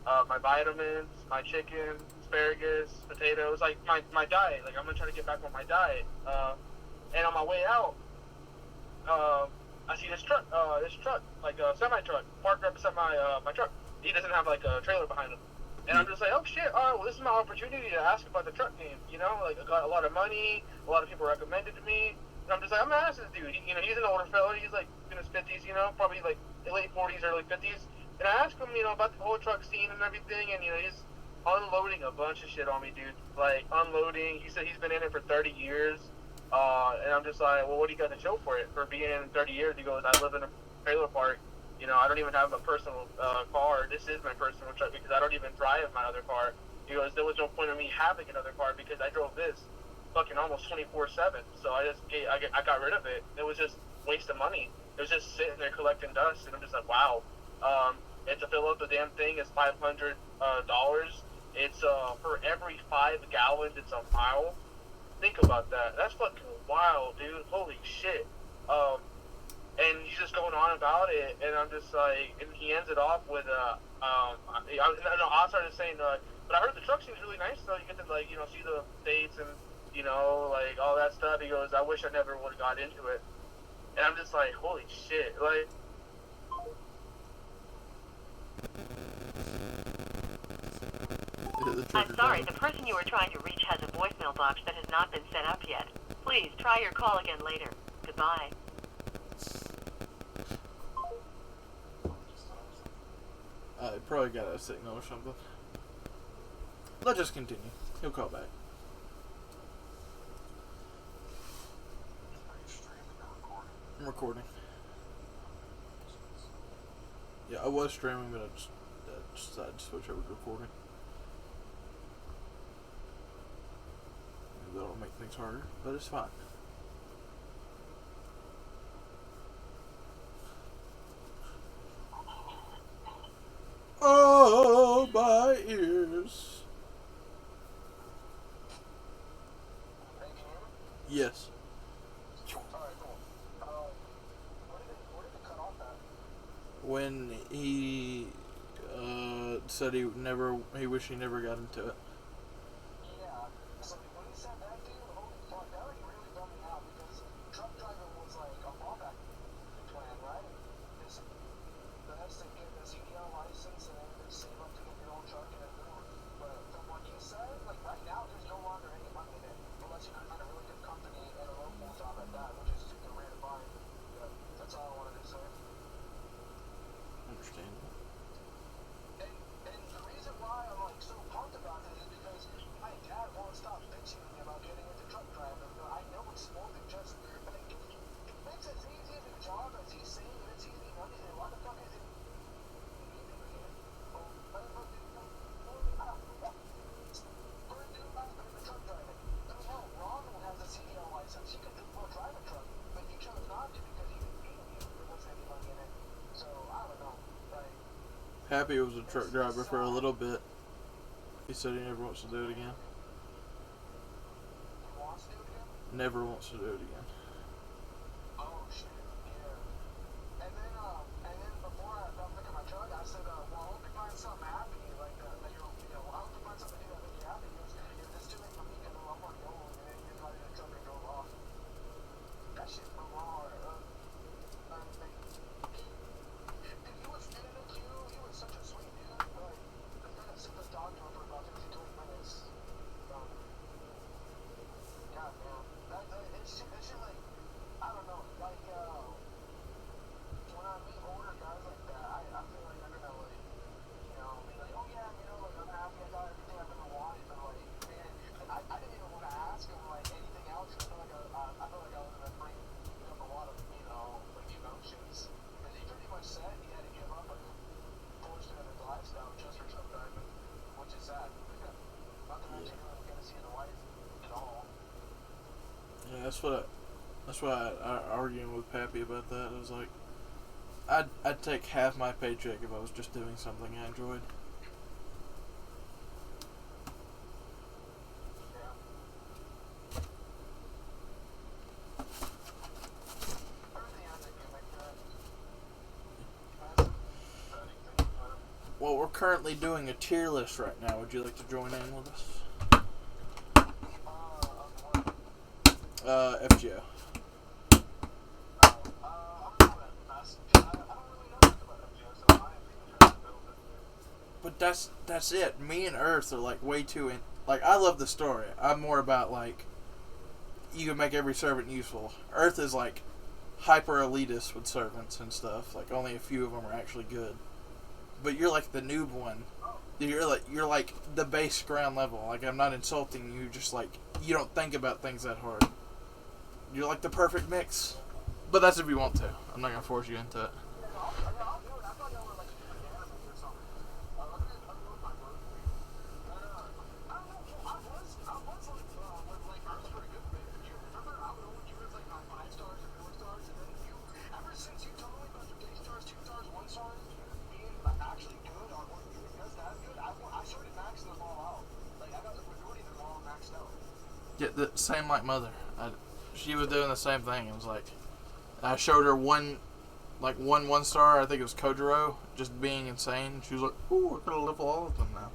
my vitamins, my chicken, asparagus, potatoes, like my diet. Like I'm gonna try to get back on my diet. And on my way out, uh, I see this truck, like a semi truck, parked up beside my truck. He doesn't have like a trailer behind him. And I'm just like, oh shit, all right, well, this is my opportunity to ask about the truck game. You know, like I got a lot of money, a lot of people recommended to me. And I'm just like, I'm gonna ask this dude. He's an older fella. He's like in his 50s, probably like late 40s, early 50s. And I asked him, about the whole truck scene and everything. And, he's unloading a bunch of shit on me, dude. Like, unloading. He said he's been in it for 30 years. And I'm just like, well, what do you got to show for it? For being in 30 years, he goes, I live in a trailer park. I don't even have a personal car. This is my personal truck because I don't even drive my other car. He goes, there was no point in me having another car because I drove this fucking almost 24/7. So I got rid of it. It was just waste of money. It was just sitting there collecting dust, and I'm just like, wow. And to fill up the damn thing is $500. It's for every 5 gallons, it's a mile. Think about that. That's fucking wild, dude. Holy shit. And he's just going on about it, and I'm just like, and he ends it off with I started saying, but I heard the truck seems really nice, so you get to see the states and like all that stuff. He goes, I wish I never would have got into it, and I'm just like, holy shit, like. I'm sorry, the person you were trying to reach has a voicemail box that has not been set up yet. Please try your call again later. Goodbye. I probably got a signal or something. Let's just continue. He'll call back. I'm recording. Yeah, I was streaming, but I just decided to switch over to recording. Maybe that'll make things harder, but it's fine. Oh, my ears. Yes. When he said he wished he never got into it. Yeah, so when he said that, dude, holy fuck, that like really bummed me out because truck driving was like a fallback plan, right? Because the next thing, get the CDL license and then save up to get your own truck and then more. But from what you said, like right now, there's no longer any money in it unless you can find a really good company and a local job at that, which is super rare to find. Yeah, that's all I wanted to say. Understandable. And the reason why I'm like so pumped about this is because my dad won't stop bitching me about getting into truck driving. But I know it's more than just like if it's as easy of a job as he's saying it's easy money, then why the fuck is it truck driving? There's no Ronald has a CDL license. He could drive a truck, but he chose not to because he didn't feel there wasn't any money in it. So I don't know. Like, Happy was a truck driver for a little bit. He said he never wants to do it again. he wants to do it again? Never wants to do it again. Oh shit, yeah. And then before I look at my truck, I said, well, I hope you find something happy, like that you'll, I hope you find something to do that makes you happy. He goes, if this too late for me, because I'm already old, and then he got in a truck and drove off. That shit blew my heart. And he was in the queue. He was such a sweet dude. Like, I kind of sit this dog to him for about 15, 20 minutes. God damn. It's shit like, I don't know, like, when I meet older guys like that, I feel like they're gonna, like, be like, oh yeah, like, I'm happy I got everything I've ever wanted, but, like, man, I didn't even want to ask him, like, anything else, because I feel like I was gonna bring up a lot of, like, emotions, because he pretty much said he had to give up a portion of his lifestyle just for truck driving, which is sad. Not to mention he wasn't gonna see his wife at all. Yeah, that's why I arguing with Pappy about that. I was like, I'd take half my paycheck if I was just doing something I enjoyed. Well, we're currently doing a tier list right now. Would you like to join in with us? FGO. But that's it. Me and Earth are like way too in. Like, I love the story. I'm more about like you can make every servant useful. Earth is like hyper elitist with servants and stuff. Like, only a few of them are actually good. But you're like the noob one. You're like the base ground level. Like, I'm not insulting you. Just like you don't think about things that hard. You're like the perfect mix. But that's if you want to. I'm not gonna force you into it. Yeah, the same like mother. She was doing the same thing. It was like I showed her one star. I think it was Kojiro, just being insane. She was like, "Ooh, we're gonna level all of them now."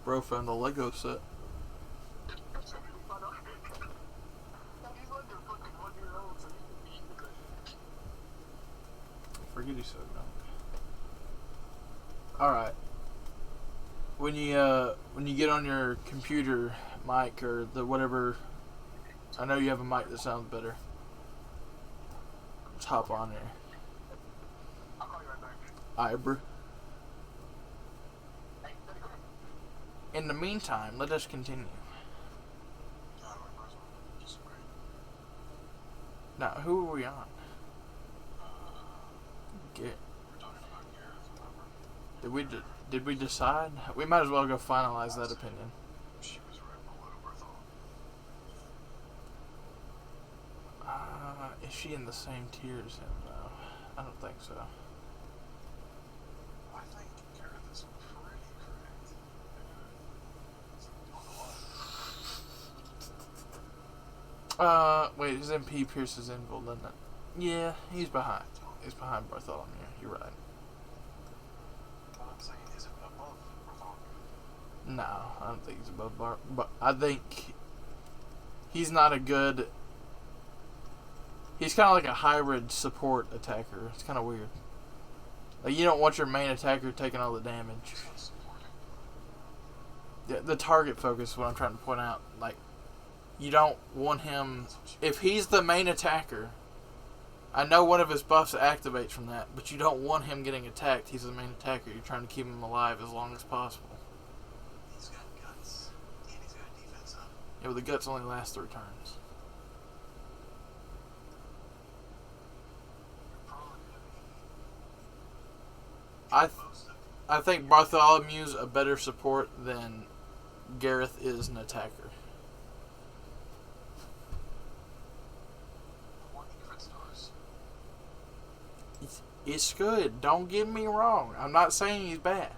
Bro found the Lego set. Forget he's so young. All right. When you get on your computer mic or the whatever, I know you have a mic that sounds better. Just hop on here. I'll call you right back. Alright, bro. In the meantime, let us continue. Now, who are we on? Get. Did we decide? We might as well go finalize that opinion. Is she in the same tier as him though? I don't think so. I think Gareth is pretty correct. Wait, his MP pierces Invul, doesn't it? Yeah, he's behind. He's behind Bartholomew. You're right. But I'm saying, is it above Bartholomew? No, I don't think he's above Bar. But I think he's not a good. He's kind of like a hybrid support attacker. It's kind of weird. Like, you don't want your main attacker taking all the damage. Yeah, the target focus is what I'm trying to point out. Like, you don't want him. If he's the main attacker, I know one of his buffs activates from that, but you don't want him getting attacked. He's the main attacker. You're trying to keep him alive as long as possible. He's got guts. And he's got defense up. Yeah, but the guts only last 3 turns. I think Bartholomew's a better support than Gareth is an attacker. It's good. Don't get me wrong. I'm not saying he's bad.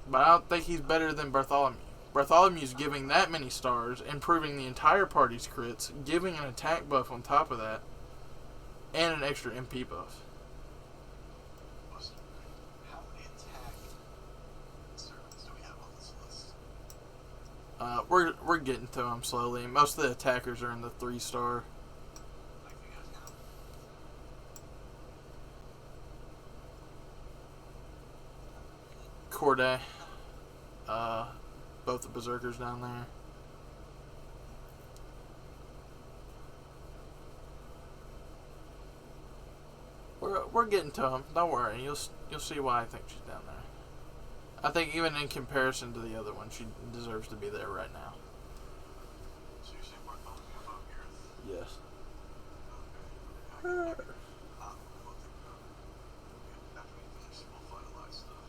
But I don't think he's better than Bartholomew. Bartholomew's giving that many stars, improving the entire party's crits, giving an attack buff on top of that, and an extra MP buff. How many attack servants do we have on this list? We're getting to them slowly. Most of the attackers are in the 3-star. Like, you guys count? Corday. Both the berserkers down there. We're getting to them. Don't worry. You'll see why I think she's down there. I think even in comparison to the other one, she deserves to be there right now. So you're saying Bartholomew above Gareth? Yes. Okay. We'll think about it. After we finish, we'll finalize stuff.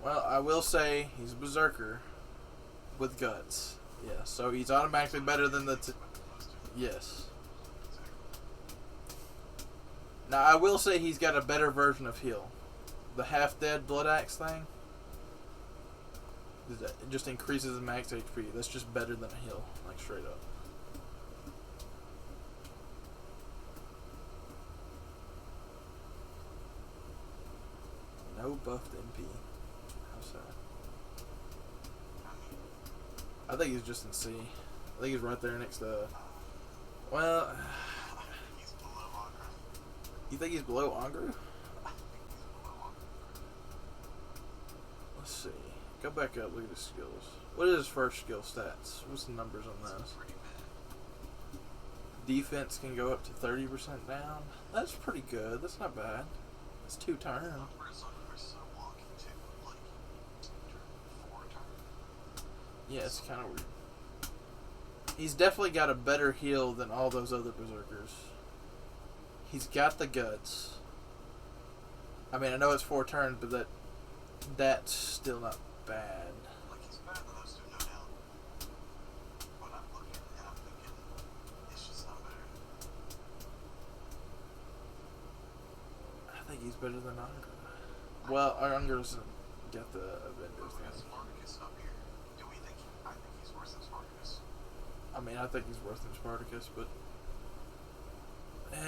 Well, I will say he's a berserker with guts. Yeah, so he's automatically better than the... Yes. Now, I will say he's got a better version of heal. The half-dead Blood Axe thing, it just increases the max HP. That's just better than a heal, like straight up. No buffed MP. How sad. I think he's just in C. I think he's right there next to... Well... You think he's below Angru? Let's see. Go back up, look at his skills. What is his first skill stats? What's the numbers on those? Defense can go up to 30% down. That's pretty good. That's not bad. That's 2 turns. Yeah, it's kind of weird. He's definitely got a better heal than all those other berserkers. He's got the guts. I mean, I know it's 4 turns, but that's still not bad. Like, he's better than those two, no doubt. But I'm looking and I'm thinking, it's just not better. I think he's better than Angra. Well, Angra's got the Avengers thing. Spartacus up here. Do we think I think he's worse than Spartacus? I mean, I think he's worse than Spartacus, but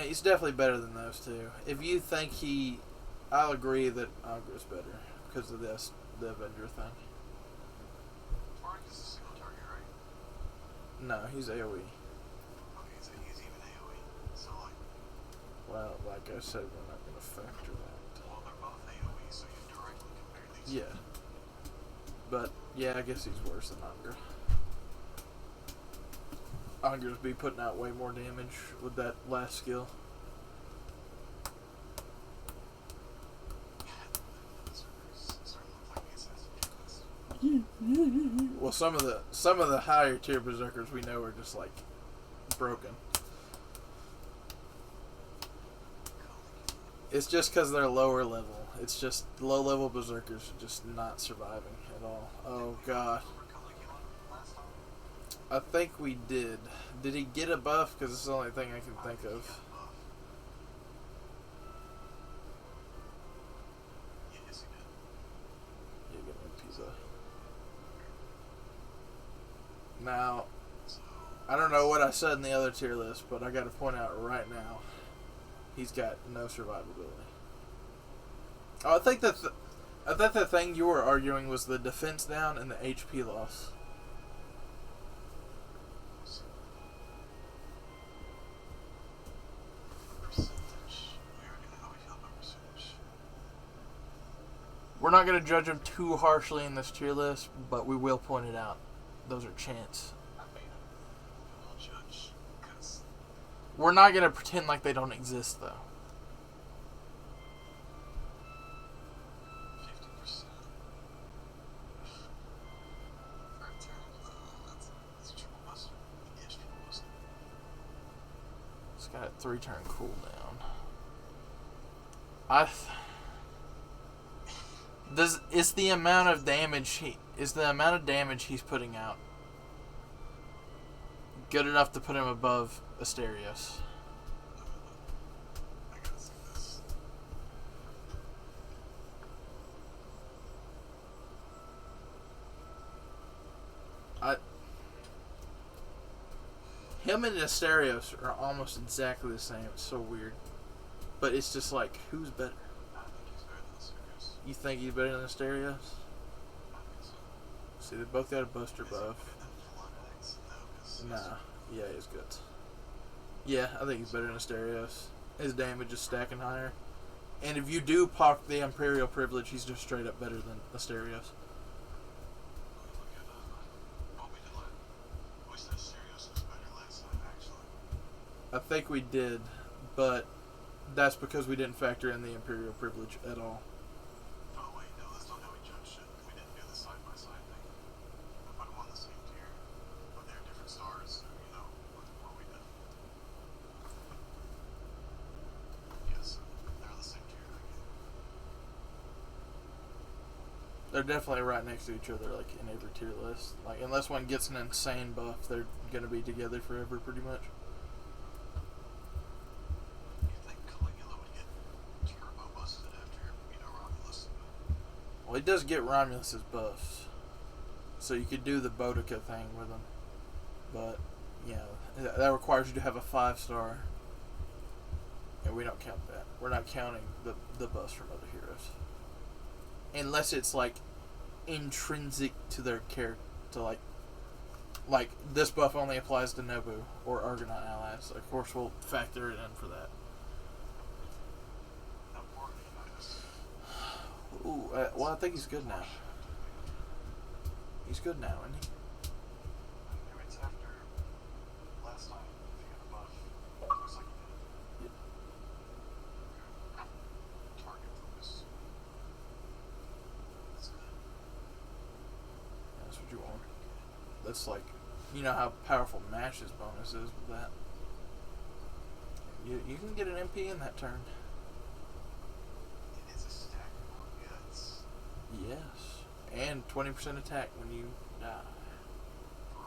he's definitely better than those two. If you think I'll agree that Angra's better because of this, the Avenger thing. Spartacus is a single target, right? No, he's AoE. Okay, so he's even AoE. So, like... Well, like I said, we're not going to factor that. Well, they're both AoE, so you directly compare these. Yeah. But, yeah, I guess he's worse than Angra. Angra's be putting out way more damage with that last skill. Well, some of the higher tier berserkers we know are just like broken. It's just because they're lower level. It's just low level berserkers are just not surviving at all. Oh god. I think we did. Did he get a buff? Because it's the only thing I can think of. Yes, he did. Yeah, give me a pizza. Now, I don't know what I said in the other tier list, but I got to point out right now, he's got no survivability. Oh, I think the thing you were arguing was the defense down and the HP loss. We're not going to judge him too harshly in this tier list, but we will point it out. Those are chants. We'll judge, because... We're not going to pretend like they don't exist, though. 50%. For a turn, that's a triple buster. Yes, triple buster. It's got a 3-turn cooldown. Is the amount of damage he's putting out good enough to put him above Asterios? I gotta see this. Him and Asterios are almost exactly the same. It's so weird. But it's just like, who's better? I think he's better than Sirius. You think he's better than Asterios? I think so. See, they both got a buster Is he buff. better than Blood Axe? No, because... Nah. Yeah, he's good. Yeah, I think he's better than Asterios. His damage is stacking higher. And if you do pop the Imperial Privilege, he's just straight up better than Asterios. We said Sirius was better last time, actually. I think we did, but that's because we didn't factor in the Imperial Privilege at all. Oh wait, no, that's not how we judged it. We didn't do the side-by-side thing. We put them on the same tier, but they're different stars, so you know what we did. Yes, they're on the same tier. They're definitely right next to each other, like in every tier list. Like unless one gets an insane buff, they're gonna be together forever, pretty much. You think Caligula would get turbo busted after, Romulus? Well, he does get Romulus's buffs, so you could do the Boudica thing with him, but that requires you to have a 5-star, and we don't count that. We're not counting the buffs from other heroes, unless it's like intrinsic to their character, to like this buff only applies to Nobu or Argonaut allies. Of course, we'll factor it in for that. How poor Leonidas? Ooh, well, I think he's good now. He's good now, isn't he? Maybe it's after last time, if he got a buff. Looks like he did. Yeah. Okay. Target focus. That's good. That's what you want. That's like, you know how powerful Mash's bonus is with that. You can get an MP in that turn. It is a stack of guts. Yes. And 20% attack when you die. Bro,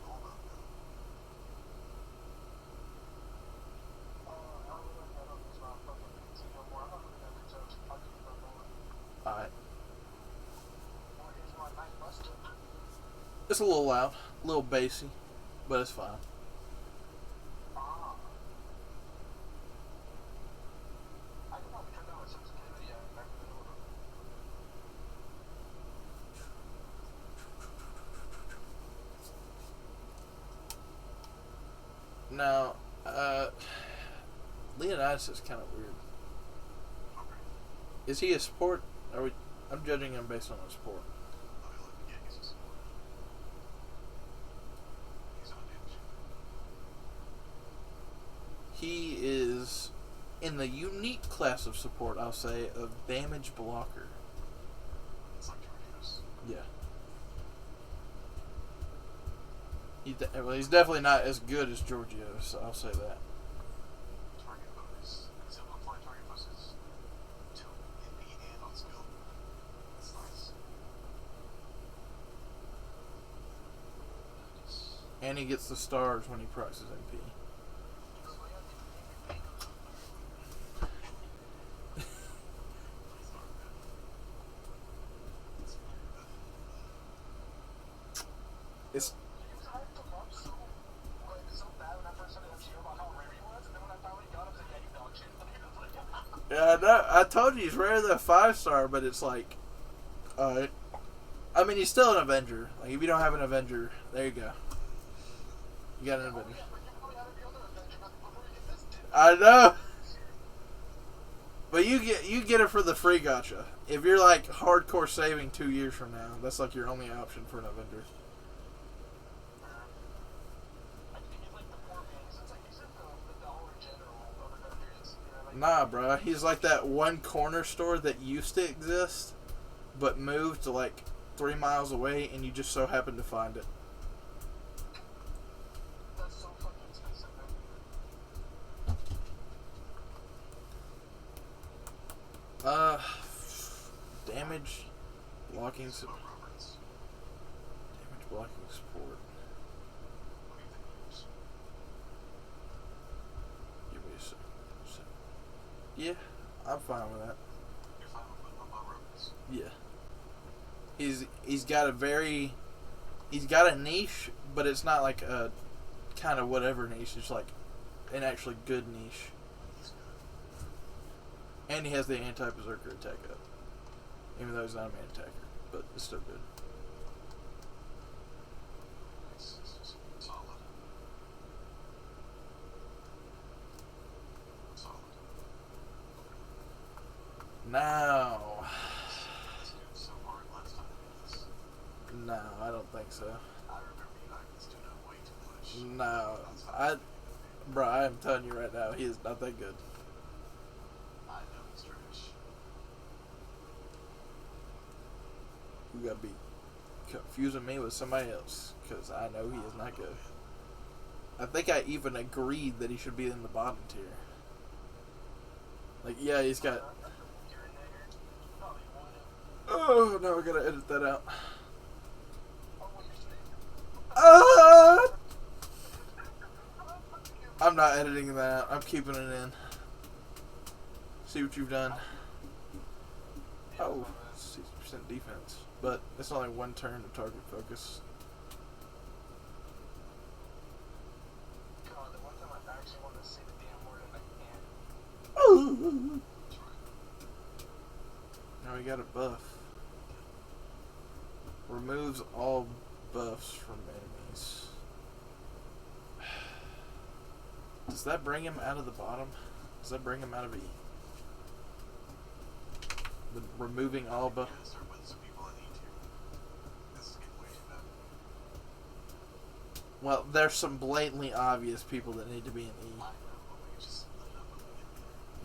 hold up. Alright. It's a little loud, a little bassy, but it's fine. Now, Leonidas is kind of weird. Is he a support? I'm judging him based on his support. Let me look. Yeah, he's a support. He's on damage. He is in the unique class of support, I'll say, of damage blocker. It's like Tornadoes. Yeah. He's definitely not as good as Giorgio, so I'll say that. Target bonus. He's able to apply target bonuses to MP and on skill. That's nice. And he gets the stars when he procs his MP. It's I told you he's rare than a 5-star, but it's like, I mean, he's still an Avenger. Like, if you don't have an Avenger, there you go. You got an Avenger. I know. But you get it for the free gacha. If you're like hardcore saving 2 years from now, that's like your only option for an Avenger. Nah, bro. He's like that one corner store that used to exist, but moved to like 3 miles away, and you just so happen to find it. That's so fucking expensive, man. Damage blocking support. Roberts. Damage blocking support. What do you think he is? Give me a second. Yeah, I'm fine with that. You're fine with putting him above Roberts. Yeah. He's got a niche, but it's not like a kind of whatever niche. It's like an actually good niche. He's good. And he has the anti-berserker attack up. Even though he's not a main attacker, but it's still good. It's solid. Solid. Now, This dude's so hard last time I did this. no, I don't think so. I remember you knocking this dude out way too much. No, bro, I am telling you right now, he is not that good. I know he's trash. You gotta be confusing me with somebody else, because I know he is not good. I think I even agreed that he should be in the bottom tier. Like, yeah, he's got... Oh, no, I gotta edit that out. Oh, what you're saying? I'm not editing that out. I'm keeping it in. See what you've done. Oh, 60% defense. But it's only one turn to target focus. God, the one time I actually wanted to say the damn word and I can't. Now we got a buff. Removes all buffs from enemies. Does that bring him out of the bottom? Does that bring him out of E? The removing all buff. Yeah, start putting some people in E tier. This is getting way too bad. Well, there's some blatantly obvious people that need to be in E. I know, but we can just split it up when we get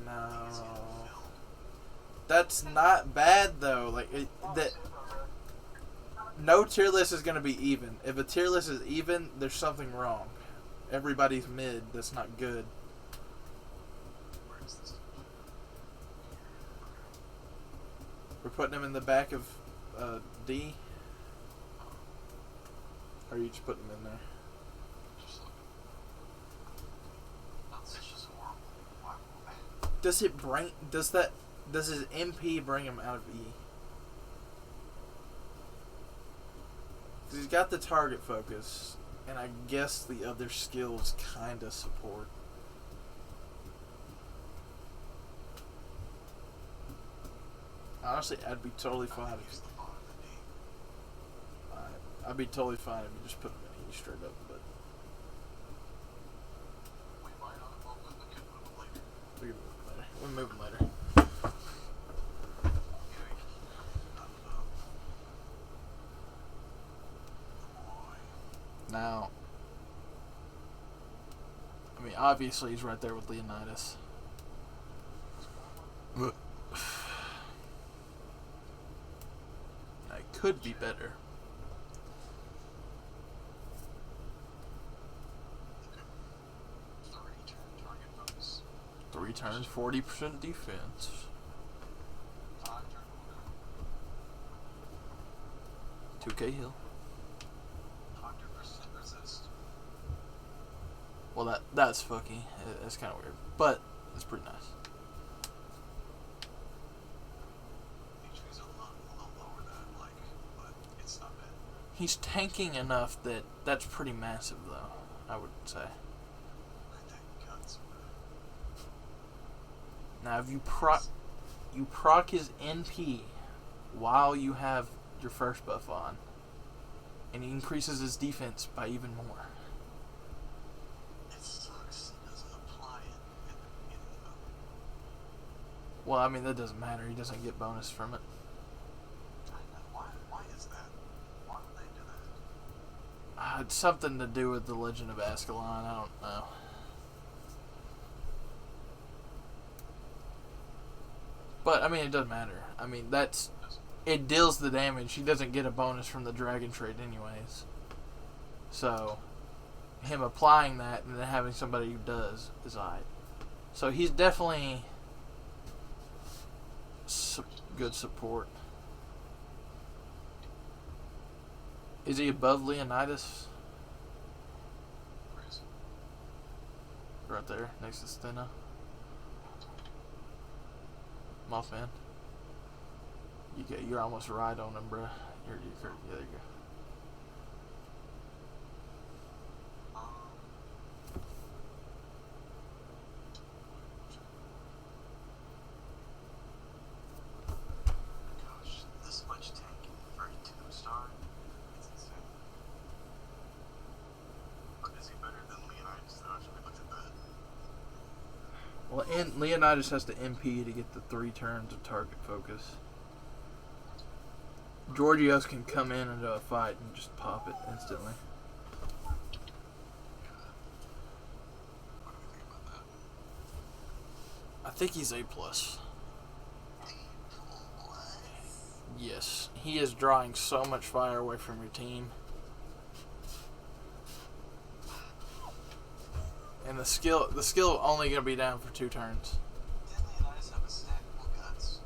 there. No. Easy to fill. That's not bad though. Like that. No tier list is gonna be even. If a tier list is even, there's something wrong. Everybody's mid. That's not good. Where is this? We're putting him in the back of D. Or you just putting him in there? Just looking. That's just horrible. Why? Does it bring? Does his MP bring him out of E? Because he's got the target focus, and I guess the other skills kind of support. Honestly, I'd be totally fine if Use the bottom of the D. I'd be totally fine if you just put him in E straight up, but Wait, why not? Well, we could move it later. we can move him later. We'll move him later. Okay. Boy. Now, I mean, obviously he's right there with Leonidas. But it could be better. Okay. 3-turn target focus. 3 turns, 40% defense. 5-turn cooldown. 2k heal. 100% resist. Well, that's fucky. That's kind of weird, but it's pretty nice. HP's a little lower than I'd like, but it's not bad. He's tanking enough that that's pretty massive, though, I would say. I think cuts. Now, if you proc his NP while you have your first buff on, and he increases his defense by even more. It sucks. It doesn't apply it at the beginning, though. Well, I mean, that doesn't matter. He doesn't get bonus from it. I know. Why is that? Why would they do that? It's something to do with the Legend of Ascalon. I don't know. But, I mean, it doesn't matter. I mean, it deals the damage. He doesn't get a bonus from the dragon trait anyways. So, him applying that and then having somebody who does is alright. So, he's definitely good support. Is he above Leonidas? Where is it? Right there, next to Stena. Mothman. You're almost right on him, bruh. Yeah, there you go. Gosh, this much tanking for a 2-star? It's insane. But is he better than Leonidas, though? Should we look at that? Well, and Leonidas has to MP to get the 3 turns of target focus. Georgios can come in into a fight and just pop it instantly. What do we think about that? I think he's A+. Yes, he is drawing so much fire away from your team. And the skill only gonna be down for 2 turns. Didn't Leonidas have a stackable guts?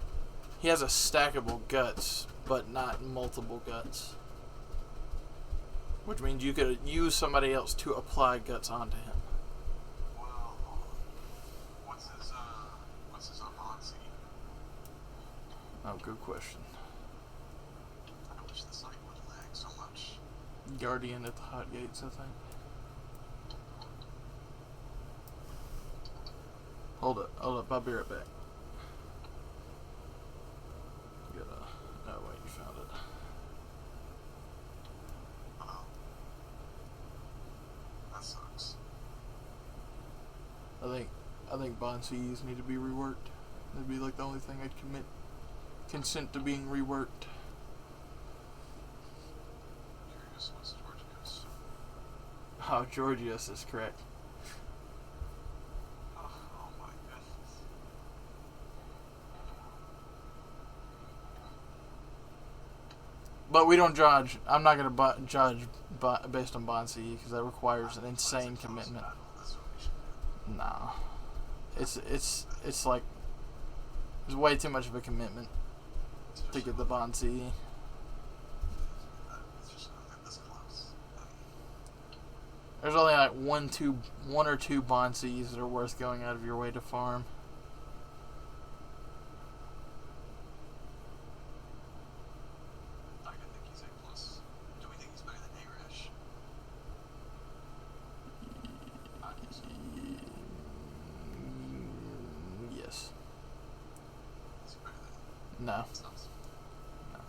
He has a stackable guts, but not multiple guts. Which means you could use somebody else to apply guts onto him. Well, what's his Amonsi? Oh, good question. I wish the site would lag so much. Guardian at the hot gates, I think. Hold up, I'll be right back. Oh wait, you found it. Oh. That sucks. I think bond CEs need to be reworked. That'd be like the only thing I'd consent to being reworked. Curious what's Georgios. Oh, Georgios is correct. Oh my goodness. But we don't judge. I'm not going to judge based on bond CE because that requires an insane commitment. That's what we should do. Nah. It's like there's way too much of a commitment to get the bond CE. It's just this close. There's only like one or two bond CEs that are worth going out of your way to farm. I could think he's A+. Do we think he's better than A-Rash? I think so. Yes. Is he better than No. Subs? No.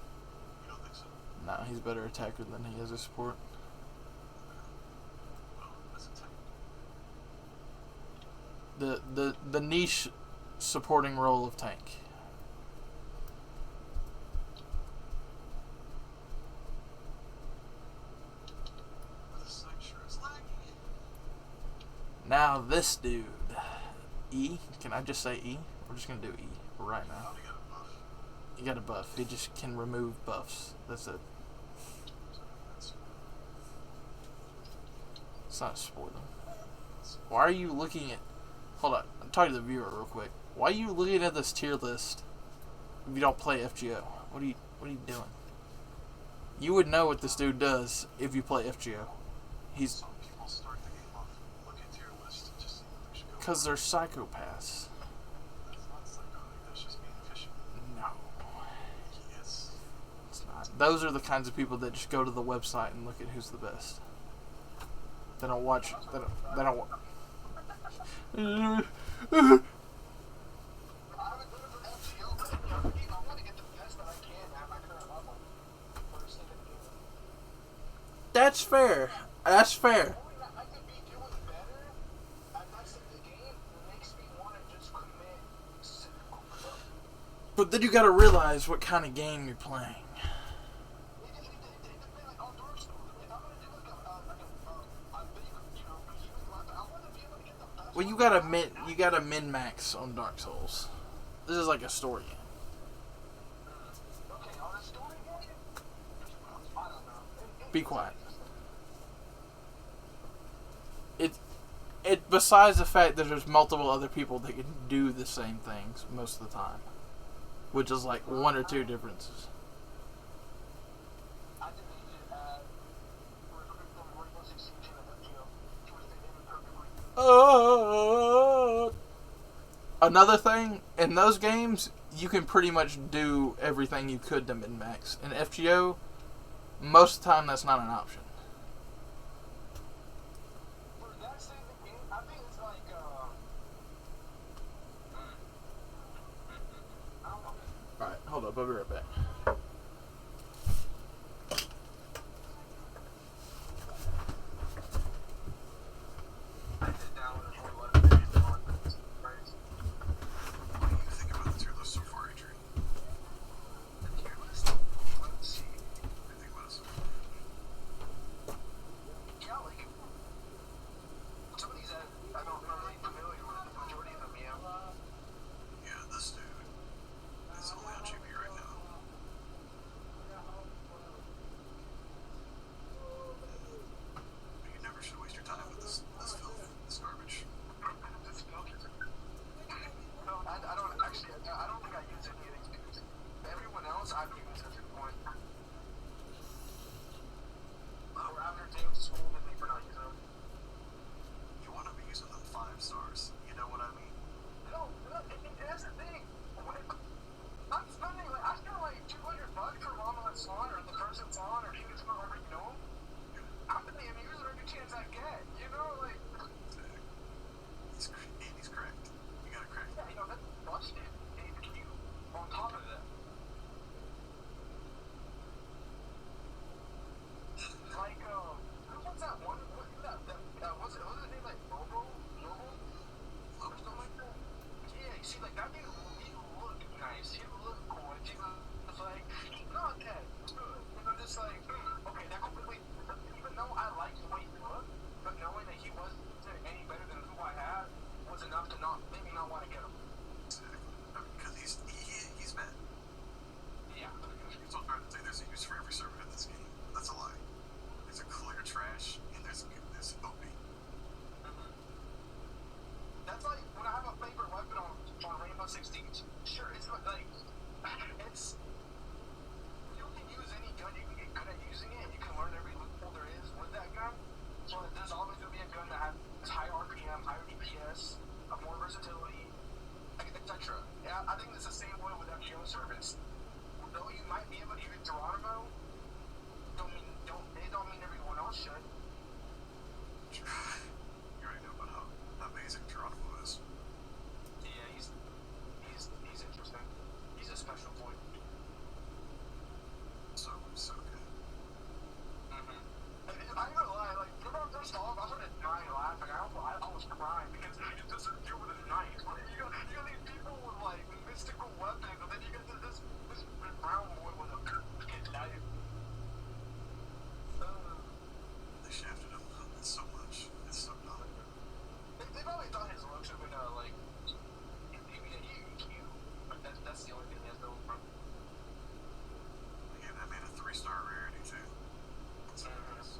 You don't think so? No, he's a better attacker than he is a support. Well, that's a tank. The niche supporting role of tank. The site sure is lagging. Now this dude, E. Can I just say E? We're just gonna do E right now. Oh, we got a buff. You got a buff. He just can remove buffs. That's it. That's It's not spoiling. Why are you looking at? Hold on. I'm talking to the viewer real quick. Why are you looking at this tier list if you don't play FGO? What are you doing? You would know what this dude does if you play FGO. He's some people start the game off, look at tier list, and just see what they should go. because they're psychopaths. That's not psychotic. That's just being efficient. No, Yes. it's not. Those are the kinds of people that just go to the website and look at who's the best. They don't watch. They don't. I haven't done it for FGO, but I want to get the best that I can at my current level. First thing in the game. That's fair. That's fair. Knowing that I could be doing better at that stage of the game makes me want to just commit cynical stuff. But then you got to realize what kind of game you're playing. It depends, like, on Dark Souls. If I'm going to do like a big, huge map, I want to be able to get the best. Well, you gotta min max on Dark Souls. This is like a story game. Okay, on a story game? I don't know. Be quiet. It besides the fact that there's multiple other people that can do the same things most of the time, which is like one or two differences. I did need to recruit them Rainbow Six Siege and FGO, which they did perfectly. Another thing, in those games, you can pretty much do everything you could to min max. In FGO, most of the time that's not an option. For that stage of the game, I think it's like, I don't know. Alright, hold up, I'll be right back. I did that one before we left the game on. Crazy. What do you think about the tier list so far, Adrian? The tier list? Let's see. What do you think about it so far? Yeah, like, some of these I'm not really familiar with, the majority of them, yeah. Yeah, this dude is only on GP right now. less, more versatility, etc. Yeah, I think it's the same way with FGO servants. Though you might be able to use Geronimo, they don't mean everyone else should. You already know about how amazing Geronimo is. Yeah, he's interesting. He's a special boy. So good. I ain't gonna lie, like, remember first off, I started dying laughing. I was crying because it doesn't deal with a knife. You got these people with, like, mystical weapons, and then you got this brown boy with a knife. They shafted him so much. It's so dumb. They probably thought his looks would have been, like, cute. But that's the only thing he has to look from. They gave that man a 3-star rarity, too. That's nice.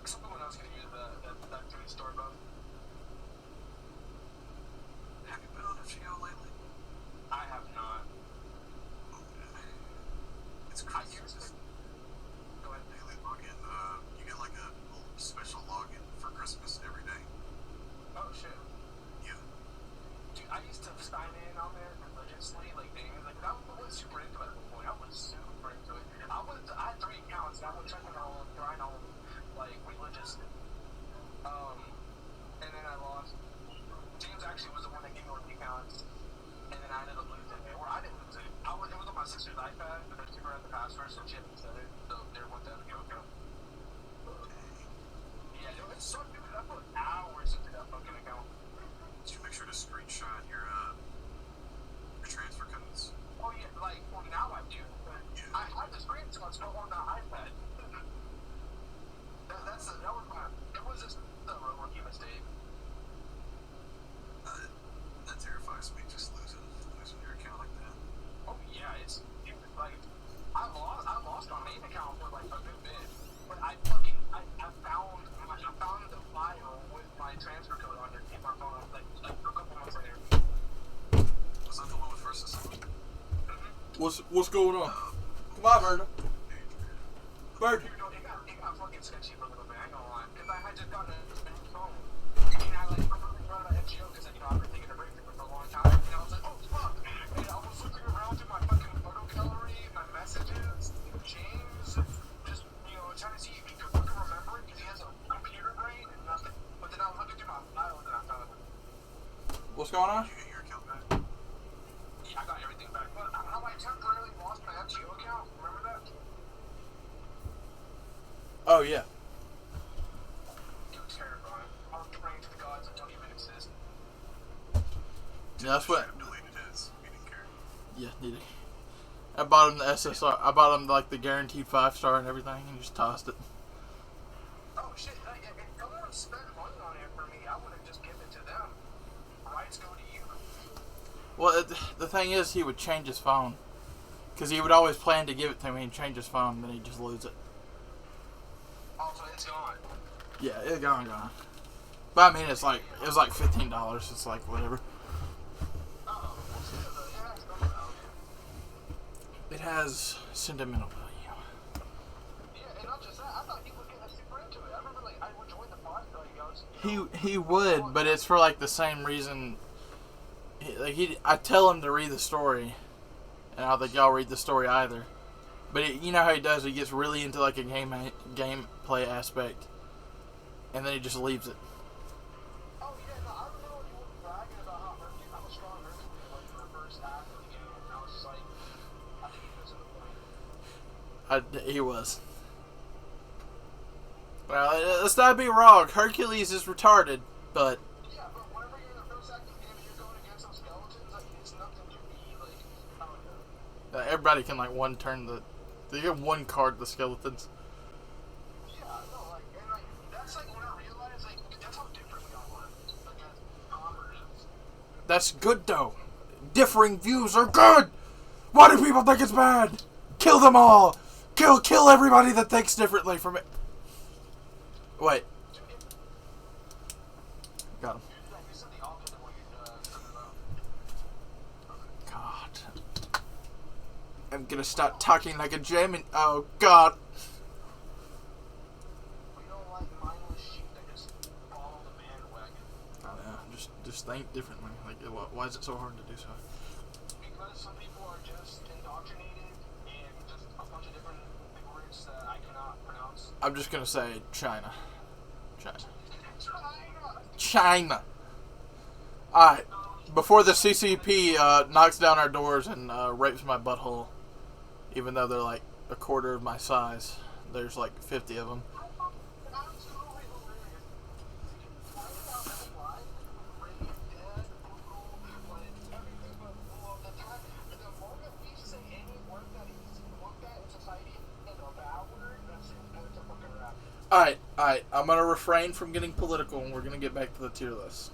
Someone else could use that 3-star buff. Have you been on FGO lately? I have not. Oh, man. It's I crazy. used to. Go ahead. Daily login. You get like a little special login for Christmas every day. Oh, shit. Yeah. Dude, I used to sign in on there religiously, like, days. Like, I was super into it at one point. I was super into it. I had 3 accounts, and I would check it all, grind on them, like, religiously. And then I lost. James actually was the one that gave me one of the accounts, and then I ended up losing it. Or I didn't lose it. It was on my sister's iPad, but I took her out the password, so she hadn't set it, so there went that account. Yeah, it sucked, dude. I put hours into that fucking account. Did you make sure to screenshot your transfer codes? Oh yeah, like, well now I do, but Yeah. I had the screenshots on the iPad. That was it was just a rookie mistake. That terrifies me, just losing your account like that. Oh yeah, it's like, I lost my main account for like a good bit, but I found the file with my transfer code on it in my phone, like a couple months later. Was that the one with First Assembly? What's going on? Come on, Bird. Bird. You know, it got fucking sketchy for a little bit, I ain't gonna lie. Because I had just gotten a new phone. And I, like, purposely brought out FGO because, you know, I've been thinking of breaking it for a long time. And I was like, oh, fuck. And I was looking around through my fucking photo gallery, my messages, James, just, you know, trying to see if he could fucking remember it because he has a computer brain and nothing. But then I was looking through my files and I found it. What's going on? Did you get your account back? Yeah, I got everything back. But how I temporarily lost my FGO account, remember that? Oh, yeah. It was terrifying. I was praying to the gods that don't even exist. Yeah, that's what. Should have deleted his. He didn't care. Yeah, neither. I bought him the SSR. I bought him like the guaranteed 5-star and everything, and just tossed it. Oh shit, if someone spent money on it for me, I would have just given it to them. Rights go to you. Well, the thing is, he would change his phone, because he would always plan to give it to me and change his phone, and then he'd just lose it. Oh, so it's gone. Yeah, it's gone. But I mean, it was like $15. It's like whatever. Oh, well, shit, it has no value. It has sentimental value. Yeah, and not just that, I thought he would get super into it. I remember, like, I would join the pod, like, I was, He would, but it's for like the same reason. I tell him to read the story, and I don't think y'all read the story either. But you know how he does? He gets really into like a gameplay aspect, and then he just leaves it. oh yeah, no, I remember when you were bragging about how strong Hercules was for the first half of the game, and I was just like, I think he was in the point. He was. Well, let's not be wrong. Hercules is retarded, but Yeah, but whenever you're in the first act of the game and you're going against those skeletons, like, it's nothing to be, like, I don't know. everybody can like one turn the. They get one card the skeletons. Yeah, no, like, and like, that's like when I realized, like, that's how different we all are. Like, as commoners. That's good though. Differing views are good. Why do people think it's bad? Kill them all. Kill everybody that thinks differently from it. Wait. Got him. You said the opposite of what you said about. God. I'm gonna start talking like a German. Oh God. We don't like mindless sheep that just follow the bandwagon. think differently? Like, why is it so hard to do so? Because some people are just indoctrinated in just a bunch of different words that I cannot pronounce. I'm just gonna say China. China. China! China. Alright. Before the CCP knocks down our doors and rapes my butthole, even though they're like a quarter of my size, there's like 50 of them. Absolutely hilarious. Talk about living life, brave, dead, brutal, like everything but all of the time. The moment we say any word that is looked at in society as a bad word, that's it. That's a fucking wrap. Alright. I'm gonna refrain from getting political and we're gonna get back to the tier list.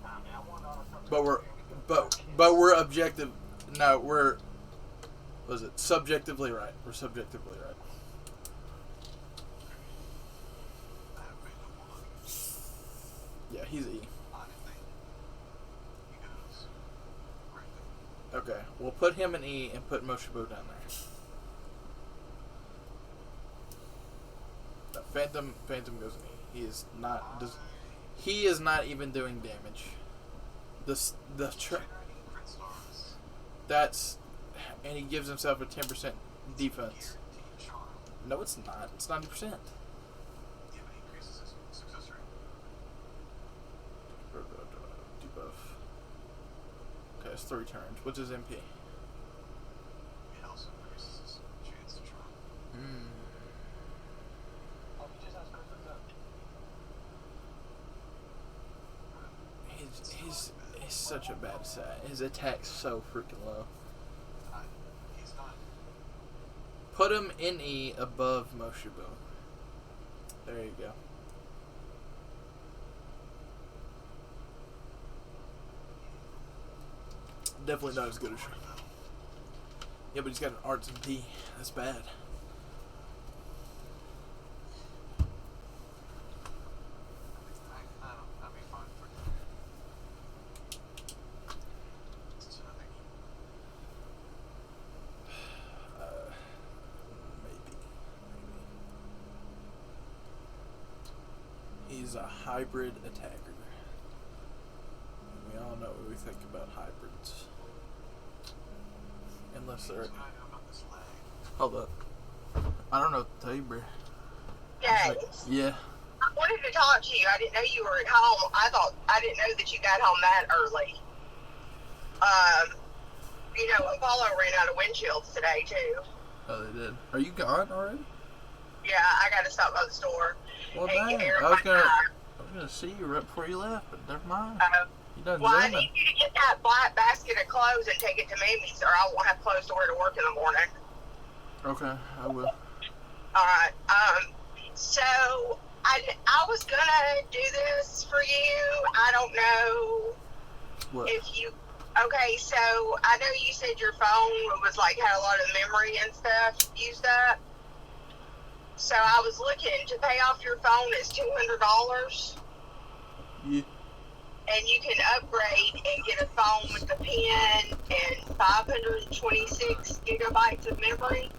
Nah, man, I want all the fucking But we're objective. No, we're. Was it subjectively right? We're subjectively right. I have made no one. Yeah, he's E. I think he goes right there. Okay, we'll put him in E and put Moshibo down there. No, Phantom goes in E. He is not even doing damage. That's, and he gives himself a 10% defense. No, it's not. It's 90%. Yeah, but he increases his success rate. Debuff. Okay, it's 3 turns. What's his MP? It also increases his chance to try. Oh, he just has perfect up. He's such a bad set. His attack's so freaking low. He's not. Put him in E above Moshibo. There you go. Definitely not as good as you. Yeah, but he's got an arts and D. That's bad. That'd be fine for you. So I think Maybe. He's a hybrid attacker. We all know what we think about hybrids. Unless they're... I know about this lag. Hold up. I don't know what to tell you, bro. James, Yeah. I wanted to talk to you. I didn't know you were at home. I didn't know that you got home that early. Apollo ran out of windshields today too. Oh, they did. Are you gone already? Yeah, I got to stop by the store. Well, and dang. get air in I was my car. gonna see you right before you left, but never mind. You done Well, I zooming. need you to get that black basket of clothes and take it to Mimi's, or I won't have clothes to wear to work in the morning. Okay, I will. All right. So I was gonna do this for you. I don't know What? if you. Okay, so I know you said your phone was like had a lot of memory and stuff used up. So I was looking to pay off your phone is $200, Yeah. and you can upgrade and get a phone with the pen and 526 gigabytes of memory,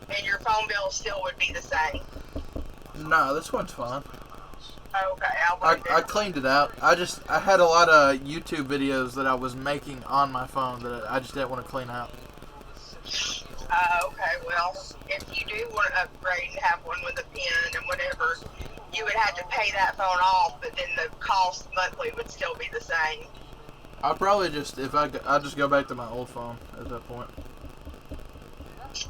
and your phone bill still would be the same. Nah, this one's fine. Okay, I'll work I it. cleaned it out. I had a lot of YouTube videos that I was making on my phone that I just didn't want to clean out. Okay, well, if you do want to upgrade and have one with a pen and whatever, you would have to pay that phone off, but then the cost monthly would still be the same. I'll probably just, I'll just go back to my old phone at that point.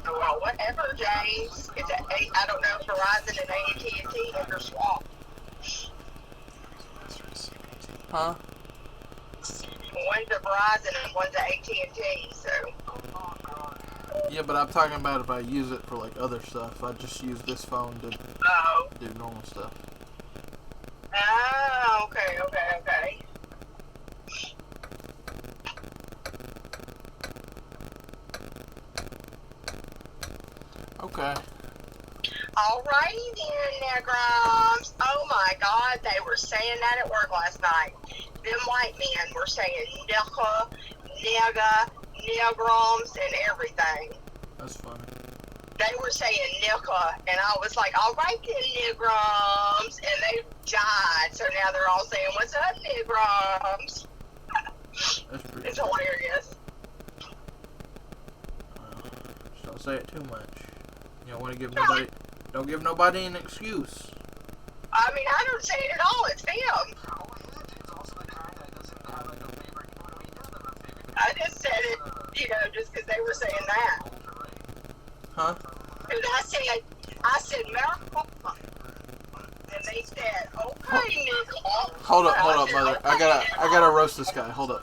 Well, whatever, James. I don't know if Verizon and AT&T have their swap. Huh? One's a Verizon and one's a AT&T, so. Yeah, but I'm talking about if I use it for like other stuff. I just use this phone to Oh. do normal stuff. Ah, okay. Okay. Alrighty then, Negrams. Oh my God, they were saying that at work last night. Them white men were saying nigga, nigga, negrams, and everything. That's funny. They were saying nigga, and I was like, alright then, negrams, and they died. So now they're all saying, what's up, negrams? That's pretty It's good. hilarious. Just don't say it too much. You don't want to give nobody. Don't give nobody an excuse. I mean, I don't say it at all. It's him. Oh, yeah, James also the kind that doesn't have like a favorite. Well, he does have a favorite. I just said it, just because they were saying that. Huh? And I said, marijuana. And they said, okay, Nickel. Hold up, mother. I gotta roast this guy. Hold up.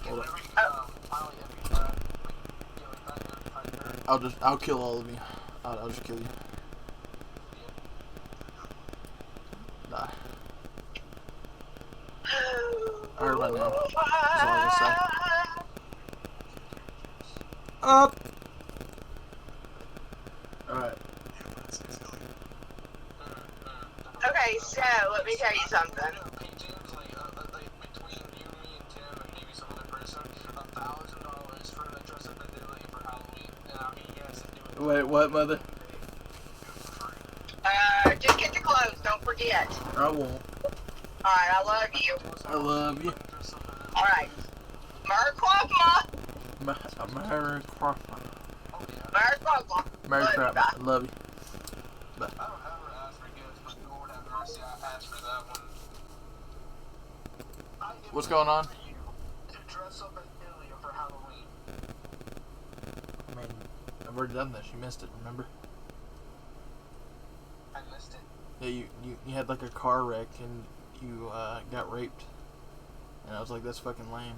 I'll kill all of you. I'll just kill you. Die. I heard my name. That's all I can say. Up. Alright. Okay, so let me tell you something. Hey, James, like between you, me, and Tim, and maybe some other person, $1,000 for the dress up and Lily for Halloween. And I mean, yes, and do it. Wait, what, mother? Just get the clothes, don't forget. I won't. Alright, I love you. I love you. Alright. Merry Christmas! Merry Christmas. Merry Christmas! Merry Love you, Christmas. bye. Love you. Bye. I don't ever ask for gifts, but Lord have mercy, I asked for that one. What's going on? For you to dress up as Ilya for Halloween. I mean, I've already done this. You missed it, remember? I missed it. Yeah, you had like a car wreck and you got raped. And I was like, that's fucking lame.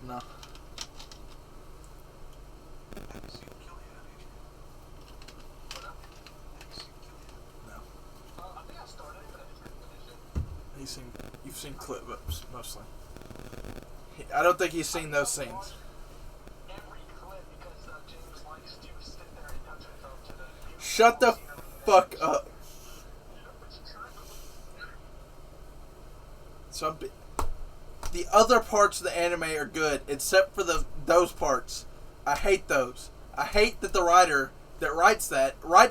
No. Have you seen Killian, Adrian? What up? Have you seen Killian? No. I think I started it, but I didn't finish it. You've seen clip-ups, mostly. I don't think he's seen those scenes. Every clip because James likes to sit there and touch himself to the... Shut the fuck up. The other parts of the anime are good, except for those parts. I hate those. I hate that the writer that writes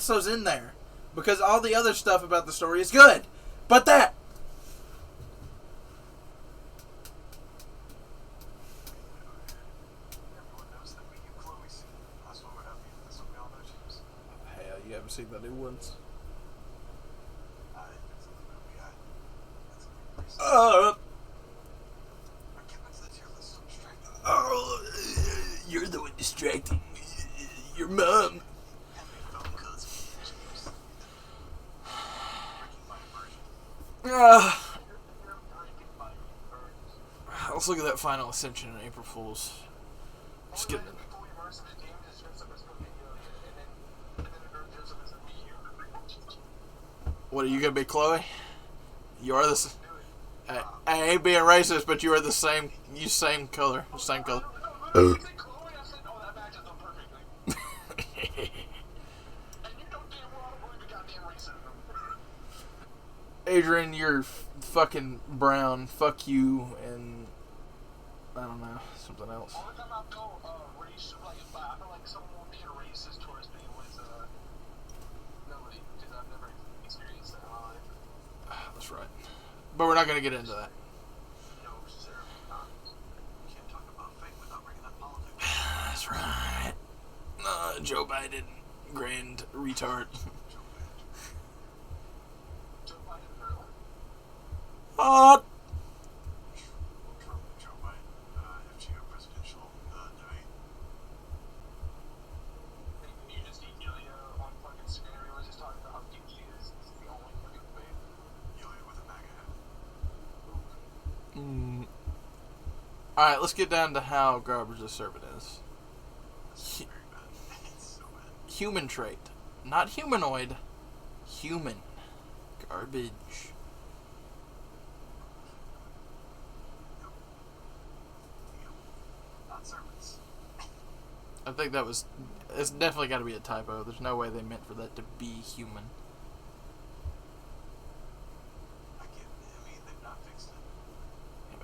those in there, because all the other stuff about the story is good, but that. Everyone knows that we knew Chloe scene. That's what we all know, James. Hell, you haven't seen the new ones. It's in the movie. That's a big reason. We're getting into the tier list. I'm distracted. Oh, you're the one distracting me. Your mom. Let's look at that Final Ascension in April Fool's. Just kidding. What, are you gonna be Chloe? You are the. I ain't being racist, but you are the same. You same color. Same color. Adrian, you're fucking brown. Fuck you, and I don't know, something else. That's right. But we're not gonna get into that. Can't talk about fate without bringing up politics. That's right. Joe Biden, grand retard. Trump, Joe Biden, FGO presidential debate. You just eat Ilya on fucking screen. Everyone's just talking about how deep he is. It's the only fucking debate. Ilya with a MAGA hat. Alright, let's get down to how garbage this servant is. It's very bad. It's so bad. Human trait. Not humanoid. Human. Garbage. Not servants. I think that was... It's definitely got to be a typo. There's no way they meant for that to be human. I mean, they've not fixed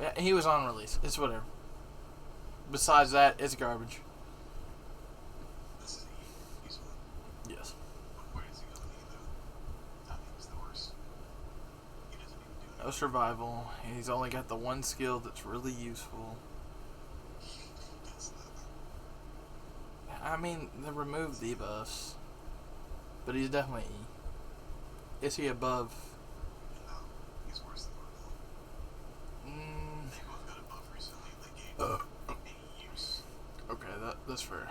it. He was on release. It's whatever. Besides that, it's garbage. This is E. He's one. Yes. Where does he go with E, though? I think he's the worst. no survival. He's only got the one skill that's really useful. I mean, they removed debuffs, but he's definitely E. Is he above? No, he's worse than Marvel. Mm, They both got a buff recently. They gave any use, okay, that's fair.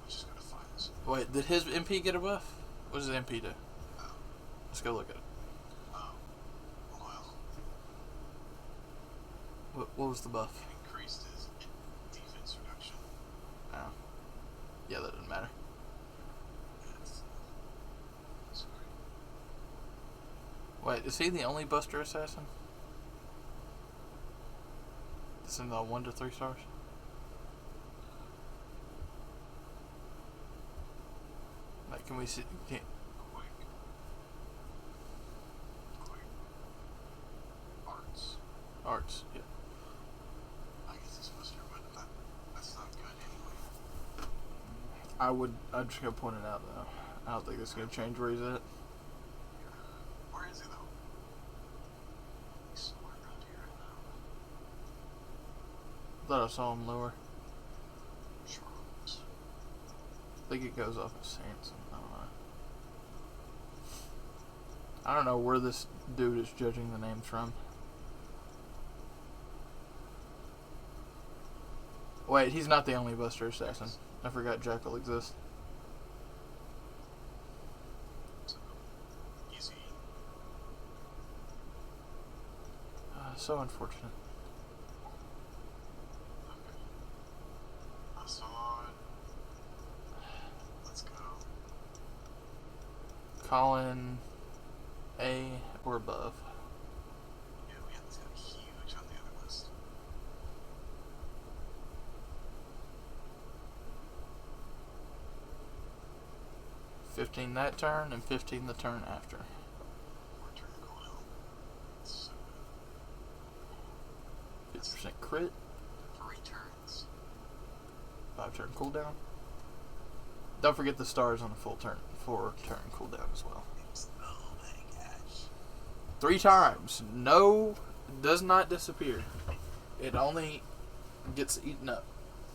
which is gonna find this. Wait, did his MP get a buff? What does his MP do? Oh, Let's go look at it. oh, well, What was the buff? it increased his defense reduction. Oh. Yeah, that doesn't matter. It's, sorry. Wait, is he the only Buster Assassin? That's in the 1 to 3 stars? Like, can we see? Quick. Arts. Arts, yeah. I guess it's Buster, but that's not good anyway. I'd just go point it out though. I don't think that's gonna change where he's at. Where is he though? He's somewhere around here right now. Thought I saw him lower. Sure. I think it goes off of Sanson. I don't know. I don't know where this dude is judging the names from. Wait, he's not the only Buster Assassin. I forgot Jackal exists. So, easy. So unfortunate. Okay. Hassan. Let's go. Colin, A or above. Yeah, we have this guy huge on the other list. 15 that turn and 15 the turn after. Return to cooldown. It's so good. 50% crit, 3 turns. 5 turn cooldown. Don't forget the stars on a full turn, 4 turn cooldown as well. Oh my gosh. 3 times. No, does not disappear. It only gets eaten up.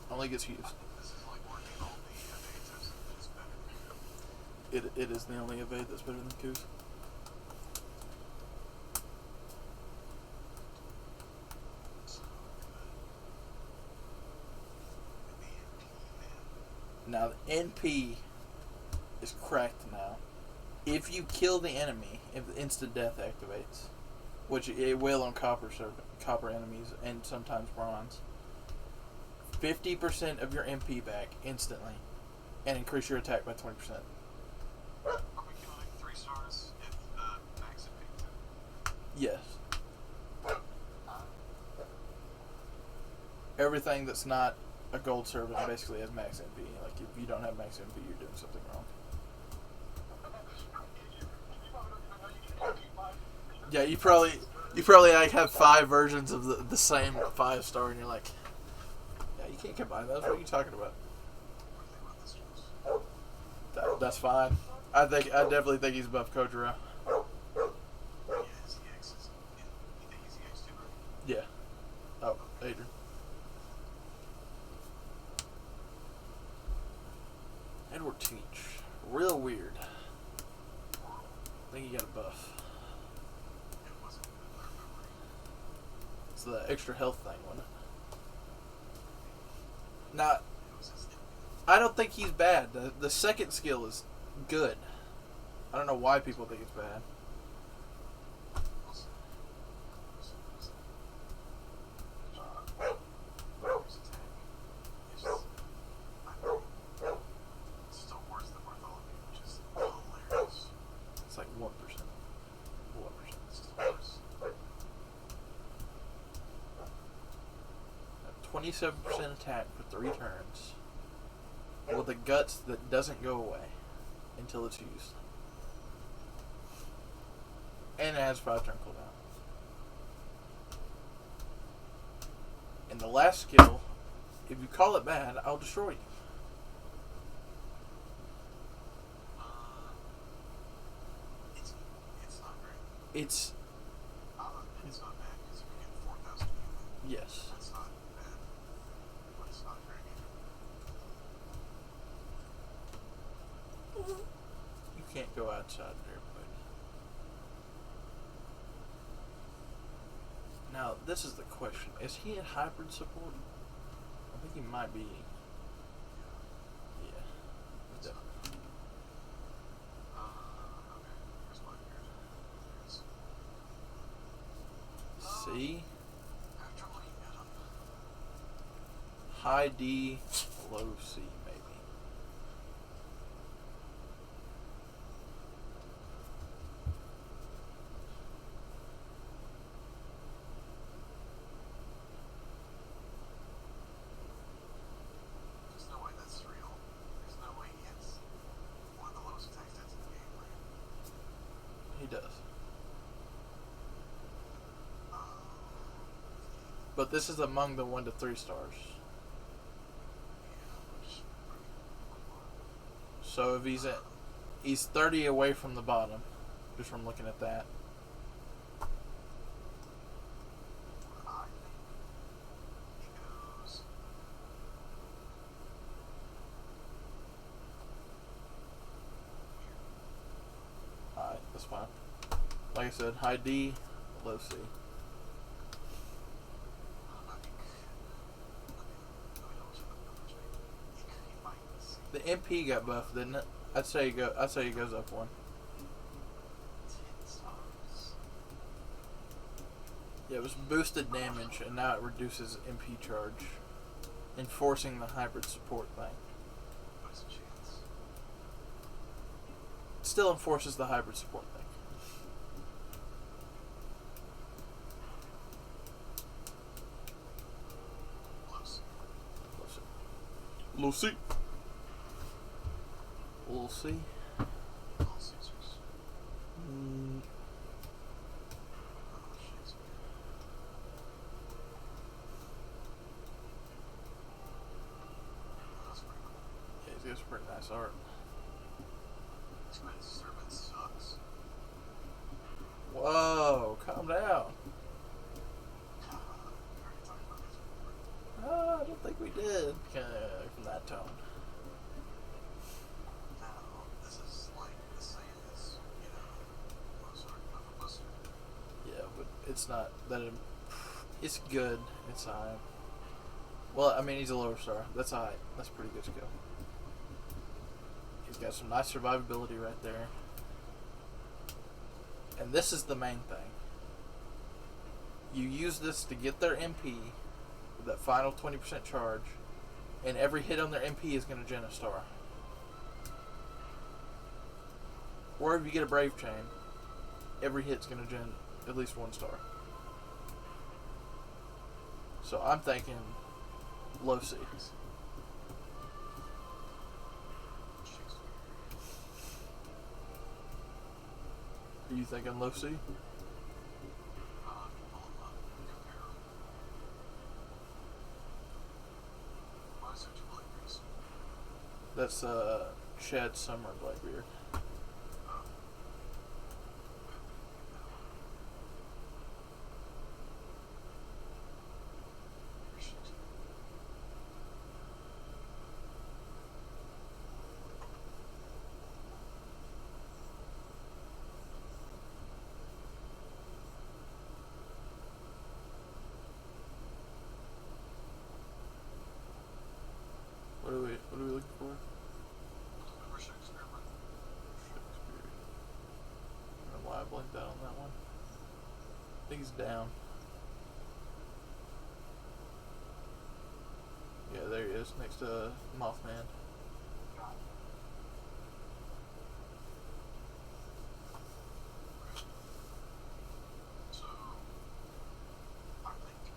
Only gets used. This is like working all the evades. It's better. It is the only evade that's better than Coos. So good. The MP, man. Now the NP is cracked now. If you kill the enemy, if the instant death activates, which it will on copper enemies and sometimes bronze, 50% of your MP back instantly, and increase your attack by 20%. Are we killing 3 stars if max MP too? Yes. Everything that's not a gold servant basically has max MP. Like if you don't have max MP, you're doing something wrong. Yeah, you probably like have 5 versions of the same 5-star, and you're like, yeah, you can't combine those. What are you talking about? What do you think about this, Jules? That's fine. I definitely think he's above Kojiro. Yeah, his EX is. You think he's EX too, bro? Yeah. Oh, Adrian. Edward Teach. Real weird. I think he got a buff. It wasn't good, I remember. It's the extra health thing, wasn't it? Now, It was his MP. I don't think he's bad. The second skill is good. I don't know why people think it's bad. Also, his attack is just. I mean, it's still worse than Bartholomew, which is hilarious. It's like 1%. 1%. It's just worse. 27% attack for 3 turns. With a guts that doesn't go away until it's used. And it has 5 turn cooldown. And the last skill, if you call it bad, I'll destroy you. It's, it's It's not bad because you can get 4,000 human. yes. That's not bad, but it's not very good. You can't go outside there, buddy. Now, this is the question. Is he at hybrid support? I think he might be. Yeah. It's not. Okay. Here's one. Here's. C, After looking at them, high D, low C, maybe. there's no way that's real. There's no way he has one of the lowest attack stats in the game, right? He does. Um, But this is among the 1 to 3 stars. yeah, which So if he's 30 away from the bottom, just from looking at that. I think he goes. Alright, that's fine. Like I said, high D, low C. I think. Let me double check the numbers. He might see The MP got buffed, didn't it? I'd say he goes up 1. 10 stars. Yeah, it was boosted damage, and now it reduces MP charge, enforcing the hybrid support thing. But it's a chance. It still enforces the hybrid support thing. Close. Low C. Low C. All Caesars. Mm, Oh, Shakespeare. That's pretty cool. yeah, he's got some pretty nice art. This man's servant sucks. Whoa, calm down. We already talked about this before. I don't think we did. From that tone. Now, this is like the same as, Mozart, not Buster. Yeah, but it's not that. It's good. It's high. Well, I mean, he's a lower star. That's high. That's pretty good skill. He's got some nice survivability right there. And this is the main thing. You use this to get their MP with that final 20% charge, and every hit on their MP is going to gen a star. Or if you get a Brave Chain, every hit's going to gen at least 1 star. So I'm thinking low C. Shakespeare. Are you thinking low C? Pull him up, compare him. Why is there 2 Blackbeards? That's Chad Summer Blackbeard. Oh. Here's Shakespeare. What are we looking for? Remember Shakespeare, but Shakespeare. I don't know why I blinked out on that one. I think he's down. Yeah, there he is, next to Mothman. so I think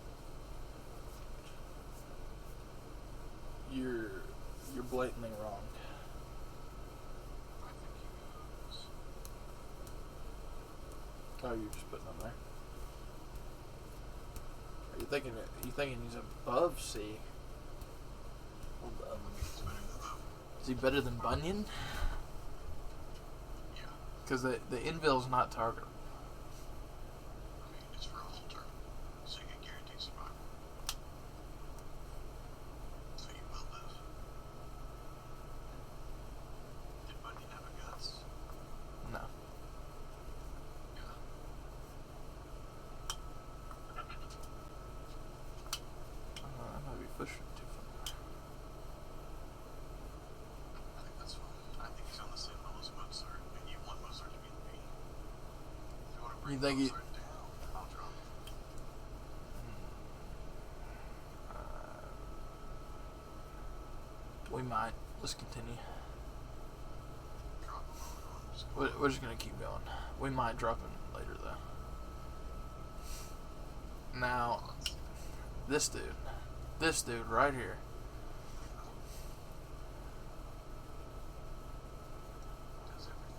You're blatantly wrong. he goes. Oh, you're just putting him there. Are you thinking he's above C? Well, I think he's better than them. is he better than Bunyan? Yeah. Because the Invil's not targetable. You think he? Those are down. I'll drop them. We might. Let's continue. Drop them over. Just go We're just gonna keep going. We might drop him later though. Now, this dude right here. does everything.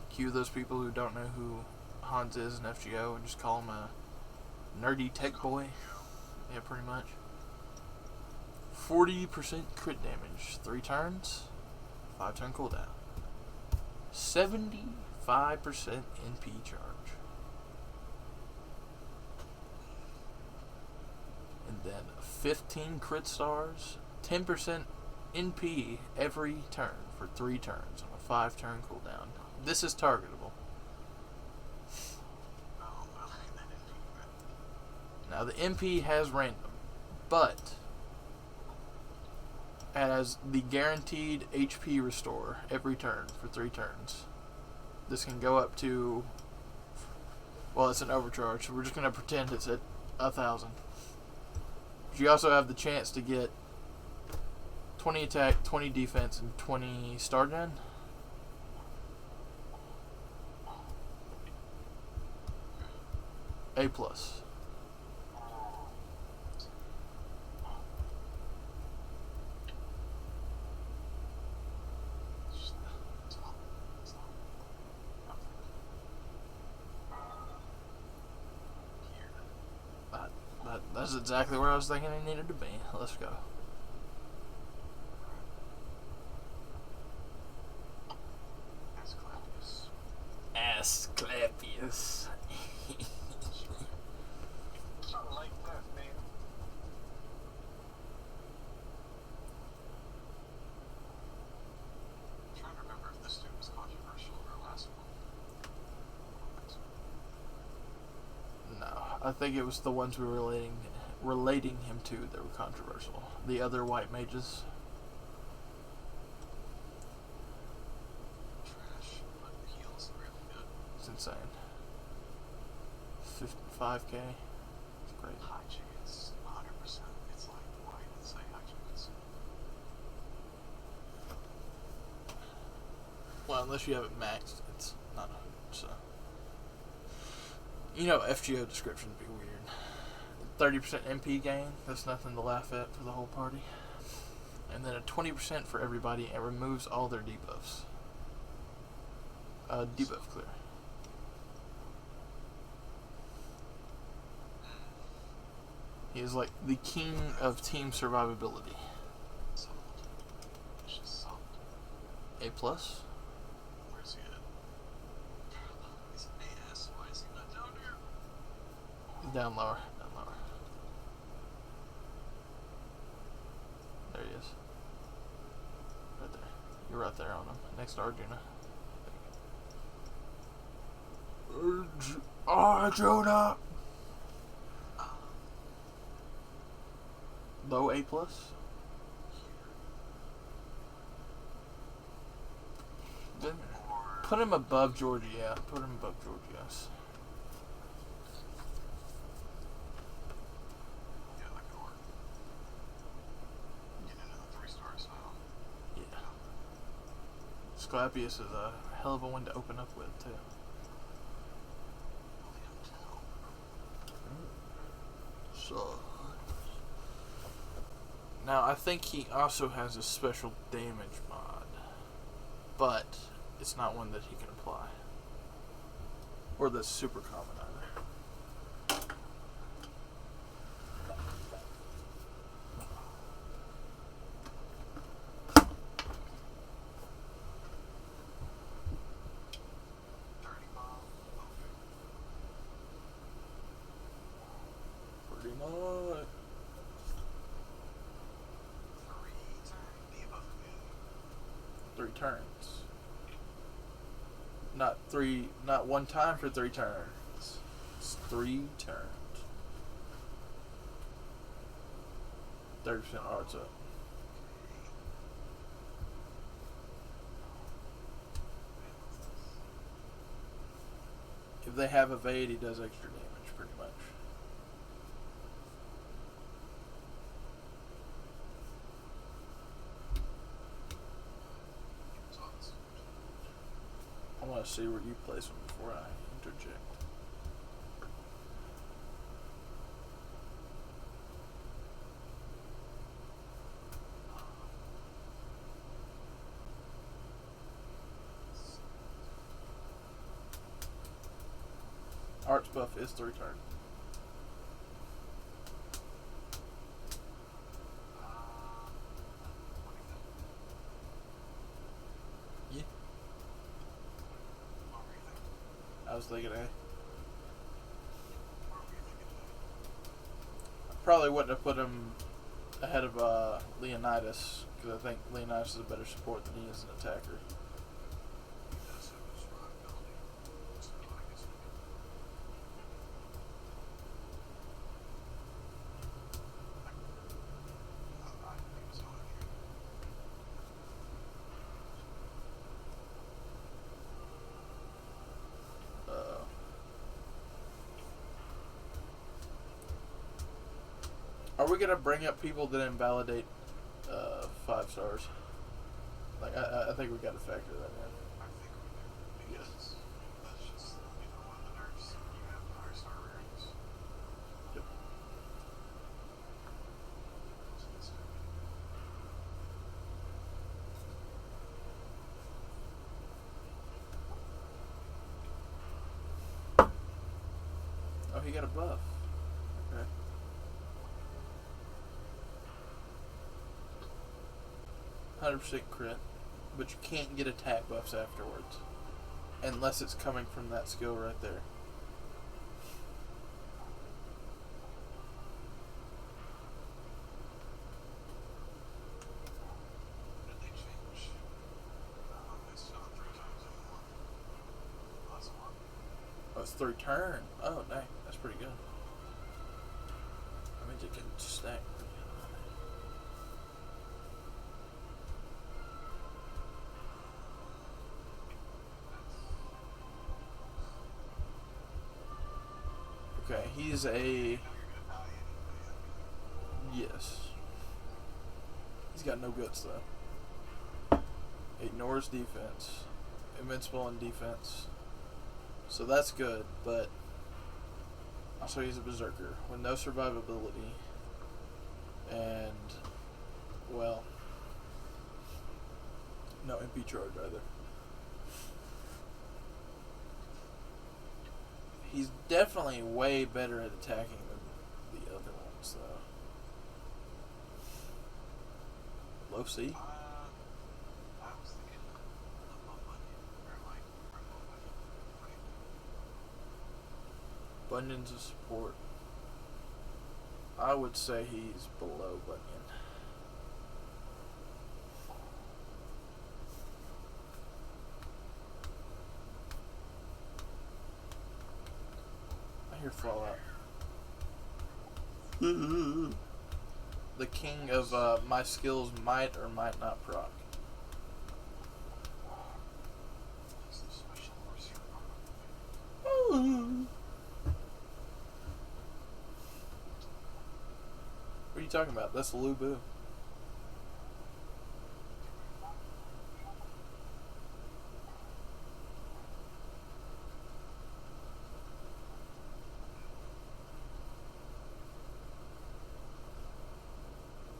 Cue those people who don't know who Hans is in FGO and just call him a nerdy tech boy. Yeah, pretty much. 40% crit damage, 3 turns, 5 turn cooldown. 75% NP charge. And then 15 crit stars, 10% NP every turn for 3 turns on a 5 turn cooldown. This is targetable. Oh, well, that didn't do that. Now the MP has random, but it has the guaranteed HP restore every turn for 3 turns. This can go up to, well, it's an overcharge, so we're just going to pretend it's at 1,000. But you also have the chance to get 20 attack, 20 defense, and 20 star gen. A+. That's exactly where I was thinking it needed to be. Let's go. Asclepius. Something like that, man. I'm trying to remember if this dude was controversial or last one. No, I think it was the ones we were relating him to that were controversial. The other white mages. Trash, but heals really good. It's insane. 55k. It's crazy. High chance, 100%. It's like, why even say high chance? Well, unless you have it maxed, it's not 100. So, you know, FGO descriptions be weird. 30% MP gain. That's nothing to laugh at for the whole party. And then a 20% for everybody, and removes all their debuffs. Debuff clear. He is like the king of team survivability. Sold. It's just sold. A+. Where's he at? He's an AS. Why is he not down here? He's down lower. Down lower. There he is. Right there. You're right there on him. Next to Arjuna. Arjuna! Low A+. Then put him above Georgia, yeah. Put him above Georgia, yes. Yeah, that could work. Get into the 3 stars now. Yeah. Asclepius is a hell of a one to open up with, too. So, now I think he also has a special damage mod, but it's not one that he can apply, or that's super common either. Pretty much. 3 turns. Not one time for 3 turns. It's 3 turns. 30% odds up. If they have evade, he does extra damage, pretty much. I want to see where you place him before I interject. Arts buff is 3 turns. Yeah. I was thinking I probably wouldn't have put him ahead of Leonidas, because I think Leonidas is a better support than he is an attacker. Are we gonna bring up people that invalidate 5 stars? Like I think we got to factor that in. I think we do, because that's just, one of the nerfs. You have the higher star rarities. Yep. Oh, he got a buff. Okay. %, crit, but you can't get attack buffs afterwards unless it's coming from that skill right there. Did they change? It's not 3 times anymore. That's a lot. Oh, it's 3 turn. Oh, dang, that's pretty good. That means it can stack pretty high. Okay, he's a... Yes. He's got no guts, though. Ignores defense. Invincible in defense. So that's good, but... Also, he's a berserker with no survivability. And... Well... No MP charge, either. He's definitely way better at attacking than the other ones, though. Low C? I was thinking low bunny, or like low bunny. Bunyan's a support. I would say he's below Bunyan. I hear Fallout. The king of my skills might or might not proc. He's the special horse What are you talking about? That's Lubu.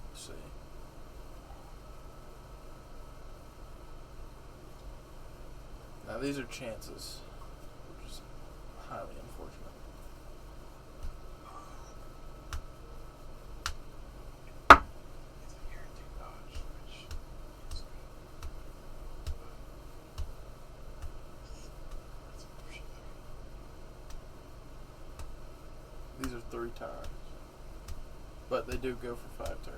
Let's see. Now these are chances, which is highly unfortunate. It's a guaranteed dodge, which is good. But it's an option. These are 3 times. But they do go for 5 turns.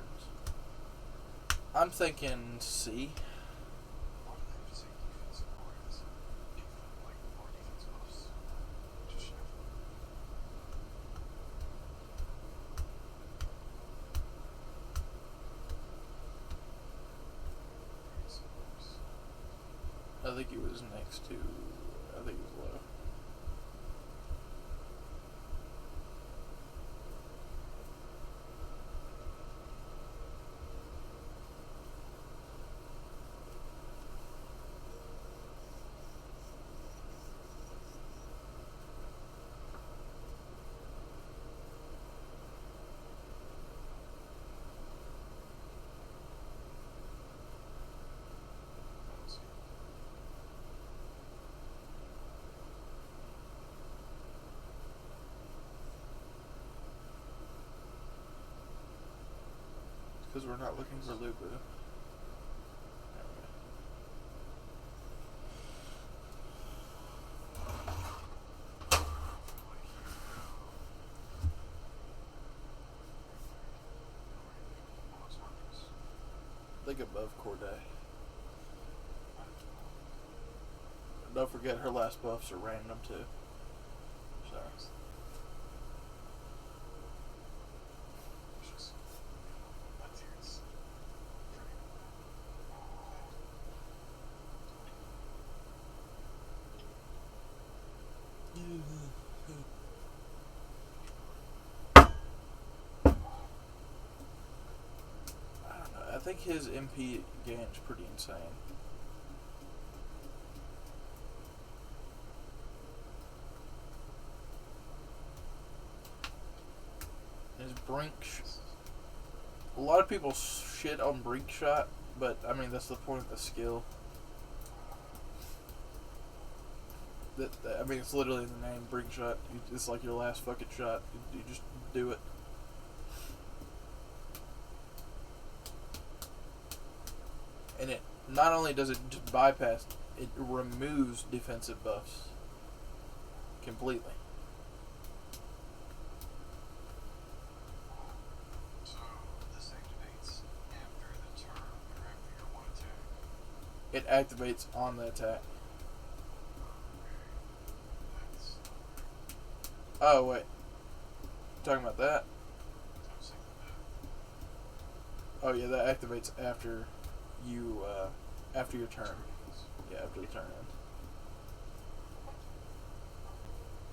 I'm thinking C. Why would they just say defensive warriors? Like more defense buffs. Just shift. I think he was next to... I think he was low. says we're not looking for Lubu. Think above Corday. Don't forget her last buffs are random too. So. I think his MP gain is pretty insane. His brink. A lot of people shit on brink shot, but I mean that's the point of the skill. I mean it's literally the name, brink shot. It's like your last fucking shot. You just do it. And it not only does it just bypass, it removes defensive buffs completely. So this activates after the turn or after your one attack? It activates on the attack. That's Oh wait, talking about that? I'm saying that. Oh yeah, that activates after you after your turn. Yeah, after the turn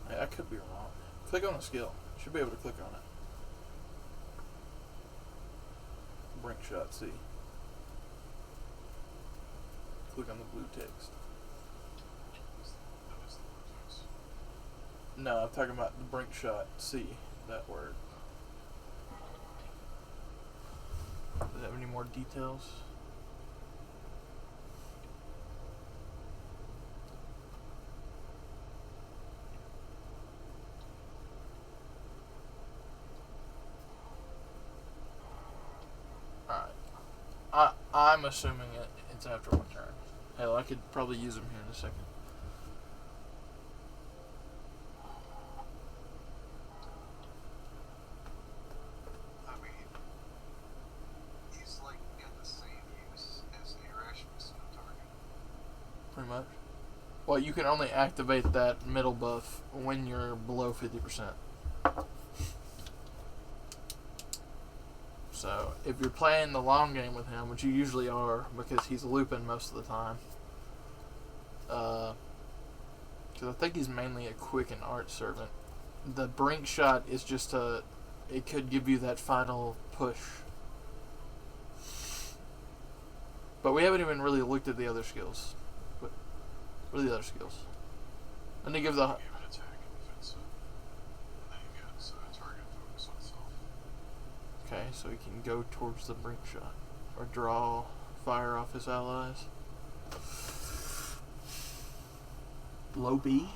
ends. I could be wrong. Click on the skill. You should be able to click on it. Brink shot C. Click on the blue text. That was the vortex. No, I'm talking about the brink shot C. That word. Does it have any more details? I'm assuming it's after one turn. Hell, I could probably use him here in a second. I mean, he's like got the same use as Erasmus on target. Pretty much. Well, you can only activate that middle buff when you're below 50%. So, if you're playing the long game with him, which you usually are, because he's looping most of the time, because I think he's mainly a quick and art servant, the brink shot is just it could give you that final push. But we haven't even really looked at the other skills. What are the other skills? And they give the... You have an attack and defensive, and then you got a target focus on itself. Okay, so he can go towards the brink shot. Or draw fire off his allies. Low B.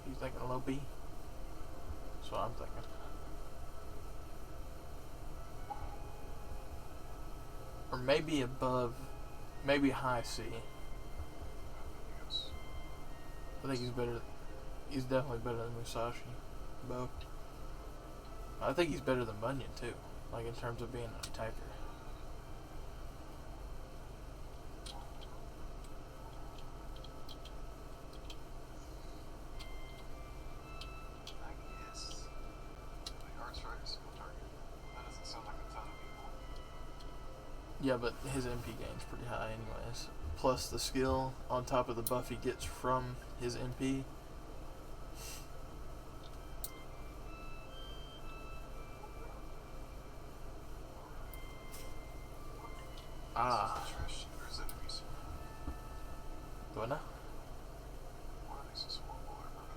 You thinking low B? That's what I'm thinking. Or maybe above, maybe high C. Yes. I think he's better. He's definitely better than Musashi. Bo. I think he's better than Bunyan too. Like in terms of being an attacker. I guess. The art's right is skill target. That doesn't sound like a ton of people. Yeah, but his MP gain's pretty high anyways. Plus the skill on top of the buff he gets from his MP. Ah. Is it trash or is enemies? Do I know? One of these is horrible, I remember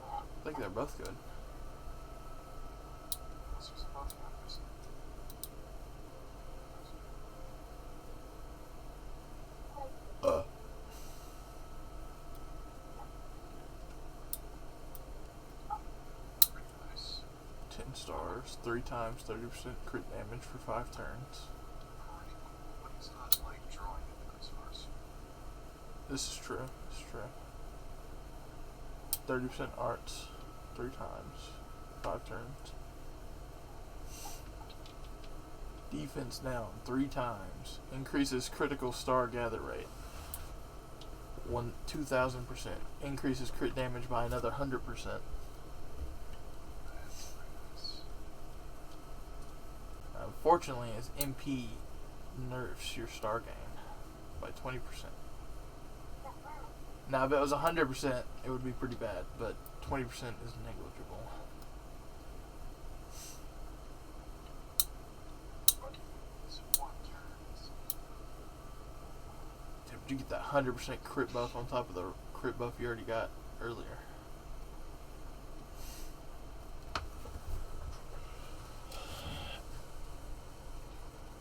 that. I think they're both good. This was both members. Pretty nice. 10 stars, 3 times 30% crit damage for 5 turns. Pretty cool, but he's not like drawing into those stars. This is true. This is true. 30% arts, 3 times, 5 turns. Defense down 3 times. Increases critical star gather rate. 2,000%. Increases crit damage by another 100%. That's pretty nice. Unfortunately, his MP nerfs your star gain by 20%. Now, if it was 100%, it would be pretty bad, but 20% is negligible. Is it one turn? Did you get that 100% crit buff on top of the crit buff you already got earlier?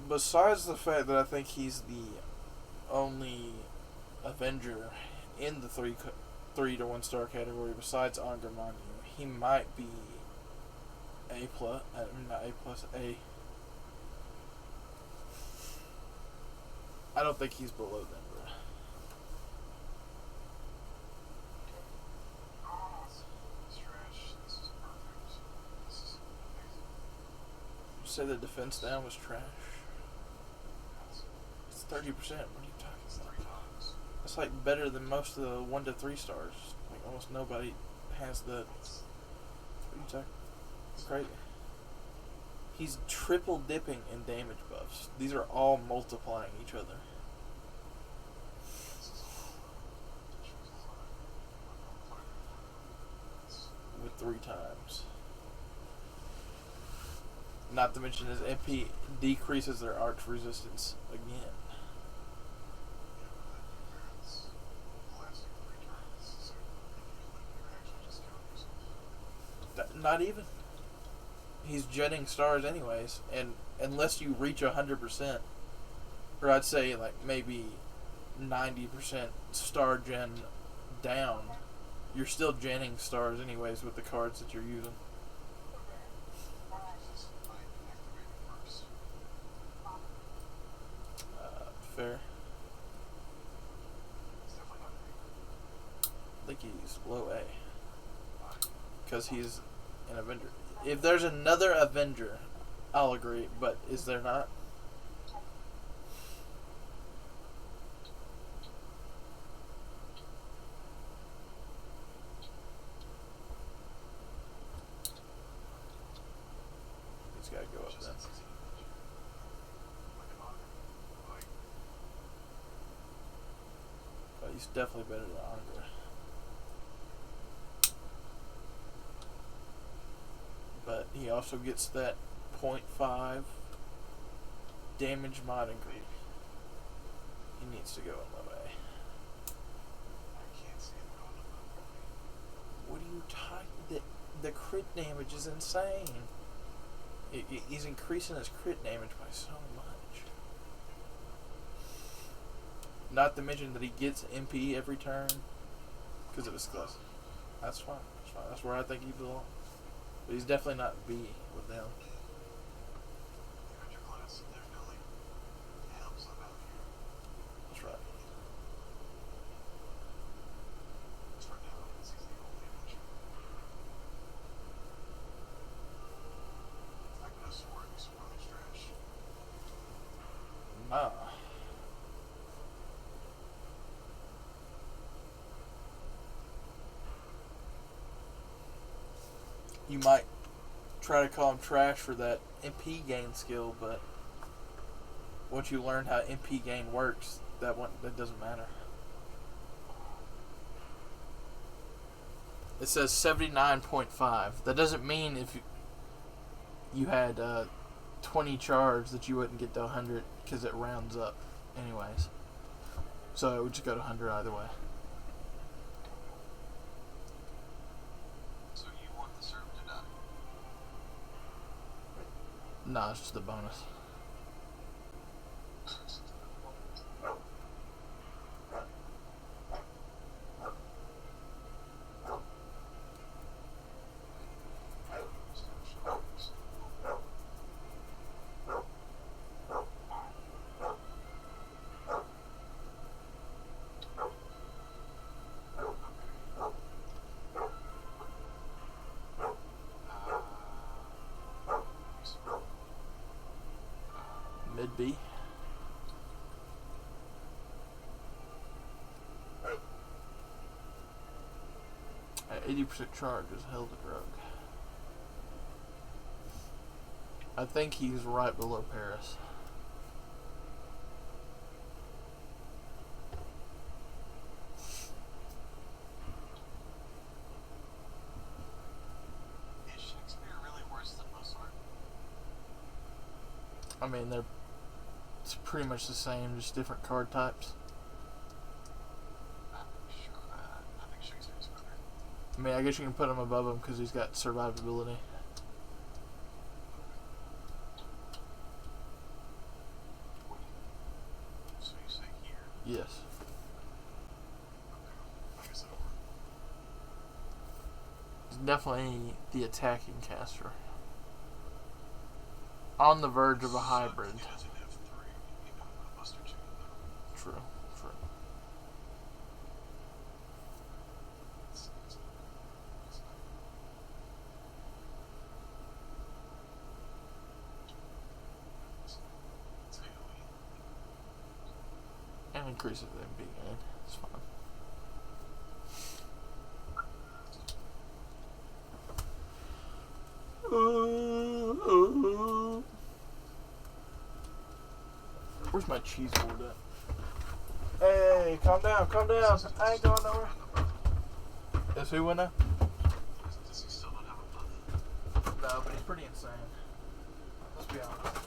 Besides the fact that I think he's the only Avenger in the 3 to 1 star category besides Angermanu, he might be A plus, not A plus, A. I don't think he's below them, bro. This is trash. This is perfect. This is amazing. You say the defense down was trash? That's It's 30%. What are you talking it's about? 3 times. That's like better than most of the 1 to 3 stars. Like almost nobody has the. It's What are you talking? It's crazy. He's triple dipping in damage buffs. These are all multiplying each other this is all with 3 times. Not to mention his MP decreases their arch resistance again. Not even. He's jetting stars anyways, and unless you reach 100%, or I'd say like maybe 90% star gen down, you're still genning stars anyways with the cards that you're using. Fair. I think he's low A. Because he's an Avenger. If there's another Avenger, I'll agree, but is there not? He's got to go up then. But he's definitely better than Andre. But he also gets that 0.5 damage mod increase. He needs to go in low A. What are you talking? The crit damage is insane. He's increasing his crit damage by so much. Not to mention that he gets MP every turn because of his class. That's fine. That's fine. That's where I think he belongs. But he's definitely not B with them. That's right. Nah. You might try to call him trash for that MP gain skill, but once you learn how MP gain works, that doesn't matter. It says 79.5. That doesn't mean if you had 20 charge that you wouldn't get to 100 because it rounds up anyways. So it would just go to 100 either way. So you want the server to die? Nah, it's just a bonus. Mid B. At 80% charge is held at rogue. I think he's right below Paris. Is Shakespeare really worse than Mozart? I mean, it's pretty much the same, just different card types. I think Shakespeare's better. I mean, I guess you can put him above him because he's got survivability. So you say here? Yes. Okay. I guess that'll work. He's definitely the attacking caster. On the verge of a hybrid. He doesn't have 3, a buster chicken though. True. It's AoE. And increases MP gain. It's fine. Where's my cheese board at? Hey, calm down. I ain't going nowhere. Is who went now? Does he still not have a buff? No, but he's pretty insane. Let's be honest.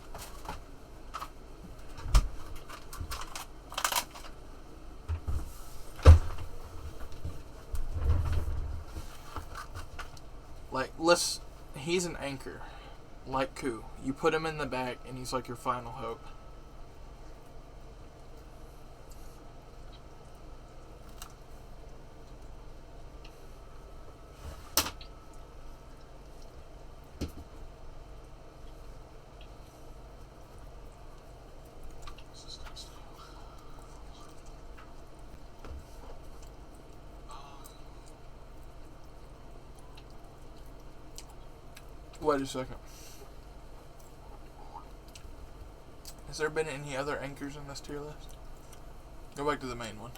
Like, he's an anchor. Like Ku. You put him in the back and he's like your final hope. This is kind of slow. Wait a second. Has there been any other anchors in this tier list? Go back to the main one.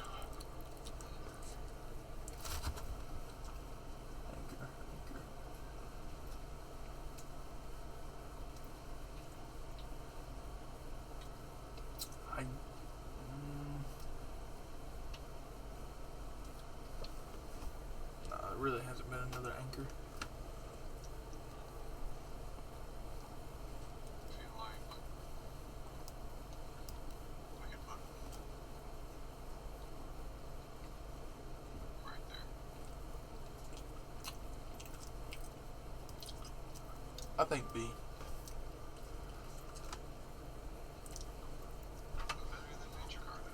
Anchor. No, there really hasn't been another anchor. Feel like we could put right there. I think B. Better than Nature Card.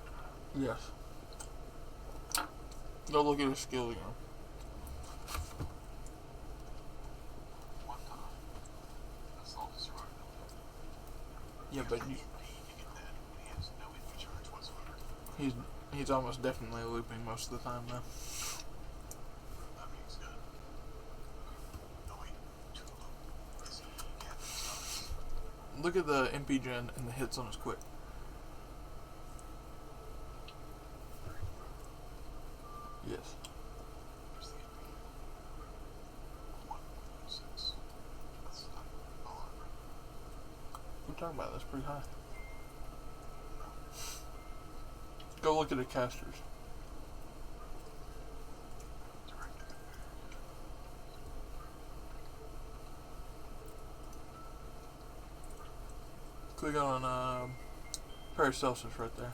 Yes. Go look at his skills again. One time. That's all the survivability. Yeah, but He can get that when he has no hit charge whatsoever. he's almost definitely looping most of the time though. That means good. No wait, two loop. Is he can't stop. Look at the MP gen and the hits on his quick. Yes. Where's the MP? 1.06. That's not a lot, right? We're talking about that's pretty high. Go look at the casters. Director. Click on Paracelsus right there.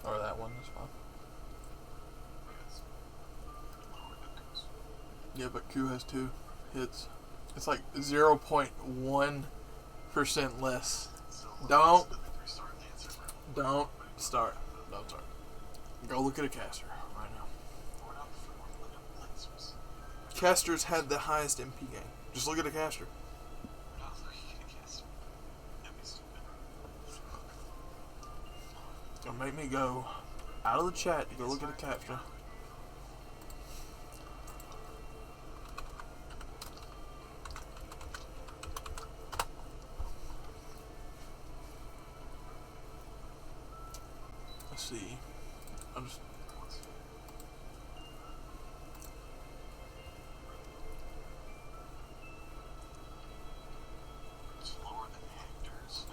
Or that one, that's fine. Yes. Lower than Q's. Yeah, but Q has 2 hits. It's like 0.1% less. So, Don't. so the 3-star Lancer round. Don't start. Don't start. Go look at a caster right now. We're not looking at Lancers. Casters had the highest MP game. Just look at a caster. We're not looking at a caster. That'd be stupid. Don't make me go out of the chat to go look at a caster. Let's see. I'll just. It's lower than Hector's.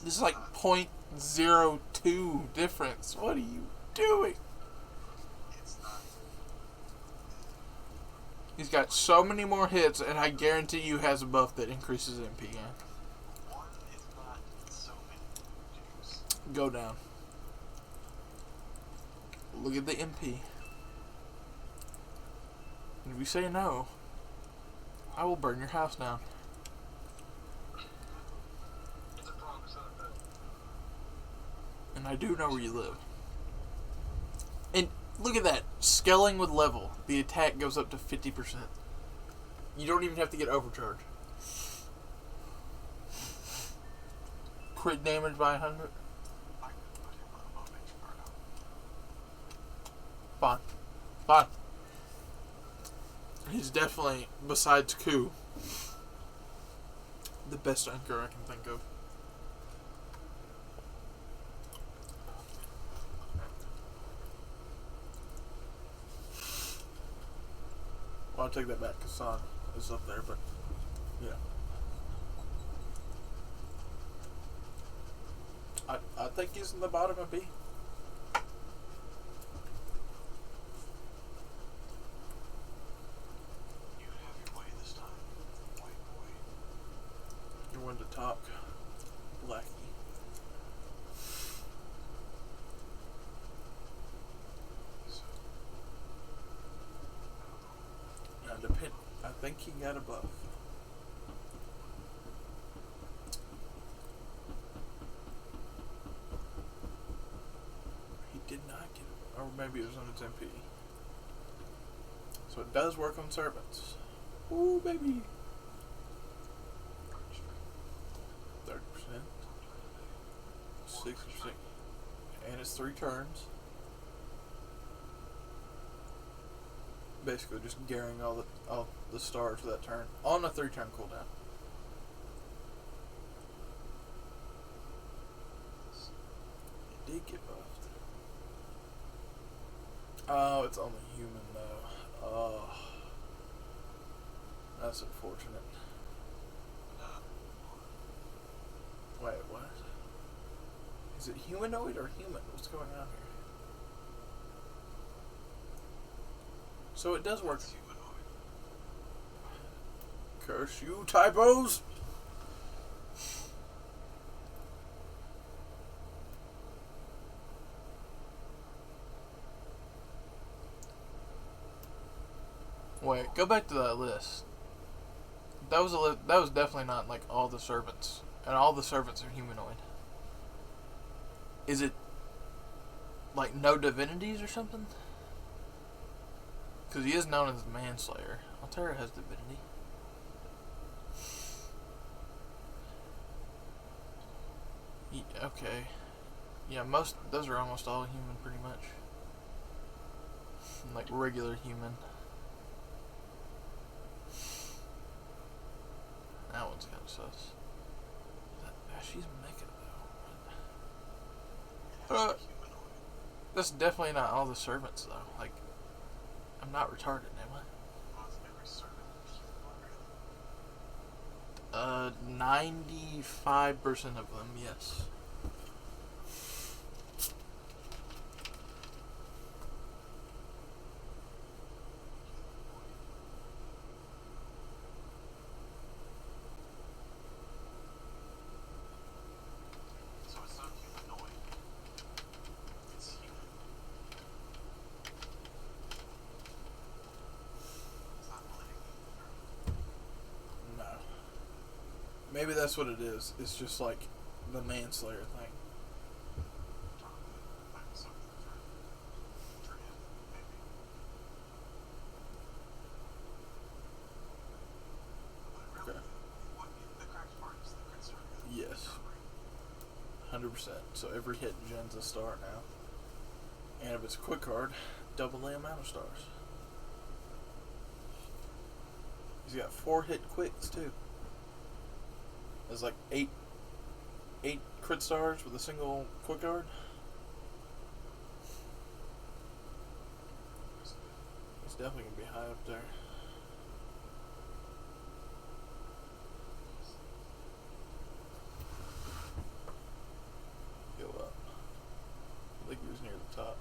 This is like 0.02 difference. What are you doing? It's not. He's got so many more hits, and I guarantee you has a buff that increases MP game. One is not so many, James. Go down. Look at the MP. And if you say no, I will burn your house down. It's a promise, not a bet. And I do know where you live. And look at that. Scaling with level. The attack goes up to 50%. You don't even have to get overcharged. Crit damage by 100. I could put him above Inferno. Fine. Fine. He's definitely, besides Ku, the best anchor I can think of. Well, I'll take that back. Kassan is up there, but yeah. I think he's in the bottom of B. You have your way this time, white boy. You want to talk, Blackie. So, I don't know. Now, I think he got a buff. He did not get it. Or maybe it was on his MP. So it does work on servants. Ooh, baby. 30%. 60%. And it's 3 turns. Basically just gearing all the stars for that turn on a 3-turn cooldown. It did get buffed. Oh, it's only human though. Oh, that's unfortunate. Wait, what? Is it humanoid or human? What's going on here? So it does work. It's humanoid. Curse you, typos! Wait, go back to that list. That was that was definitely not like all the servants, and all the servants are humanoid. Is it like no divinities or something? Because he is known as Manslayer. Altera has divinity. Okay. Yeah, those are almost all human, pretty much. Like regular human. That one's kind of sus. She's mecha though. Humanoid. That's definitely not all the servants though. Like, I'm not retarded, am I? Well, it's every servant is humanoid. 95% of them, yes. Maybe that's what it is. It's just like the manslayer thing. Something for him, maybe. But really, Okay. what the cracked part is the crits are good. Yes. They're great. 100%. So every hit gens a star now. And if it's a quick card, double the amount of stars. He's got 4 hit quicks too. There's like 8 crit stars with a single quick card. He's definitely gonna be high up there. Go up. I think he was near the top.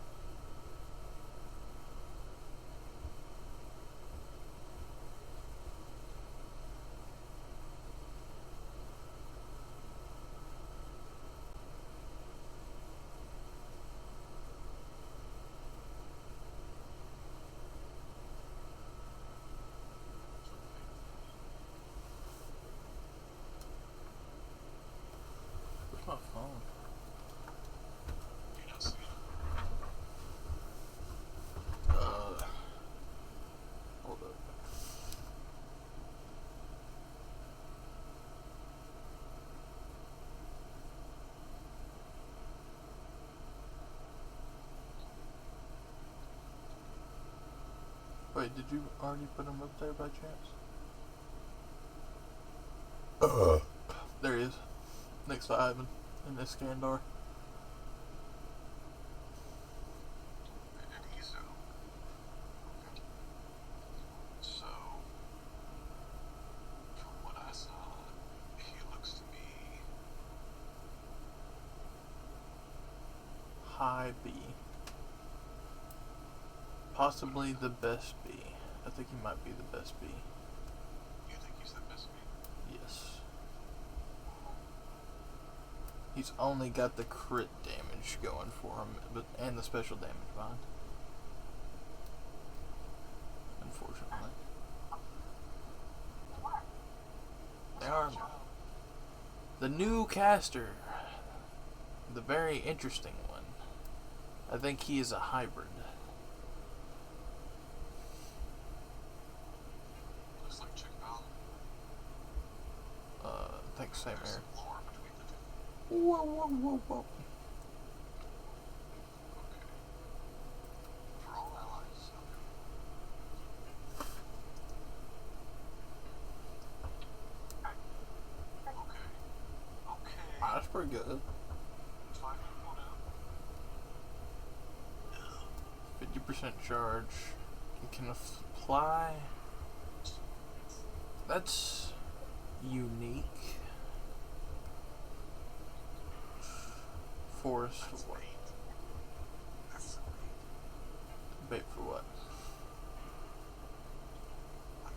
Where's my phone? You don't see it. Hold up. Wait, did you already put him up there by chance? There he is. Next to Ivan in this Skandar. And Iso. Okay. So, from what I saw, he looks to me High B. Possibly the best B. I think he might be the best B. you think he's the best me? Yes. He's only got the crit damage going for him, but and the special damage bond. Unfortunately. They are the new caster. The very interesting one. I think he is a hybrid. Looks like Chick Bell. I think same There's here. some lore between the two. Whoa, whoa, whoa, whoa. Okay. For all allies, okay. Okay. Wow, that's pretty good. 5 people now. 50% charge. You can apply. That's unique. Forest. That's What? bait. That's bait. Bait for what? Like,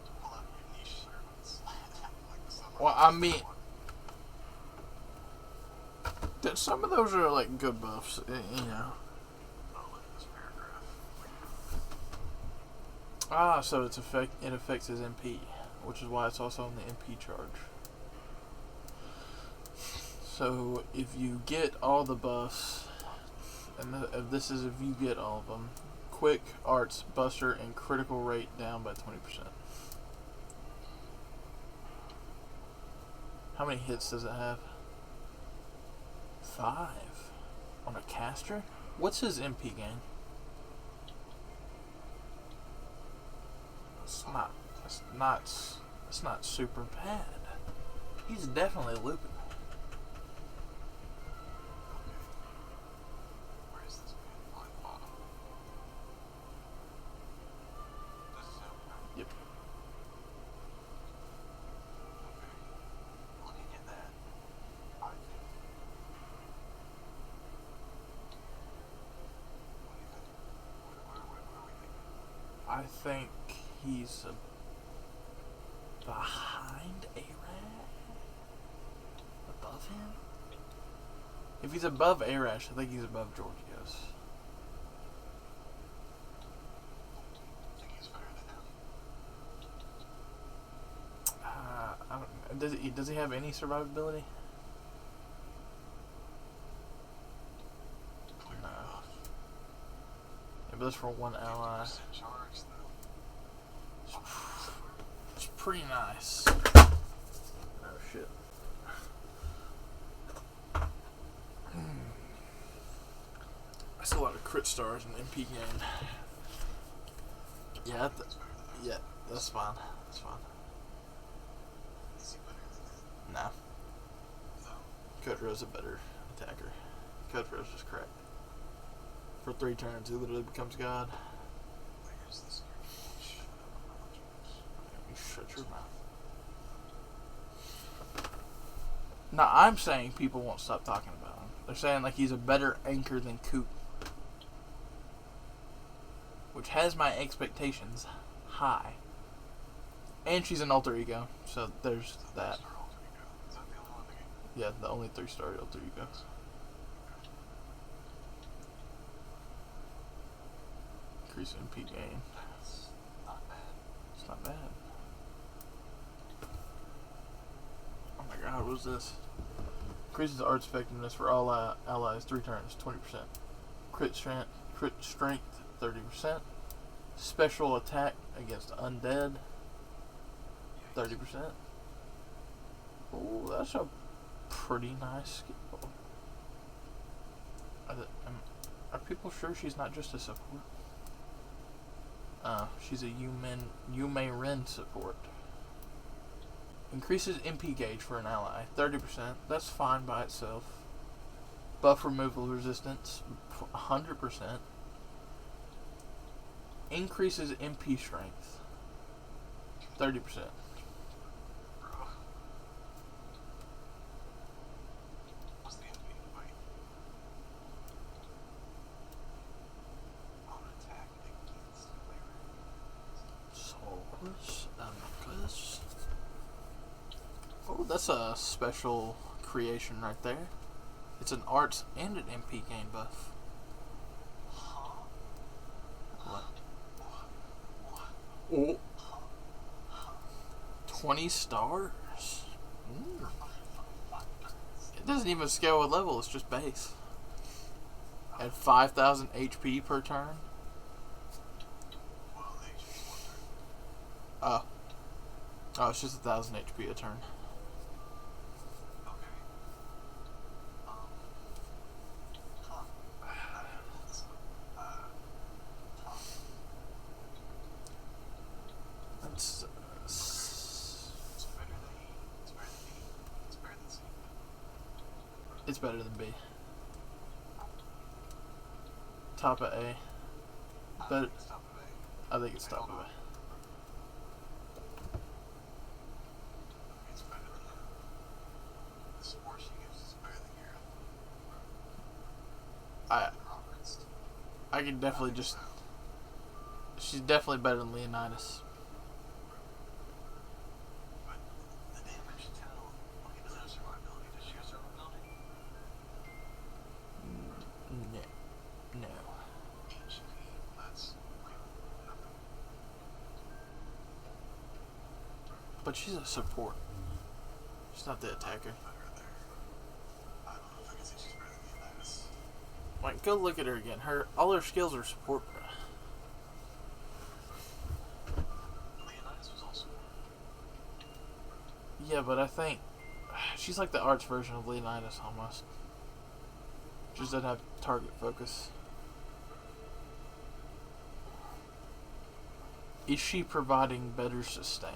to pull out your niche servants. Like the summer Well, I niche mean- one. Some of those are like good buffs, you know. Oh, look at this paragraph. Ah, so it affects his MP, which is why it's also on the MP charge. So if you get all the buffs, and this is if you get all of them, quick, arts, buster, and critical rate down by 20%. How many hits does it have? 5 on a caster. What's his MP gain? It's not super bad. He's definitely looping. Where is this man? On the bottom. This is him. Right? Yep. Okay. Looking at that, I think. What do you think? What are we thinking? I think he's behind Arash? Above him? If he's above Arash, I think he's above Georgios. Think he's better than him? I don't, Does he have any survivability? No. Yeah, but that's for one ally. Charge, though. It's pretty nice. Oh shit. That's a lot of crit stars in MP game. Yeah, yeah, that's fine. That's fine. Is he better than No, that? No. Kotaro's a better attacker. Kotaro's just cracked. For 3 turns, he literally becomes God. Where's this girl? You shut your mouth. Now, I'm saying people won't stop talking about him. They're saying like he's a better anchor than Coop. Which has my expectations high. And she's an alter ego, so there's that. Is that the only one in the game? Yeah, the only 3-star alter ego. Increase MP gain. That's not bad. It's not bad. Oh my god, what was this? Increases arts effectiveness for all allies 3 turns, 20%. Crit strength 30%. Special attack against undead 30%. Ooh, that's a pretty nice skill. Are people sure she's not just a support? She's a Yume Ren support. Increases MP gauge for an ally 30%. That's fine by itself. Buff removal resistance 100%. Increases MP strength 30%. Bro. What's the enemy fight? On attack against Soulless Amicus. Oh, that's a special creation right there. It's an arts and an MP gain buff. What? Oh. 20 stars? Mm. It doesn't even scale with level, it's just base. At 5,000 HP per turn? Well, the HP's 1 turn. Oh, it's just 1,000 HP a turn. Okay. I didn't pull this up. That's It's better than E. It's better than E. It's better than C. it's better than B. Top of A. But It's top of A. I think it's top of A. It's better than the support she gives is better than your Roberts. I can definitely just. She's definitely better than Leonidas. But the damage tell, he doesn't have survivability. Does she have survivability? No. HP, that's like nothing. But she's a support. She's not the attacker. Better there. I don't know if I can say she's better than Leonidas. Like, go look at her again. All her skills are support. Leonidas was also Yeah, but I think she's like the arts version of Leonidas almost. She just doesn't have target focus. Is she providing better sustain?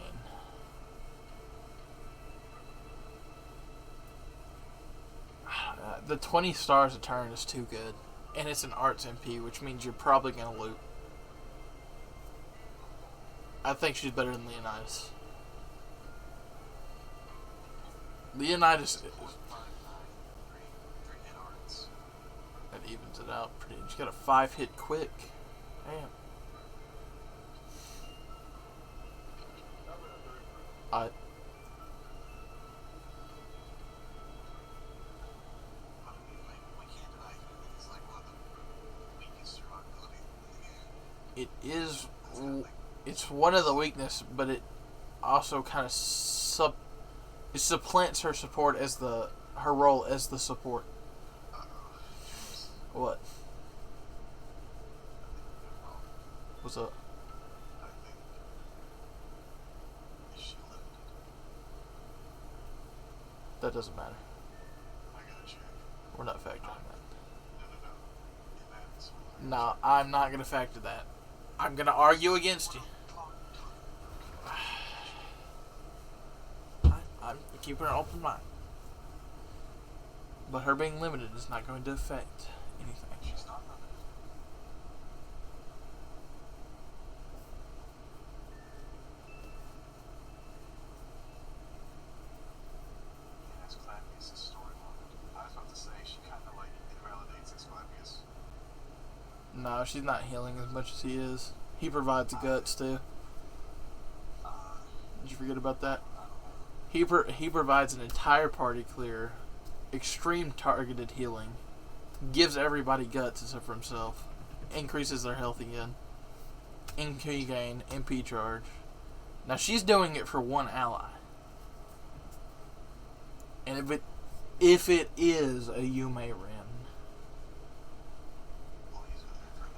The 20 stars a turn is too good. And it's an arts MP, which means you're probably going to loot. I think she's better than Leonidas. Leonidas, 5, 9, 3 hit arts. that evens it out pretty. She's got a 5-hit quick. Damn. I mean, we can't deny it's like one of the weakest survivability in the game. It is. It's one of the weakness, but it also kind of It supplants her support as her role as the support. James, What? well, What's up? I think, is she limited? That doesn't matter. I gotta check. We're not factoring that. No. It matters. No, I'm not gonna factor that. I'm gonna argue against you. I'm keeping an open mind. But her being limited is not going to affect anything. She's not limited. And Asclepius' storyline. I was about to say she kind of like invalidates Asclepius. No, she's not healing as much as he is. He provides guts too. Did you forget about that? He provides an entire party clear, extreme targeted healing, gives everybody guts except for himself, increases their health again, MP gain, MP charge. Now she's doing it for one ally, and if it is a Yume Ren, Well, he's doing it for an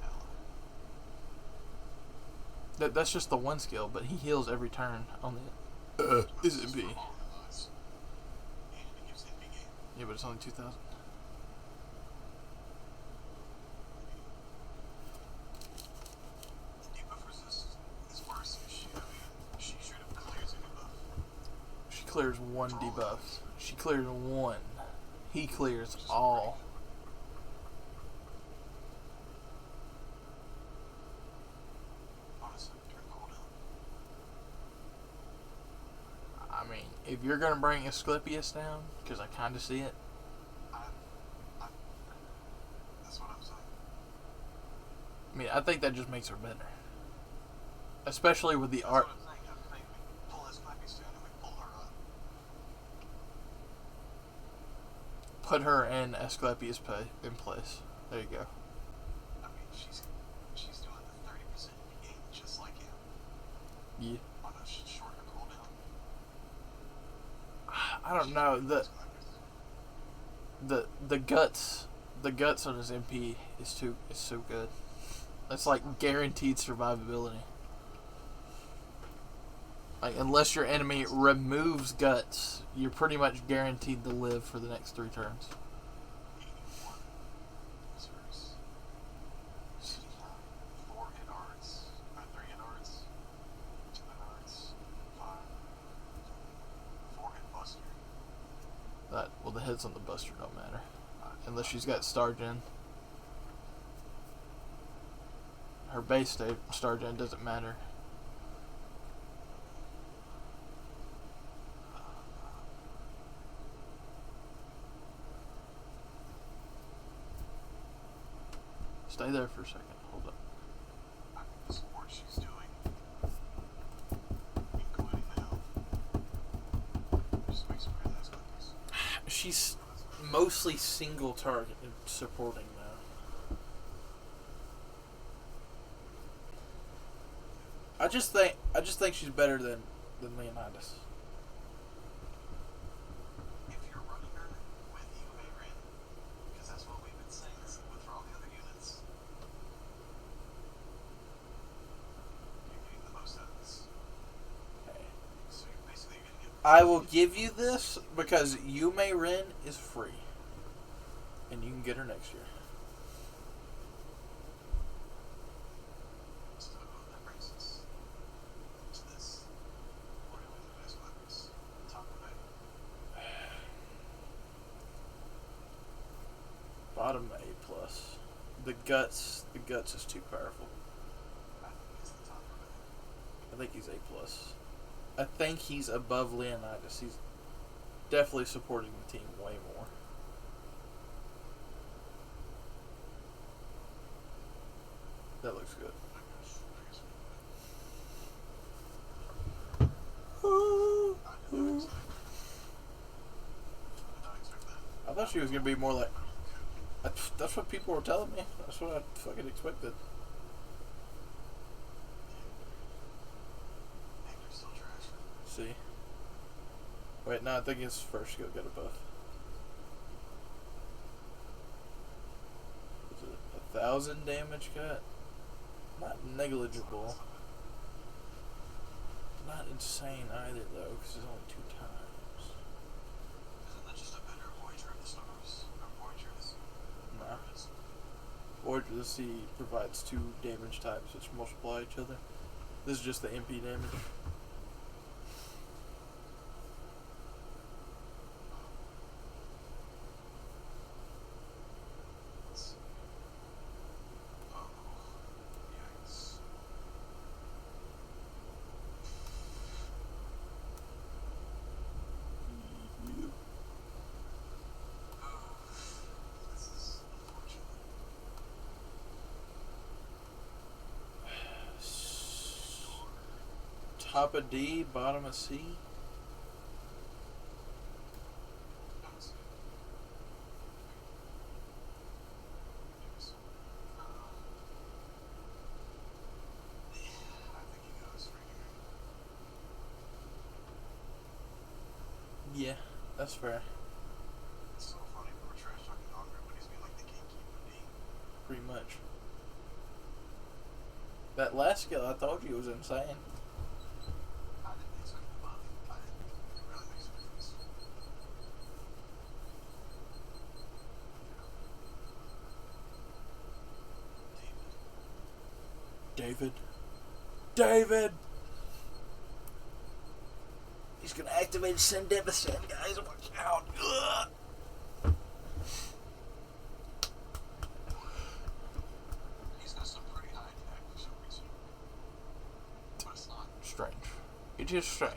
ally. that's just the one skill, but he heals every turn on the is This MP. for all allies. And it gives MP gain. Yeah, but it's only 2,000. Debuff resist is worse. She should have clears a debuff. She clears one debuff. She clears one. He clears all. Honestly, during cooldown. I mean, if you're gonna bring Asclepius down, because I kind of see it, That's what I'm saying. I mean, I think that just makes her better. Especially with the That's art. what I'm saying. I think we pull Asclepius down and we pull her up. Put her in Asclepius in place. There you go. I mean, she's doing the 30% gain just like him Yeah. on a shorter cooldown. I don't know. The guts on his MP is so good. That's like guaranteed survivability. Like, unless your enemy removes guts, you're pretty much guaranteed to live for the next 3 turns. 81 serves. 4 hit arts. 3 hit arts. 2 hit arts. 5. 4 hit buster. Well, the hits on the buster don't matter. Unless she's got Star Gen. Her base Star Gen doesn't matter. Stay there for a second. Hold up. I think the support she's doing, including the health, just makes her really Asclepius. She's mostly single target supporting though. I just think she's better than Leonidas. If you're running her with Yume Rin, because that's what we've been saying with all the other units, you're getting the most out of this. Okay. So you're basically going to get. I will give you this because Yume Rin is free, and you can get her next year. So that brings us to this. What do we do as Asclepius? Top of it. Bottom A plus. The guts is too powerful. I think it's the top of it. I think he's A plus. I think he's above Leonidas. He's definitely supporting the team way more. That looks good. I did not expect that. I thought she was gonna be more like. That's what people were telling me. That's what I fucking expected. Hector's still trash. See, Wait, no, I think his first skill got a buff. Was it 1,000 damage cut? Not negligible. Not insane either, though, because it's only 2 times. Isn't that just a better Voyager of the Stars? Or Voyager of the Sea? Nah. Voyager of the Sea provides 2 damage types which multiply each other. This is just the MP damage. Let's see. Oh, yikes. This is unfortunate. Top of D, bottom of C. Let's see. Yikes. I think he goes for here. Yeah, that's fair. It's so funny when we're trash talking Augur, but he's being like the gatekeeper D. Pretty much. That last skill I told you was insane. I didn't expect the buff. It really makes a difference. David. David! He's gonna activate Sendebicen, guys. Watch out. Ugh. He's got some pretty high attack for some reason. But it's not. Strange. It is strange.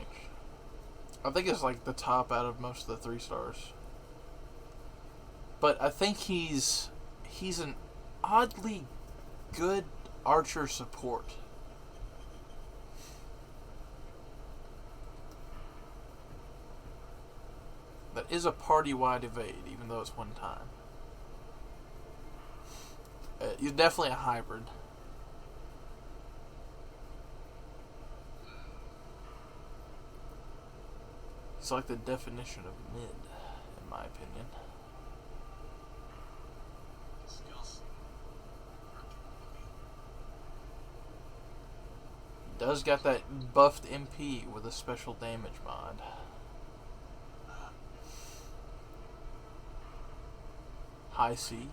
I think it's like the top out of most of the 3 stars. But I think he's an oddly good archer support. That is a party-wide evade, even though it's one time. He's definitely a hybrid. He's like the definition of mid, in my opinion. The skills Does got that buffed MP with a special damage mod. High C.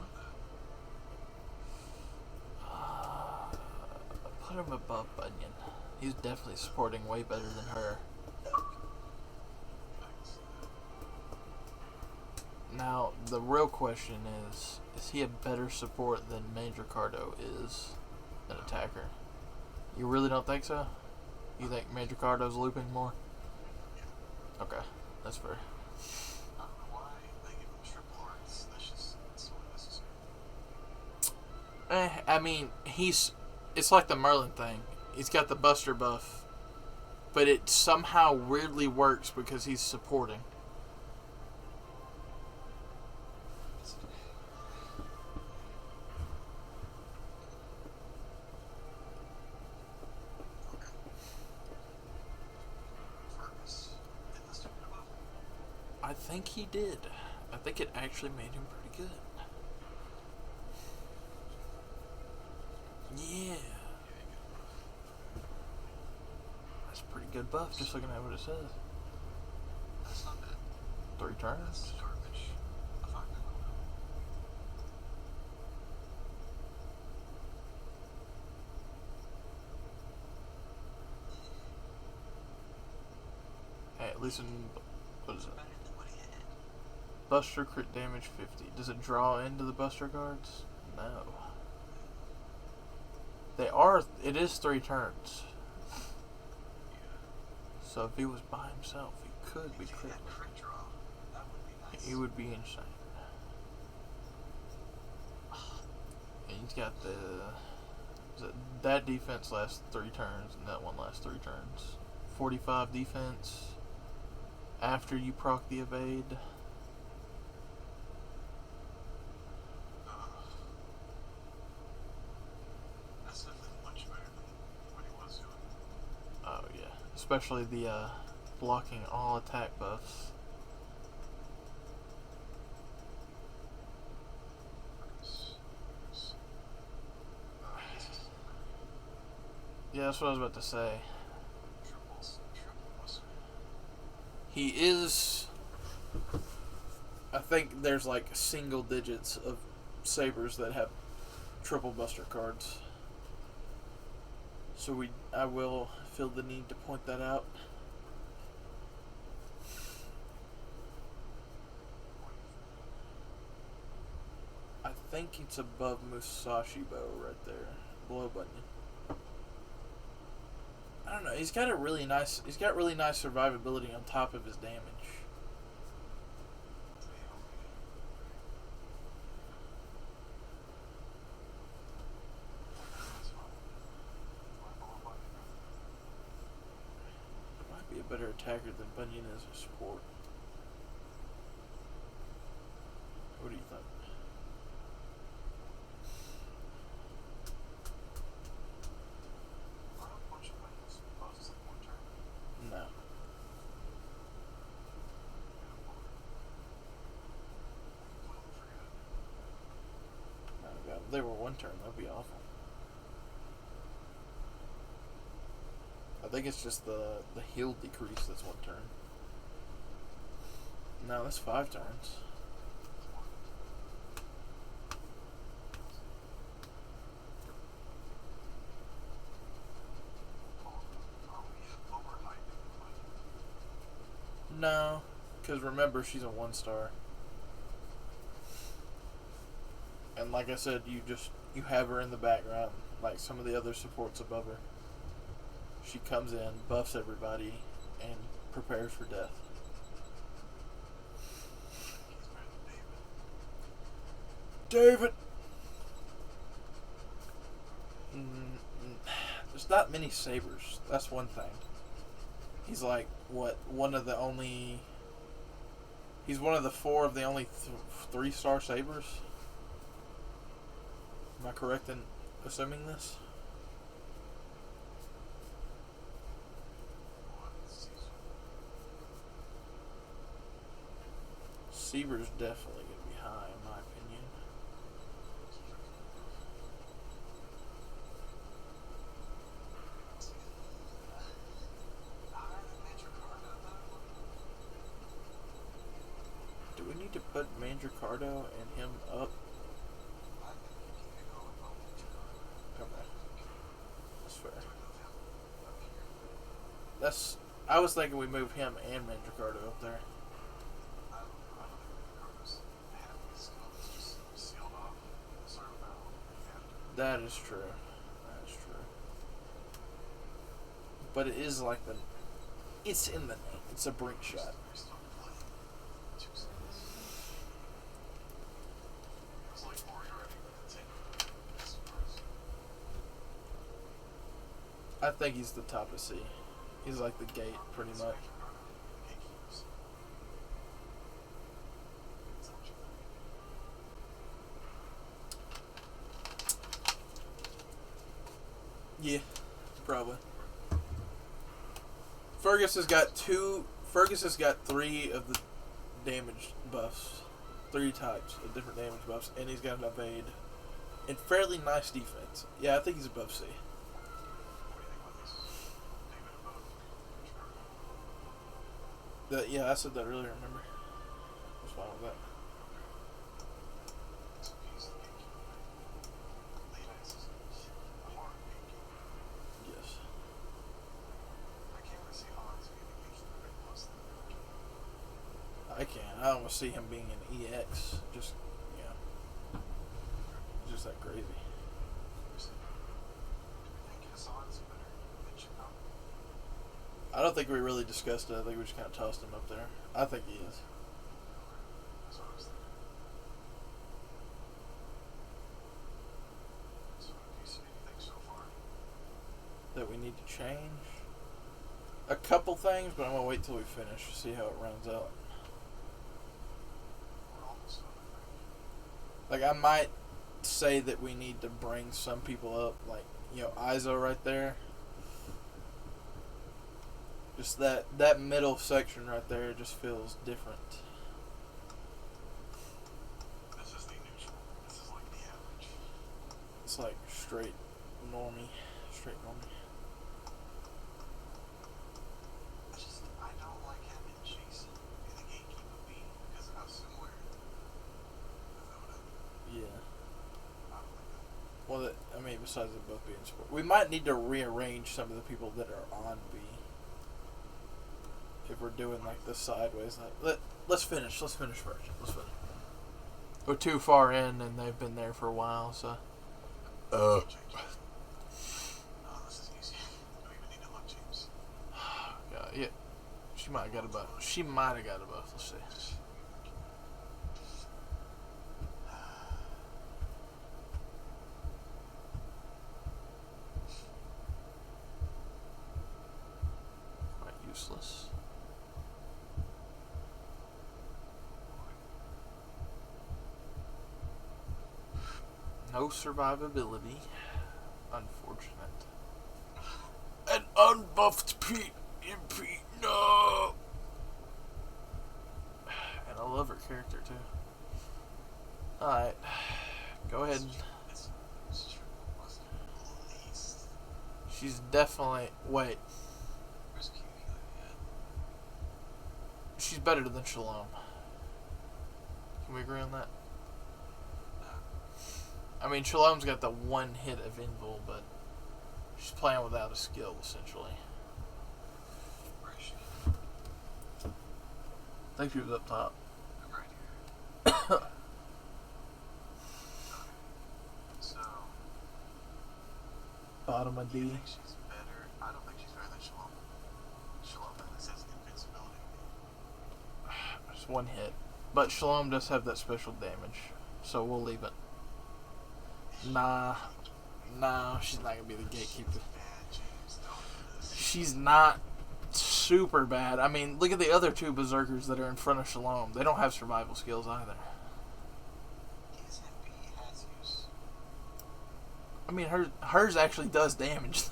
Put him above Bunyan. He's definitely supporting way better than her. Now, the real question is he a better support than Major Cardo is an attacker? You really don't think so? You think Major Cardo's looping more? Okay, that's fair. I don't know why they give him triple hearts. That's so unnecessary. I mean, it's like the Merlin thing. He's got the Buster buff, but it somehow weirdly works because he's supporting. I think he did. I think it actually made him pretty good. Yeah. That's a pretty good buff, just looking at what it says. That's not bad. 3 turns. That's garbage. I thought that would Hey, at least in, what is it? better than what he had. Buster crit damage 50. Does it draw into the Buster cards? No. It is 3 turns. So if he was by himself, he could be If he crit. had crit draw, that would be nice. He would be insane. And he's got that defense lasts 3 turns, and that one lasts 3 turns. 45 defense after you proc the evade. That's definitely much better than what he was doing. Oh yeah, especially the blocking all attack buffs. Yeah, that's what I was about to say. He is... I think there's like single digits of sabers that have triple buster cards. So I will feel the need to point that out. I think it's above Musashi Bow right there, below Bunyan. I don't know. He's got really nice survivability on top of his damage. Might be a better attacker than Bunyan is a support. What do you think? No. Oh god, if they were one turn, that'd be awful. I think it's just the heal decrease that's one turn. No, that's 5 turns. No, because remember, she's a 1-star. And like I said, you have her in the background, like some of the other supports above her. She comes in, buffs everybody, and prepares for death. David! There's not many sabers. That's one thing. He's like, what, he's one of the 4 of the only 3-star sabers? Am I correct in assuming this? Seaver's definitely going to be high, in my opinion. Do we need to put Mandricardo and him up? Okay. That's fair. I was thinking we move him and Mandricardo up there. That is true. That is true. But it is like it's in the name. It's a brink shot. I think he's the top of C. He's like the gate, pretty much. Yeah, probably. Fergus has got 3 of the damage buffs. 3 types of different damage buffs, and he's got an evade. And fairly nice defense. Yeah, I think he's above C. Yeah, I said that earlier, remember? I was fine with that. Yes. I can. I almost see him being an EX. Just, just that crazy. I don't think we really discussed it. I think we just kind of tossed him up there. I think he is. That we need to change? A couple things, but I'm going to wait till we finish to see how it rounds out. Like, I might say that we need to bring some people up, like, Izo right there. Just that middle section right there just feels different. This is the neutral. This is like the average. It's like straight normie. Straight normie. I don't like having Jason be the gatekeeper B because of how similar Yeah. I don't like that. Well, I mean, besides them both being sport, we might need to rearrange some of the people that are on B. If we're doing like the sideways, let's finish. Let's finish first. Let's finish. We're too far in, and they've been there for a while, so. No, this is easy. You don't even need to look, James. God, yeah. She might have got a buff. She might have got a buff. Let's see. Quite useless. No survivability. Unfortunate. An unbuffed MP. No! And I love her character too. Alright. Go ahead. It's true. What's the least? She's definitely. Wait. Where's Cutie at? She's better than Shalom. Can we agree on that? I mean, Shalom's got the one hit of Invul, but she's playing without a skill, essentially. Where is she? I think she was up top. I'm right here. Okay. So, Bottom of do you D. think she's better? I don't think she's better than Shalom. Shalom at least has invincibility. Just one hit. But Shalom does have that special damage, so we'll leave it. Nah, she's not gonna be the gatekeeper. Bad, James. Don't do this. She's not super bad. I mean, look at the other two berserkers that are in front of Shalom. They don't have survival skills either. His MP has use. I mean, hers actually does damage.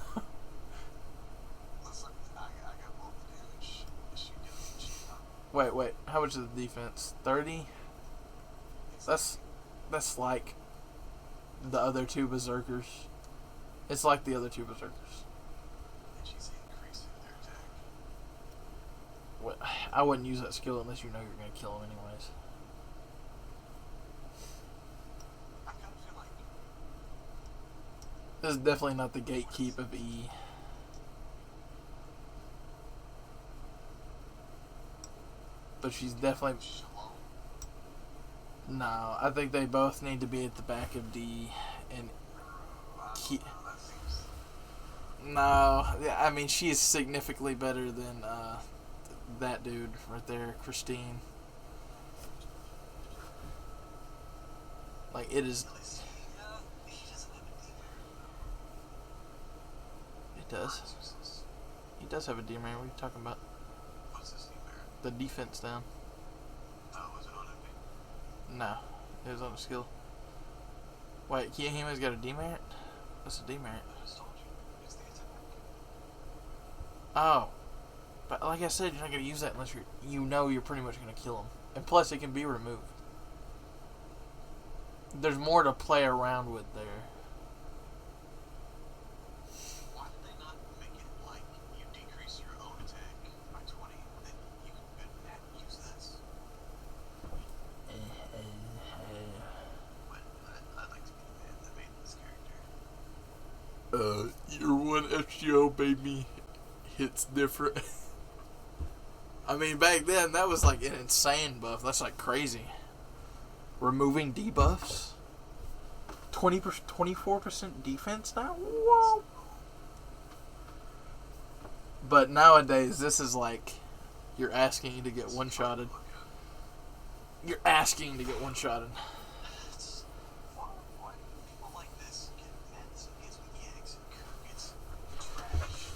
Let's look. I got both the damage. Is she good? She's not. Wait. How much is the defense? 30? That's like the other two berserkers. It's like the other two berserkers. And she's increasing their attack. What? I wouldn't use that skill unless you know you're gonna kill him anyways. I kind of feel like This is definitely not the gatekeep of E. But she's definitely. Shalom. No, I think they both need to be at the back of D. And I don't Ke- know, that seems. no, I mean she is significantly better than that dude right there, Christine. Like it is. At least he doesn't have a demon. It does. He does have a demon. What are you talking about? What's this demon? The defense down. Oh, was it on MP? No, it was on a skill. Wait, Kiyohima's got a demerit? What's a demerit? I just told you. It's the attack. Oh, but like I said, you're not gonna use that unless you know you're pretty much gonna kill him. And plus, it can be removed. There's more to play around with there. Why did they not make it like you decrease your own attack by 20, then you can use this? But I'd like to be the man that made this character. Your one FGO baby hits different. I mean, back then, that was like an insane buff. That's like crazy. Removing debuffs? 24% defense now? Whoa! But nowadays, this is like, you're asking to get one-shotted. You're asking to get one-shotted. That's why people like this get meds and gets EX and Kirk gets trash.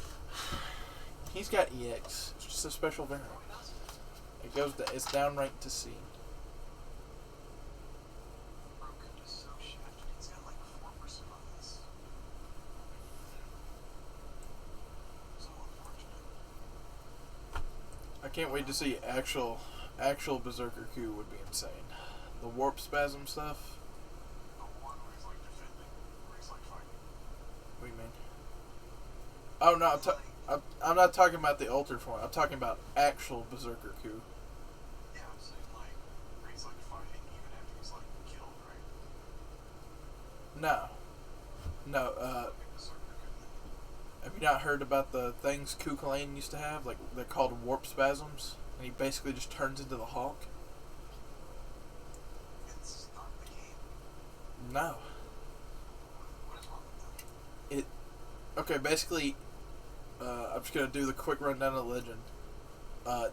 He's got EX. It's just a special variant. It goes to, it's downranked to C. Broken is so shafted. He's got like 4% on this. So unfortunate. can't wait to see actual Berserker coup would be insane. The warp spasm stuff. The one where he's like defending, where he's like fighting. What do you mean? Oh no, I'm not talking about the altered form. I'm talking about actual Berserker coup. Yeah, I'm saying like where he's like fighting even after he's like killed, right? No. No, have you not heard about the things Kukulane used to have? Like, they're called warp spasms. And he basically just turns into the Hulk? It's not the game. No. What is wrong with that? Okay, basically, I'm just going to do the quick rundown of the legend.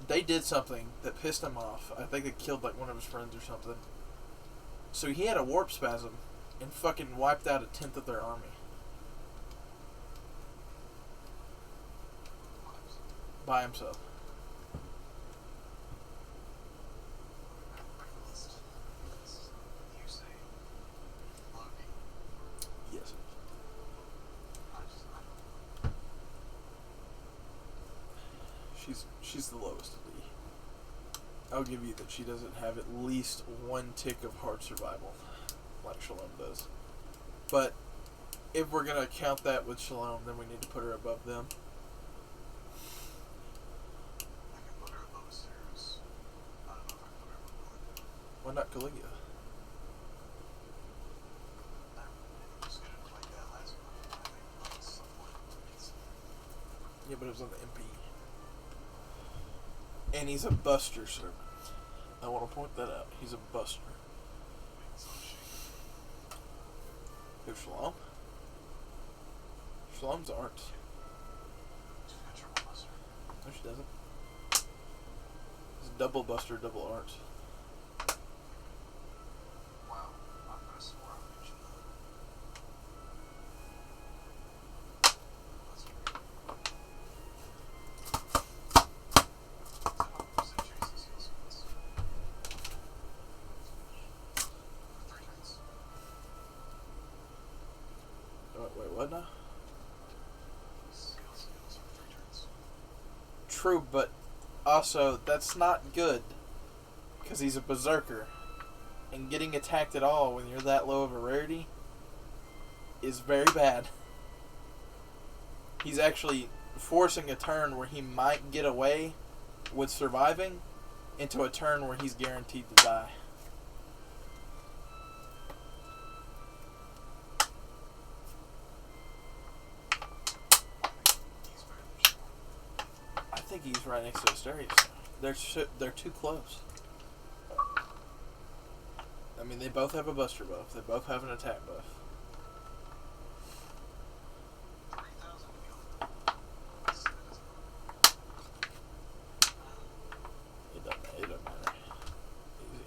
They did something that pissed him off. I think they killed, like, one of his friends or something. So he had a warp spasm and fucking wiped out 1/10 of their army. By himself. You say Loki. Yes. She's the lowest of the. I'll give you that she doesn't have at least one tick of hard survival, like Shalom does. But if we're gonna count that with Shalom, then we need to put her above them. I can put her above Asterios. I don't know if I can put her above Caligula. Why not Caligula? I'm just gonna play that last one. I think that's somewhat decent. Yeah, but it was on the MP. And he's a buster servant. I want to point that out. He's a buster. It's not shaking. Who's Shalom? Shalom's arts. She's got triple buster. No, she doesn't. It's double buster, double arts. Wow. I could have swore I mentioned that. That's weird. 100% chases heal skills. For 3 turns. Wait, what now? Heal skills for 3 turns. True, but also, that's not good. Because he's a berserker. And getting attacked at all when you're that low of a rarity is very bad. He's actually forcing a turn where he might get away with surviving into a turn where he's guaranteed to die. He's better than Shaw. I think he's right next to Asterios. They're too close. I mean, they both have a buster buff. They both have an attack buff. 3,000 heal. It doesn't matter.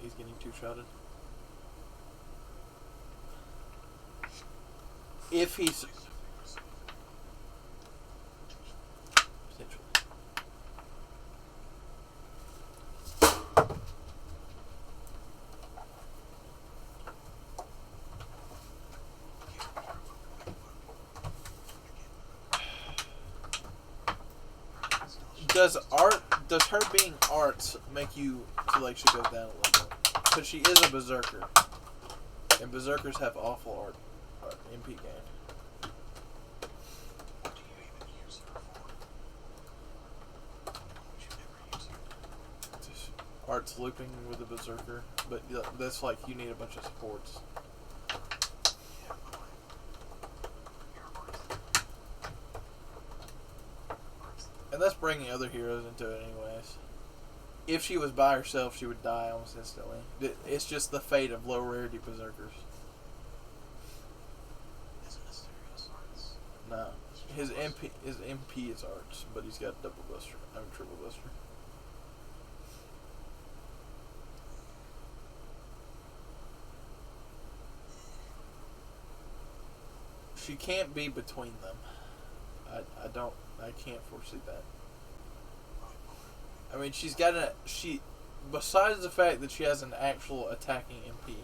He's getting two-shotted. If he's... Potentially. Does her being arts make you feel like she goes down a little bit? Because she is a berserker. And berserkers have awful art MP game. What do you even use her for? What would you never use her? Just arts looping with a berserker. But that's like, you need a bunch of supports. Yeah, but like, you're arts. And that's bringing other heroes into it anyways. If she was by herself, she would die almost instantly. It's just the fate of low rarity berserkers. Isn't Asterios arts? No. His MP is arts, but he's got double buster. I mean triple buster. She can't be between them. I can't foresee that. I mean, besides the fact that she has an actual attacking MP.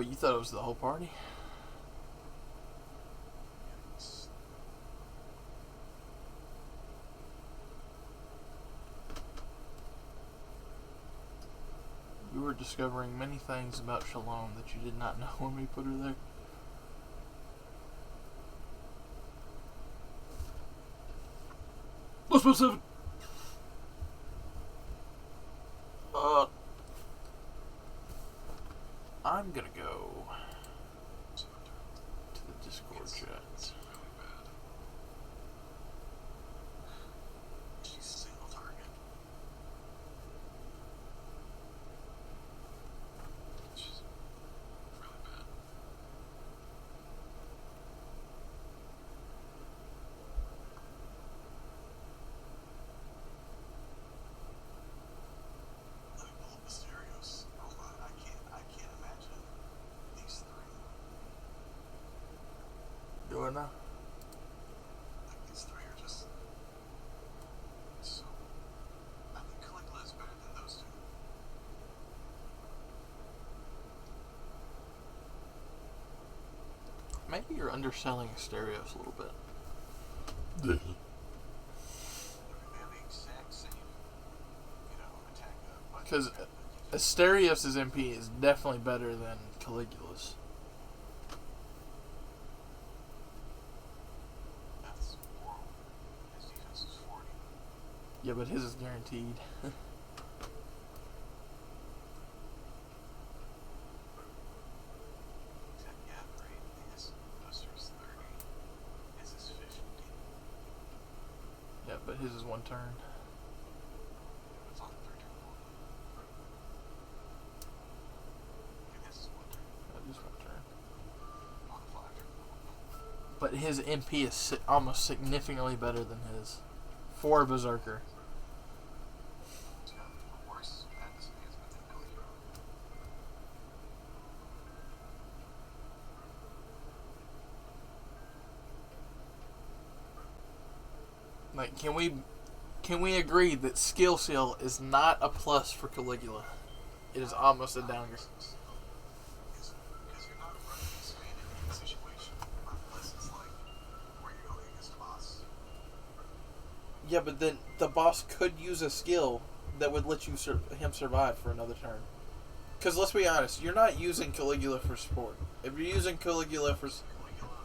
Well, you thought it was the whole party? It's, We were discovering many things about Shalom that you did not know when we put her there. Let's put 7. I'm gonna go it's to the Discord chat. really bad. She's single target. She's really bad. Let me pull up the stereos. Hold on, I can't imagine these three. Do it now. Like these three are just so. I think Caligula is better than those two. Maybe you're underselling Asterios a little bit. They have the exact same, attack. Because Asterios' MP is definitely better than Caligula's. That's horrible. His defense is 40. Yeah, but his is guaranteed. Yeah, right. His Buster's 30. His is 50. Yeah, but his is one turn. It's on the 3 turn one. And his is 1 turn. That is one turn. On the 5 turn one. But his MP is almost significantly better than his. For Berserker. He's got the worst madness enhancement than Caligula. Like, can we agree that Skill Seal is not a plus for Caligula? It is almost a downgrade. Because you're not running an expanded situation unless it's like where you're going against a boss. Yeah, but then the boss could use a skill that would let him survive for another turn. Because let's be honest, you're not using Caligula for support. If you're using Caligula for... Caligula,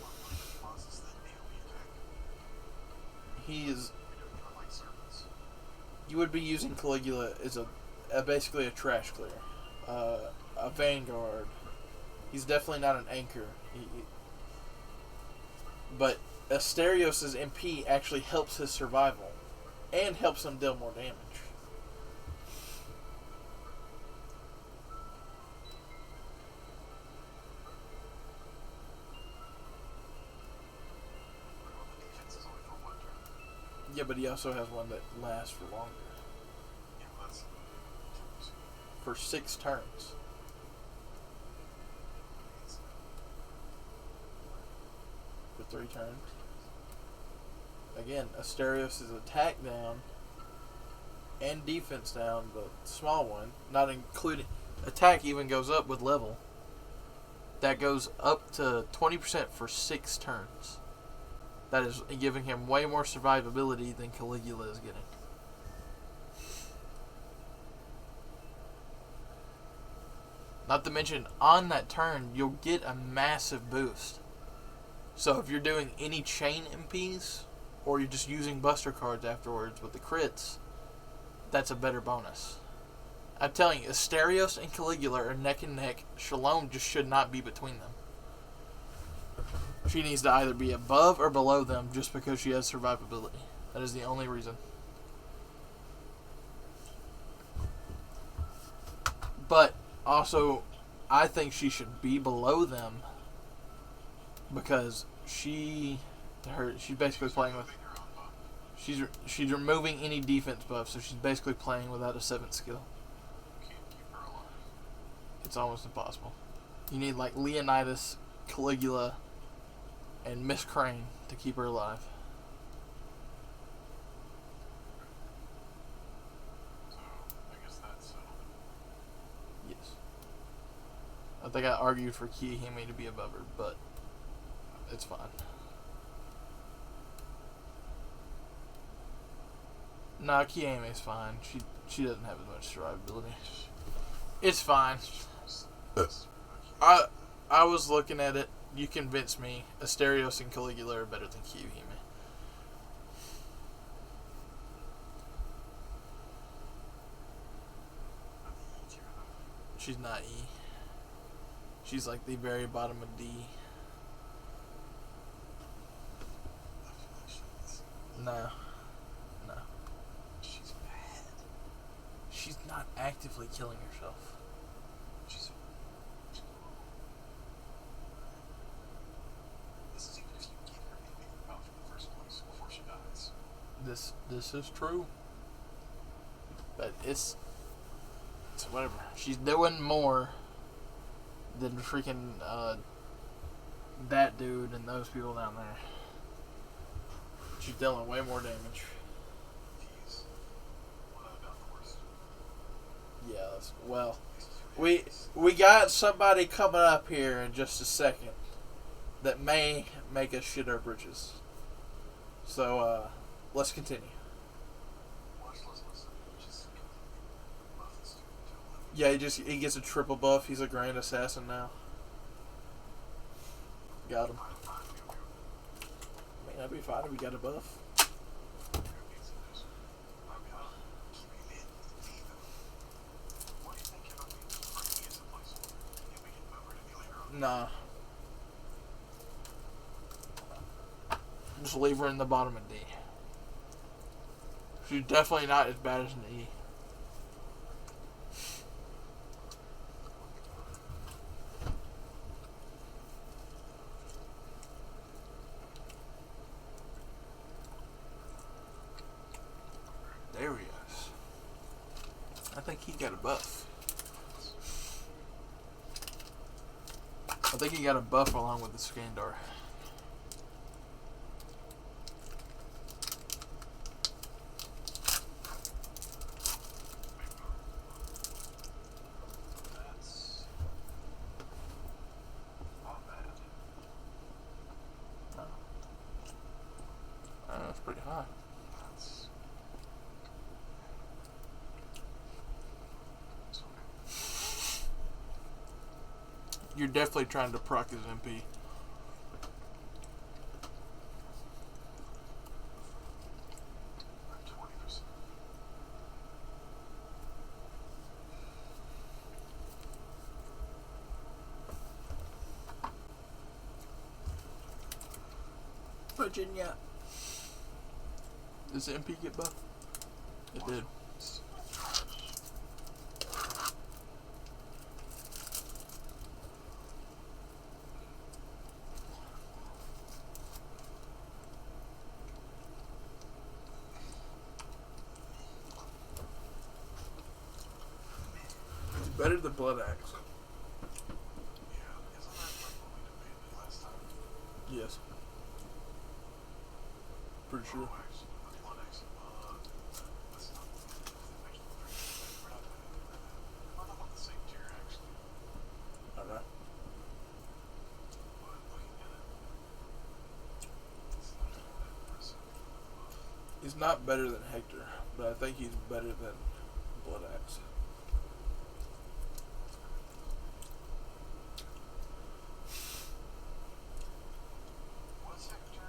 one of the bosses that AoE attack, He is... you're doing it on like serpents. You would be using Caligula as basically a trash clear. A vanguard. He's definitely not an anchor. But Asterios' MP actually helps his survival. And helps him deal more damage. Well, the defense is only for 1 turn. Yeah, but he also has one that lasts for longer. Yeah, well, that's 2. For 6 turns. For 3 turns. Again, Asterios' attack down and defense down, the small one, not including attack even goes up with level. That goes up to 20% for 6 turns. That is giving him way more survivability than Caligula is getting. Not to mention, on that turn, you'll get a massive boost. So if you're doing any chain MPs, or you're just using buster cards afterwards with the crits, that's a better bonus. I'm telling you, Asterios and Caligula are neck and neck. Shalom just should not be between them. She needs to either be above or below them just because she has survivability. That is the only reason. But also, I think she should be below them because she's basically playing with. She's removing any defense buff, so she's basically playing without a 7th skill. Can't keep her alive. It's almost impossible. You need like Leonidas, Caligula, and Miss Crane to keep her alive. So, I guess that's settled. Yes. I think I argued for Kiyahime to be above her, but it's fine. Nah, Kiyahime's fine. She doesn't have as much survivability. It's fine. I was looking at it. You convinced me. Asterios and Caligula are better than Kiyahime. She's not E. She's like the very bottom of D. No. No. She's bad. She's not actively killing herself. This is even if you get her in out in the first place before she dies. This is true. But it's whatever. She's doing more than freaking that dude and those people down there. She's dealing way more damage. He's without a doubt the worst. Yeah, well, we got somebody coming up here in just a second that may make us shit our britches. So let's continue. Yeah, he gets a triple buff. He's a grand assassin now. Got him. May not be fine if we got a buff. Nah. Just leave her in the bottom of D. She's definitely not as bad as an E. There he is. I think he got a buff. I think he got a buff along with the Skandar. That's not bad. That's pretty high. That's You're definitely trying to proc his MP. I'm 20%. Virginia. Does the MP get buffed? It did. It's better than Blood Axe. Yeah, isn't that like what we debated last time? Yes. Pretty sure. Oh, actually, the Blood Axe, that's not actually we're not on the same tier actually. Alright. But looking at it, it's not that impressive. He's not better than Hector, but I think he's better than Blood Axe. Was Hector?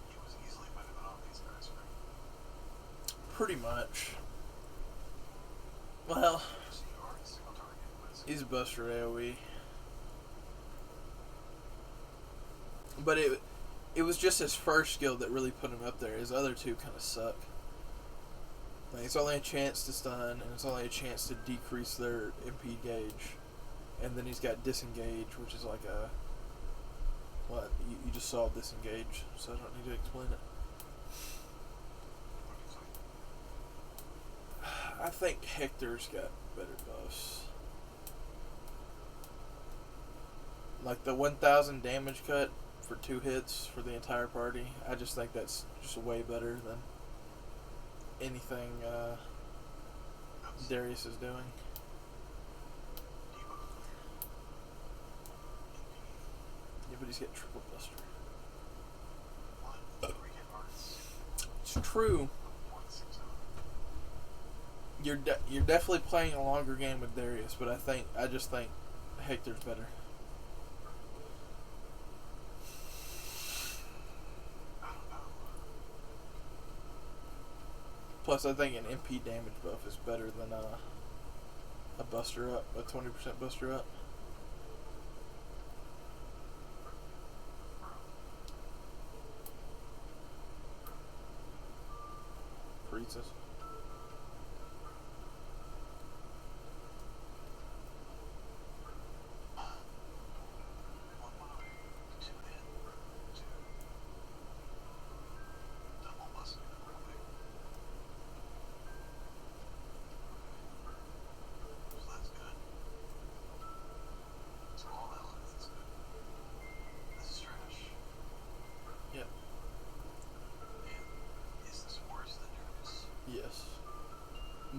He was easily better than all these guys, right? Pretty much. Well, So you already single target, but it's he's Buster AoE. But it was just his first skill that really put him up there. His other two kind of suck. Like, it's only a chance to stun, and it's only a chance to decrease their MP gauge. And then he's got disengage, which is like a... What? You just saw disengage, so I don't need to explain it. I think Hector's got better buffs. Like the 1,000 damage cut for 2 hits for the entire party. I just think that's just way better than anything Darius is doing. but he's getting triple buster. What? We get arts. It's true. 160. You're definitely playing a longer game with Darius, but I just think Hector's better. I don't know. Plus, I think an MP damage buff is better than a buster up, a 20% buster up. Freezes. What went away? 2 hit. 2. Double busting it real quick. So that's good. So all that looks is good. This is trash. Yep. And is this worse than Darius? Yes.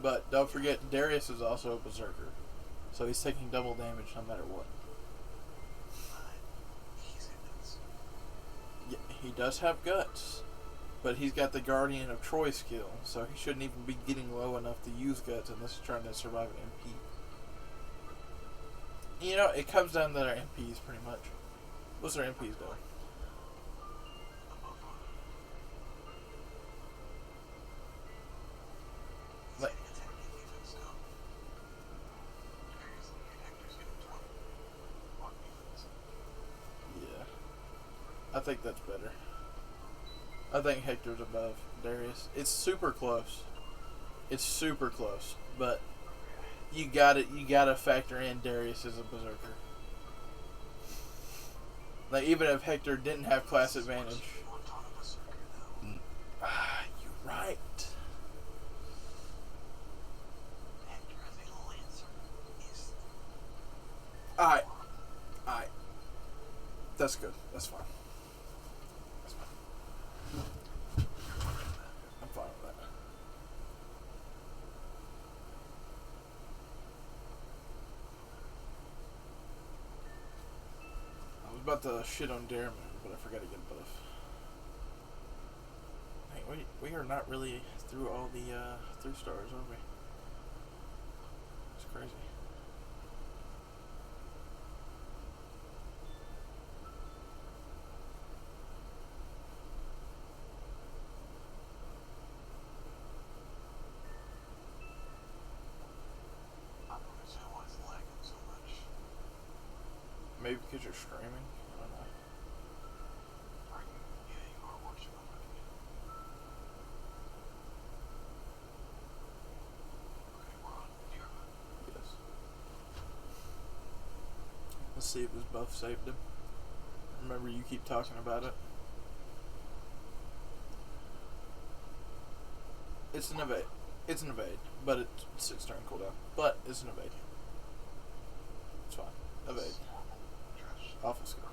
But don't forget, Darius is also a berserker, so he's taking double damage no matter what. He's guts. Yeah, he does have guts, but he's got the Guardian of Troy skill, so he shouldn't even be getting low enough to use guts unless he's trying to survive an MP. You know, it comes down to their MPs pretty much. What's their MPs though? Like, yeah, I think that's better. I think Hector's above Darius. It's super close. It's super close, but you gotta factor in Darius as a berserker. Like, even if Hector didn't have class advantage. Ah, you're right. Alright. That's good. That's fine. That's fine. I'm fine with that. I was about to shit on Darren, but I forgot to get a buff. Hey, we are not really through all the 3 stars, are we? It's crazy. Maybe because you're streaming? I don't know. Yeah, you are watching already. Okay, we're on. Yes. Let's see if his buff saved him. Remember, you keep talking about it. It's an evade. It's an evade, but it's 6 turn cooldown. But it's an evade. It's fine. Evade. Awful skill.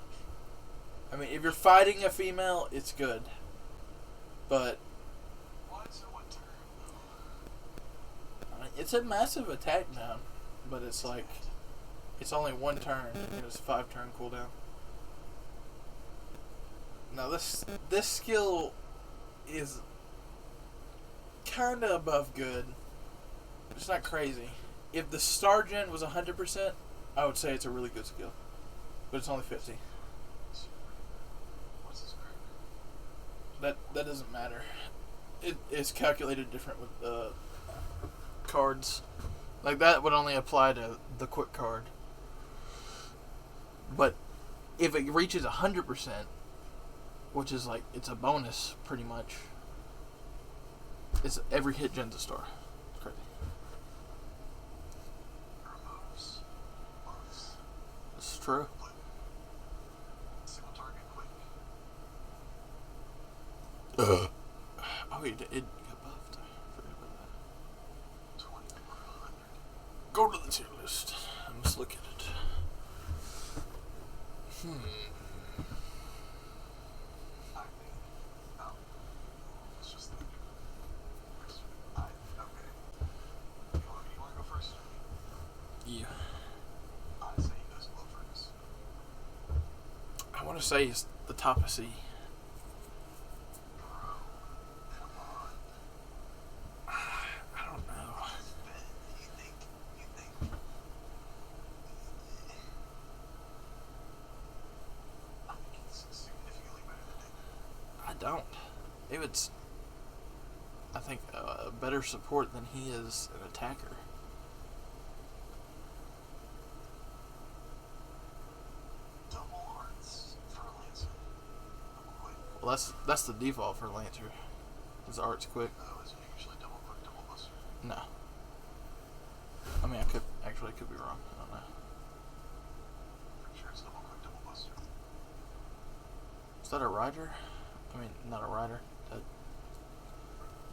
I mean, if you're fighting a female, it's good. But Why is it 1 turn? I mean, it's a massive attack now. But it's like, it's only 1 turn, and it's 5 turn cooldown. Now this skill is kinda above good. It's not crazy. If the star gen was 100%, I would say it's a really good skill. But it's only 50. What's this crack? That doesn't matter. It's calculated different with cards. Like, that would only apply to the quick card. But if it reaches 100%, which is like, it's a bonus pretty much. It's every hit gen's a star. It's crazy. Removes buffs. It's true. Single target quick. Oh, it got buffed. I forgot about that. 20 per 100. Go to the tier list. Let's look at it. I think. Oh. It's just like. Okay. You want to go first? Yeah. I say you guys blow first. I want want to say it's the top of C. Bro, come on. I don't know. You think I think he's significantly better than David. I don't. David's, I think, a better support than he is an attacker. Double hearts for a Lancer. Quick. Well, that's the default for Lancer. His art's quick. Oh, is it usually double quick, double buster? No. I mean, I could be wrong. I don't know. Pretty sure it's double quick, double buster. Is that a rider? I mean, not a rider.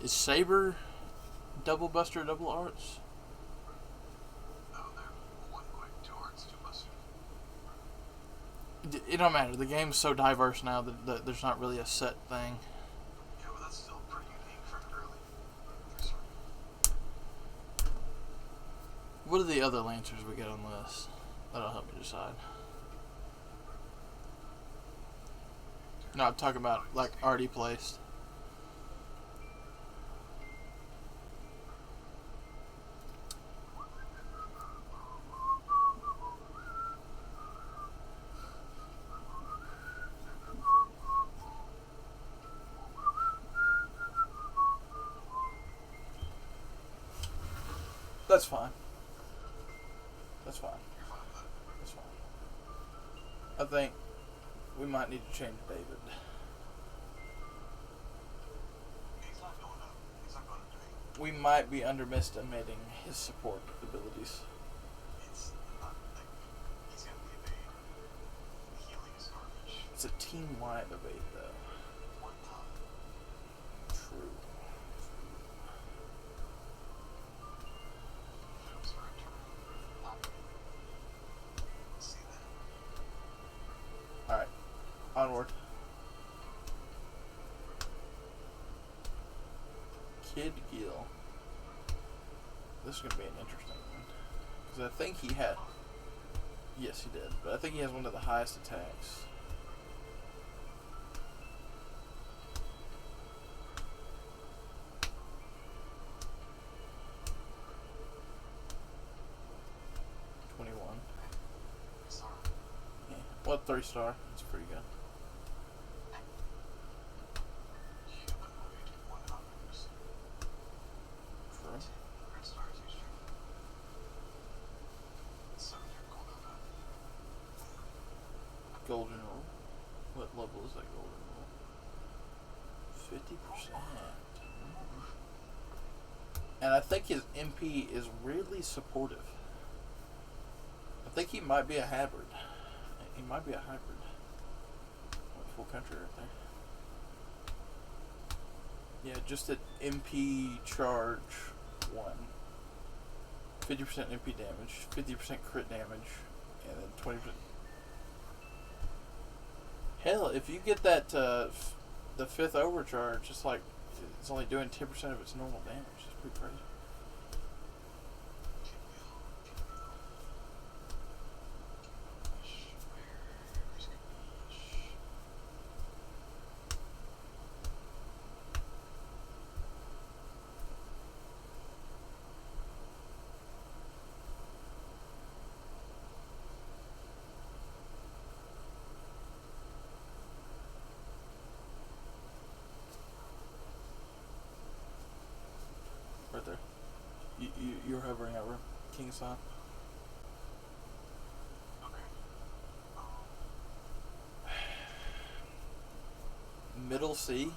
Is Saber double buster, double arts? Oh, they're one quick, two hearts, two buster. It don't matter. The game's so diverse now that there's not really a set thing. Yeah, but that's still pretty unique for an early three star. What are the other Lancers we get on this? That'll help me decide. No, I'm talking about like already placed. That's fine. That's fine. You're fine with that. That's fine. I think we might need to change David. He's not going up. He's not going up to 8. We might be underestimating his support abilities. It's not like he's gonna be evade. Healing is garbage. It's a team-wide evade, though. One time. True. If it was her turn, I would see that. Alright. Onward. Kid Gill. This is going to be an interesting one. Because I think he had... Yes, he did. But I think he has one of the highest attacks. Sorry. Yeah. Well, 3-star. That's pretty good. Humanoid 100. True. Red star is usually 7-year cooldown time. Golden rule. What level is that golden rule? 50%. And I think his MP is really supportive. I think he might be a hybrid. He might be a hybrid. Full country right there. Yeah, just at MP charge 1. 50% MP damage, 50% crit damage, and then 20%. Hell, if you get that the 5th overcharge, it's like it's only doing 10% of its normal damage. It's pretty crazy. Right there. You're hovering over King Sign. Okay. Middle C.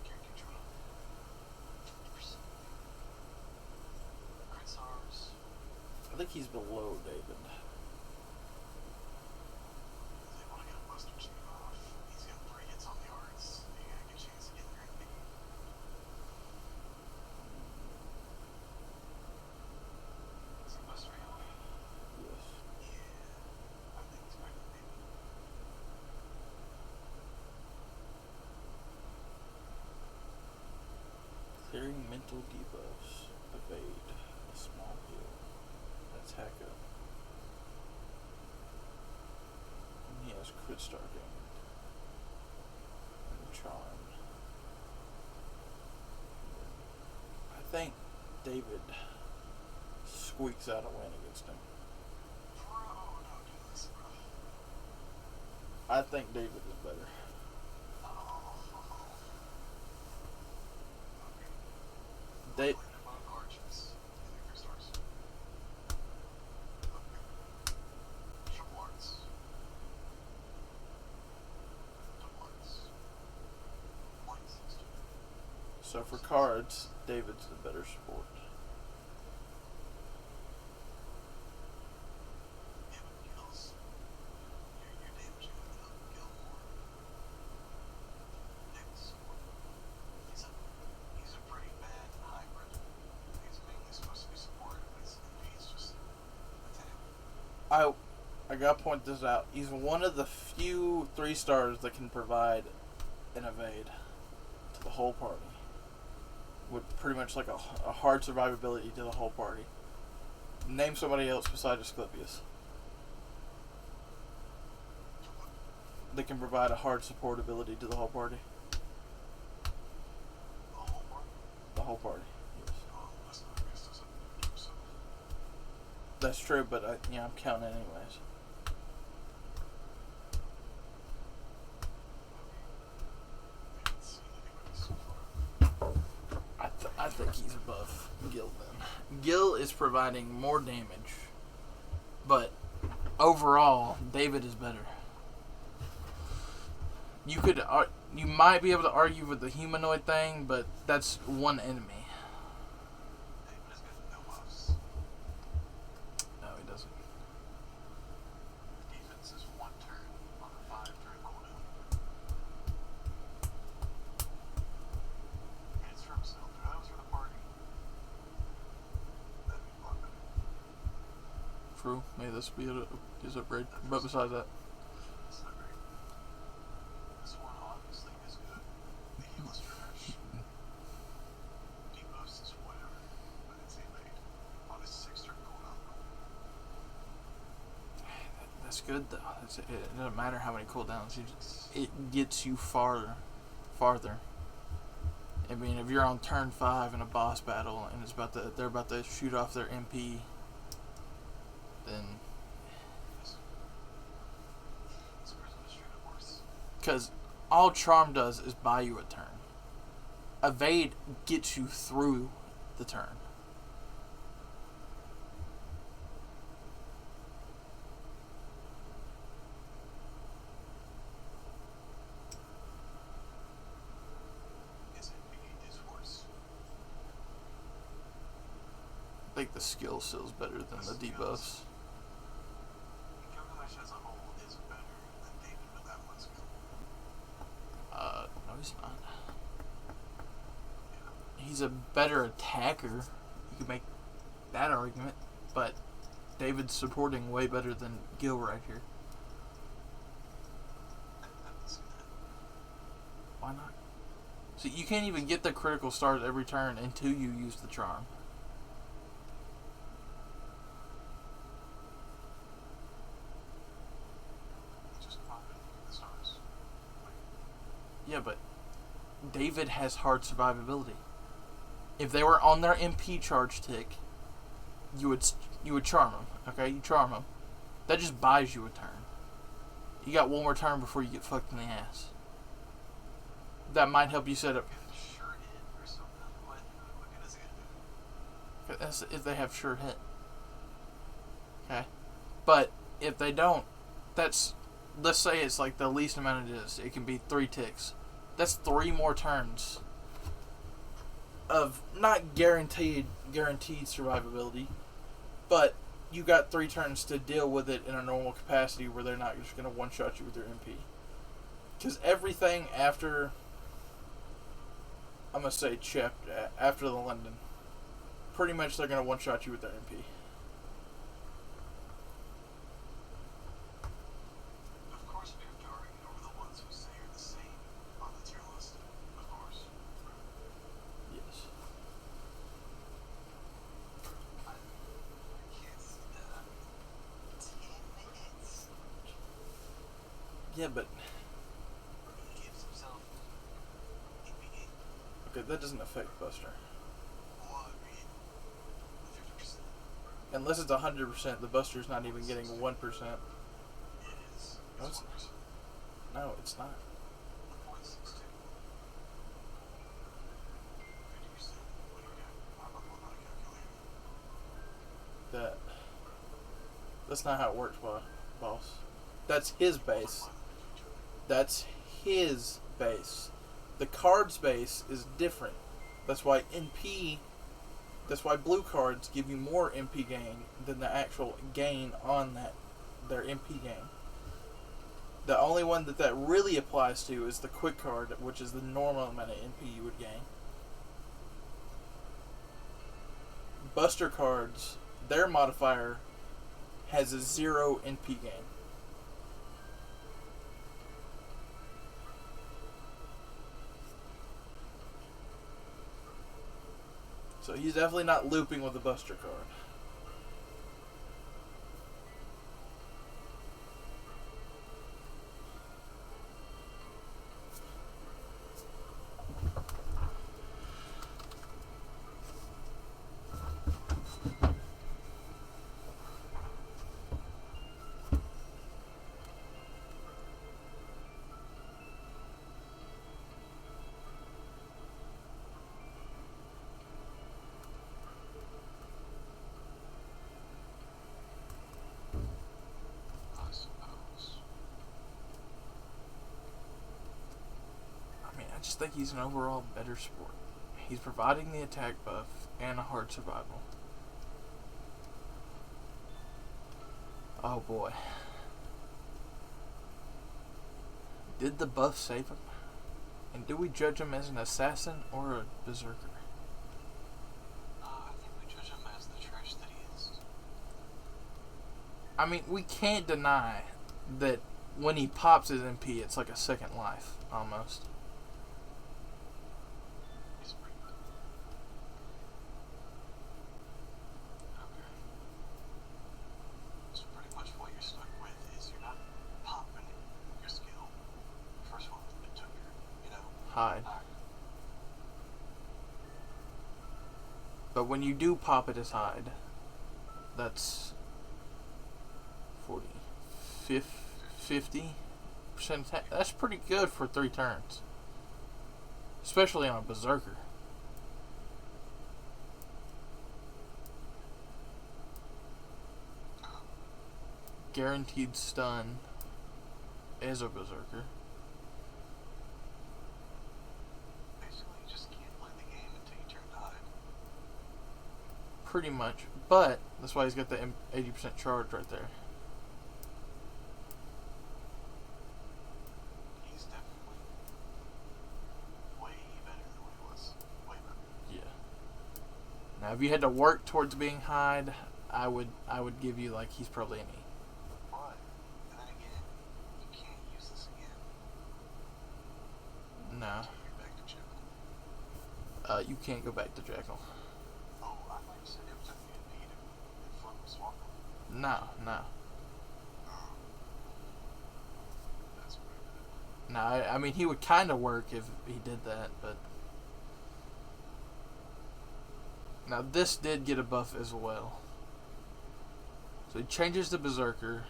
Guaranteed Jonah. Crit stars. I think he's below David. They want to get a buster chief off. He's got 3 hits on the arts. He got a good chance of getting there and beating. Is he bustering out? Yes. Yeah. I think he's better than David. Clearing mental debuffs. Evade. Good start game. And Charmed. I think David squeaks out a win against him. Bro, don't do this, bro. I think David is better. Oh. They, They're both archers. I think they're stars. Okay. Triple arts. Double arts. Points. so for cards, David's the better sport. Yeah, but Gil's. You're damaging Gil more. David's support. He's a pretty bad hybrid. He's mainly supposed to be supported, but he's just a tank. I gotta point this out. He's one of the few 3-stars that can provide an evade to the whole party. With pretty much like a hard survivability to the whole party. Name somebody else besides Asclepius that can provide a hard support ability to the whole party. The whole part. The whole party. Yes. Well, that's not, I guess, doesn't do it himself. That's true, but I'm counting anyways. We haven't seen anybody so far. I think he's above Gil then. Gil is providing more damage, but overall, David is better. You might be able to argue with the humanoid thing, but that's one enemy. David has got no buffs. No, he doesn't. Defense is 1 turn on a 5-turn cooldown. And it's for himself. If that was for the party, that'd be a lot better. True. Maybe this would be his upgrade. But besides that, It's not great. This one obviously is good. The heal is trash. Debuffs is whatever. But it's evade. On his 6-turn cooldown. that's good though. It doesn't matter how many cooldowns. It gets you farther. I mean, if you're on turn 5 in a boss battle and they're about to shoot off their MP, then So where's the straight up worse? because all Charm does is buy you a turn. Evade gets you through the turn. Is it is worse? I think the skill still's better than the debuffs. Gilgamesh as a whole is better than David with that one skill. No, he's not. Yeah. He's a better attacker. You could make that argument, but David's supporting way better than Gil right here. I haven't seen that. Why not? See, you can't even get the critical stars every turn until you use the charm. Just pop it and get the stars. Yeah, but David has hard survivability. If they were on their MP charge tick, you would charm them. Okay, you charm them. That just buys you a turn. You got one more turn before you get fucked in the ass. That might help you set up. Get a sure hit or something. What good is it gonna do? That's if they have sure hit. Okay, but if they don't, let's say it's like the least amount it is. It can be 3 ticks. That's 3 more turns of not guaranteed survivability, but you got 3 turns to deal with it in a normal capacity where they're not just gonna one shot you with their MP. Because everything after, I'm gonna say after the London, pretty much they're gonna one shot you with their MP. Of course we have to argue over the ones who say are the same on the tier list. Of course. Yes. I can't see that. 10 minutes. Yeah, but He gives himself APE. okay, that doesn't affect Buster. Well, I mean, 50%. Unless it's 100%, the Buster's not even getting 1%. It is. No, It's it's- 1%. No, it's not. 1.62. 50%. What do you got? I'm not pulling out a calculator. That's not how it works, boss. That's his base. That's his base. The card's base is different. That's why blue cards give you more MP gain than the actual gain on their MP gain. The only one that really applies to is the quick card, which is the normal amount of MP you would gain. Buster cards, their modifier has a 0 NP gain. So he's definitely not looping with the Buster card. I suppose. I mean, I just think he's an overall better sport. He's providing the attack buff and a hard survival. Oh boy. Did the buff save him? And do we judge him as an assassin or a berserker? I think we judge him as the trash that he is. I mean, we can't deny that when he pops his MP, it's like a second life, almost. He's pretty good. Okay. So pretty much what you're stuck with is you're not popping your skill. First one it took your, Hide. hide. But when you do pop it as hide, that's 50% attack. That's pretty good for 3 turns. Especially on a berserker. Guaranteed stun as a berserker. Basically, you just can't play the game until you turn to hide. Pretty much. But that's why he's got the 80% charge right there. He's definitely way better than what he was. Way better. Yeah. Now, if you had to work towards being hide, I would give you like he's probably an E. But, and then again, you can't use this again No. until you're back to Jekyll. You can't go back to Jekyll. Oh, I thought you said it took me a beat and flip and swap them. No. That's pretty good. No, I mean, he would kind of work if he did that, but... Now, this did get a buff as well. So he changes to Berserker,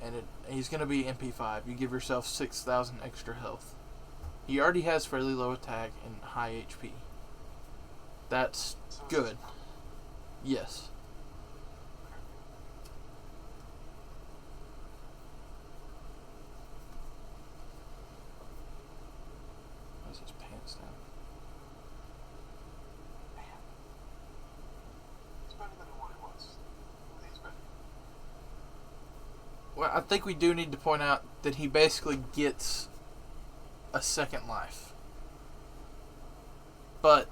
and he's going to be MP5. You give yourself 6,000 extra health. He already has fairly low attack and high HP. That's So is good. this- Yes. Why is his pants down? Man. He's better than what he was. He's better. Well, I think we do need to point out that he basically gets a second life. But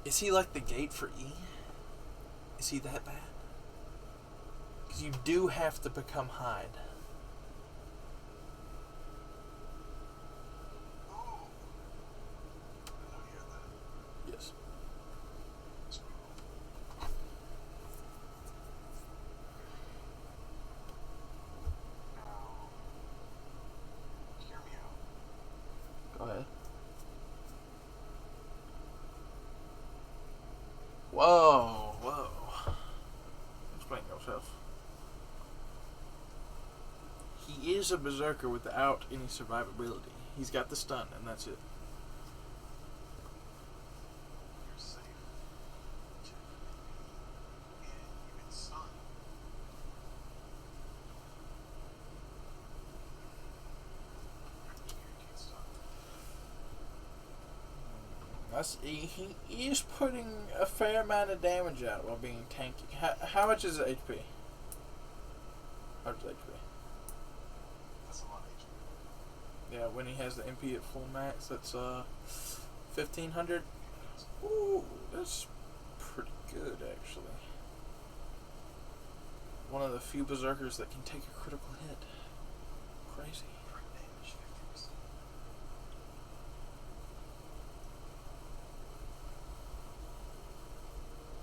is he like the gate for E? Is he that bad? Because you do have to become hide. Ooh. I didn't know he had that. Yes. That's pretty cool. Whoa. Explain yourself. He is a berserker without any survivability. He's got the stun, and that's it. You're safe. And you can stun. Guaranteed stun. He is putting a fair amount of damage out while being tanky. How much is his HP? How much is HP? That's a lot of HP. Yeah, when he has the MP at full max, that's 1500. Ooh, that's pretty good actually. One of the few berserkers that can take a critical hit. Crazy. Crit damage 50%.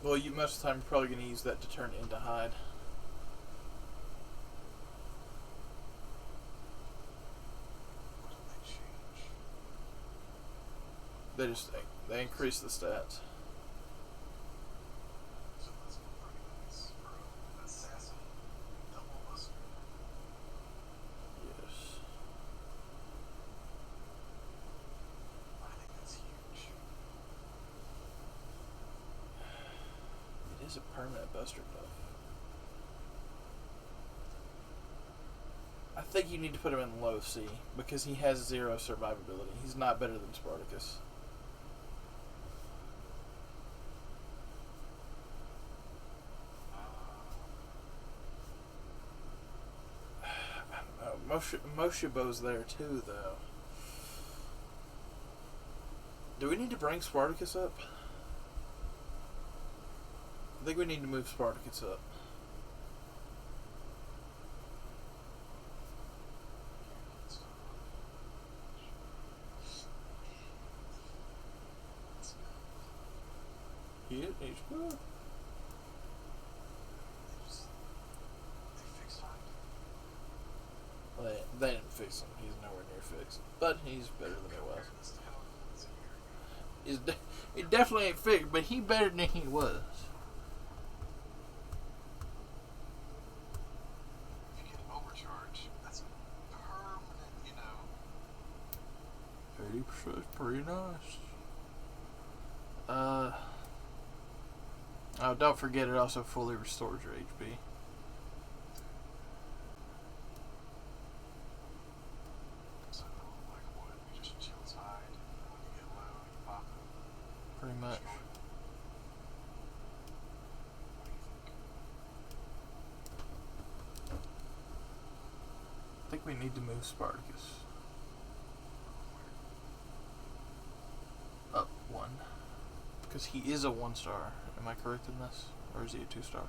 Well, most of the time you're probably going to use that to turn into hide. What did they change? They increase the stats. So that's pretty nice for an assassin double buster. Yes. I think that's huge. It is a permanent buster buff. I think you need to put him in low C because he has 0 survivability. He's not better than Spartacus. I don't know. Moshibo's there too, though. Do we need to bring Spartacus up? I think we need to move Spartacus up. He's good. They fixed hide. Well, they didn't fix him. He's nowhere near fixed. But he's better than he was. This to how it was a year ago. It definitely ain't fixed, but he better than he was. If you get an overcharge, that's a permanent, 80% is pretty nice. Oh, don't forget it also fully restores your HP. So, like what? You just chill hide, and when you get low, you pop it. Pretty much. Destroy it. What do you think? I think we need to move Spartacus up 1. Because he is a 1-star. Am I correct in this? Or is he a 2-star?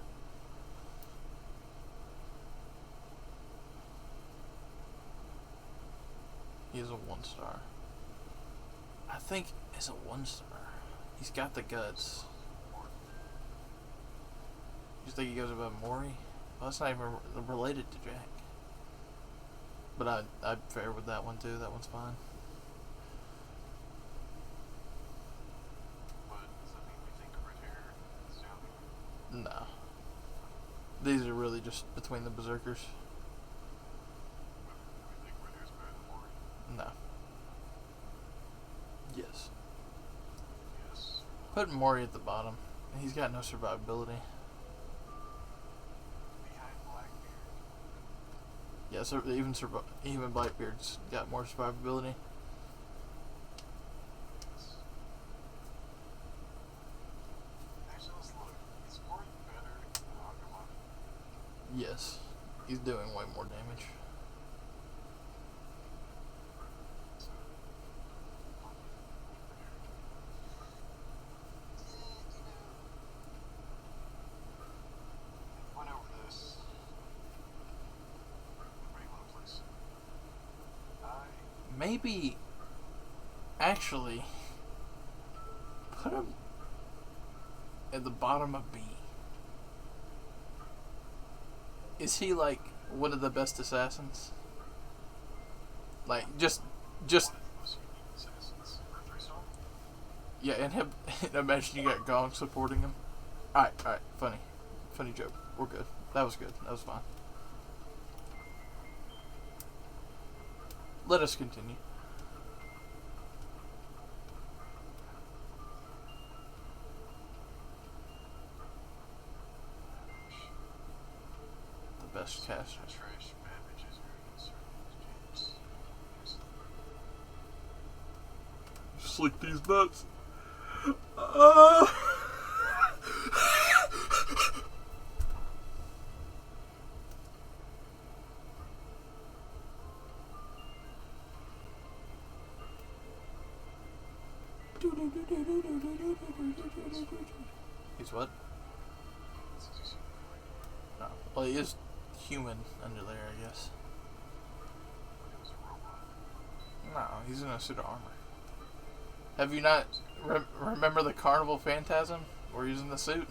He is a 1-star. I think it's a 1-star. He's got the guts. You think he goes above Mori? Well, that's not even related to Jack. But I'd fair with that one too. That one's fine. But does that mean we think red hair is down there? No. These are really just between the berserkers. Do we think red hair's better than Mori? No. Yes. Yes. Put Mori at the bottom. He's got no survivability. Behind Blackbeard. Yeah, so even Blackbeard's got more survivability. Yes. Actually, let's look. Is Mori better than Agumon? Yes. He's doing way more damage. So, went over this. Where do you want to place it? Maybe, actually, put him at the bottom of B. Is he like one of the best assassins? Like just One of the most unique assassins for 3-star. yeah, and him. Imagine you got Gong supporting him. Alright. Funny. Funny joke. We're good. That was good. That was fine. Let us continue. The best caster. Trash, bad bitches, James. Just like these nuts. He's what? Oh, well, he is human under there, I guess. No, he's in a suit of armor. Have you not remember the Carnival Phantasm where he's in the suit?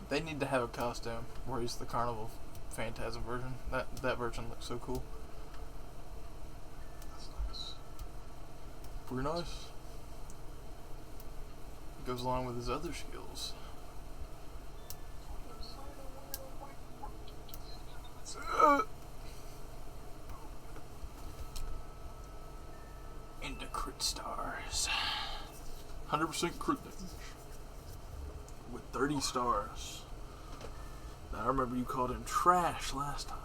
They need to have a costume where he's the Carnival Phantasm version. That version looks so cool. That's nice. Pretty nice. It goes along with his other skills. Into crit stars. 100% crit damage. With 30 stars. Now I remember you called him trash last time.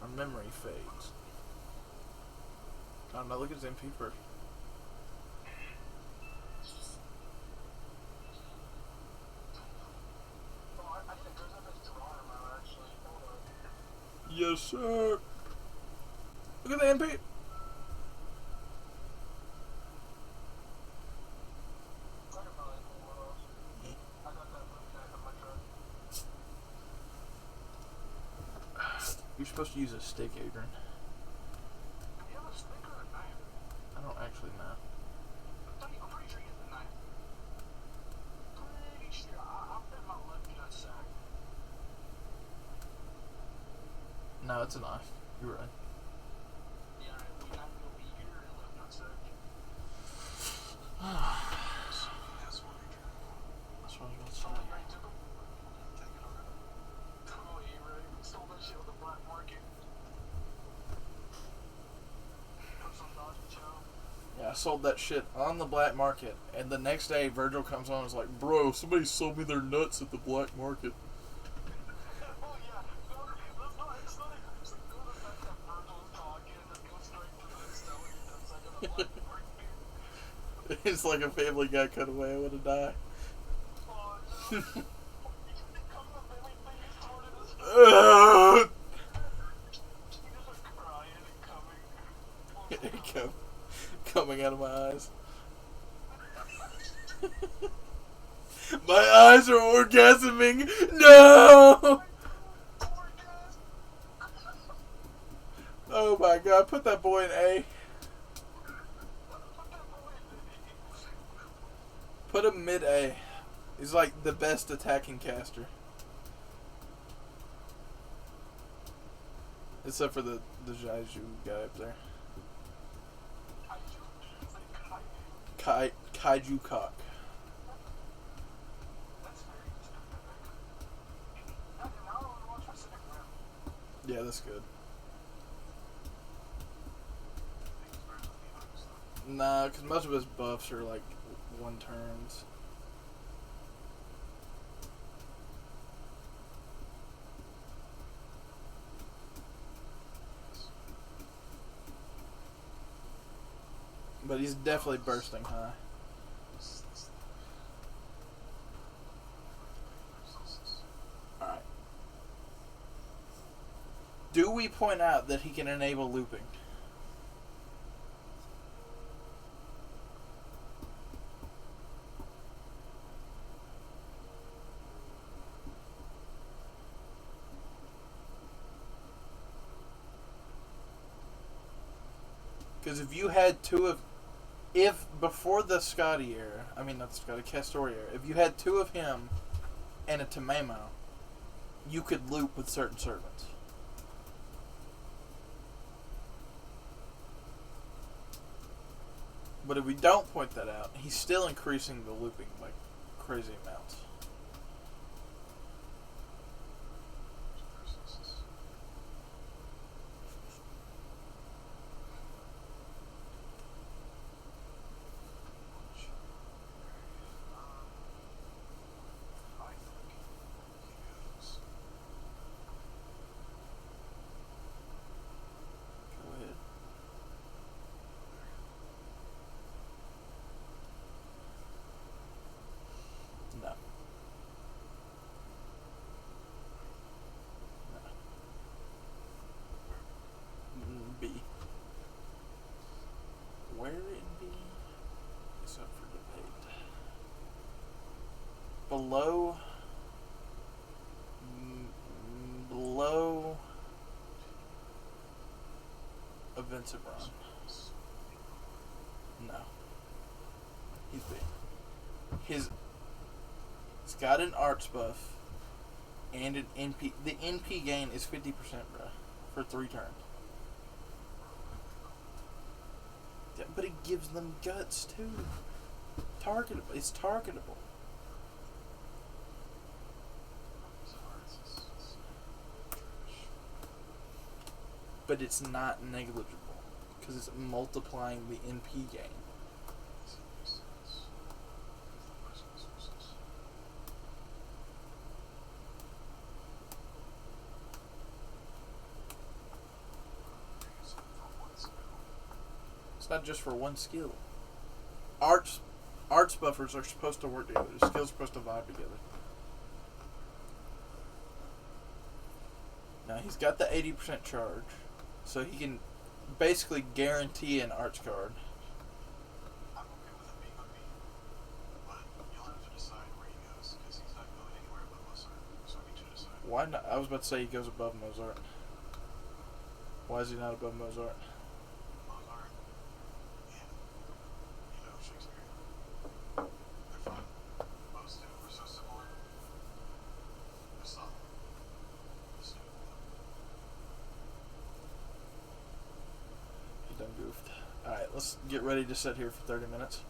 Our memory fades. I don't know, look at his MP first. Oh, I think there's a bit to armor, actually. Hold on. Yes, sir. Look at the MP. I can probably pull one off. I got that blue knife on my truck. You're supposed to use a stick, Adrian. Do you have a stick or a knife? I don't actually know. I'm pretty sure you have the knife. Pretty sure. I'll bet my left nutsack. No, it's a knife. You're right. Yeah, alright. We have no weed here and left nutsack. That's what we drew. That's what I was Oh, about you already took them? Take it already. Oh, yeah, right. We stole that shit on the black market. Put some Dodge Chow. Yeah, I sold that shit on the black market, and the next day Virgil comes on and is like, "Bro, somebody sold me their nuts at the black market." Oh, yeah. No, that's not, it's not even, it's like, go to the fact that Virgil is talking and then go straight to the selling the nutsack on the black market. It's like a Family Guy cutaway. I want to die. Oh, no. You can become the family thing you started as well. You just are crying and coming. Coming out of my eyes. My eyes are orgasming. No! Oh my god, put that boy in A. Put him mid A. He's like the best attacking caster. Except for the Jaiju guy up there. Kaiju cock. Yeah, that's good. Nah, because most of his buffs are like one turns. But he's definitely bursting high. Alright. Do we point out that he can enable looping? Because if you had if before the Scotty era, I mean not the Scotty, Castori era, if you had two of him and a Tamamo, you could loop with certain servants. But if we don't point that out, he's still increasing the looping by crazy amounts. Go ahead. No. B. Where in B is up for debate. Below. Below. Events of Ron. No. He's B. He's got an arts buff and an NP. The NP gain is 50%, bro, for 3 turns. Yeah, but it gives them guts too. Targetable. It's targetable. But it's not negligible because it's multiplying the NP gain. It's not just for one skill. Arts buffers are supposed to work together. The skills are supposed to vibe together. Now he's got the 80% charge, so he can basically guarantee an arts card. I'm okay with a B on B, but you'll have to decide where he goes, because he's not going anywhere but Mozart. So I need you to decide. Why not? I was about to say he goes above Mozart. Why is he not above Mozart? Mozart and, Shakespeare. They're fun. Most two are so similar. They're solid. Let's do it. He done goofed. Alright, let's get ready to sit here for 30 minutes.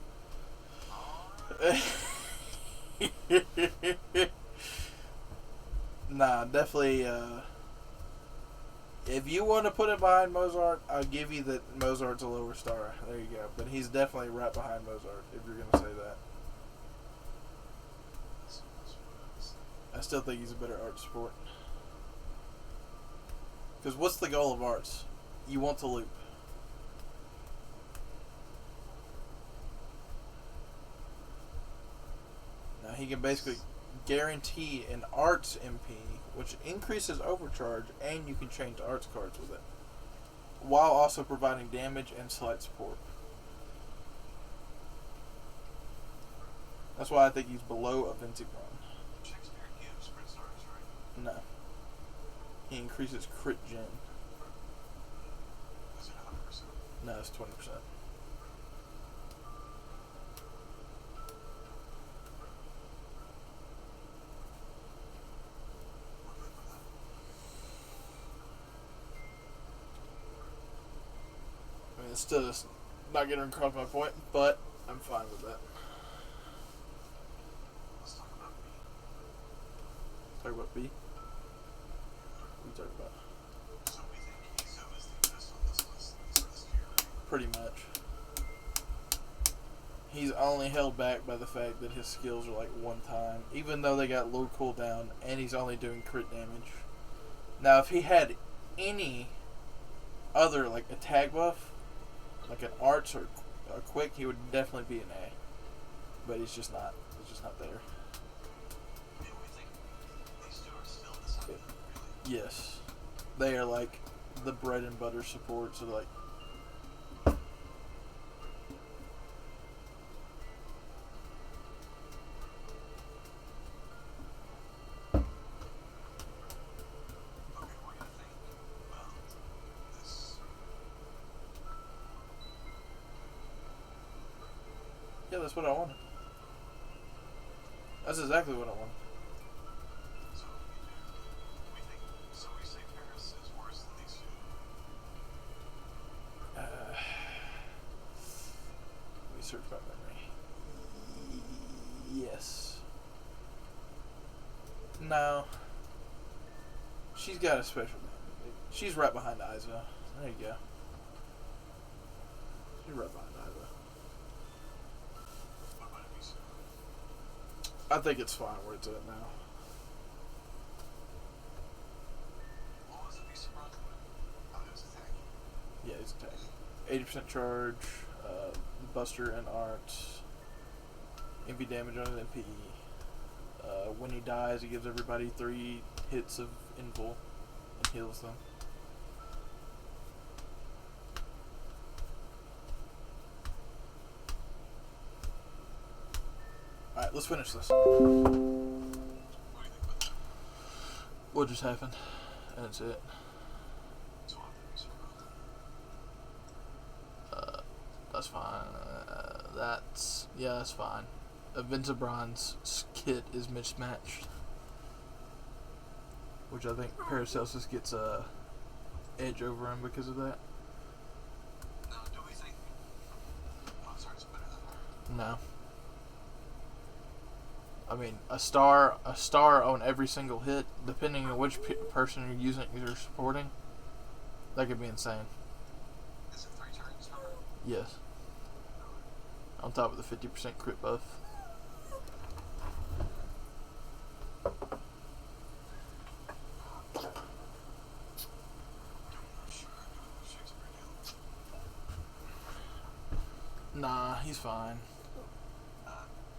Nah, definitely, if you want to put it behind Mozart, I'll give you that Mozart's a lower star. There you go. But he's definitely right behind Mozart, if you're going to say that. I still think he's a better art support. Because what's the goal of arts? You want to loop. Now he can basically guarantee an arts MP, which increases overcharge, and you can change arts cards with it, while also providing damage and slight support. That's why I think he's below a Vinci Run. Shakespeare gives crit stars, right? No. He increases crit gen. Is it 100%? No, it's 20%. We're good with that. I mean, it's still just not getting across my point, but I'm fine with that. Let's talk about B. Talk about B. What are you talking about? So we think Kiso is the best on this list, this tier, right? Pretty much. He's only held back by the fact that his skills are like one time, even though they got low cooldown, and he's only doing crit damage. Now, if he had any other like attack buff, like an arts or a quick, he would definitely be an A. But he's just not. He's just not there. And we think these two are still the same, really. Yes, they are like the bread and butter supports. Are like. Okay, we're gonna think about this. Yeah, that's what I wanted. That's exactly what I wanted. So we think somebody say Paris is worse than these two. Let me search my memory. Yes. No. She's got a special name. She's right behind Isa. There you go. She's right behind Isa. What about Avisa? I think it's fine where it's at now. What was Avisa brought to it? Oh, it was attacking. Yeah, he's attacking. 80% charge, Buster and Art, MP damage on an MP. When he dies, he gives everybody 3 hits of invul and heals them. Alright, let's finish this. What do you think about that? What just happened? And that's it. Swap Avisa brought. That's fine. That's fine. Vincebron's kit is mismatched, which I think Paracelsus gets a edge over him because of that. Now, do we think Mozart's better than her? No. I mean, a star on every single hit, depending on which person you're supporting, that could be insane. Is it 3 turns for her? Yes. On top of the 50% crit buff. Nah, he's fine.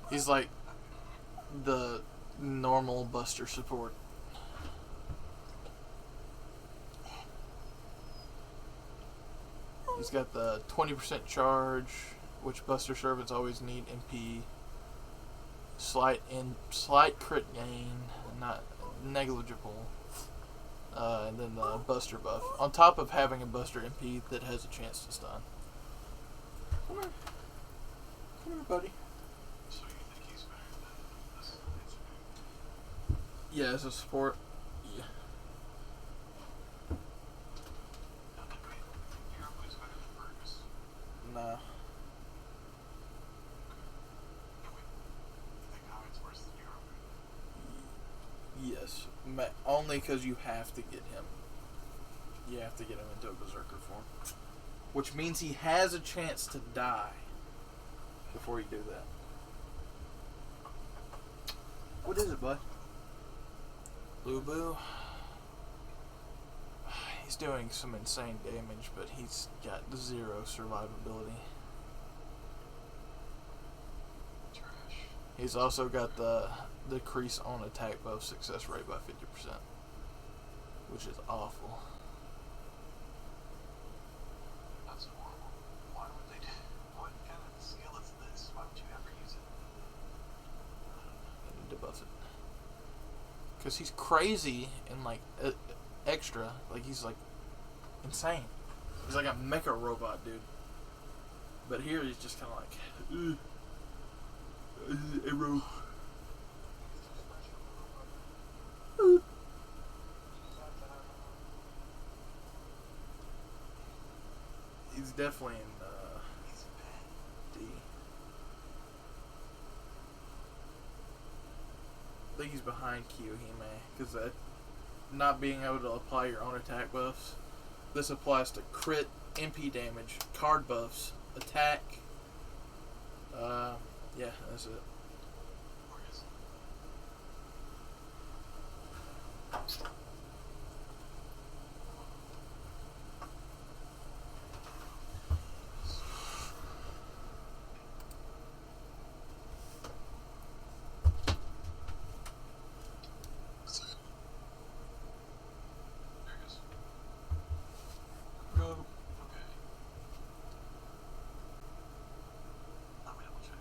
He's like the normal Buster support. He's got the 20% charge, which Buster servants always need MP. Slight crit gain, not negligible. And then the Buster buff. On top of having a Buster MP that has a chance to stun. Come here. Come here, buddy. So you think he's better than this? Yeah, as a support. Yeah. Now, did we think Hero is better than Burgess? No. And we think Howard's worse than Hero? Yes. Only because you have to get him. You have to get him into a Berserker form. Which means he has a chance to die before you do that. What is it, bud? Lubu. He's doing some insane damage, but he's got 0 survivability. Trash. He's also got the decrease on attack buff success rate by 50%, which is awful. That's horrible. Why would they do? What kind of skill is this? Why would you ever use it? I need to buff it. Because he's crazy and like extra. Like he's like insane. He's like a mecha robot, dude. But here he's just kind of like, arrow. He's definitely in He's bad. D. I think he's behind Kiyohime because not being able to apply your own attack buffs. This applies to crit, MP damage, card buffs, attack. Yeah, that's it. Or is it? There it is. Go. Okay. Let me double check.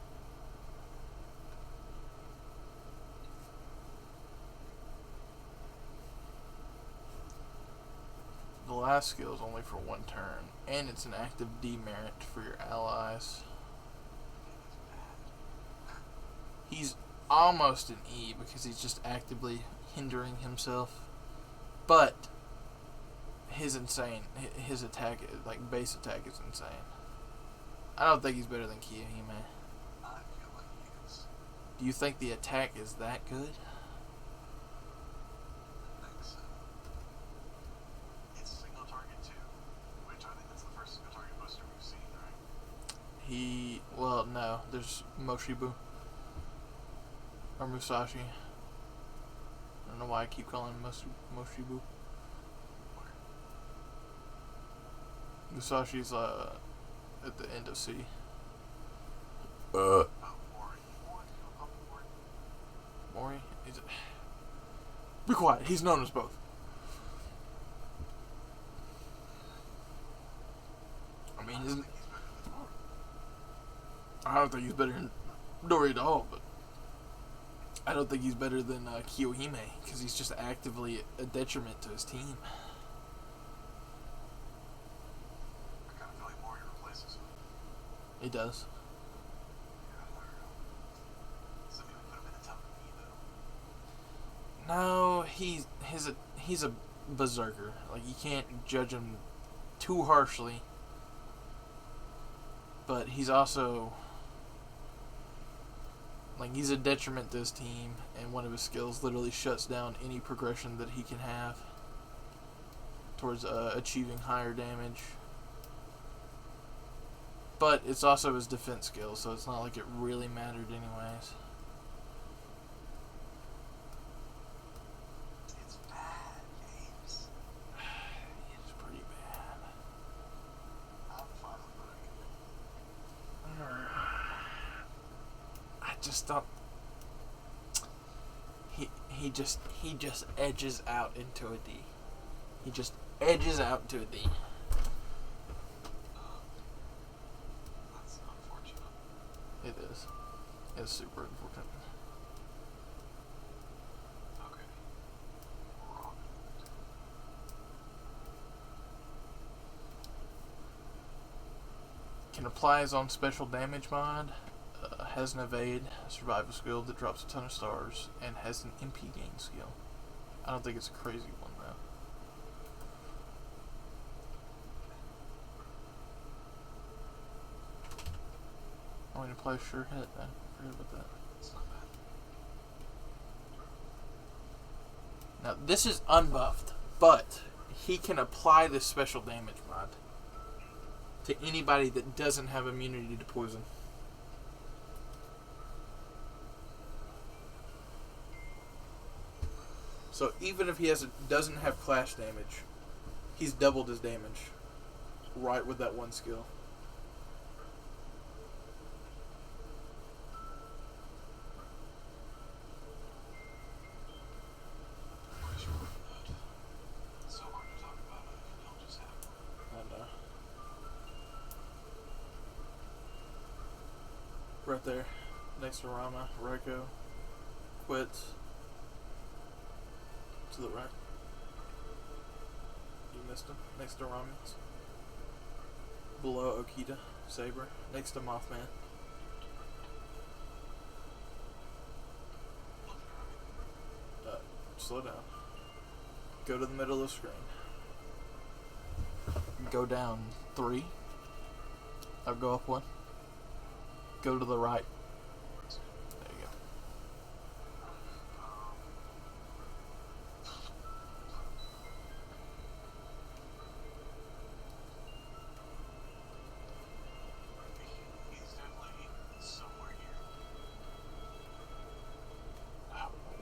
The last skill is only for 1 turn, and it's an active demerit for your allies. He's bad. He's almost an E because he's just actively hindering himself. But his attack, like base attack, is insane. I don't think he's better than Kiyohime. I feel like he is. Do you think the attack is that good? I think so. It's single target too, which I think that's the first single target booster we've seen, right? Well, no. There's Moshibu. Or Musashi. I don't know why I keep calling him Moshibu. Musashi's at the end of C. Mori. Mori? Be quiet. He's known as both. I mean, I don't think he's better than Dori at all, but I don't think he's better than Kiyohime because he's just actively a detriment to his team. I kind of feel like Mori replaces him. He does. Yeah, I don't know. Some people put him in the top of me though. No, he's a berserker. Like, you can't judge him too harshly. But he's also, like, he's a detriment to his team, and one of his skills literally shuts down any progression that he can have towards achieving higher damage. But it's also his defense skill, so it's not like it really mattered anyways. It's bad, James. It's pretty bad. I'm fine with putting it. I just don't. He just edges out into a D. He just edges out into a D. That's unfortunate. It is. It's super unfortunate. Okay. Robin. Can apply his own special damage mod. Has an evade, a survival skill that drops a ton of stars, and has an MP gain skill. I don't think it's a crazy one though. I want to play sure hit, man. Forget about that. It's not bad. Now this is unbuffed, but he can apply this special damage mod to anybody that doesn't have immunity to poison. So even if he doesn't have clash damage, he's doubled his damage right with that one skill. What is your Robin Hood? It's so hard to talk about it if you don't just have one. And, right there, next to Rama, Reiko, quits. To the right. You missed him. Next to Ramens. Below Okita, Saber. Next to Mothman. Slow down. Go to the middle of the screen. Go down 3. I'll go up 1. Go to the right. There you go. He's definitely somewhere here.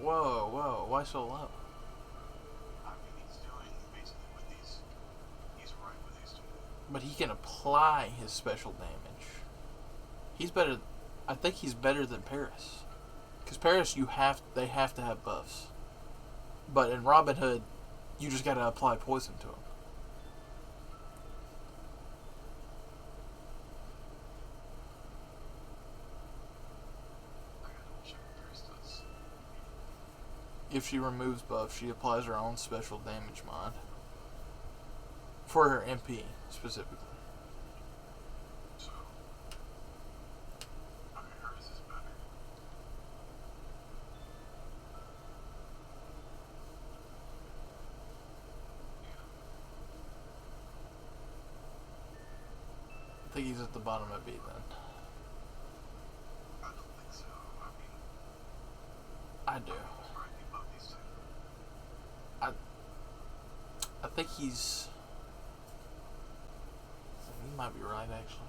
Whoa, why so low? I mean, he's doing basically with these. He's right with these two. But he can apply his special damage. He's better. I think he's better than Paris. Because Paris, they have to have buffs. But in Robin Hood, you just gotta apply poison to him. I gotta double check what Paris does. If she removes buffs, she applies her own special damage mod. For her MP, specifically. So, okay, hers is better. think he's at the bottom of B then. I don't think so. I do. Right above these two. I think he's... He might be right, actually.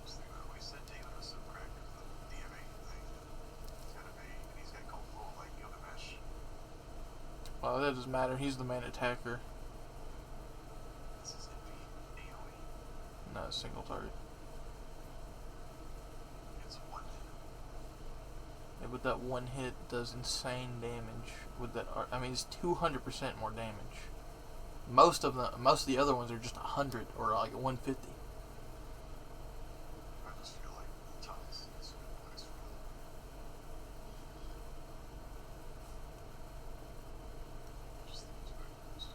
Just think about it. We said David was so cracked with the DMA thing. He's got a V, and he's got gold full like Yoga Mesh. Well, that doesn't matter. He's the main attacker. This is NV AoE. Not a single target. It's one hit. Yeah, but that one hit does insane damage. With that, I mean, it's 200% more damage. Most of the other ones are just 100 or like 150. I just feel like Thomas is a good place for him. I just think he's very close.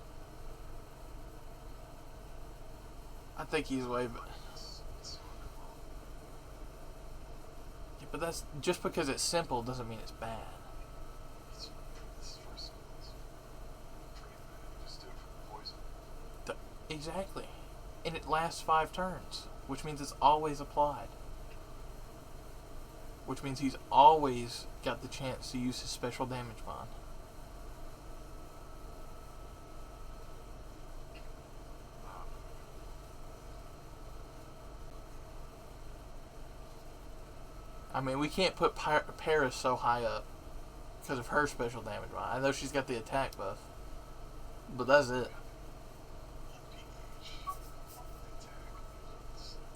I think he's way, but It's so wonderful. yeah, but that's just because it's simple doesn't mean it's bad. It's this first skill is pretty bad. Just do it for the poison. Exactly, and it lasts 5 turns, which means it's always applied. Which means he's always got the chance to use his special damage bond. I mean, we can't put Paris so high up because of her special damage bond. I know she's got the attack buff, but that's it.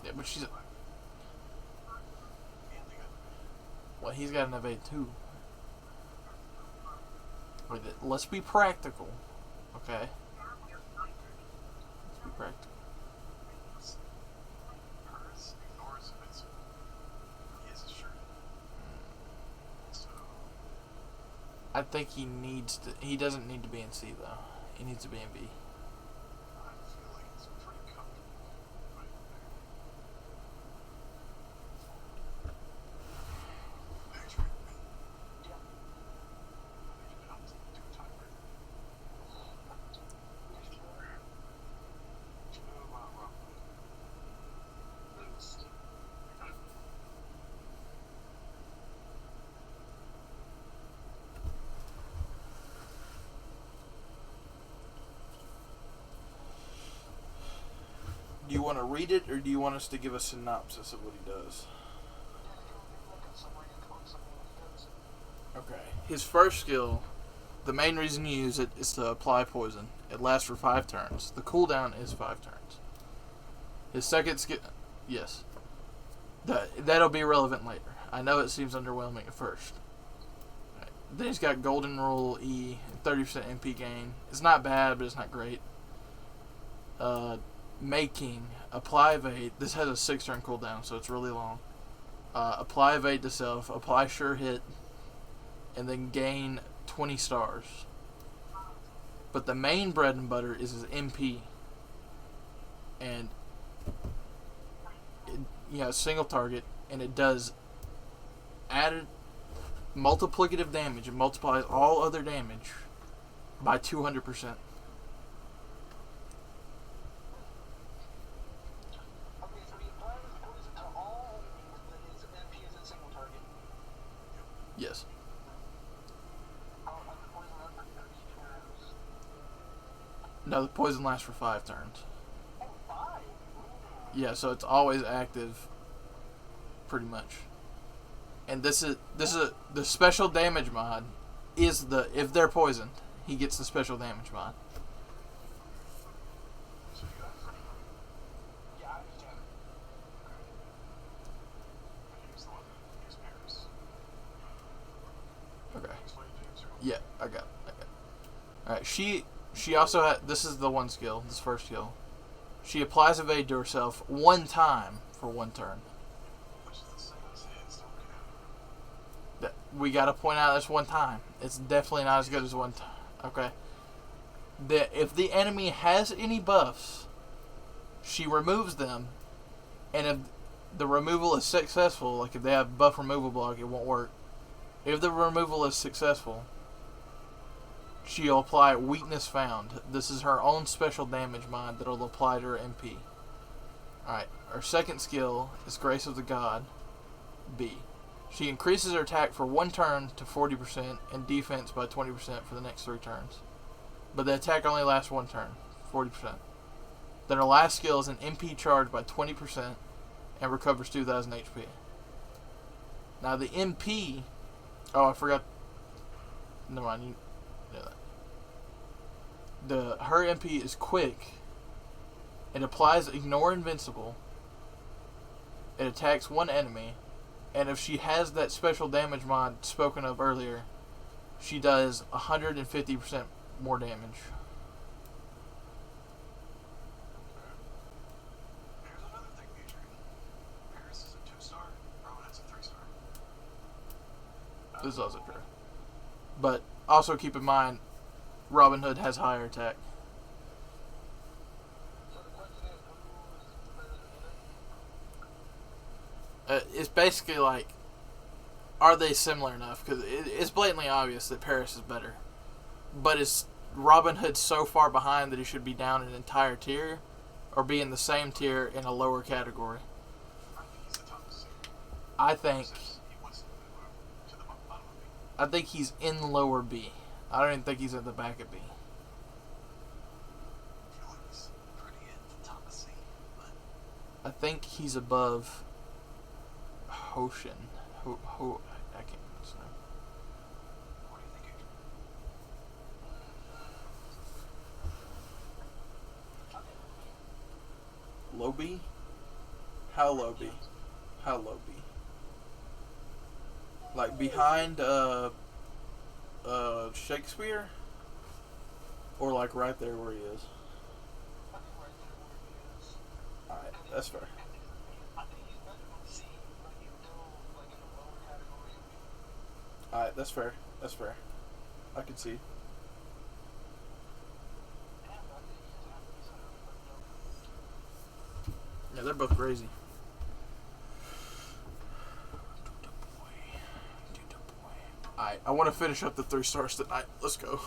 Yeah, but she's... Well, he's got an evade too. Let's be practical, okay? Let's be practical. Hers ignores invincible. He is a shirt. So I think he needs to... He doesn't need to be in C, though. He needs to be in B. I feel like it's pretty comfortable right there. Thanks, Rick. Yeah. Major Johnson, 2 timer. Do you want to read it, or do you want us to give a synopsis of what he does? Okay. His first skill, the main reason you use it is to apply poison. It lasts for 5 turns. The cooldown is 5 turns. His second skill... Yes. That'll be relevant later. I know it seems underwhelming at first. Right. Then he's got Golden Rule E, 30% MP gain. It's not bad, but it's not great. Making, apply evade. This has a 6-turn cooldown, so it's really long. Apply evade to self, apply sure hit, and then gain 20 stars. But the main bread and butter is his MP. And single target, and it does added multiplicative damage. It multiplies all other damage by 200%. Okay, so he applies poison to all enemies, but his MP is a single target. Yes. How does the poison run for 30 turns? No, the poison lasts for 5 turns. Oh, 5? Yeah, so it's always active, pretty much. And this is the special damage mod is if they're poisoned, he gets the special damage mod. So you got it. Yeah, I understand. Here's the one. Here's Paris. Okay. Explain James real Yeah, I got it. Alright, she also had, this is the one skill, this first skill. She applies evade to herself 1 time for 1 turn. which is the same as his, don't count. We gotta point out that's 1 time. It's definitely not as good as 1 time. Okay. If the enemy has any buffs, she removes them, and if the removal is successful, like if they have buff removal block, it won't work. If the removal is successful, she'll apply weakness found. This is her own special damage mod that'll apply to her MP. Alright, her second skill is Grace of the God, B. She increases her attack for 1 turn to 40% and defense by 20% for the next 3 turns. But the attack only lasts 1 turn, 40%. Then her last skill is an MP charge by 20% and recovers 2,000 HP. Now the MP... Oh, I forgot... Never mind, you know that. Her MP is quick. It applies Ignore Invincible. It attacks 1 enemy. And if she has that special damage mod spoken of earlier, she does 150% more damage. Here's another thing, Adrian. Paris is a 2-star, Robin Hood's a 3-star. This is also true. But also keep in mind, Robin Hood has higher attack. So the question is, who's better than the other? It's basically like, are they similar enough? Because it's blatantly obvious that Paris is better. But is Robin Hood so far behind that he should be down an entire tier? Or be in the same tier in a lower category? I think he's the toughest suit. I think Since he wants to move to the bottom of me. I think he's in lower B. I don't even think he's at the back of B. I feel like he's pretty at the top of C, but I think he's above Hoshin. I can't remember his name. what do you think, Adrian? Low B? How low B? How low B? Like behind Shakespeare? Or like right there where he is? I think right there where he is. Alright, that's fair. I think he's better than C, but he's still like in the lower category of B. Alright, that's fair. That's fair. I can see. Damn, I think he is after this one. Yeah, they're both crazy. Alright, I want to finish up the 3 stars tonight. Let's go. Oh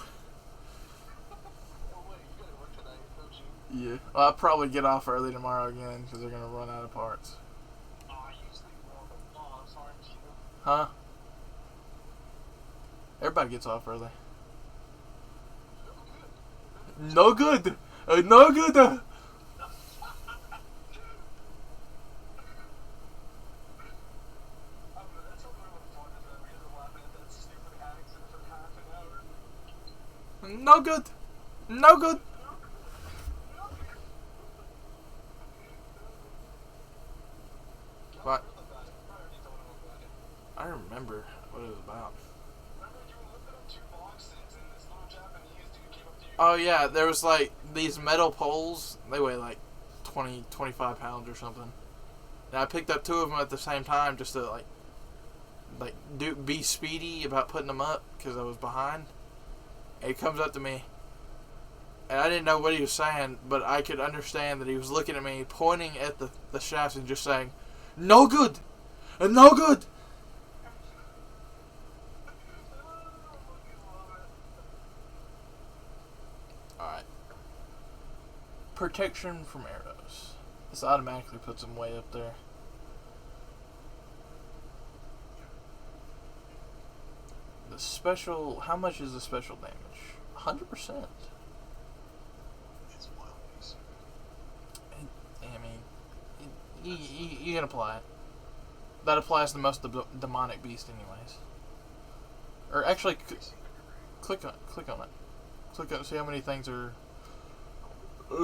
wait, you gotta work tonight, don't you? Yeah. Well, I'll probably get off early tomorrow again because they're going to run out of parts. Oh, I usually will, but I'm sorry, Gino. Huh? Everybody gets off early. No good. No good. No good. No good. What? I remember what it was about. Oh yeah, there was like these metal poles. They weigh like 20, 25 pounds or something. And I picked up 2 of them at the same time just to be speedy about putting them up because I was behind. And he comes up to me, and I didn't know what he was saying, but I could understand that he was looking at me, pointing at the shafts and just saying, "No good, no good." Alright. Protection from arrows. This automatically puts him way up there. The special... How much is the special damage? 100%. It's wild beast. I mean, you can apply it. That applies to most demonic beast anyways. Or actually, click on it. Click on it. See how many things are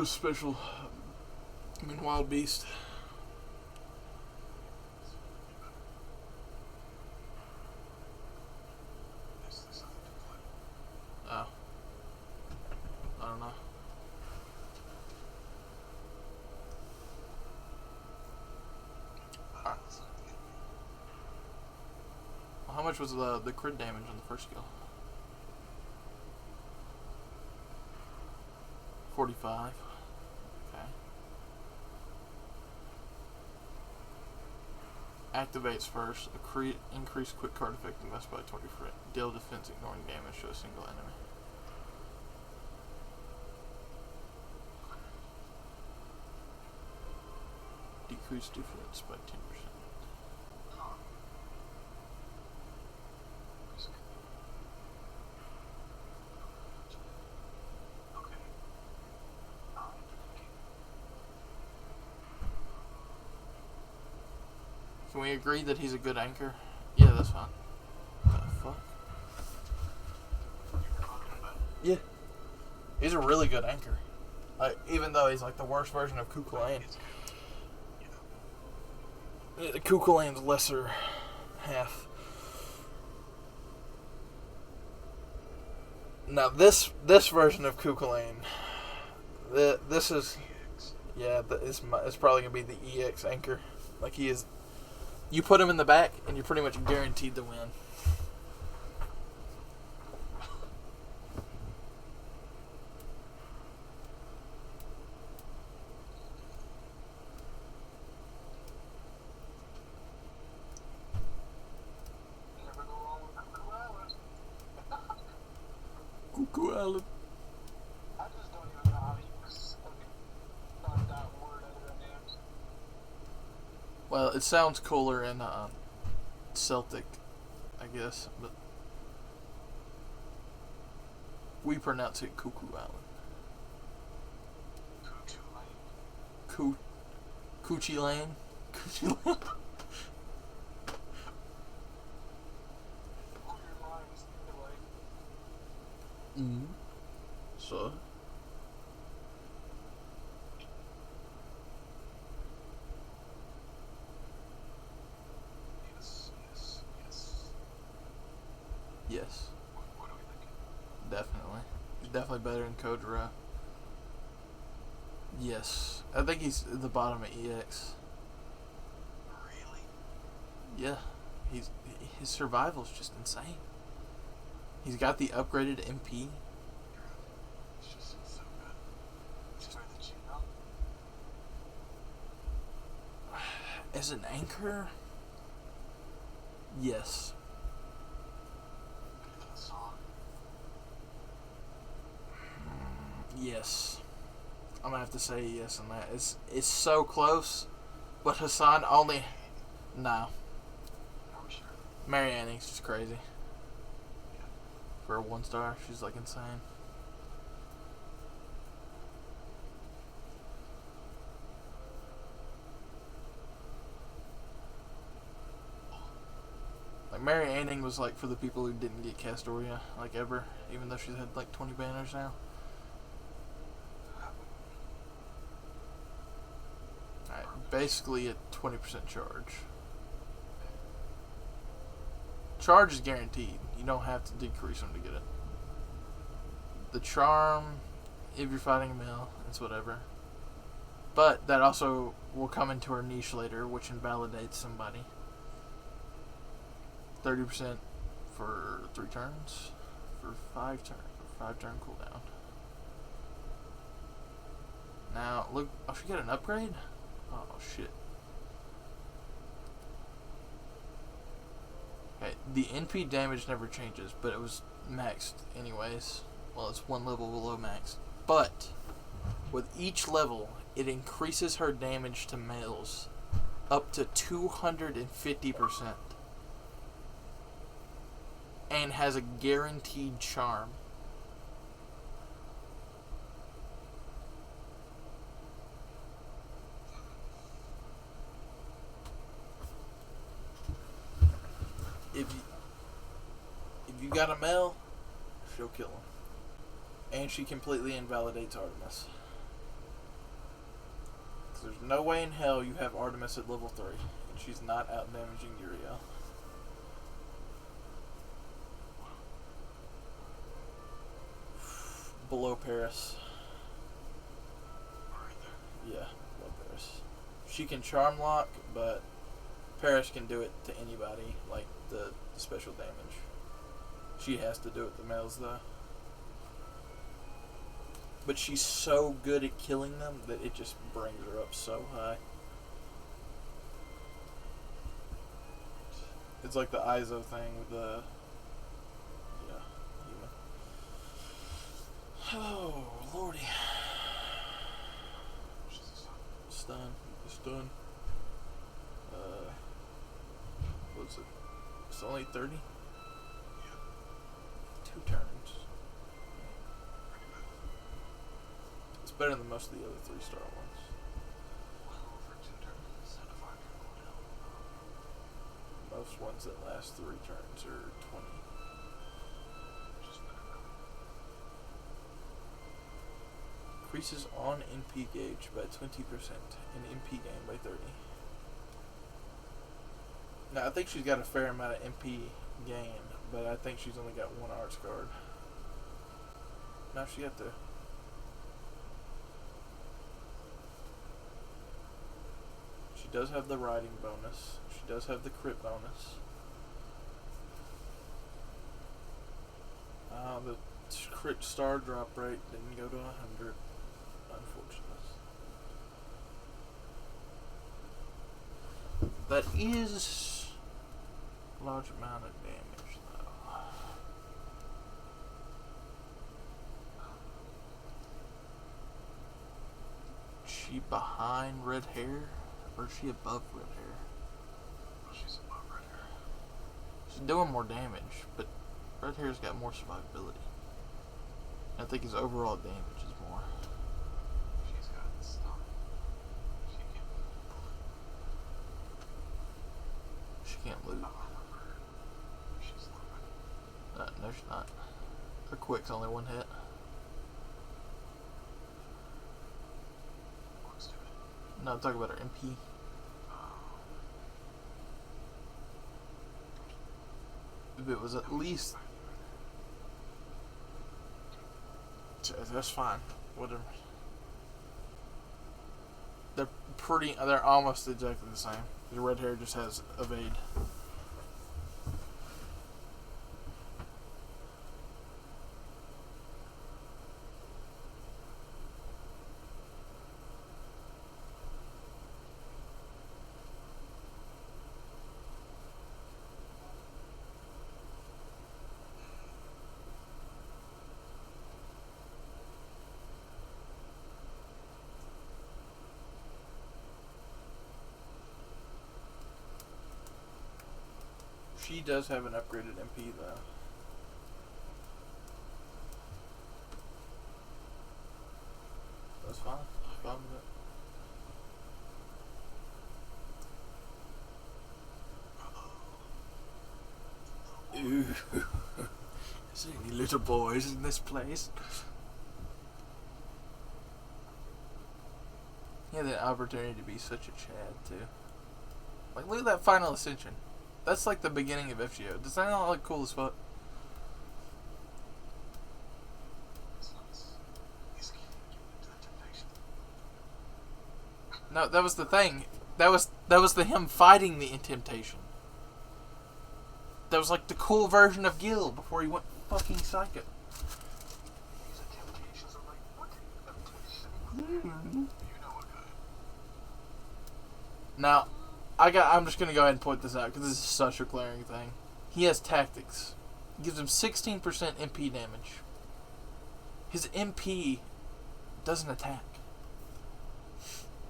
special. I mean, wild beast. Oh. I don't know. Well, how much was the crit damage on the first skill? 45. Okay. Activates first. Increase quick card effectiveness by 20%. Deal defense ignoring damage to a single enemy. Increase defense by 10%. Huh. Risk. Okay. I'm thinking. Can we agree that he's a good anchor? Yeah, that's fine. What the fuck? You're confident about it? Yeah. He's a really good anchor. Like, even though he's like the worst version of Kukulane. It's good. You know. Yeah, Kukulane's lesser half. Now this version of Kukulane, this is, EX. yeah, it's probably gonna be the EX anchor. Like he is, you put him in the back and you're pretty much guaranteed to win. Never go wrong with Cuckoo Island. Cuckoo Island. I just don't even know how you thought that word out of their names. Well, it sounds cooler in Celtic, I guess, but we pronounce it Cuckoo Island. Kutu Lane. Coochie Lane. Coochie Lane. Who your minds like. Mm-hmm. So. Yes, yes, yes. Yes, What are we thinking? definitely. He's definitely better than Kojiro. Yes. I think he's at the bottom of EX. Really? Yeah. His survival's just insane. He's got the upgraded MP. It's just so good. It's better than Gino. As an anchor? Yes. Better than the song. Yes. I'm gonna have to say yes on that. It's so close, but Hassan only. No. Are we sure? Mary Anning's just crazy. Yeah. For a 1-star, she's like insane. Like Mary Anning was like for the people who didn't get Castoria like ever, even though she's had like 20 banners now. Alright, basically a 20% charge. Charge is guaranteed. You don't have to decrease them to get it. The charm, if you're fighting a male, it's whatever. But that also will come into her niche later, which invalidates somebody. 30% for 3 turns, for 5 turn cooldown. Now look, oh, she got an upgrade? Oh shit. Okay, the NP damage never changes, but it was maxed anyways. Well, it's 1 level below max. But with each level, it increases her damage to males up to 250%. And has a guaranteed charm. If you got a male, she'll kill him. And she completely invalidates Artemis. 'Cause there's no way in hell you have Artemis at level 3 and she's not out damaging Uriel. Below Paris. Right there. Yeah, below Paris. She can charm lock, but Paris can do it to anybody, like the special damage. She has to do it to males though. But she's so good at killing them that it just brings her up so high. It's like the ISO thing with the human. Oh lordy. She's a son. Stun. Stun. was it? It's only 30? Yeah, 2 turns. pretty good. It's better than most of the other 3-star ones. Well, for 2 turns and a 5-turn cooldown. Most ones that last 3 turns are 20. Which is better now. Increases on NP gauge by 20% and MP gain by 30. Now, I think she's got a fair amount of MP gain, but I think she's only got 1 arts card. Now she got the... She does have the riding bonus. She does have the crit bonus. The crit star drop rate didn't go to 100. Unfortunate. That is a large amount of damage, though. Is she behind red hair, or is she above red hair? Well, she's above red hair. She's doing more damage, but red hair's got more survivability. I think his overall damage is more. She's got stun. She can. She can't loot. However, she's looping. No, she's not. Her quick's only 1 hit. Looks to it. No, I'm talking about her MP. If it was at least... That's fine. Whatever. They're almost exactly the same. The red hair just has evade. She does have an upgraded MP though. That's fine. Fine with it. Ooh. Is there any little boys in this place? He had the opportunity to be such a Chad too. Like, look at that final ascension. That's like the beginning of FGO. Does that not look cool as fuck? It's nice. He's giving into the temptation. No, that was the thing. That was the him fighting the temptation. That was like the cool version of Gil before he went fucking psycho. These are temptations. I'm like, what? Temptation? You know what kind. Now, I'm just gonna go ahead and point this out because this is such a glaring thing. He has tactics. It gives him 16% MP damage. His MP doesn't attack,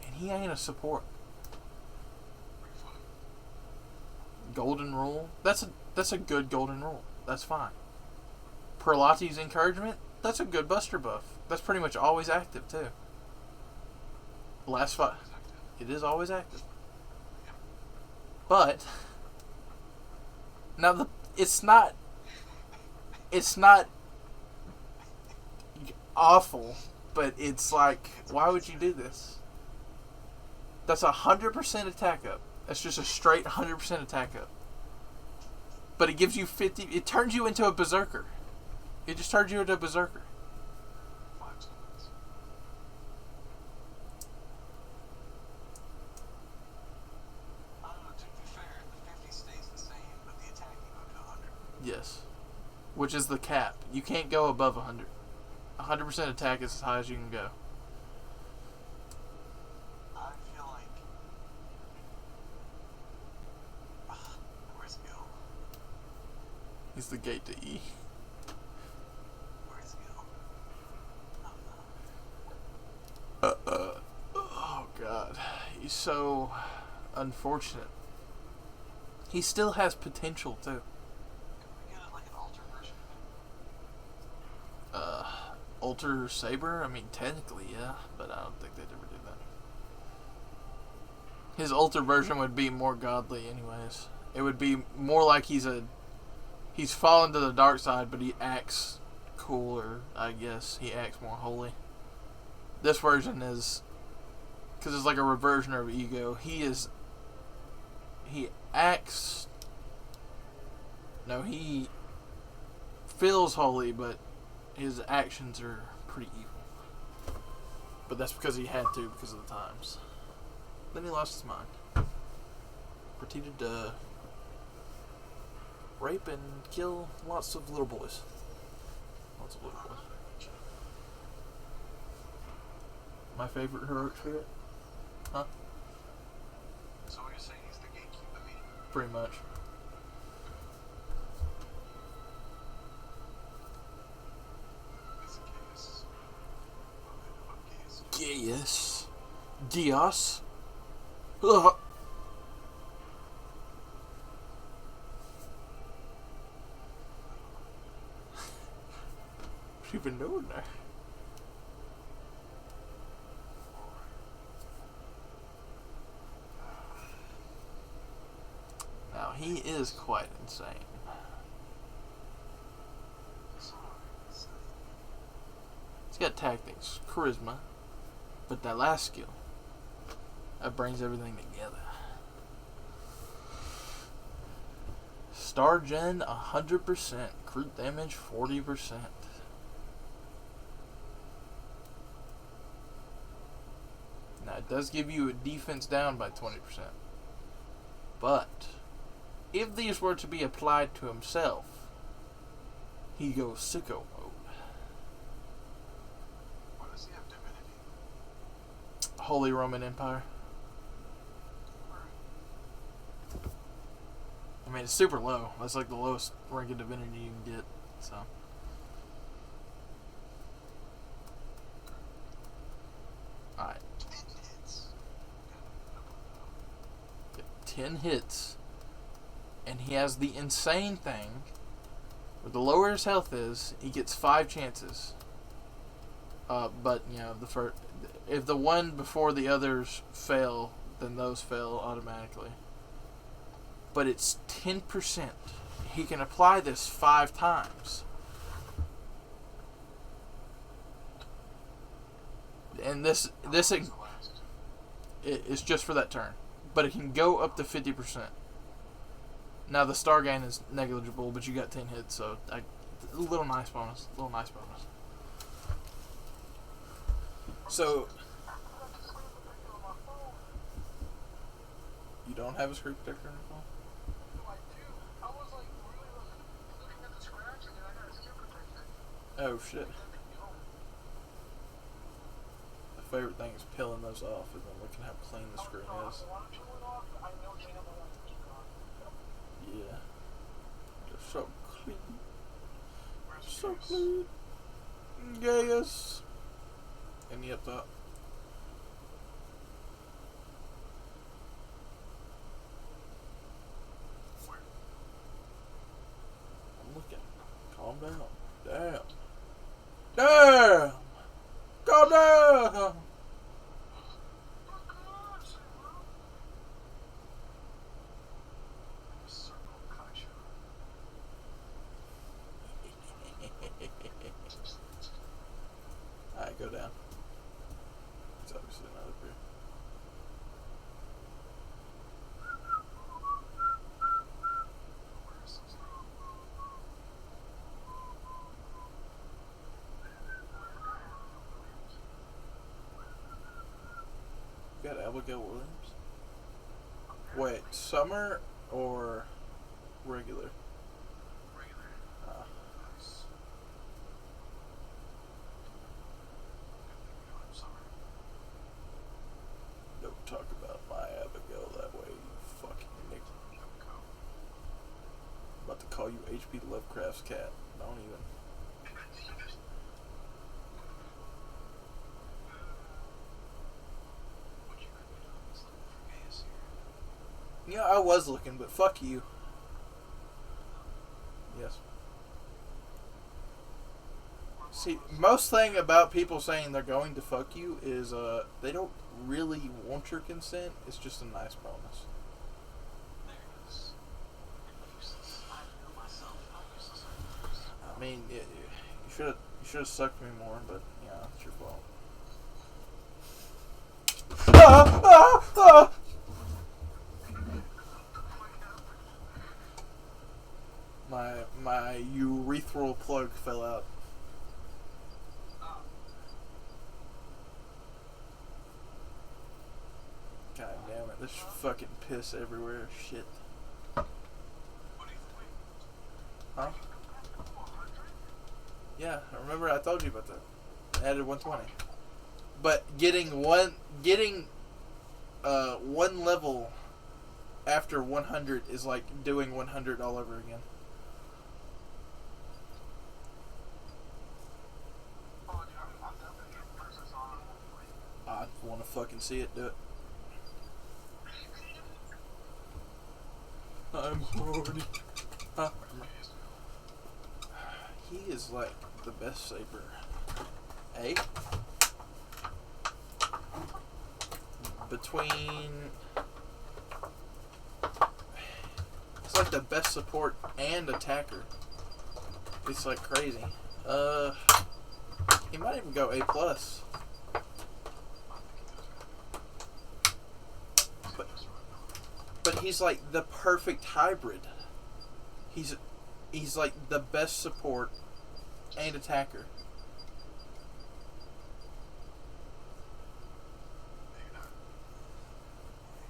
and he ain't a support. Pretty funny. Golden rule. That's a good golden rule. That's fine. Perlotti's encouragement. That's a good buster buff. That's pretty much always active too. Last fight. It is always active. But now it's not awful, but it's like, why would you do this? That's 100% attack up. That's just a straight 100% attack up. But it gives you 50. It turns you into a berserker. It just turns you into a berserker. 5 seconds. I don't know, to be fair, the 50 stays the same, but the attack can go to 100. Yes, which is the cap. You can't go above 100. 100% attack is as high as you can go. I feel like... where's Gil? He's the gate to E. Where's Gil? Oh god, he's so unfortunate. He still has potential too. Could we get like an alter version of him? Alter Saber? I mean, technically, yeah, but I don't think they'd ever do that. His alter version would be more godly, anyways. It would be more like he's fallen to the dark side, but he acts cooler, I guess. He acts more holy. This version is, because it's like a reversion of ego. He acts, no, he feels holy, but his actions are pretty evil. But that's because he had to, because of the times. Then he lost his mind. Proceeded to rape and kill lots of little boys. Lots of little boys. My favorite heroic spirit? Huh? So you're saying he's the gatekeeper, me? Pretty much. He's a Gaius. What Gaius? Gaius. Dios. Ugh. What's you been doing there? Now, he is quite insane. He's got tactics, charisma, but that last skill, that brings everything together. Star Gen 100%, crit damage 40%. Now it does give you a defense down by 20%. But if these were to be applied to himself, he goes sicko mode. Why does he have divinity? Holy Roman Empire. I mean, it's super low. That's like the lowest rank of divinity you can get. So. Alright. 10 hits. And he has the insane thing where the lower his health is, he gets 5 chances. But, you know, if the one before the others fail, then those fail automatically. But it's 10%. He can apply this 5 times. And this is just for that turn. But it can go up to 50%. Now the star gain is negligible, but you got 10 hits, so a little nice bonus. So you don't have a screen protector on your phone? I do. I was like really looking at the scratch and then I got a skin protector. Oh shit. My favorite thing is peeling those off and then looking how clean the screen is. Yeah. They're so clean. So clean. Gaius. And the up top. I'm looking. Calm down. Damn. Damn! Calm down! Alright, go down. It's obviously not up here. You got Abigail Williams? Wait, summer or regular? Don't talk about my Abigail that way, you fucking nigga. I'm about to call you H.P. Lovecraft's cat. Don't even. Yeah, I was looking, but fuck you. Yes. See, most thing about people saying they're going to fuck you is they don't really want your consent. It's just a nice bonus. There it is. Useless. I knew myself. I'm useless. I mean, you should have sucked me more, but yeah, it's your fault. My urethral plug fell out. God damn it! There's fucking piss everywhere. Shit. What do you think? Huh? Yeah, I remember I told you about that. I added 120. But getting one level after 100 is like doing 100 all over again. Oh, dude, I'm definitely getting versus on I want to fucking see it do it. I'm horny. Huh? He is like the best saber. Eh? Between... It's like the best support and attacker. It's like crazy. He might even go A+. But he's like the perfect hybrid. He's like the best support and attacker.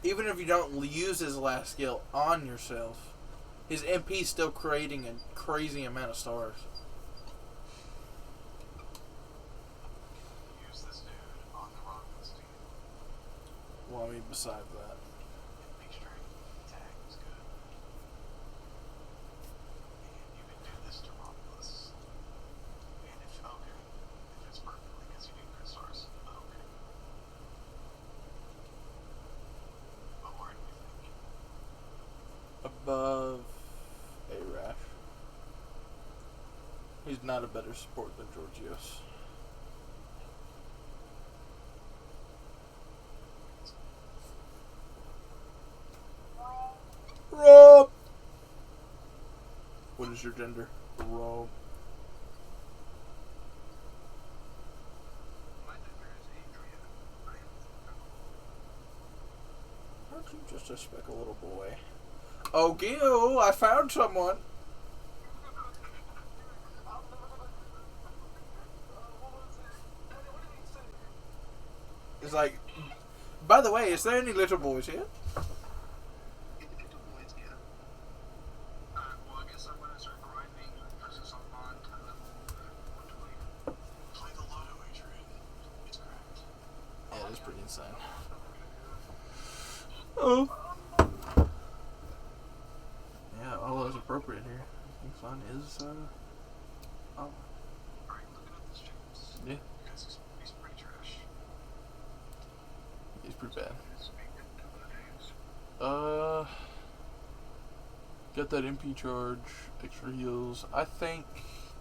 Even if you don't use his last skill on yourself, his MP's still creating a crazy amount of stars. Use this dude on the Rockman's team. Well, I mean, besides that. Big strength, tag is good. And you can do this to Romulus. And if it's perfectly, because you need crit stars. Okay. But where do we think? Above Arash. He's not a better support than Georgios. Rob! What is your gender? Rob. My gender is Adrian. I am Aren't you just a speckle little boy? Oh, Gil, I found someone. It's like, by the way, is there any little boys here? well, I guess I'm gonna start grinding versus on to level 120. Play the Lotto, Adrian. It's cracked. Yeah, that's pretty insane. Oh. Yeah, all is appropriate here. I think fun is, oh. Alright, looking at this James. Yeah, Because he's pretty trash. he's pretty bad. Speaking to the names. Got that MP charge, extra heals. I think,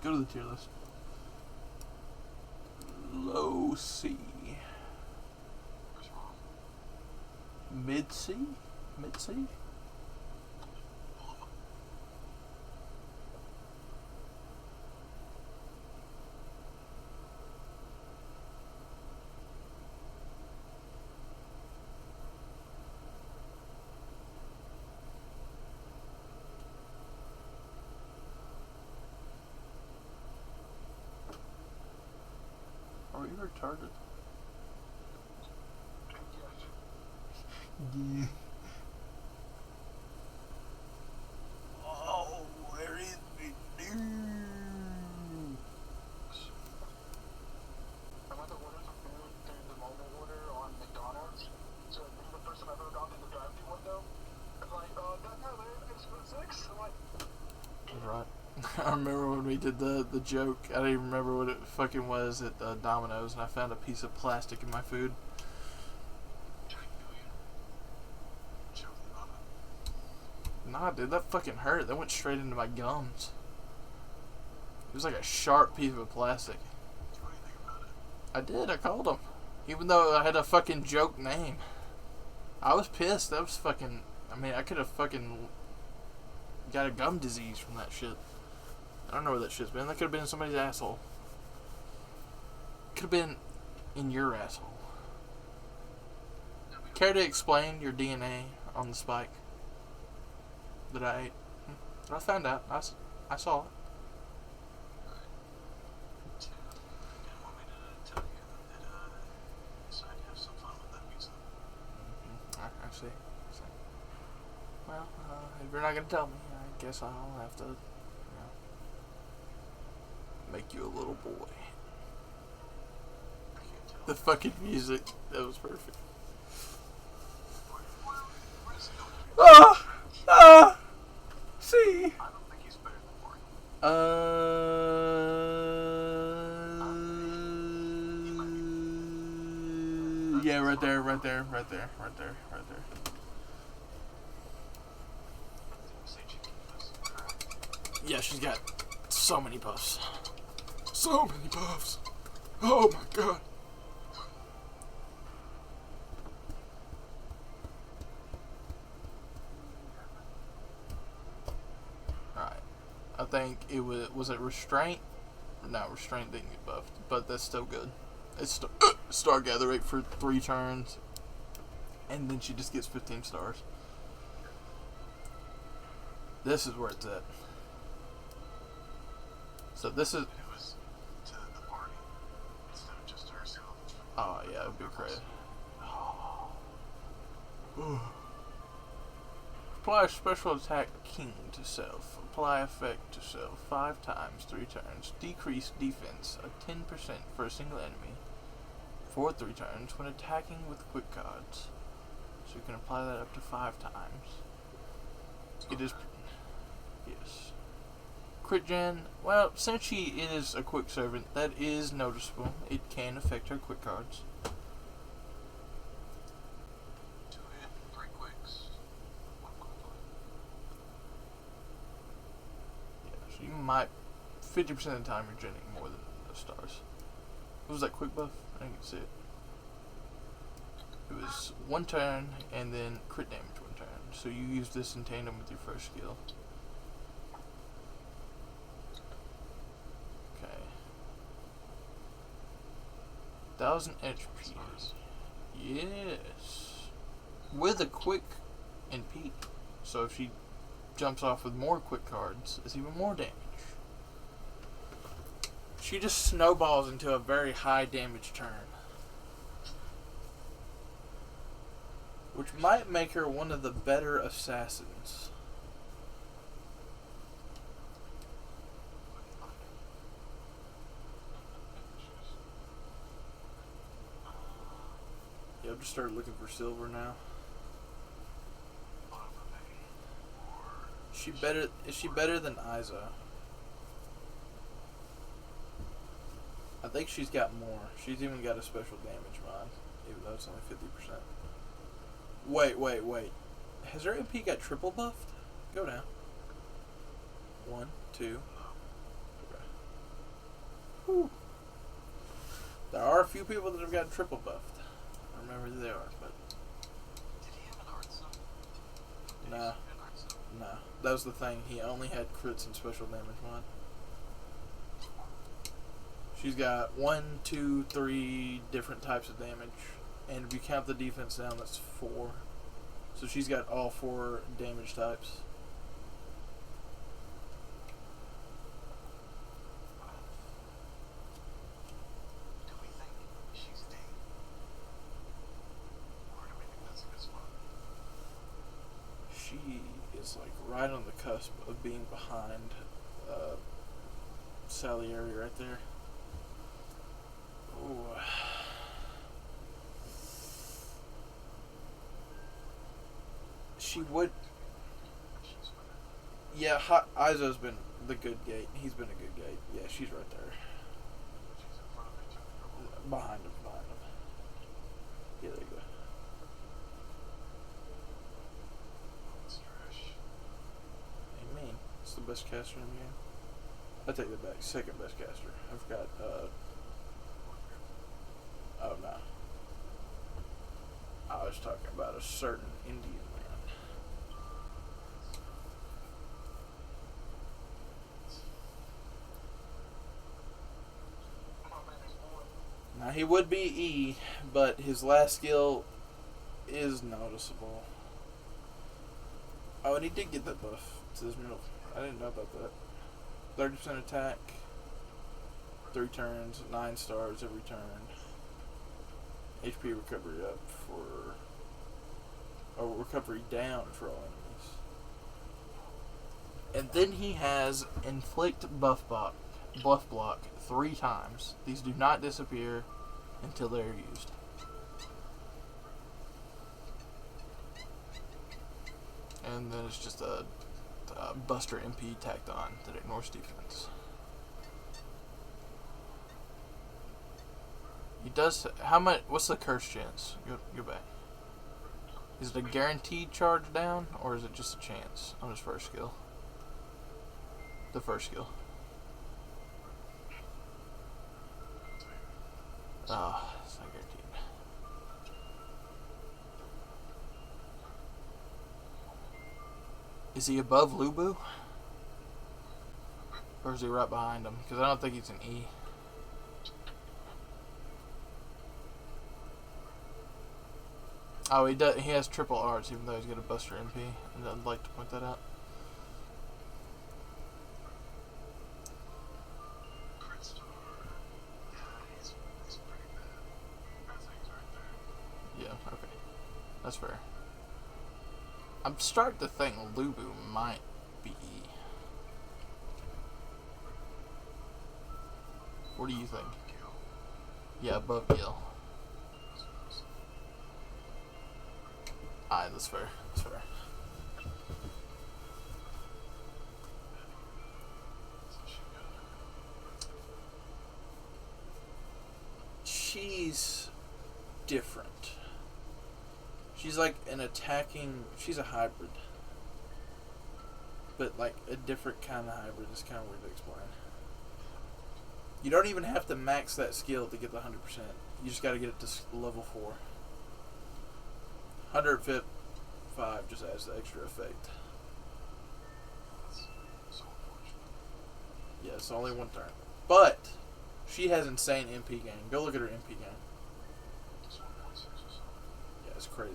go to the tier list. Low C. Where's Rom? Mid C? Mid C? Are you retarded? Yeah. Oh, where is me? I went to order some food through the mobile order on McDonald's. So the person I ever got in the drive-thru window, I'm like, that guy there is for 6. I'm like, Right. I remember when we did the joke. I don't even remember what it fucking was at Domino's, and I found a piece of plastic in my food. Choking on it. Nah, dude, that fucking hurt. That went straight into my gums. It was like a sharp piece of plastic. Do anything about it. I did. I called him. Even though I had a fucking joke name. I was pissed. That was fucking... I mean, I could have fucking got a gum disease from that shit. I don't know where that shit's been. That could have been in somebody's asshole. Could have been in your asshole. Care to explain your DNA on the spike that I ate? I found out. I saw it. Didn't want me to tell you that decided to have some fun with that pizza. I see. Well, if you're not gonna tell me, I guess I'll have to, make you a little boy. I can't tell. The fucking music, that was perfect. Where does it go? See. I don't think he's better than Marty. Yeah, right there. Say chicken puss. Correct. Yeah, she's got so many puffs. So many puffs. Oh my god. Alright. I think it was it restraint? No, restraint didn't get buffed, but that's still good. It's star gather rate for 3 turns, and then she just gets 15 stars. This is where it's at. So this is... It was to the party instead of just to herself. Oh yeah, it would be great. Apply special attack king to self. Apply effect to self 5 times, 3 turns. Decrease defense of 10% for a single enemy for 3 turns when attacking with quick cards. So you can apply that up to 5 times. It is... Yes. Crit gen, well, since she is a quick servant, that is noticeable. It can affect her quick cards. 2 hit, 3 quicks, 1 quick play. Yeah, so you might, 50% of the time you're genning more than those stars. What was that quick buff? I didn't see it. It was 1 turn, and then crit damage 1 turn. So you use this in tandem with your first skill. Okay. 1000 HP. Yes. With a quick and peak. So if she jumps off with more quick cards, it's even more damage. She just snowballs into a very high damage turn. Which might make her one of the better assassins. Yeah, I've just started looking for silver now. Is she better than Isa? I think she's got more. She's even got a special damage mod, even though it's only 50%. Wait. Has her MP got triple buffed? Go down. 1, 2. Okay. Whew. There are a few people that have gotten triple buffed. I don't remember who they are, but... Did he have an art zone? Nah. Nah. That was the thing. He only had crits and special damage mod. She's got 1, 2, 3 different types of damage. And if you count the defense down, that's 4. So she's got all 4 damage types. Do we think she's a date? Or do we think that's a good spot? She is like right on the cusp of being behind Salieri right there. Ooh. She would. Yeah, Izo's been the good gate. He's been a good gate. Yeah, she's right there. She's in front of each other. Behind him. Yeah, there you go. Let's trash. the best caster in the game. I take that back. Second best caster. I forgot. Oh no. I was talking about a certain Indian man. Now he would be E, but his last skill is noticeable. Oh, and he did get that buff to his middle. I didn't know about that. 30% attack, 3 turns, 9 stars every turn. HP recovery up for... Oh, recovery down for all enemies. And then he has inflict buff block 3 times. These do not disappear until they are used. And then it's just a Buster MP tacked on that ignores defense. He does. How much? What's the curse chance? Go back. Is it a guaranteed charge down, or is it just a chance on his first skill? The first skill. Ah, it's not guaranteed. Is he above Lubu? Or is he right behind him? Because I don't think he's an E. Oh, he does. He has triple R's, even though he's got a Buster MP. And I'd like to point that out. Yeah, okay. That's fair. I'm starting to think Lubu might be E. What do you think? Yeah, above Gil. Alright, that's fair. That's fair. She's different. She's like an attacking... She's a hybrid. But like a different kind of hybrid. It's kind of weird to explain. You don't even have to max that skill to get the 100%. You just got to get it to level 4. 105 just adds the extra effect. Yeah, it's only 1 turn. But she has insane MP gain. Go look at her MP gain. Yeah, it's crazy.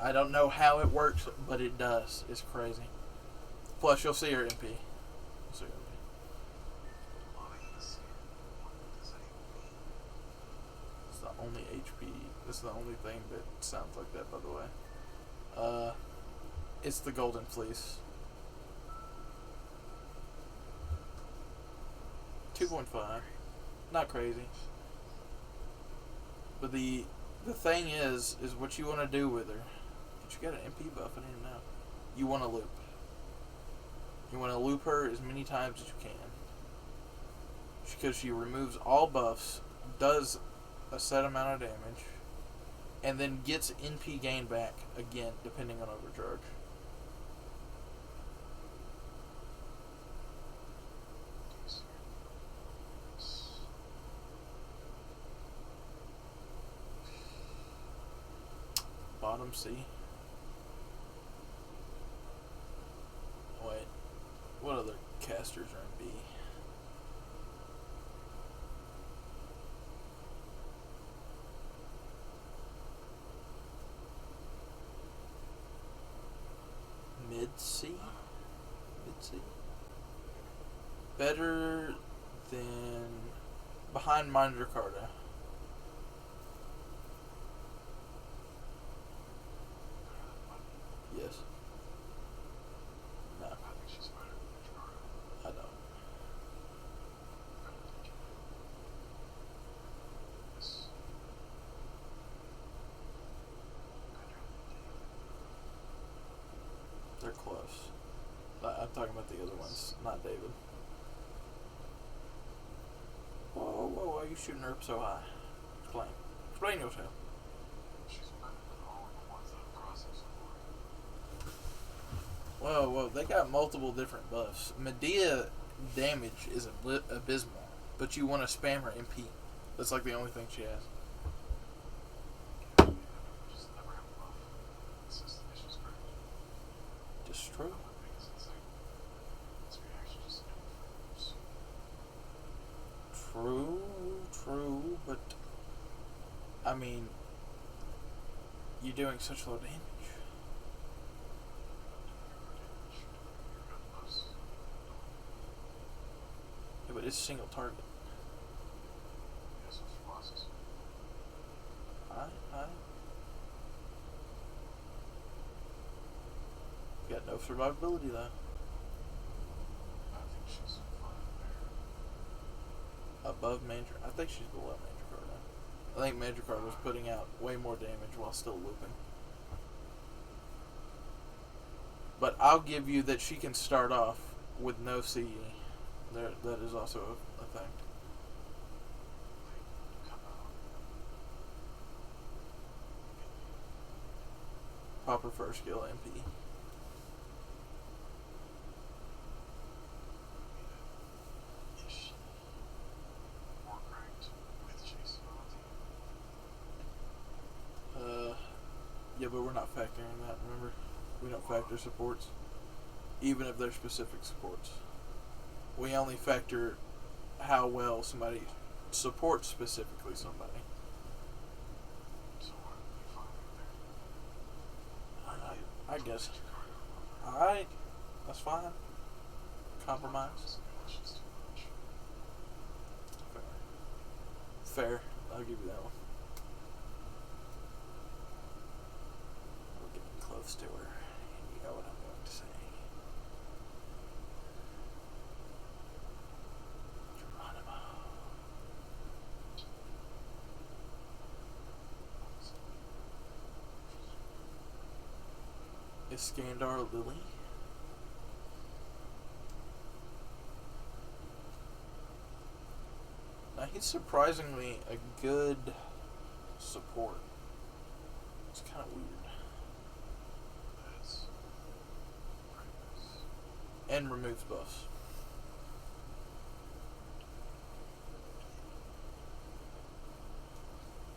I don't know how it works, but it does. It's crazy. Plus, you'll see her MP. You'll see her MP. It's the only HP. This is the only thing that sounds like that, by the way. It's the Golden Fleece. 2.5. Not crazy. But the thing is what you want to do with her. But you got an MP buff, I didn't know. You want to loop. You want to loop her as many times as you can. Because she removes all buffs, does a set amount of damage, and then gets NP gain back again, depending on overcharge. Bottom C. Wait, what other casters are in B? Mid C? Mid C? Better than behind Mind Ricardo. Yes. No. I don't. They're close. I'm talking about the other ones, not David. Whoa, whoa, why are you shooting her up so high? Explain. Explain yourself. Oh, well, they got multiple different buffs. Medea damage is abysmal, but you want to spam her MP. That's like the only thing she has. Just never have a buff. It's just issues for Just true. because it's like its reaction just moves. True, but I mean, you're doing such low damage. Yeah, but it's a single target. Yes, with bosses. Alright. Got no survivability though. I think she's fine there. Above Mandrakar. I think she's below Mandrakar now. I think Mandrakar was putting out way more damage while still looping. But I'll give you that she can start off with no CE. That is also a thing. Pop her first skill MP. Ish. More cranked with Jason on the team. Yeah, but we're not factoring that, remember? We don't factor supports. Even if they're specific supports. We only factor how well somebody supports specifically somebody. So what are you finding there? I guess. Alright. That's fine. Compromise. It's just too much. Fair. I'll give you that one. We're getting close to her. And you know what I'm going to say. Geronimo. Iskandar Lily. Now he's surprisingly a good support. It's kind of weird. That's pretty nice. And removes buffs.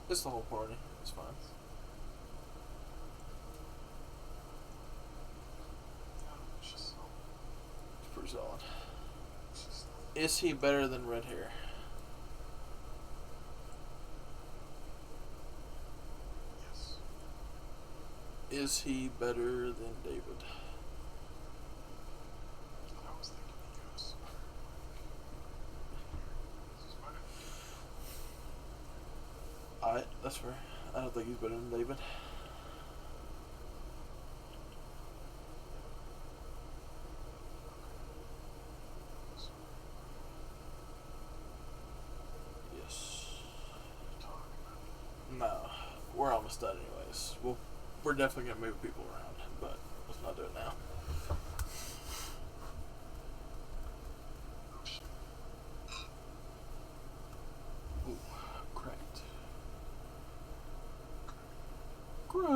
It's the whole party. It's fine. It's just so. It's pretty solid. It's just. Is he better than Red Hair? Yes. Is he better than David? I was thinking yes. This is better. Alright, that's fair. I don't think he's better than David. Yes. No, we're almost done anyways. We're definitely gonna move people around, but let's not do it now. Ooh, cracked. Cracked.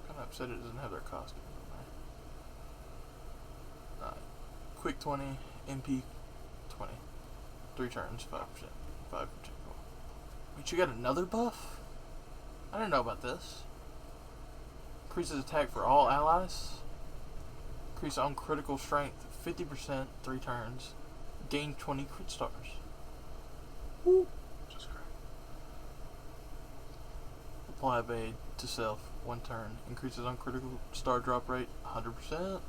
Kinda upset it doesn't have their costume on there. Quick 20, MP 20. 3 turns, 5%. 5%. Wait, you got another buff? I didn't know about this. Increases attack for all allies. Increase on critical strength 50%, 3 turns. Gain 20 crit stars. Woo. Just great. Apply evade to self 1 turn. Increases on critical star drop rate 100%.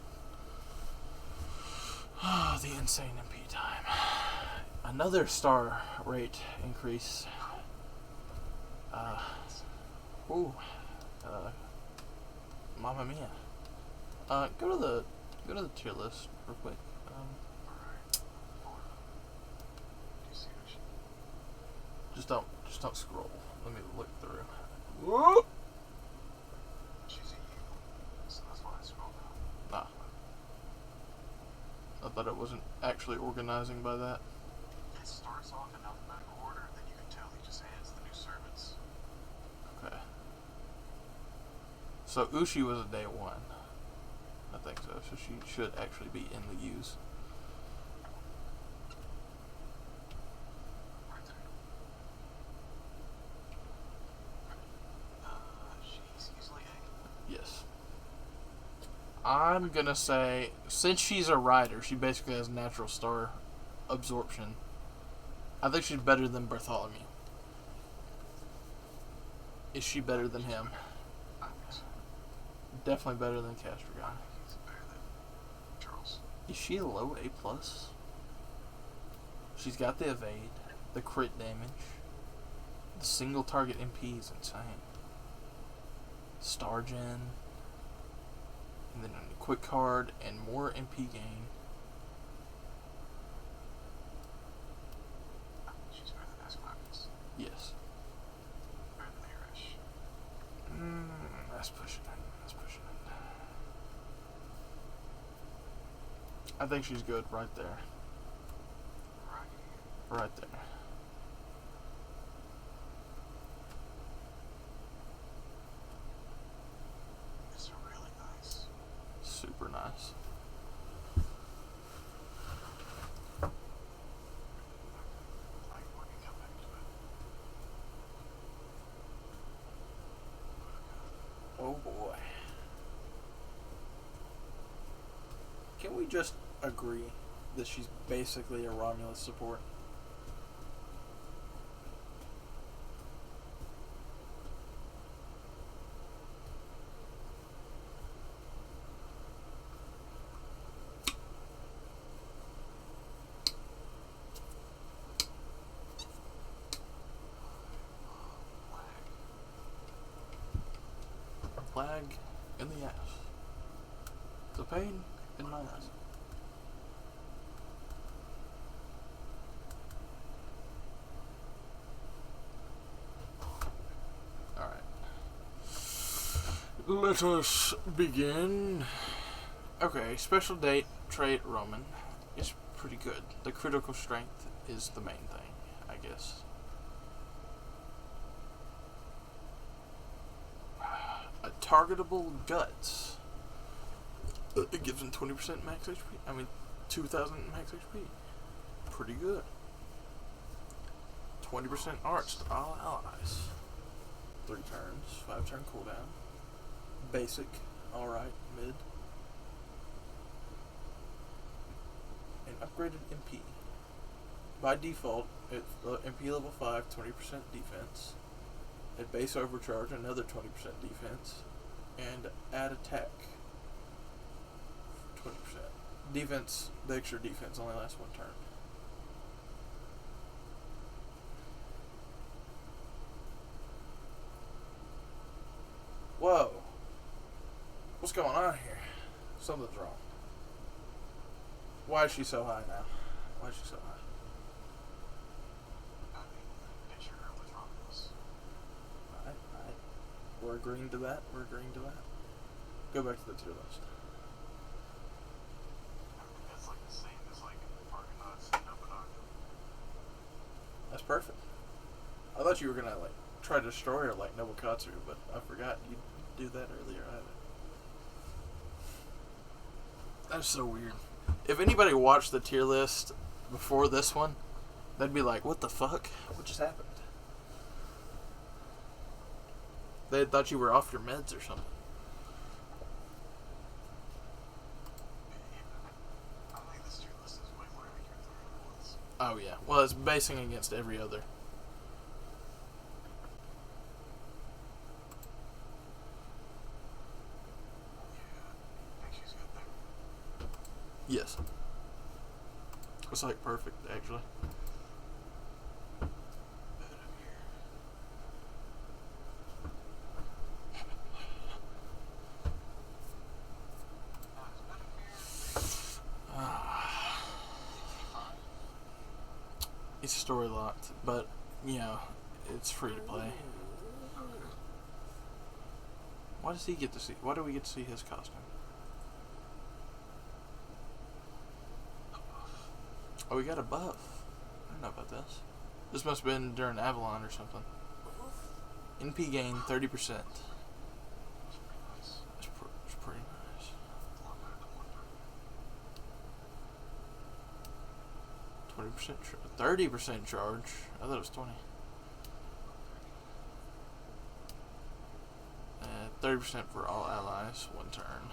Oh, the insane MP time. Another star rate increase. Mamma mia. Go to the tier list real quick. Alright. Do you see what she. Just don't scroll. Let me look through. Whoa! She's a you. So that's why I scrolled down. Nah. I thought it wasn't actually organizing by that. It starts off in alphabetical order, and then you can tell he just adds the new servants. Okay. So Ushi was a day 1. I think so. So she should actually be in the U's. Right there. She's easily A. Yes. I'm gonna say, since she's a rider, she basically has natural star absorption. I think she's better than Bartholomew. Is she better than him? I think so. Definitely better than I Castragon. think he's better than Charles. Is she a low A+? She's got the evade, the crit damage, the single target MP is insane. Star gen, and then a quick card and more MP gain. I think she's better than Asclepius. Yes. Better than Arash. That's pushing it. That's pushing it. I think she's good right there. Right. Right there. It's really nice. Super nice. Like, we can come back to it. Oh boy. Can we just agree that she's basically a Romulus support? Flag in the ass. The pain in my ass. Alright. Let us begin. Okay, special date, trait, Roman. It's pretty good. The critical strength is the main thing, I guess. A targetable guts. It gives him 20% max HP. I mean, 2,000 max HP. Pretty good. 20% arch to all allies. 3 turns, 5 turn cooldown. Basic, alright, mid. And upgraded MP. By default, it's MP level 5, 20% defense. At base overcharge, another 20% defense. And add attack. 20%. Defense, the extra defense only lasts 1 turn. Whoa. What's going on here? Something's wrong. Why is she so high now? Why is she so high? I mean, picture her with Romulus. Alright. We're agreeing to that. Go back to the tier list. I think that's like the same as like Argonauts and Nobunaga. That's perfect. I thought you were gonna like try to destroy her like Nobukatsu, but I forgot you do that earlier. That's so weird. If anybody watched the tier list before this one, they'd be like, "What the fuck? What just happened?" They thought you were off your meds or something. I think this tier list is way more accurate than the other ones. Oh yeah. Well, it's basing against every other. Yeah, I think she's good there. Yes. It's like perfect, actually. Better than here. Not as better than here. It's story locked, but you know, it's free to play. Why does he get to see? Why do we get to see his costume? Oh, we got a buff. I don't know about this. This must have been during Avalon or something. NP gain 30%. That's pretty nice. 30% charge. I thought it was 20. 30% for all allies, 1 turn.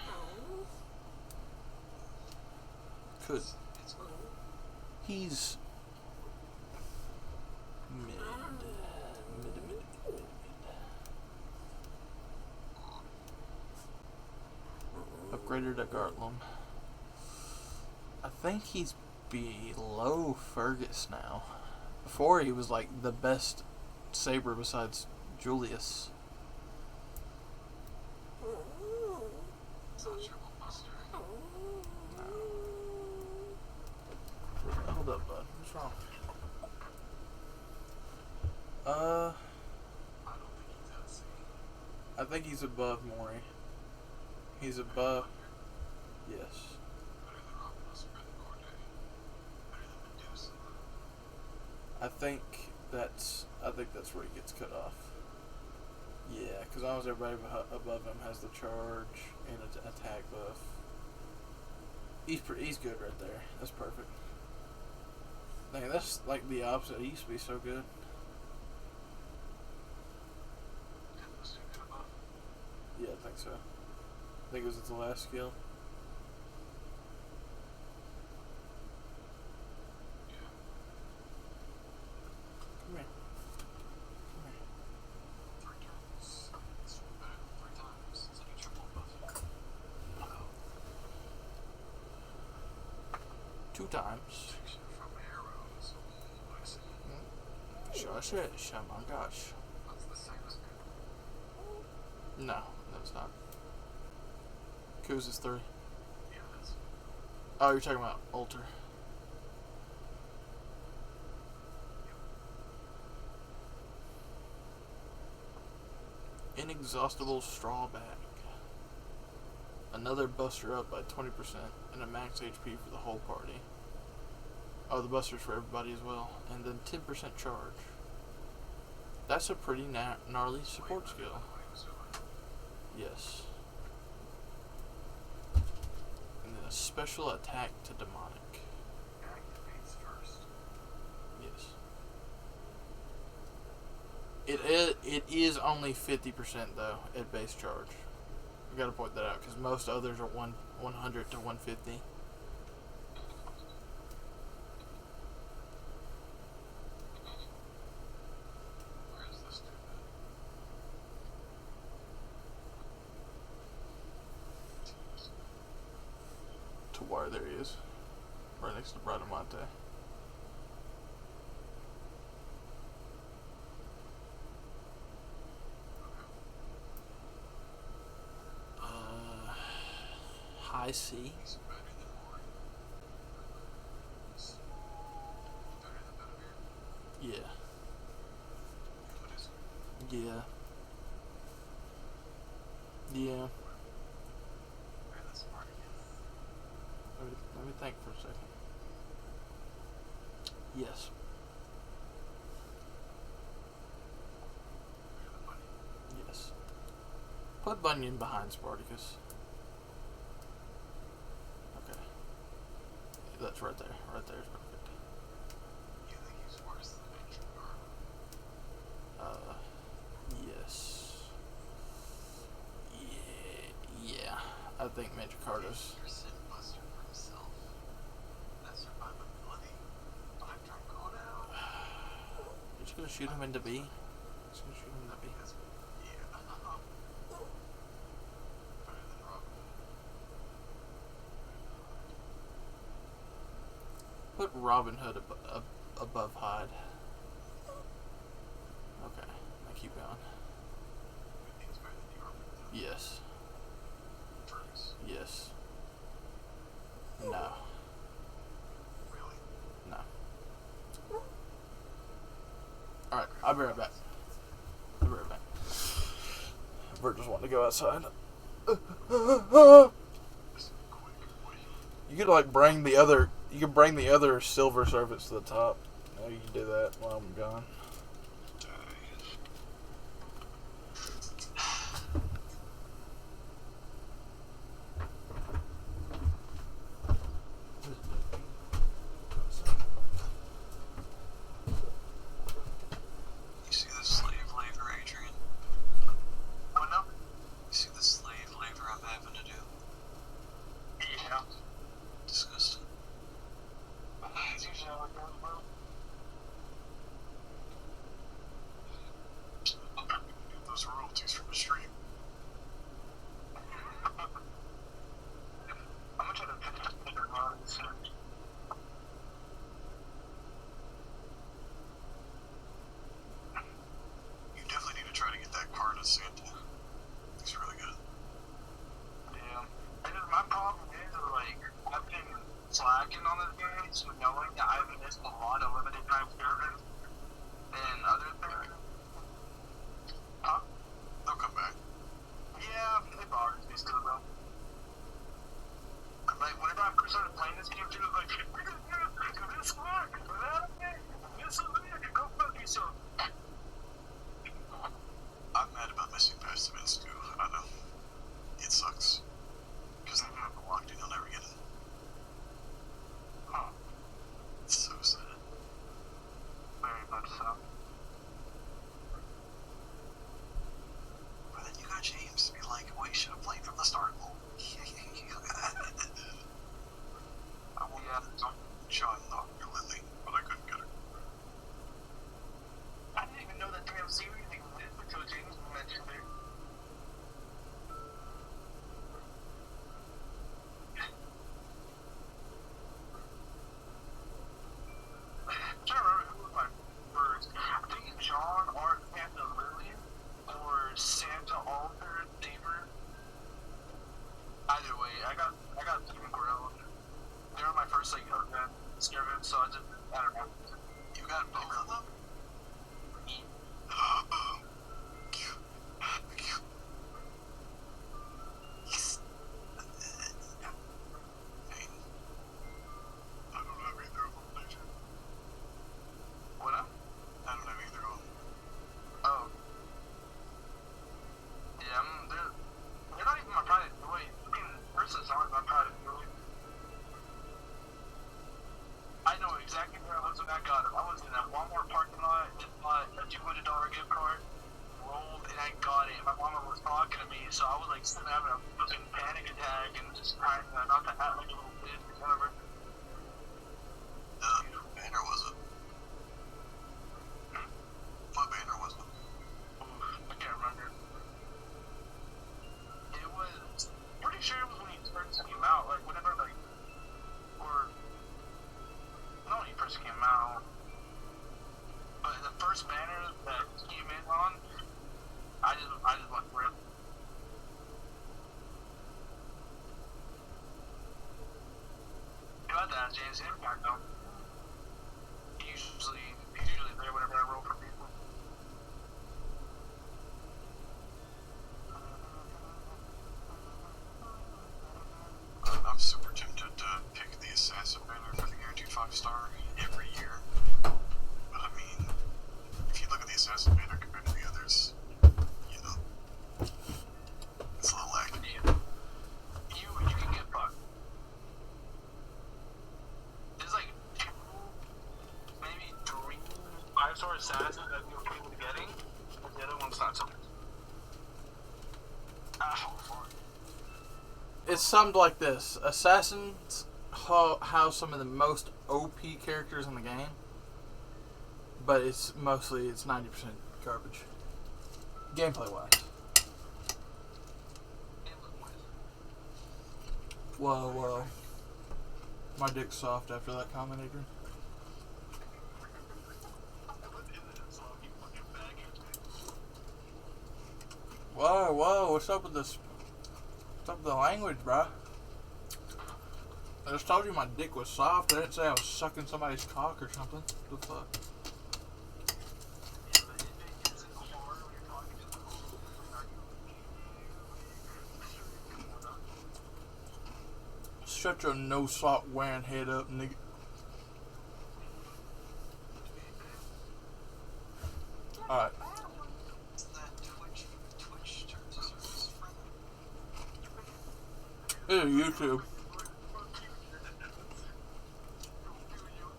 Could. He's mid. Upgraded to Gartlum. I think he's below Fergus now. Before he was like the best saber besides Julius. Hold up, bud. What's wrong? I think he's above Maury. He's above. Yes. I think that's where he gets cut off. Yeah, because almost everybody above him has the charge and an attack buff. He's good right there. That's perfect. Dang, that's like the opposite. He used to be so good. Yeah, I think so. I think it was the last skill. Come here. Come here. 3 times. It's like a triple buff. 2 times. From arrows. I see. Shush, oh my gosh. That's the same as good. No, it's not. Kuz is 3. Yeah, that's. Oh, you're talking about Alter. Inexhaustible straw bag. Another buster up by 20% and a max HP for the whole party. Oh, the buster's for everybody as well. And then 10% charge. That's a pretty gnarly support skill. Yes. And then a special attack to demonic. Activates first. Yes. It is only 50% though at base charge. I gotta point that out because most others are 100 to 150. Where is this dude at? To where there he is. Right next to Bradamante. High C. He's better than Maury. He's better than Bedivere. Yeah. What is it? Yeah. Yeah. Where that's smart again. Let me think for a second. Yes. Where the bunny? Yes. Put Bunyan behind Spartacus. Okay. That's right there. Right there is perfect. You think he's worse than Ancient Guard? Yes. Yeah. I think Mandracardo's. Percent buster for himself. That survivability. 5 turn cooldown. You're just gonna shoot him into B? Just gonna shoot him into B. That's, yeah. Better than Robin. Put Robin Hood above Hyde. Okay. I keep going. You think he's better than the Arbor? Yes. Fergus. Yes. No. Really? No. Alright, I'll be right back. I'll be right back. Bert just wanted to go outside. Just quick. What do you You could like bring the other. You could bring the other silver servants to the top. No, you can do that while I'm gone. as Santa. He's really good. Yeah. And then my problem is, like, I've been slacking on this game, so knowing that I've missed a lot of limited time servers and other things. Huh? They'll come back. Yeah, it bothers me still, though. Like, whenever I first started playing this game, too, it was like, this work, this is it, go fuck yourself. I'm mad about missing past events too. I know. It sucks. Because I'm locked in, you'll never get it. Huh. It's so sad. Very much so. But then you got James to be like, well, you should have played from the start. I wanted Yeah. Sean knock your Lily, but I couldn't get her. I didn't even know that damn series existed until James mentioned it. I'm trying to remember who was my first. I think it's John or Santa Lily or Santa Alter Saber. Either way, I got Team Grilled. They were my first like event servants, so I don't know. You got both of them? Yes. Hey. I don't have either of them, do you? What up? I don't have either of them. Oh. Yeah, they're not even my pride of joy. Versus aren't my pride of joy. I know exactly where I was when I got him. I was in that Walmart parking lot, just bought a $200 gift card, rolled, and I got it. My mama was talking to me, so I was like still having a fucking panic attack and just trying not to act like a little bitch or whatever. Banner was it? What banner was it? I can't remember. It was pretty sure it was when he first came out, like whenever like or not when he first came out. But the first banner that he came in on, I just went for it. You have to ask James Impact though. He's usually there whenever I roll for people. I'm super tempted to pick the Assassin banner for the guaranteed 5-star every year. But I mean, if you look at the Assassin banner compared to the others, you know, it's a little lacking. You can get fucked. There's like 2, maybe 3 5-star assassins that you're okay with getting, but the other one's not so good. It's summed like this: Assassins have some of the most OP characters in the game, but it's 90% garbage, gameplay wise. Whoa. My dick's soft after that comment, Adrian. Whoa, what's up with this? What's up with the language, bruh? I just told you my dick was soft. I didn't say I was sucking somebody's cock or something. The fuck? Shut your no sock wearing head up, nigga. Alright. This is YouTube.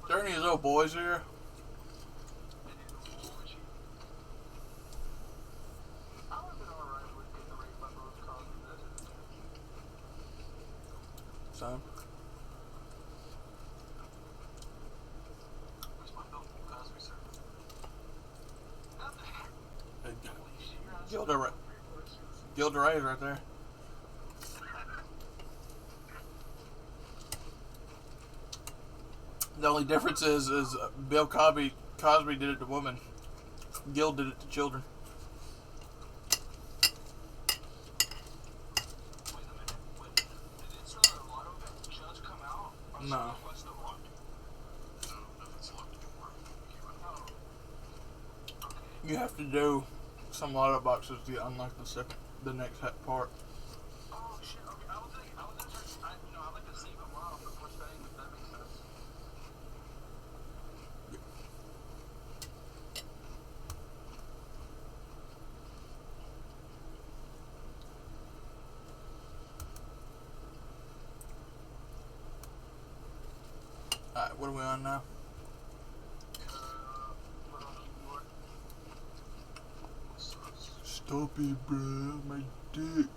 There any of those boys here? Son. Gilda Ray right there. The only difference is Bill Cosby did it to women. Gil did it to children. have to do some lotto boxes to unlock the next part. Oh shit. Okay. I was interested. I like to save a model before spending, if that makes sense. Alright, what are we on now? Put on keyboard. Stop it, bro. My dick.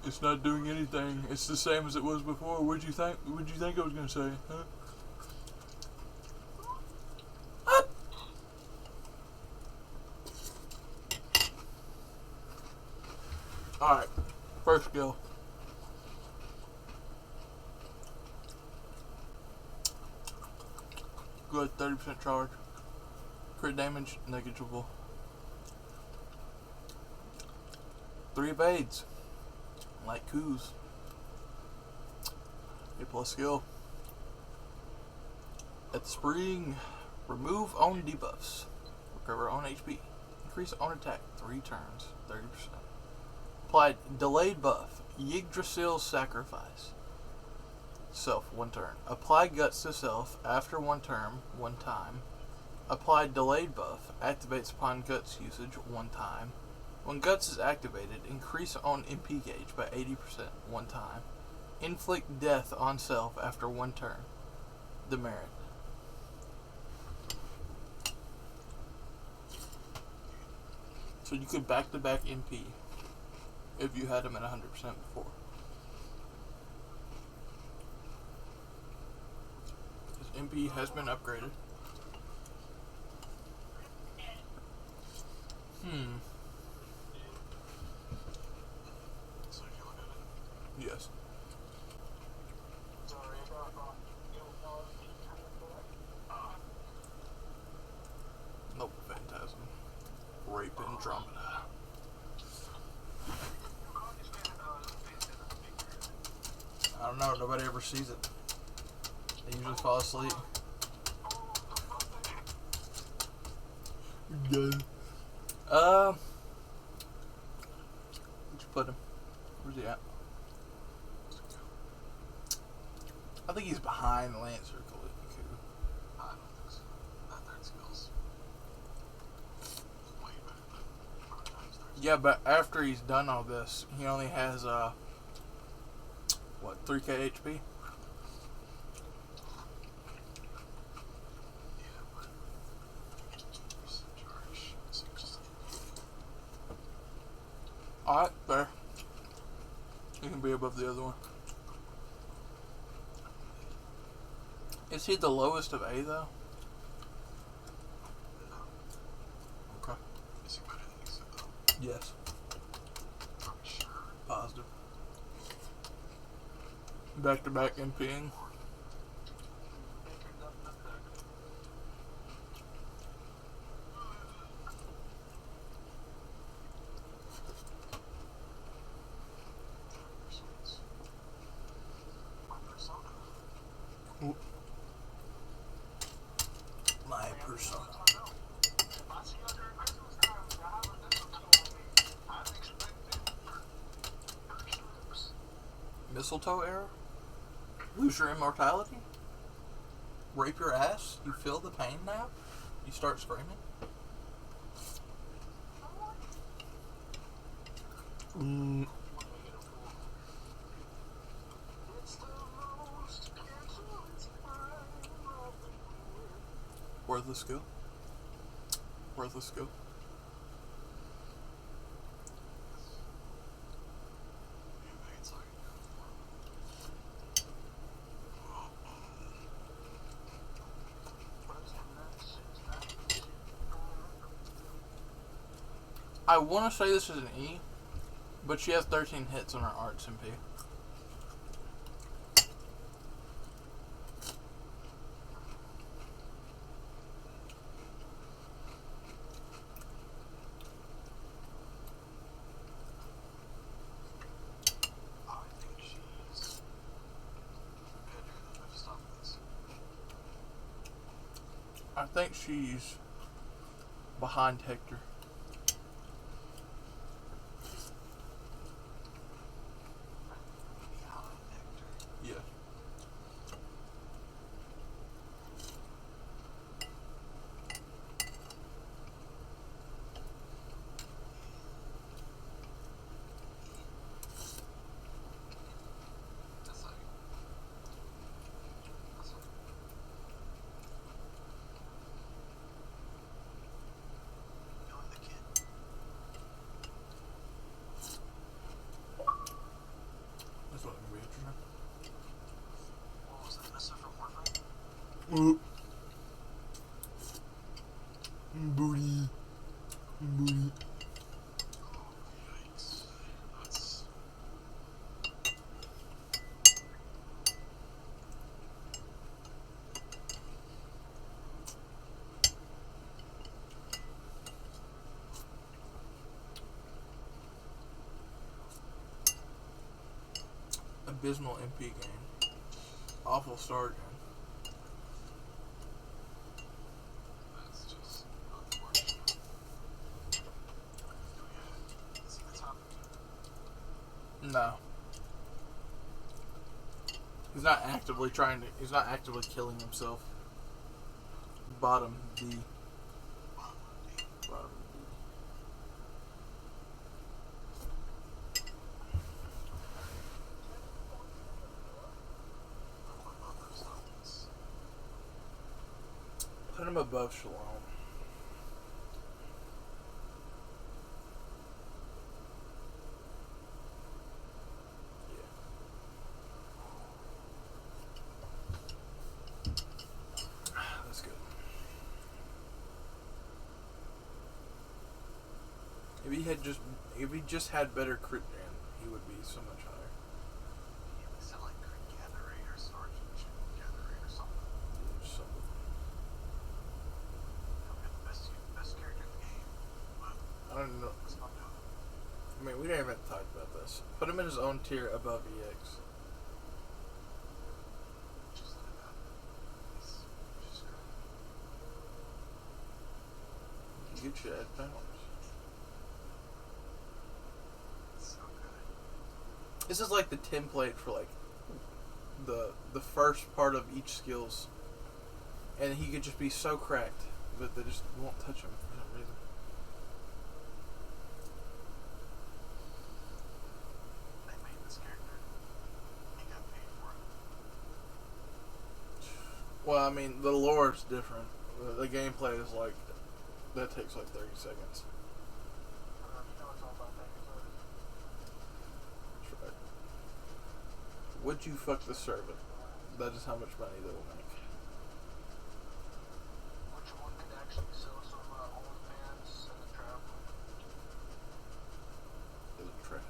It's not doing anything. It's the same as it was before. What'd you think I was gonna say, huh? Alright, first skill. Good, 30% charge. Crit damage, negligible. 3 evades. Like coups. A+ skill. At the spring, remove own debuffs. Recover own HP. Increase own attack 3 turns, 30%. Applied delayed buff. Yggdrasil's Sacrifice. Self, 1 turn. Apply Guts to self after 1 turn, 1 time. Applied delayed buff. Activates upon Guts usage 1 time. When Guts is activated, increase on MP gauge by 80% 1 time. Inflict death on self after 1 turn. Demerit. So you could back-to-back MP if you had him at 100% before. His MP has been upgraded. So if you look at it, Yes. Sorry about Nope, Phantasm. Rape Andromeda. I don't know, nobody ever sees it. They usually fall asleep. Good. Where'd you put him? Where's he at? I think he's behind Lancer. I don't think so. That third skill's way better than Prototype's third. Yeah, but after he's done all this, he only has, 3k HP? Yeah, but 2% charge seems Alright, fair. He can be above the other one. Is he the lowest of A, though? Okay. Is he better than you said though? Yes. Are we sure? Positive. Back-to-back MPing. My persona. My persona. If I see you during Christmas time, you have a different on me. I'm expecting strips. Mistletoe error? Lose your immortality? Rape your ass? You feel the pain now? You start screaming? It's the most gentle, it's fine, of the year. Worth the skill? Worth the skill? The evades like I want to say this is an E, but she has 13 hits on her arts MP. I think she's better than Mephistopheles. I think she's behind Hector. Yeah. That's what I'm gonna be interesting. What was it? Nessa from Warframe? Booty. Booty. Yikes. That's... Abysmal MP game. Awful start game. That's just unfortunate. Is he the top? No. He's not actively he's not actively killing himself. Bottom D. Bottom D. Put him above Shalom. Yeah. That's good. If he just had better crit gen, he would be so much higher. He said like Crit Gatherator, Sergeant Gatherator, something. So, He'll get the best character in the game, but I don't know. it's not doing it. I mean, we didn't even talk about this. Put him in his own tier above EX. Just look at that. He's just great. You get your add powers. It's so good. This is like the template for like the first part of each skills, and he could just be so cracked, but they just won't touch him for some reason. They made this character. He got paid for it. Well, I mean, the lore is different. The gameplay is like that takes like 30 seconds. You know it's all about Megaton. That's right. Would you fuck the servant? That is how much money they will make. Which one could actually sell some OnlyFans and a trap? Is a trap.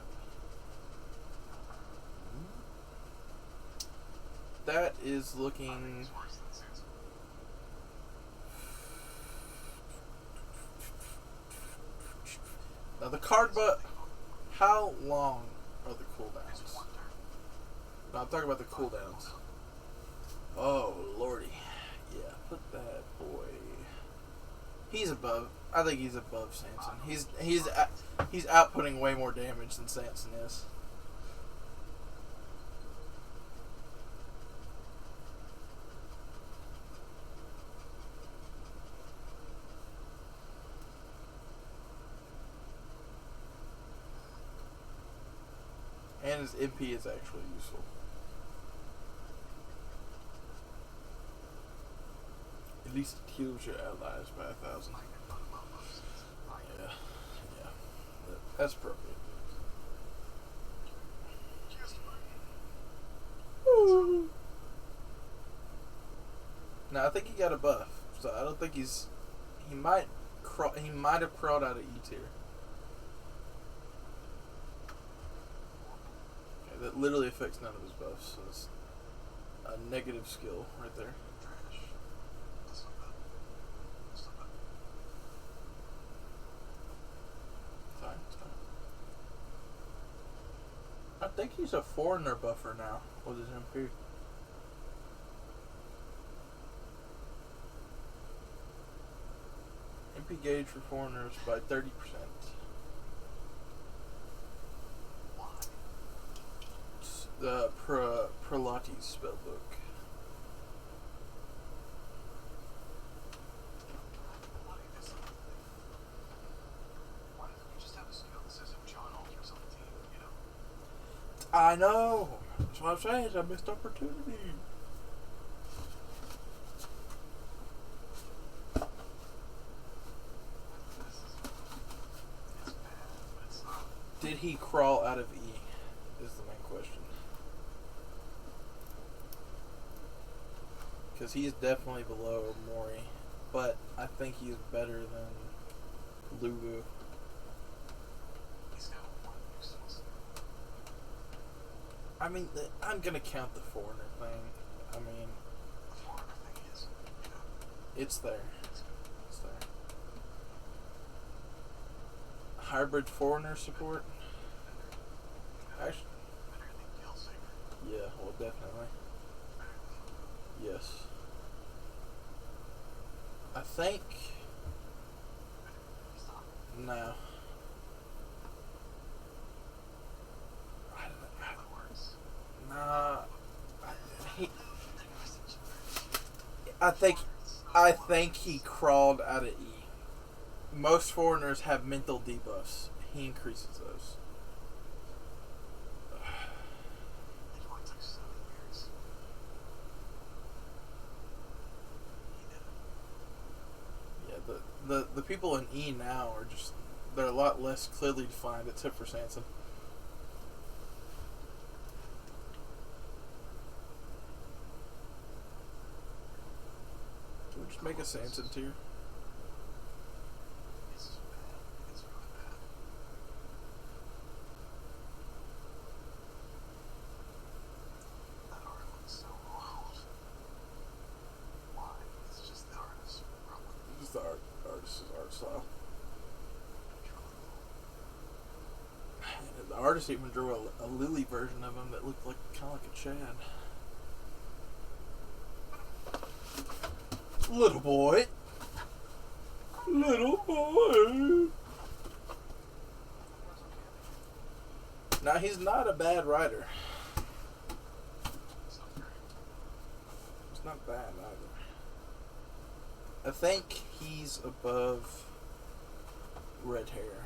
That is I think looking. it's worse than Sansa. Now the card, but how long are the It's cooldowns? one turn. No, I'm talking about the cooldowns. Oh lordy, yeah, put that boy. He's above. I think he's above Sanson. He's outputting way more damage than Sanson is. And his MP is actually useful. At least it heals your allies by 1,000. Like, I thought about most seasons. Like, Yeah. That's appropriate. just Now I think he got a buff, so I don't think he's. He might have crawled out of E tier. Okay, that literally affects none of his buffs, so it's a negative skill right there. trash. That's not bad. That's not bad. Fine, it's fine. I think he's a foreigner buffer now with his MP. MP NP gauge for foreigners by 30%. Why? It's the Prolati's spell book. Why is it? Why doesn't you just have a skill that says if John alters on the team, you know? I know. That's what I'm saying. It's a missed opportunity. It's bad, but it's not. Did he crawl out of E? Is the main question. Because he's definitely below Mori, but I think he's better than Lugu. He's got one useless. I mean, I'm gonna count the foreigner thing. I mean, The foreigner thing is, you know, it's there. it's good. It's there. Hybrid foreigner support. Actually, Better than Gilsaver. yeah, well, definitely. Better than Yes. I think. he's not. No. That works. Nah. I think he crawled out of E. Most foreigners have mental debuffs. He increases those. It only took 7 years. He did it. Yeah, the people in E now are just, they're a lot less clearly defined, except for Sanson. Can we just make a Sanson tier? It's bad. It's really bad. That art looks so old. Why? It's just the artist, probably. Just the artist's art style. The artist even drew a Lily version of him that looked like kind of like a Chad. Little boy. Little boy. Now, he's not a bad writer. It's not great. It's not bad either. I think he's above red hair.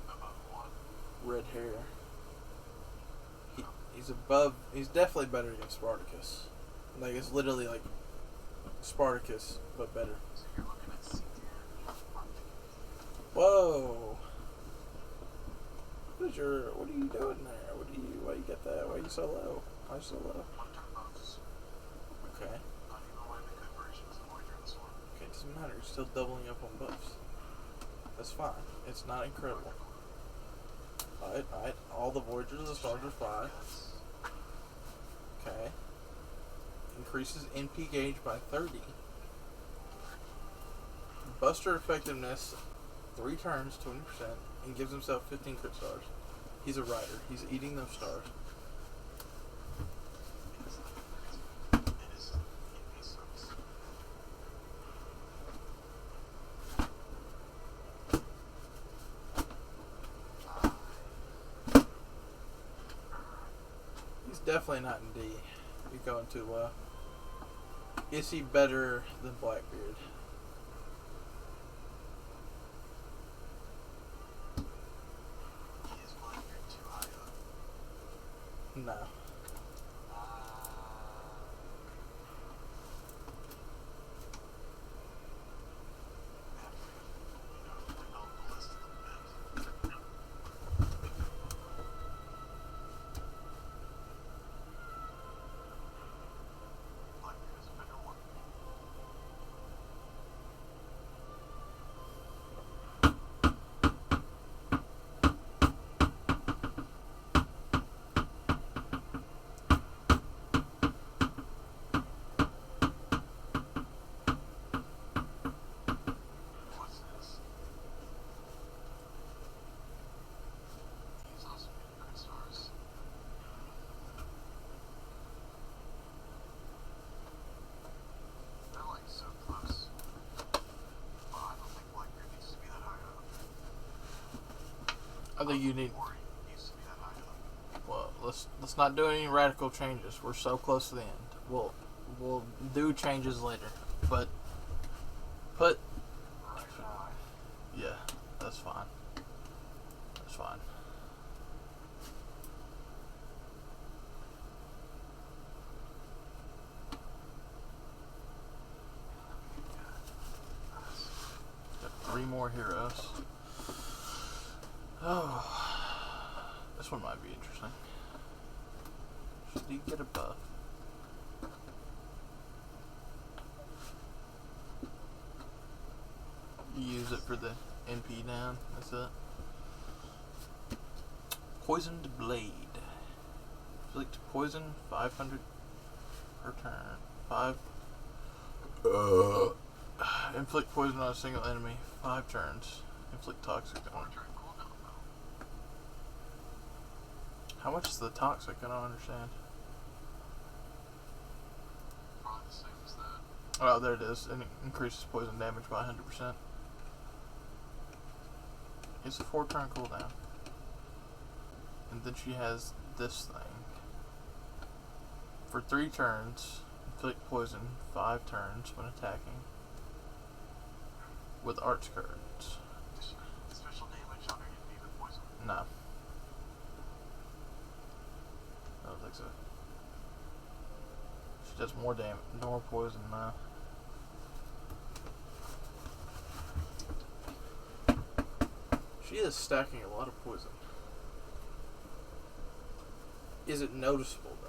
Above what? Red hair. He's above. He's definitely better than Spartacus. Like, it's literally like Spartacus, but better. So you're looking at C tier. Whoa. What are you doing there? Why you get that? Why are you so low? Why so low? One turn buffs. Okay. Not even one of the good versions of Voyager and Swarm. Okay, it doesn't matter. You're still doubling up on buffs. That's fine. It's not incredible. Alright. All the Voyagers of the Stars are 5. Okay. Increases NP gauge by 30. Buster effectiveness 3 turns, 20%, and gives himself 15 crit stars. He's a rider. He's eating those stars. It sucks. He's definitely not in D. You're going too low. Is he better than Blackbeard? Is Blackbeard too high up? No. Develop the list a little bit. Blackbeard is a better one. I think you need. Or it used to be that high up. Well, let's not do any radical changes. We're so close to the end. We'll do changes later, but put. Right now, Yeah, that's fine. That's fine. Got 3 more heroes. Oh, this one might be interesting. Should he get a buff? You use it for the NP down. That's it. Poisoned Blade. Inflict poison 500 per turn. 5. Inflict poison on a single enemy 5 turns. Inflict toxic on. How much is the toxic? I don't understand. probably the same as that. Oh, there it is. And it increases poison damage by 100%. It's a 4-turn cooldown. And then she has this thing. For 3 turns, inflict poison 5 turns when attacking. With arts cards. Special damage on her NP with poison. No. I don't think so. She does more damage, more poison now. She is stacking a lot of poison. Is it noticeable though?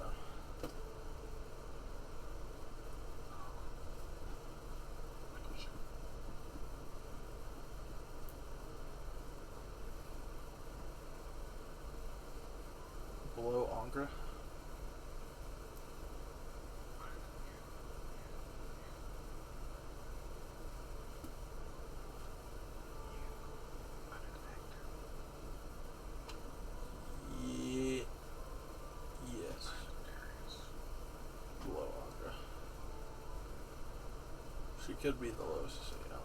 Below Angra? Yes. Below Angra. She could be the lowest, so you know.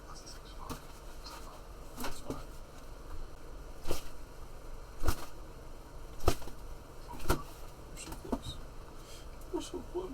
That's a 6-5. That's fine. We're so close. We're so close.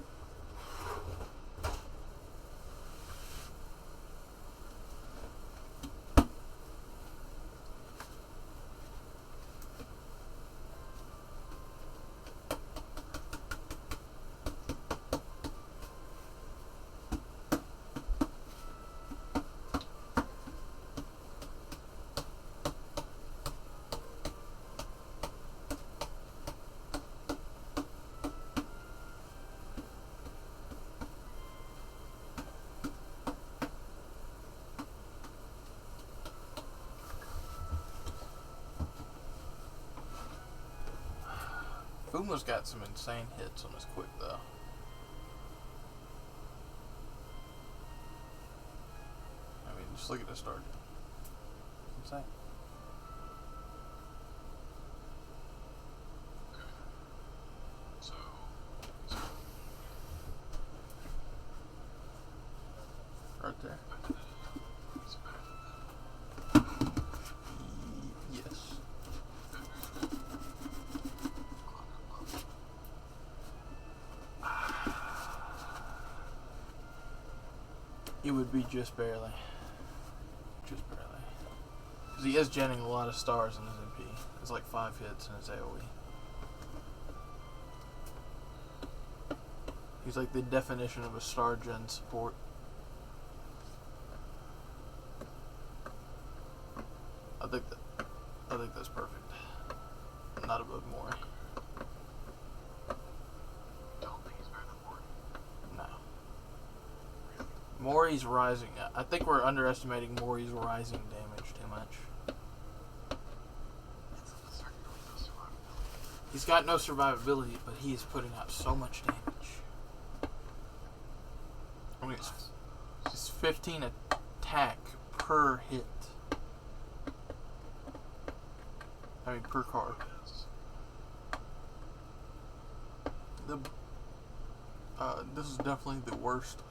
Fuma's got some insane hits on his quick though. I mean, just look at his target. It's insane. So, Right there. he's better than that. Yes. It would be just barely. Just barely. Because he is genning a lot of stars in his MP. It's like 5 hits in his AoE. He's like the definition of a star gen support. I think that's perfect. Not above Mori. Don't think he's better than Morty. No. Mori's rising. I think we're underestimating Mori's rising damage too much. It's certainly no survivability. He's got no survivability, but he is putting out so much damage. I mean, it's 15 attack per hit. I mean, per card. This is definitely the worst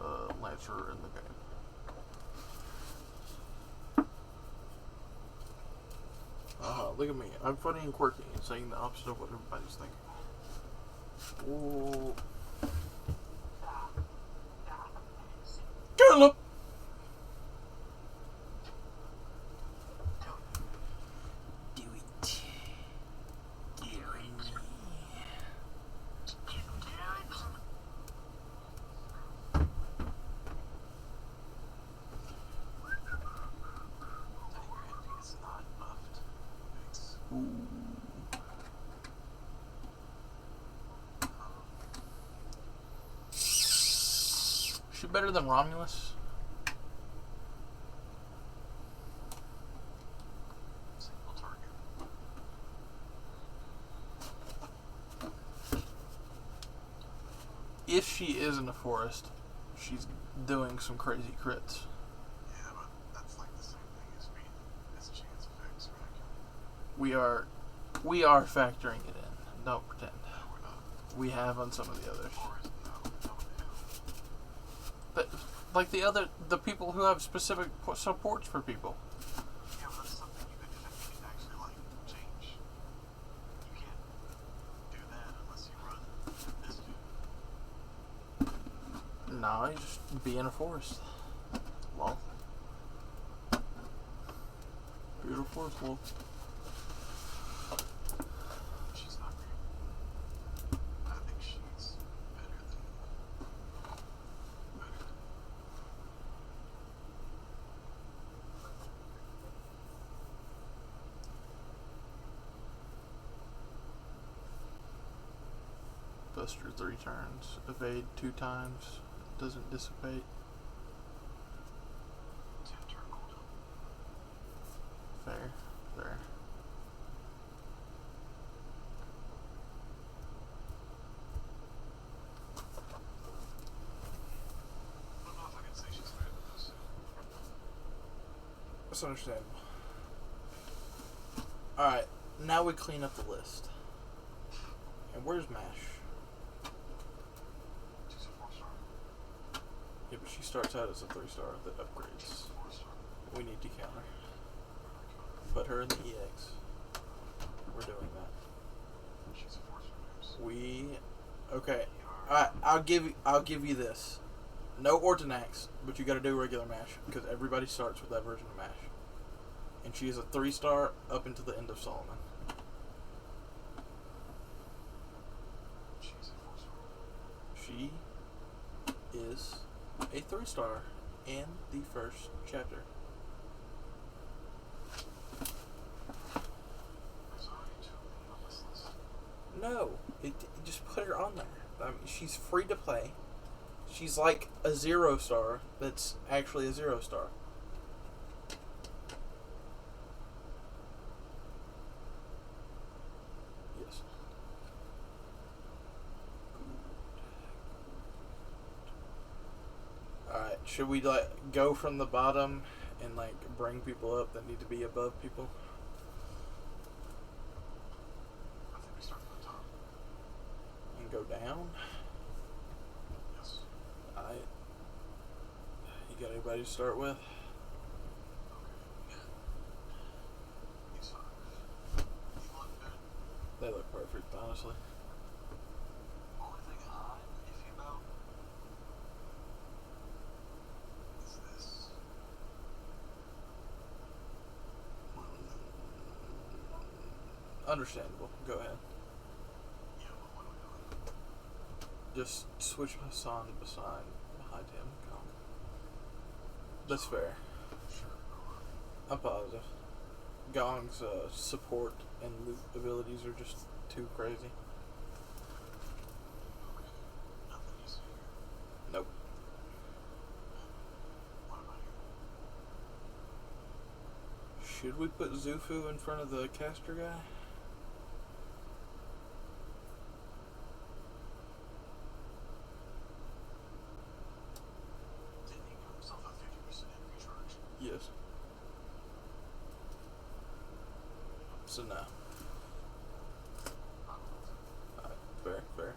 Lancer in the game. Look at me. I'm funny and quirky and saying the opposite of what everybody's thinking. Oh. Caleb! Do it. It's not buffed. Thanks. Ooh. She better than Romulus? Single target. If she is in the forest, she's doing some crazy crits. Yeah, but that's like the same thing as being as chance effects, right? We are factoring it in. Don't pretend. No, we're not. We have on some of the others. Forest, no, no, But like the people who have specific supports for people. yeah, but that's something you can actually like change. You can't do that unless you run this dude. No, you just be in a forest. Well, beautiful forest wolf. She's not great. I think she's better than Buster 3 turns. Evade 2 times. Doesn't dissipate. 10 turn cooldown. Fair. Fair. I don't know if I can say she's better than those two. That's understandable. Alright, now we clean up the list. And where's Mash? She's a 4-star. Yeah, but she starts out as a 3-star that upgrades. She's a 4-star. We need to counter. Put her in the EX. We're doing that. She's a 4-star. Okay. Alright, I'll give you this. No Ortonax, but you gotta do regular Mash, because everybody starts with that version of Mash. And she is a 3-star up until the end of Solomon. She's a 4-star. She is a 3-star in the first chapter. There's already too many on this list. No, just put her on there. I mean, she's free to play. She's like a 0-star that's actually a 0-star. Yes. Alright, should we like go from the bottom and like bring people up that need to be above people? I think we start from the top. And go down? Yes. Alright. You got anybody to start with? Okay. These 5. You look good. They look perfect, honestly. Only thing I'm iffy about is this. Understandable. Go ahead. Yeah, but what are we doing? Just switch Hassan behind him. Go. That's fair. Sure. I'm positive. Gong's support and loot abilities are just too crazy. Okay. Nothing you see here. Nope. What about here? Should we put Zufu in front of the caster guy? Didn't he give himself a 50% MP charge? Yes. So no. Alright, fair, fair.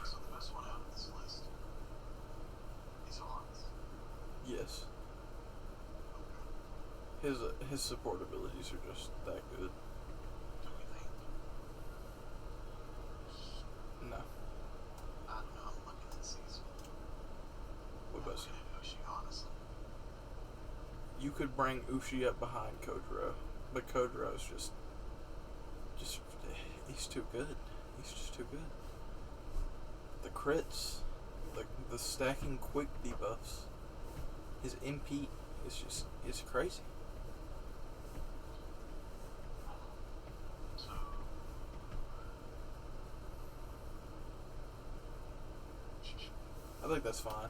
So the best one out of this list is Hans. Yes. Okay. His support abilities are just that good. Do we think? No. I don't know. I'm looking at Caesar. What I'm about looking at Ushi, honestly. you could bring Ushi up behind Kojiro, but Kojiro's just he's too good. He's just too good. The crits, the stacking quick debuffs, his MP is crazy. So, I think that's fine.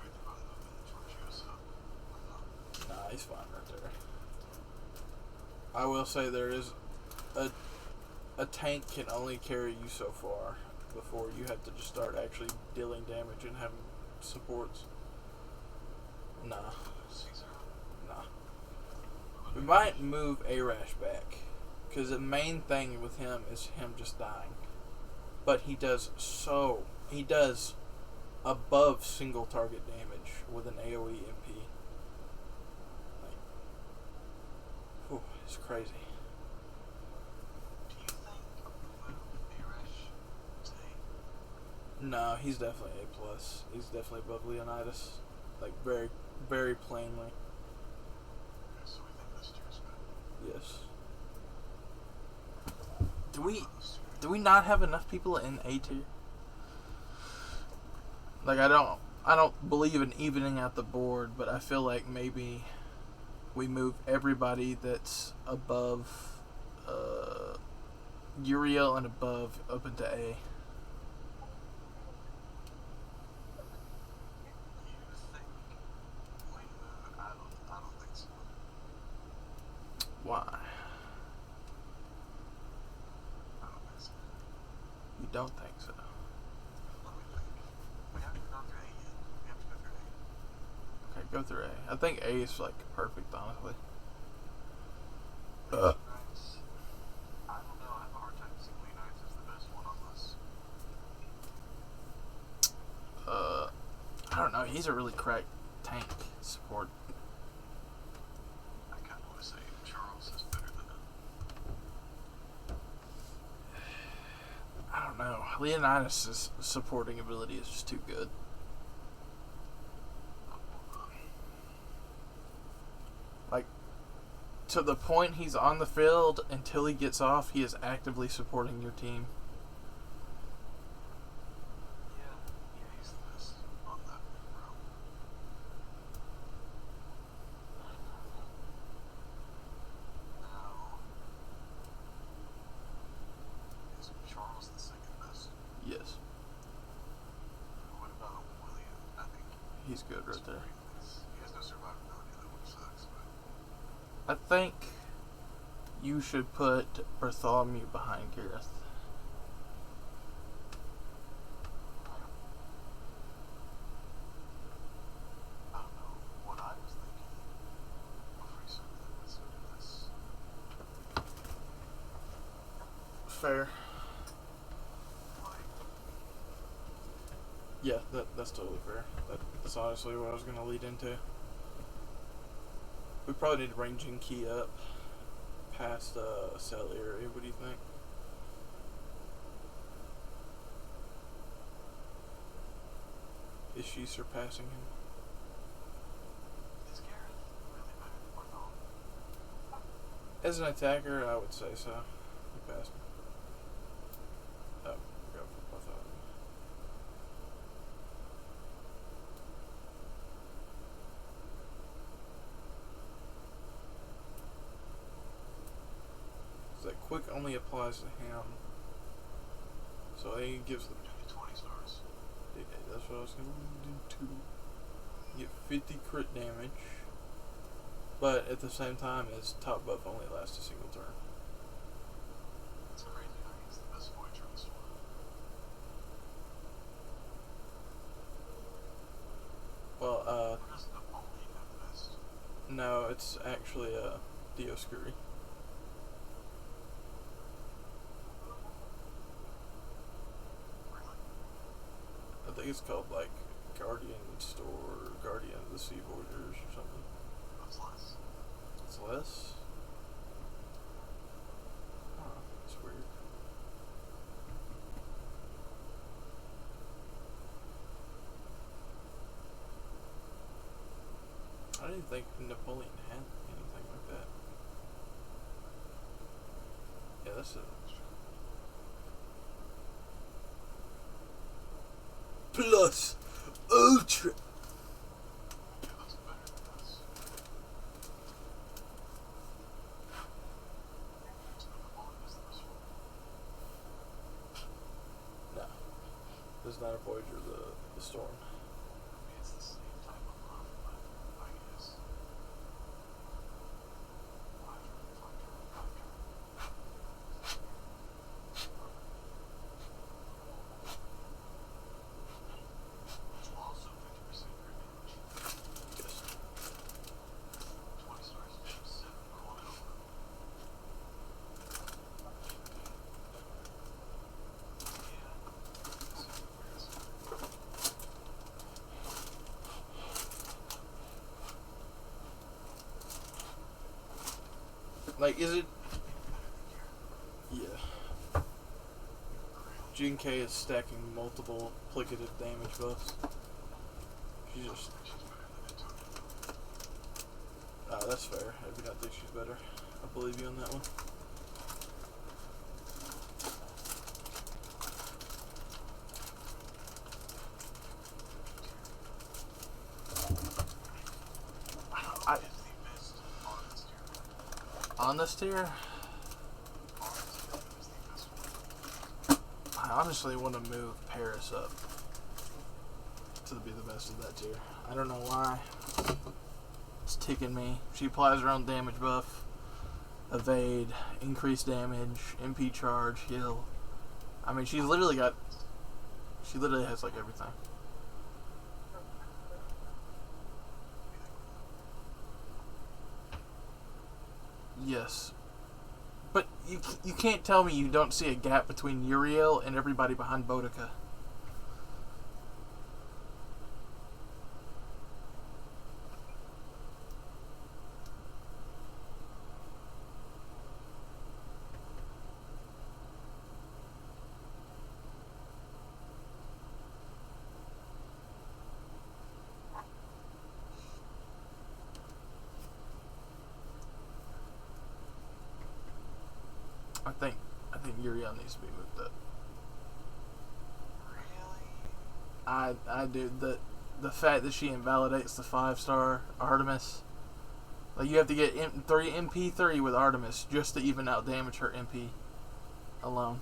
we think about moving towards you, so I'm not. Nah, he's fine right there. I will say there is a tank can only carry you so far before you have to just start actually dealing damage and having supports. Nah, Caesar. nah. We might move Arash back because the main thing with him is him just dying. But he does above single target damage with an AoE MP. Like, whew, it's crazy. Do you think we move Arash to A? No, he's definitely A plus. He's definitely above Leonidas. Like very, very plainly. Okay, so we think this tier's good. Yes. Do we not have enough people in A tier? Like I don't believe in evening out the board, but I feel like maybe we move everybody that's above Uriel and above up into A. You think we move? I don't think so. Why? I don't think so. You don't think so? Let me think. We haven't gone through A yet. We have to go through A. Okay, go through A. I think A is like perfect, honestly. Leonidas, I don't know. I have a hard time seeing Leonidas as the best one on this. I don't know. He's a really cracked tank support. I kind of want to say Charles is better than him. I don't know. Leonidas' supporting ability is just too good. Like, to the point he's on the field, until he gets off, he is actively supporting your team. Yeah, he's the best on that row. Now, is Charles the second best? Yes, What about William? I think he's good right there. he has no survivability though, which sucks. But I think you should put Bartholomew behind Gareth. I don't know what I was thinking before you said that. Let's go do this. Fair. Like, Yeah, that's totally fair. That's honestly what I was going to lead into. We probably need to bring Jinki up past cell area. What do you think? Is she surpassing him? is Gareth really better than Bartholomew? As an attacker, I would say so. He passed me. Oh, go for Bartholomew. So that quick only applies to him. So he gives the. We don't get 20 stars. Yeah, that's what I was going to do too. Get 50 crit damage. But at the same time, his top buff only lasts a single turn. It's crazy how he's the best Voyager in this one. Well, Or does Napoleon have the best? no, it's actually Dioscuri. Really? I think it's called like Guardian store, Guardian of the Sea Voyagers or something. That's less. It's less? Oh, that's weird. I didn't think Napoleon had anything like that. Yeah, that's it. Plus Ultra. Yeah, that's better than this. So Napoleon is the best one. No. This is not a Voyager, the Storm. I mean, it's the same type of love, but I guess. Also 50% crit damage. Yes. 20 stars, 7 cool down. Like, is it? Yeah. Jean K is stacking multiple plicated damage buffs. She's just. That's fair. I do not think she's better. I believe you on that one. I, on this tier, I honestly want to move Paris up to be the best of that tier. I don't know why. It's ticking me. She applies her own damage buff, evade, increased damage, MP charge, heal. I mean, she's literally got. She literally has like everything. Yes. But you can't tell me you don't see a gap between Uriel and everybody behind Boudica. I think Uriel needs to be moved up. Really? I do. The fact that she invalidates the 5-star Artemis, like you have to get MP3 with Artemis just to even out damage her MP alone.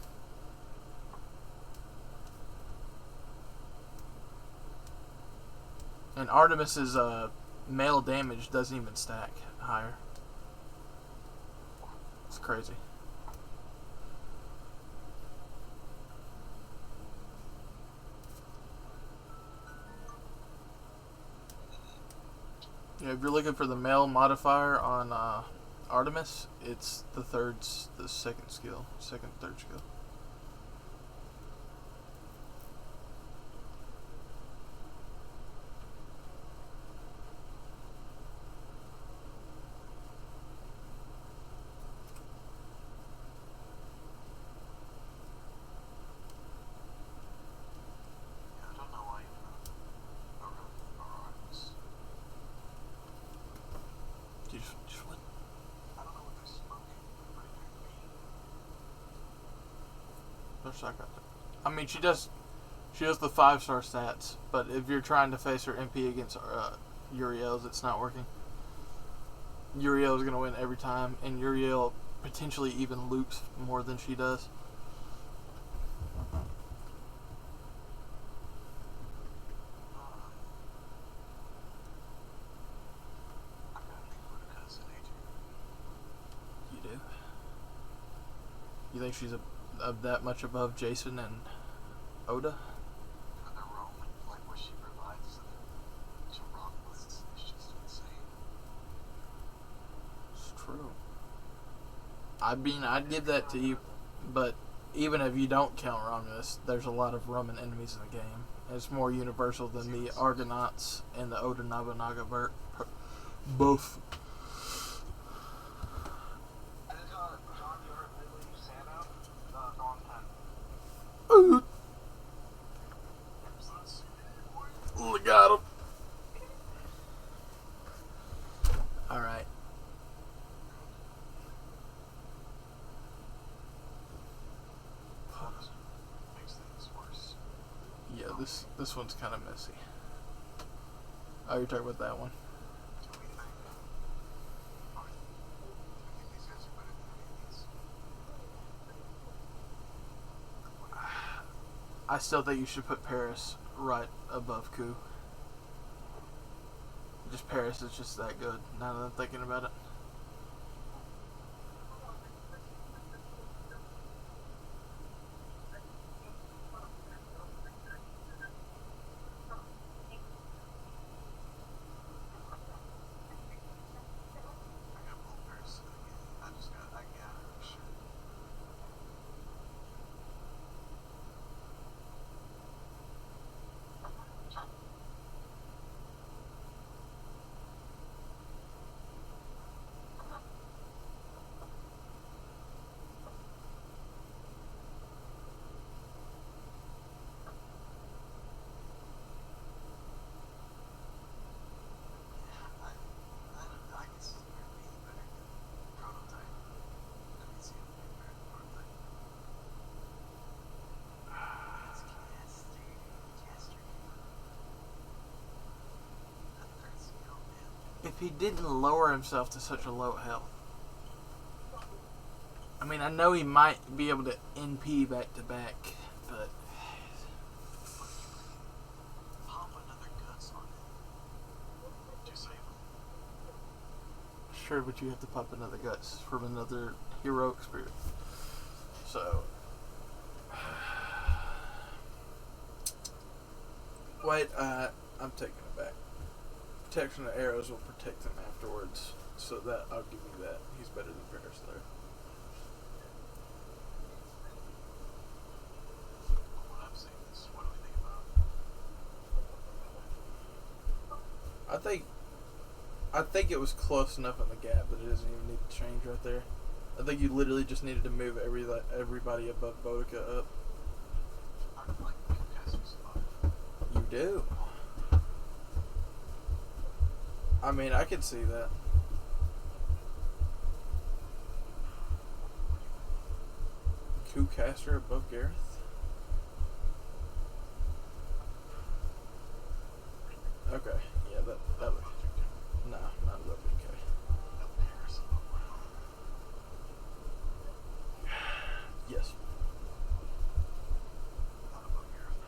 And Artemis's male damage doesn't even stack higher. It's crazy. Yeah, if you're looking for the male modifier on Artemis, it's the second third skill. Yeah, I don't know why you know. Artemis. Just what? I don't know what they're smoking. They're pretty darn mean. There's that. I mean, she does the 5-star stats, but if you're trying to face her MP against Uriel's, it's not working. Uriel is going to win every time, and Uriel potentially even loops more than she does. I gotta think Boudica's an agent. You do? You think she's that much above Jason and Oda? And the Roman, like what she provides to Romulus is just insane. It's true. I mean, I'd give that to you, but even if you don't count Romulus, there's a lot of Roman enemies in the game, It's more universal than the Argonauts and the Oda Nobunaga both. I just got John York Ridley Santa, Dawn 10. Got him. Alright. All this makes things worse. Yeah, this one's kind of messy. Oh, you're talking about that one? So what do you think? I think these guys are better than these. I still think you should put Paris right above Ku. Just Paris is just that good, now that I'm thinking about it. I got both pairs again. I got shit. I can see her being better than Prototype. I can see him being better than Prototype. It's Caster. That third skill, man. If he didn't lower himself to such a low health. I mean, I know he might be able to NP back to back, but Pop another guts on him. Just save him. sure, but you have to pop another guts from another heroic spirit. So, wait, I'm taking it back. Protection of arrows will protect him afterwards, so that I'll give you that. He's better than Paris there. What I'm saying is, what do we think about? I think it was close enough in the gap that it doesn't even need to change right there. I think you literally just needed to move everybody above Boudica up. I feel like Caster's above. You do. I mean, I could see that. Ku Caster above Gareth? Okay, yeah, that would. No, not above BK. Paris above Brown. Yes. Not above Gareth.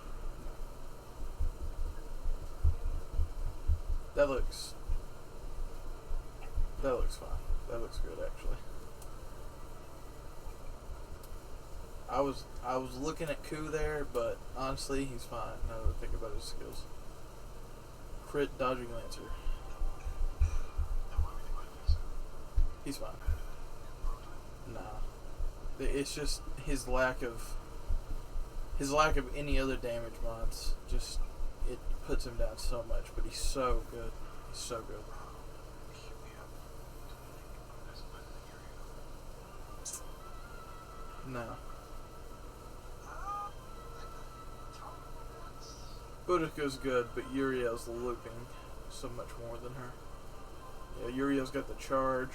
That looks fine. That looks good, actually. I was looking at Ku there, but honestly, he's fine. Now that I think about his skills. Crit dodging lancer. And what do we think about Nixon? He's fine. And Prototype. Nah. It's just his lack of any other damage mods. Just it puts him down so much, but he's so good. He's so good. We have this better than Uriel. No. Boudica's good, but Uriel's looping so much more than her. Yeah, Uriel's got the charge,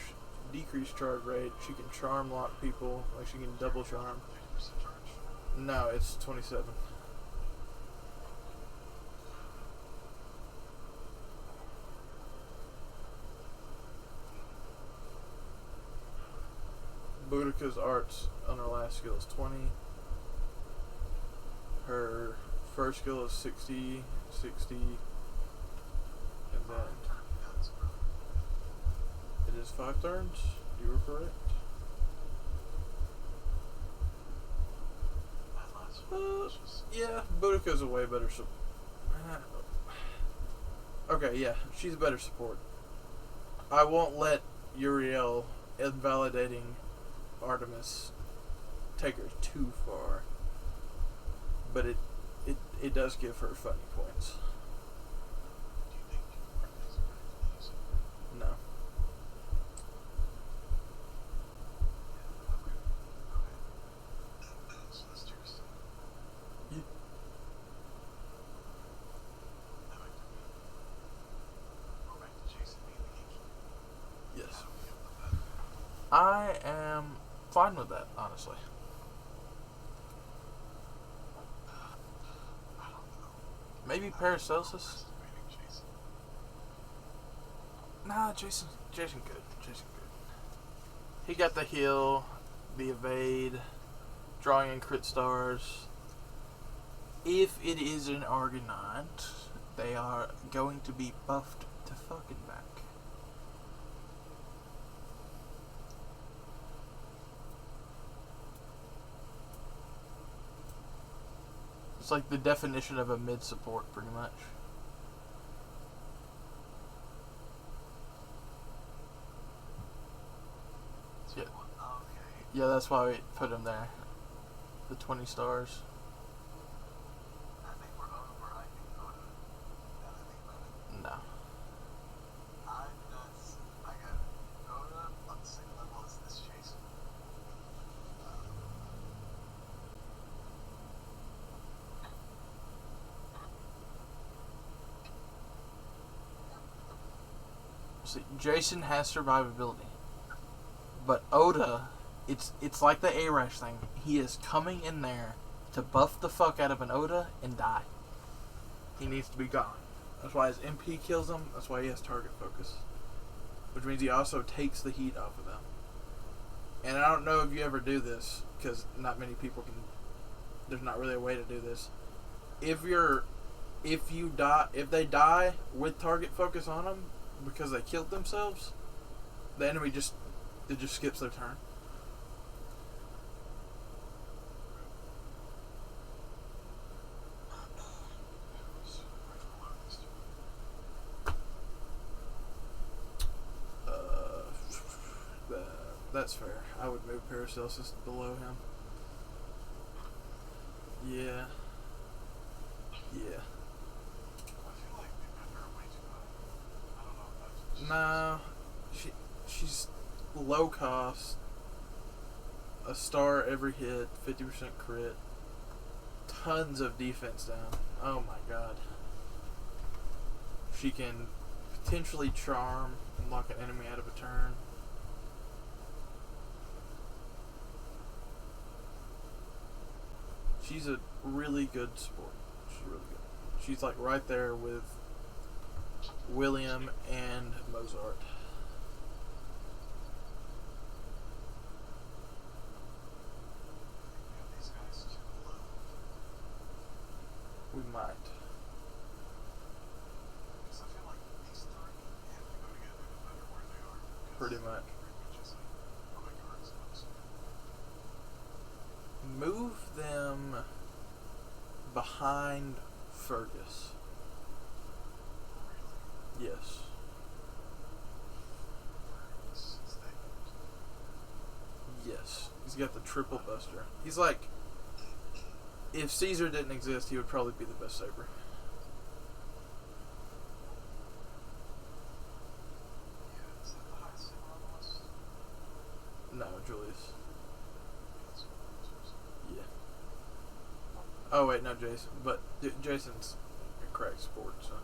decreased charge rate. She can charm lock people, like she can double charm. 50% charge. No, it's 27. Boudica's arts on her last skill is 20. Her first skill is 60, 60, and then Guts, bro. it is 5 turns. You were correct. That last one was just Yeah, Boudica's a way better okay, yeah, she's a better support. I won't let Uriel invalidating Artemis take her too far. But it does give her funny points. Do you think there's a better to use it? No. Yeah, okay. So that's Jason. Yeah. Now back to me. We're back to Jason being the gatekeeper. Yes. How do we feel about that? I am fine with that, honestly. I don't know. Maybe Paracelsus? Underestimating Jason. Nah, Jason good. Jason good. He got the heal, the evade, drawing in crit stars. If it is an Argonaut, they are going to be buffed to fucking back. It's like the definition of a mid support, pretty much. Yeah. Okay. Yeah, that's why we put him there. The 20 stars. I think we're overhyping Oda. Now that I think about it. No. I got Oda on the same level as this Jason. See, Jason has survivability. But Oda, it's like the Arash thing. He is coming in there to buff the fuck out of an Oda and die. He needs to be gone. That's why his MP kills him. That's why he has target focus. Which means he also takes the heat off of them. And I don't know if you ever do this, because not many people can. There's not really a way to do this. If they die with target focus on them because they killed themselves, the enemy just skips their turn. That's fair. I would move Paracelsus below him. Yeah. Yeah. I feel like we put her way too high. I don't know if that's No. She's low cost. A star every hit, 50% crit. Tons of defense down. Oh my god. She can potentially charm and lock an enemy out of a turn. She's a really good sport. She's really good. She's like right there with William and Mozart. I think we have these guys too low. We might. Because I feel like these three have to go together no matter where they are. Pretty much. Just like, oh my god, it's close. Move them behind Fergus. Really? Yes. It's that good. Yes. He's got the triple buster. He's like, if Caesar didn't exist, he would probably be the best saber. Yeah, is that the highest saber on the list? No, Julius. That's what Yeah. Oh wait, no, Jason. But Jason's a crack sport, so.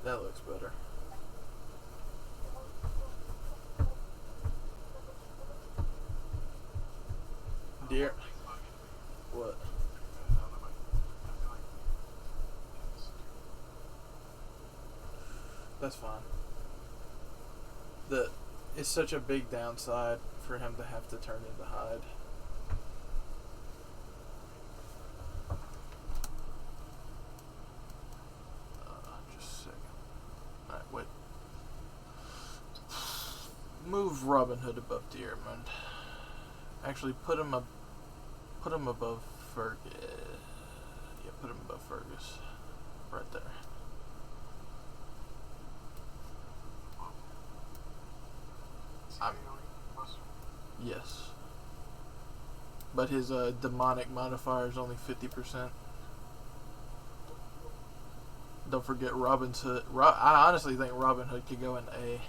That looks better. Dear. What? That's fine. It's such a big downside for him to have to turn into Hyde. Just a second. Alright, wait. Move Robin Hood above Diamond. Actually, put him above Fergus. Yeah, put him above Fergus. Right there. Yes. But his demonic modifier is only 50%. Don't forget Robin Hood. I honestly think Robin Hood could go in A.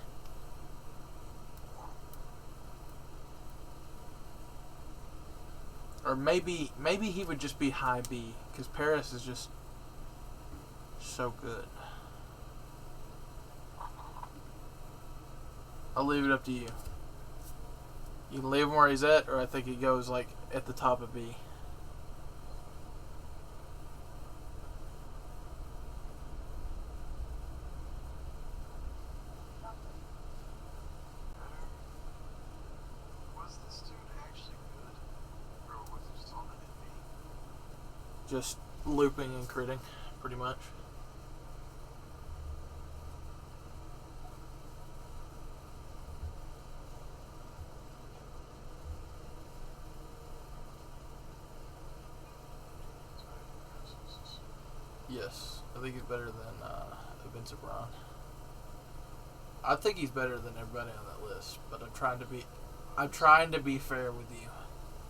Or maybe he would just be high B, because Paris is just so good. I'll leave it up to you. You can leave him where he's at, or I think he goes like at the top of B. Was this dude actually good? Or was it just all that in me? Just looping and critting, pretty much. Yes, I think he's better than Vincent Braun. I think he's better than everybody on that list, but I'm trying to be fair with you.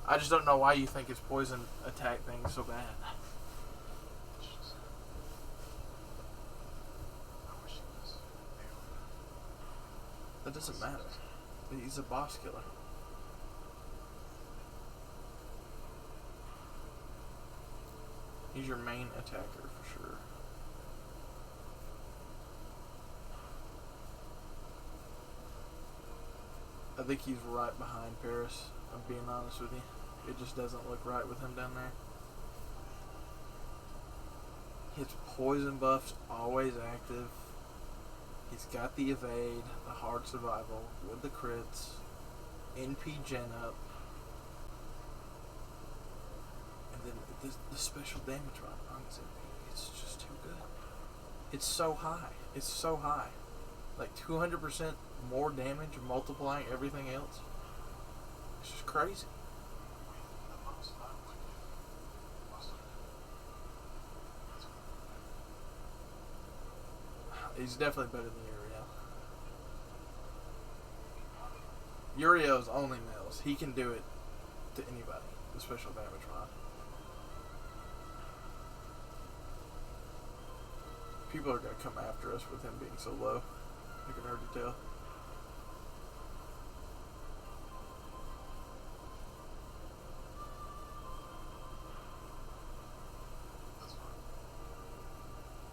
I just don't know why you think his poison attack thing is so bad. That doesn't matter. He's a boss killer. He's your main attacker for sure. I think he's right behind Paris. I'm being honest with you. It just doesn't look right with him down there. His poison buff's always active. He's got the evade, the hard survival with the crits, NP gen up, and then the special damage run on his NP. It's just too good. It's so high. It's so high. Like 200% more damage multiplying everything else. It's just crazy. He's definitely better than Uriel. Uriel's only males. He can do it to anybody. The special damage rod. People are going to come after us with him being so low. I can already tell.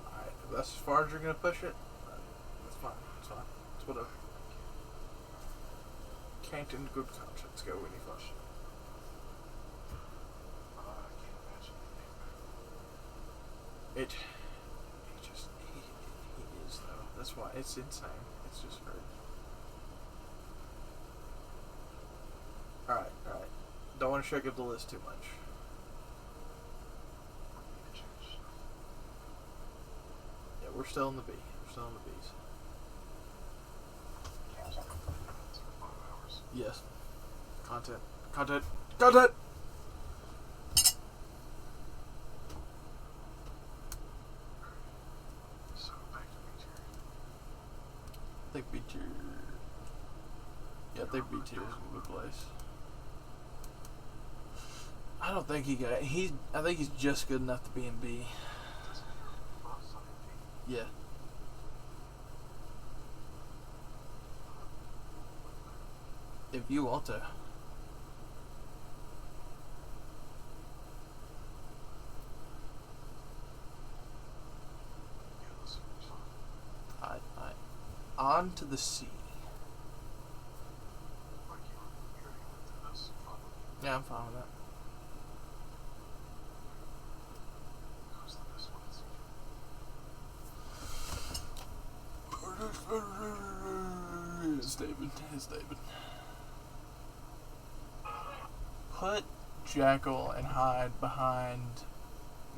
Alright, if that's as far as you're going to push it, that's fine. It's fine. It's whatever. Can't in good conscience go any flush. He is though. That's why it's insane. It's just very. Alright. Don't want to shake up the list too much. Yeah, we're still in the B. We're still in the B's. Yes. Content. So back to B tier. I think B tier. Yeah, I think B tier is a good place. I don't think I think he's just good enough to be in B. Yeah. If you want to. Alright. On to the C. Yeah, I'm fine with that. It's David. Put Jackal and Hyde behind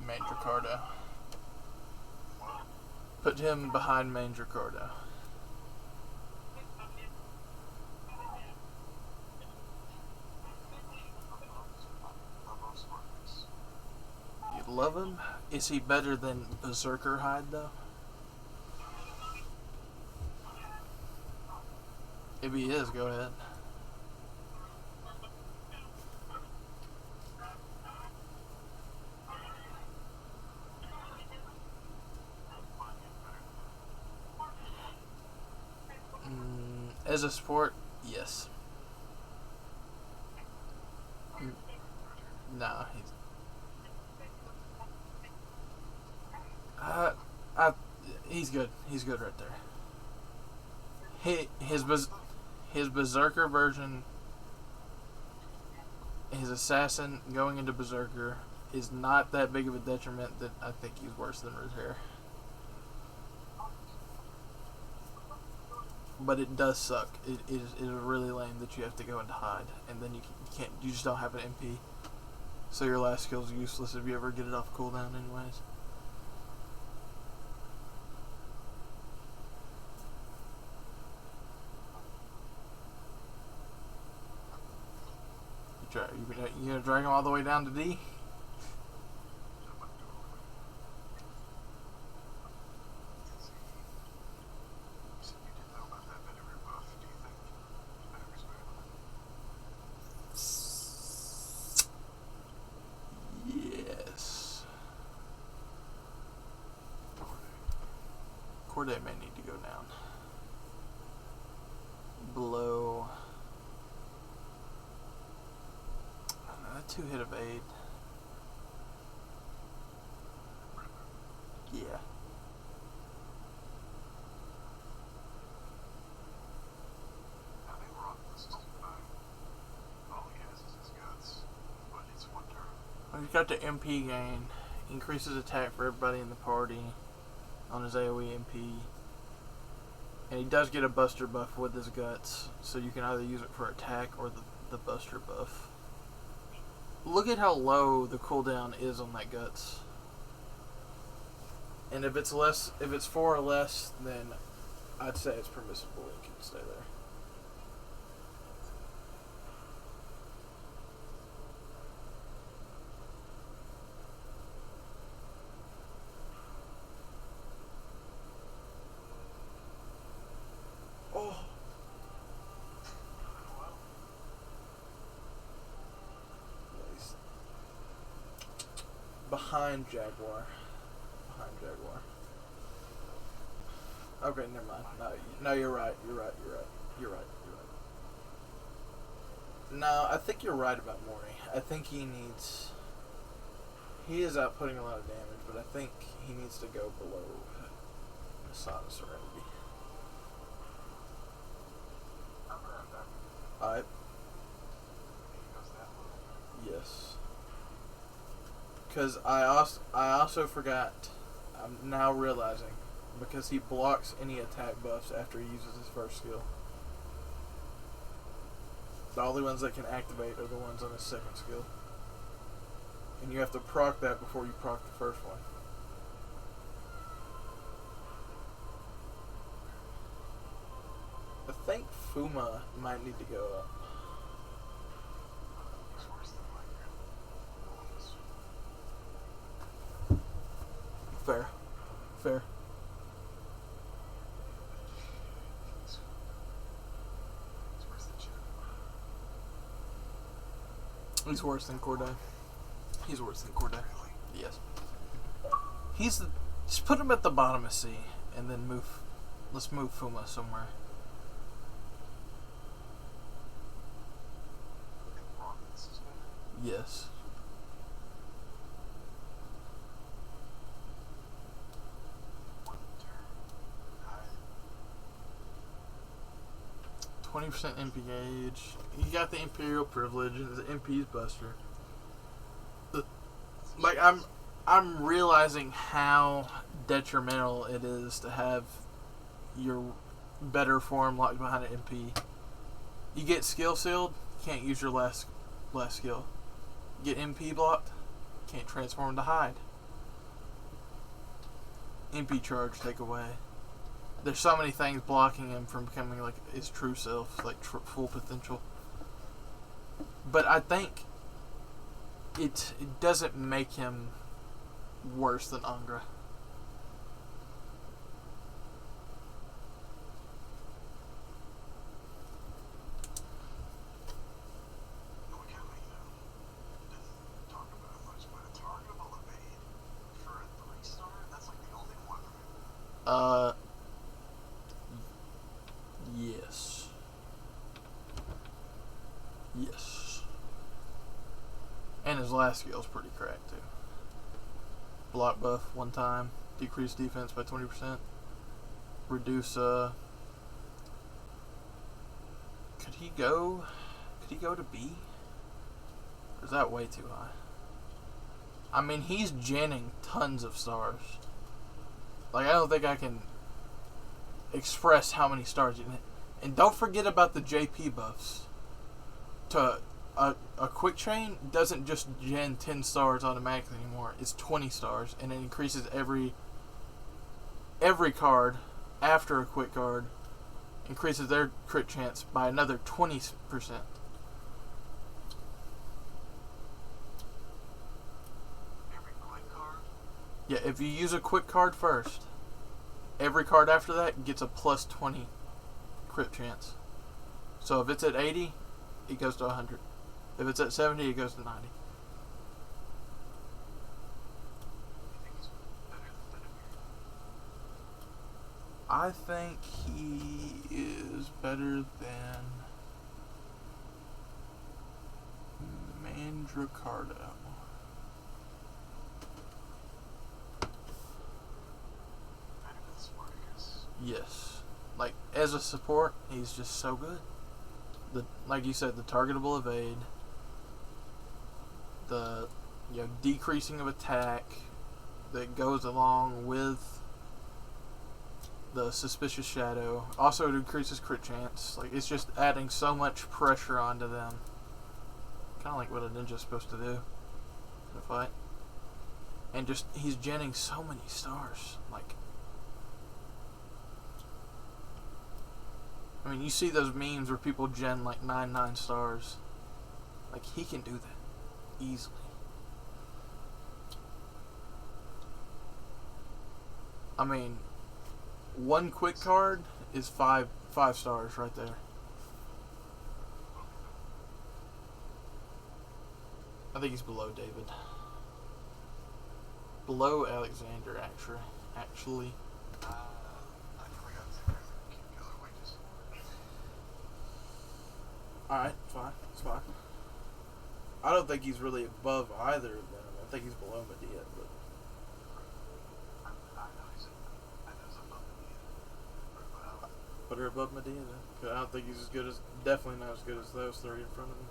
Main Dracardo. Put him behind Main Dracardo. You love him? Is he better than Berserker Hyde though? If he is, go ahead. As a sport, yes. Nah, he's good. He's good right there. His berserker version, his assassin going into berserker is not that big of a detriment that I think he's worse than repair. But it does suck. It is really lame that you have to go into hide, and then you can't. You just don't have an MP, so your last skill is useless if you ever get it off cooldown, anyways. You gonna drag him all the way down to D? Yes. Corday may need to go down. Below. That 2 hit of 8. Yeah. He's got the MP gain. Increases attack for everybody in the party on his AoE MP. And he does get a buster buff with his guts, so you can either use it for attack or the buster buff. Look at how low the cooldown is on that guts. And if it's 4 or less, then I'd say it's permissible. It can stay there. Oh. Behind Jaguar. Okay, never mind. No, you're right. No, I think you're right about Mori. I think he is outputting a lot of damage, but I think he needs to go below Masada Serenity. Alright. Yes. Because I also forgot, I'm now realizing, because he blocks any attack buffs after he uses his first skill. The only ones that can activate are the ones on his second skill. And you have to proc that before you proc the first one. I think Fuma might need to go up. Fair. He's worse than Corday. Yes. Just put him at the bottom of C, and then let's move Fuma somewhere. Yes. %, MP gauge. He got the Imperial privilege and the MP's buster. Like I'm realizing how detrimental it is to have your better form locked behind an MP. You get skill sealed, can't use your last skill. Get MP blocked, can't transform into hide. MP charge take away. There's so many things blocking him from becoming like his true self, like full potential. But I think it doesn't make him worse than Angra. And his last skill is pretty cracked too. Block buff 1 time, decrease defense by 20%, reduce could he go to B? Or is that way too high? I mean, he's genning tons of stars. Like, I don't think I can express how many stars. And don't forget about the JP buffs. To a quick train doesn't just gen 10 stars automatically anymore. It's 20 stars, and it increases every card after a quick card increases their crit chance by another 20%. Every quick card? Yeah, if you use a quick card first, every card after that gets a plus 20 crit chance. So if it's at 80, it goes to 100. If it's at 70, it goes to 90. I think he's better than I think he is better than Mandracardo. better than Spartacus. Yes. Like, as a support, he's just so good. Like you said, the targetable evade, the decreasing of attack that goes along with the suspicious shadow. Also, it increases crit chance. Like, it's just adding so much pressure onto them. Kind of like what a ninja's supposed to do in a fight. And just, he's genning so many stars. Like, I mean, you see those memes where people gen like 9 stars. Like, he can do that easily. I mean, 1 quick card is 5 stars right there. I think he's below David. Below Alexander, actually. I forgot to keep the other wages. Alright, fine. It's fine. I don't think he's really above either of them. I think he's below Medea, but I know he's above me. put her above Medea then. 'Cause I don't think he's as good as, definitely not as good as those 3 in front of him.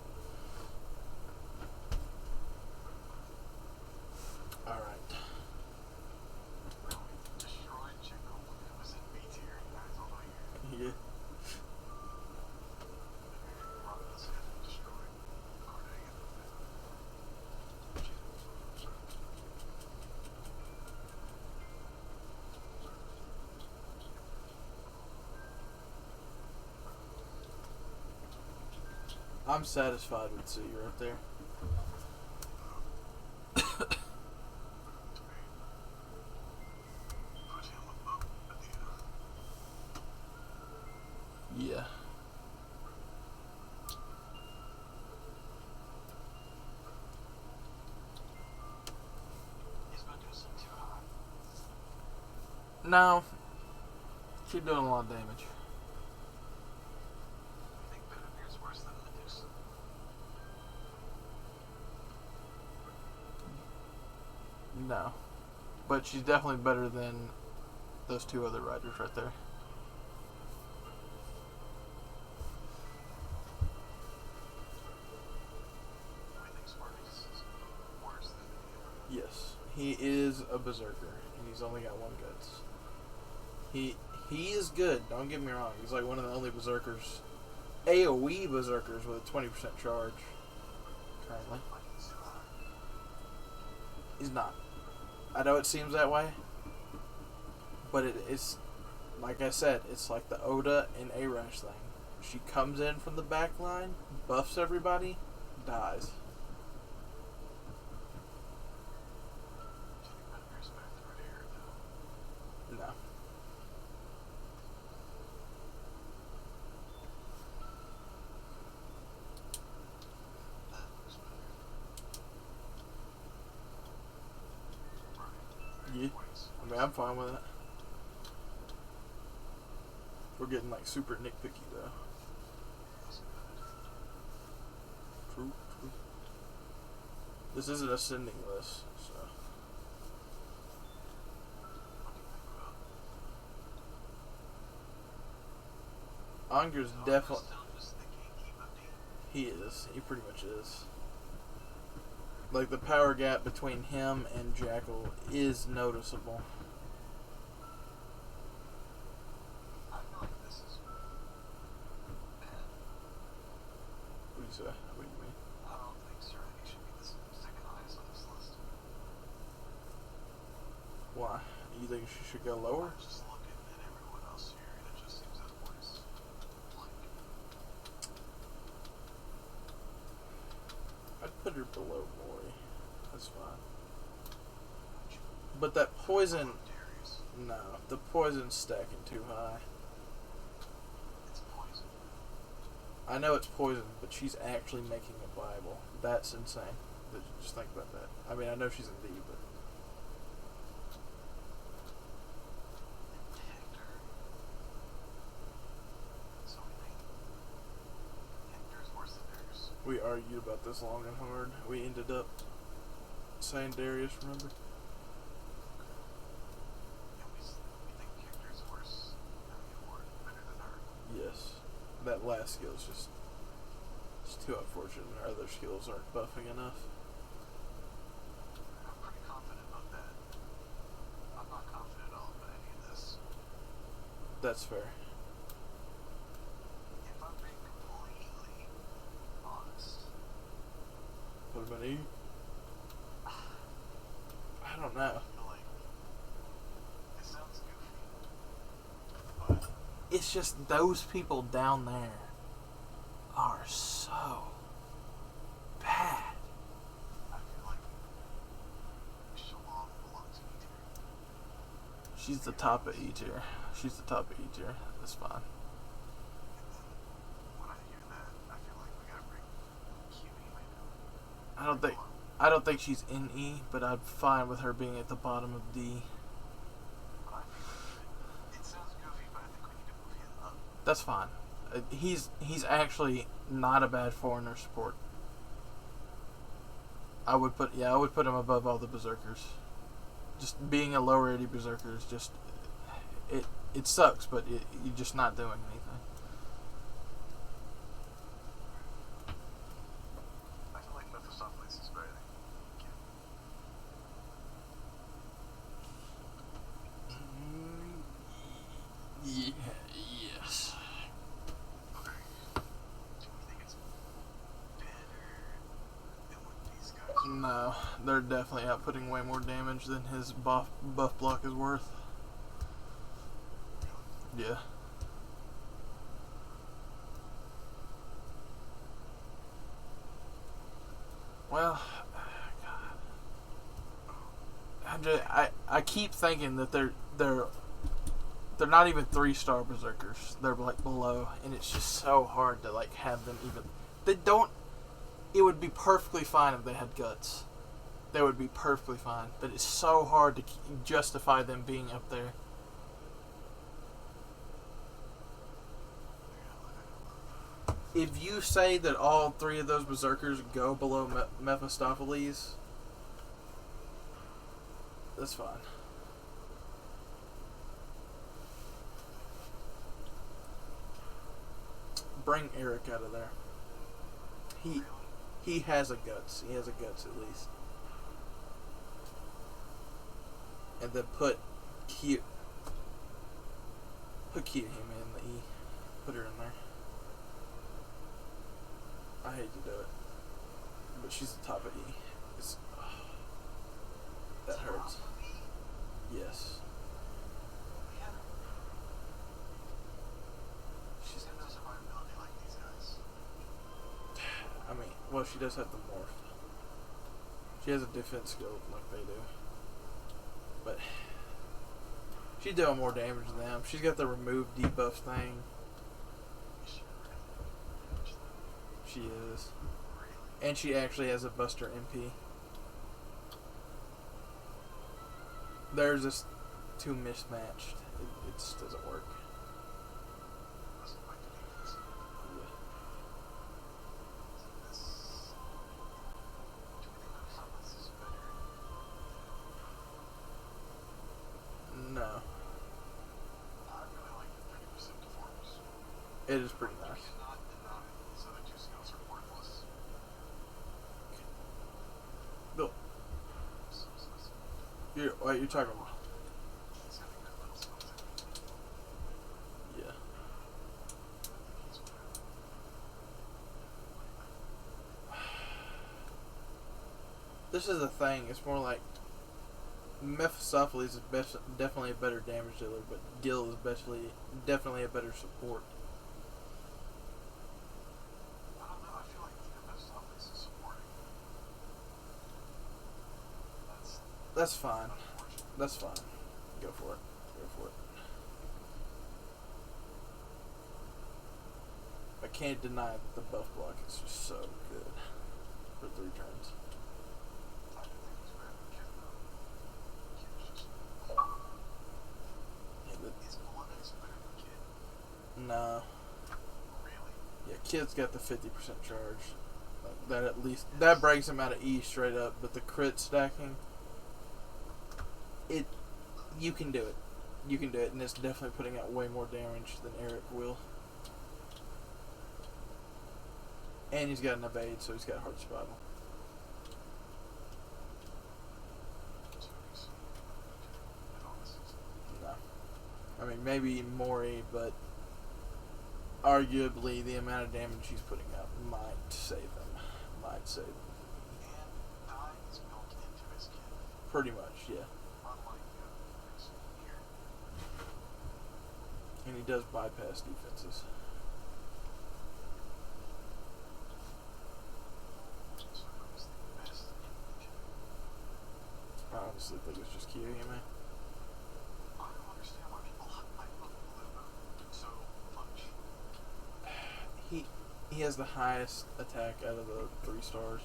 Alright. Destroyed Jekyll. It was in B tier. That's all I hear. Yeah. Destroyed Cardigan. I'm satisfied with C right there. Put him above Medea. Yeah. He's Medusa too high. No. She's doing a lot of damage. I think Benevir's worse than Medusa. No. But she's definitely better than those 2 other riders right there. I think Spartacus is worse than Medea. Yes. He is a berserker, and he's only got 1 guts. He is good, don't get me wrong. He's like one of the only berserkers, AoE berserkers with a 20% charge currently. Like he's too high. He's not. I know it seems that way, but it's like I said, it's like the Oda and Arash thing. She comes in from the back line, buffs everybody, dies. Do you think Benevir's better than Red Hair though? No. Who's better? Yeah. Points. I mean, I'm fine with it. We're getting like super nitpicky though. Doesn't matter. True. This is an ascending list, so. Anger's definitely. He is. He pretty much is. Like, the power gap between him and Jackal is noticeable. I feel like this is bad. What do you say? What do you mean? I don't think Serenity should be the second highest on this list. Why? You think she should go lower? I'm just looking at everyone else here, and it just seems out of place. Like, I'd put her below Mori. That's fine. But that poison... Darius, No. The poison's stacking too high. it's poison. I know it's poison, but she's actually making it viable. That's insane. Just think about that. I mean, I know she's a D, but... Hector. So we think Hector's worse than Darius. We argued about this long and hard. We ended up saying Darius, remember? And we think Hector's worse than or better than her. Yes. That last skill is just... It's too unfortunate. Our other skills aren't buffing enough. I'm pretty confident about that. I'm not confident at all about any of this. That's fair. If I'm being completely honest, Put him in E? I don't know. I feel like it sounds goofy, but It's just those people down there are so bad. I feel like Shalom belongs in E tier. She's the top of E tier. She's the top of E tier. That's fine. And then when I hear that, I feel like we gotta bring QE way down. I don't think she's in E, but I'm fine with her being at the bottom of D. But I think it sounds goofy, but I think we need to move him up. That's fine. He's actually not a bad foreigner support. I would put him above all the berserkers. Just being a lower 80 berserker is just it sucks, but you're just not doing anything. I feel like Mephistopheles is better than Kim. Yeah, yes. Okay. Do we think it's better than what these guys are? No, they're definitely outputting way more damage than his buff block is worth. Yeah. Well, God. I keep thinking that they're not even 3-star berserkers. They're like below, and it's just so hard to like have them even. They don't. It would be perfectly fine if they had guts. They would be perfectly fine, but it's so hard to justify them being up there. If you say that all 3 of those berserkers go below Mephistopheles, that's fine. Bring Eric out of there. He has a guts. He has a guts at least. And then put him in the E. Put her in there. I hate to do it, but she's the top of E. That hurts. Yes. She's got no survivability like these guys. I mean, well, she does have the morph. She has a defense skill like they do. But she's doing more damage than them. She's got the remove debuff thing. She is. And she actually has a Buster MP. They're just too mismatched. It just doesn't work. Doesn't like the defense. Yeah. Do we think Mephistopheles It is pretty nice. You cannot deny these other two skills are worthless. Bill, you're talking about? He's having that little skills that Yeah. he's This is the thing. It's more like Mephistopheles is definitely a better damage dealer, but Gil is definitely a better support. I don't know, I feel like even Mephistopheles is supporting. That's fine. Unfortunate. That's fine. Go for it. Go for it. I can't deny that the buff block is just so good for 3 turns. I do think he's better than Kid, though. Kid is just... Yeah, Is Golden better than Kid? no. Really? Yeah, Kid's got the 50% charge. That at least that breaks him out of E straight up, but the crit stacking, you can do it. You can do it, and it's definitely putting out way more damage than Eric will. And he's got an evade, so he's got hard survival. So he's... in all this season. No. I mean, maybe Mori, but arguably the amount of damage he's putting out might save him. Might save him. And dying is built into his Kid. Pretty much, yeah. Unlike the other things here. And he does bypass defenses. So who's the best Kid? I honestly think it's just Kiyohime. I don't understand why people hype up Luba so much. He has the highest attack out of the 3 stars.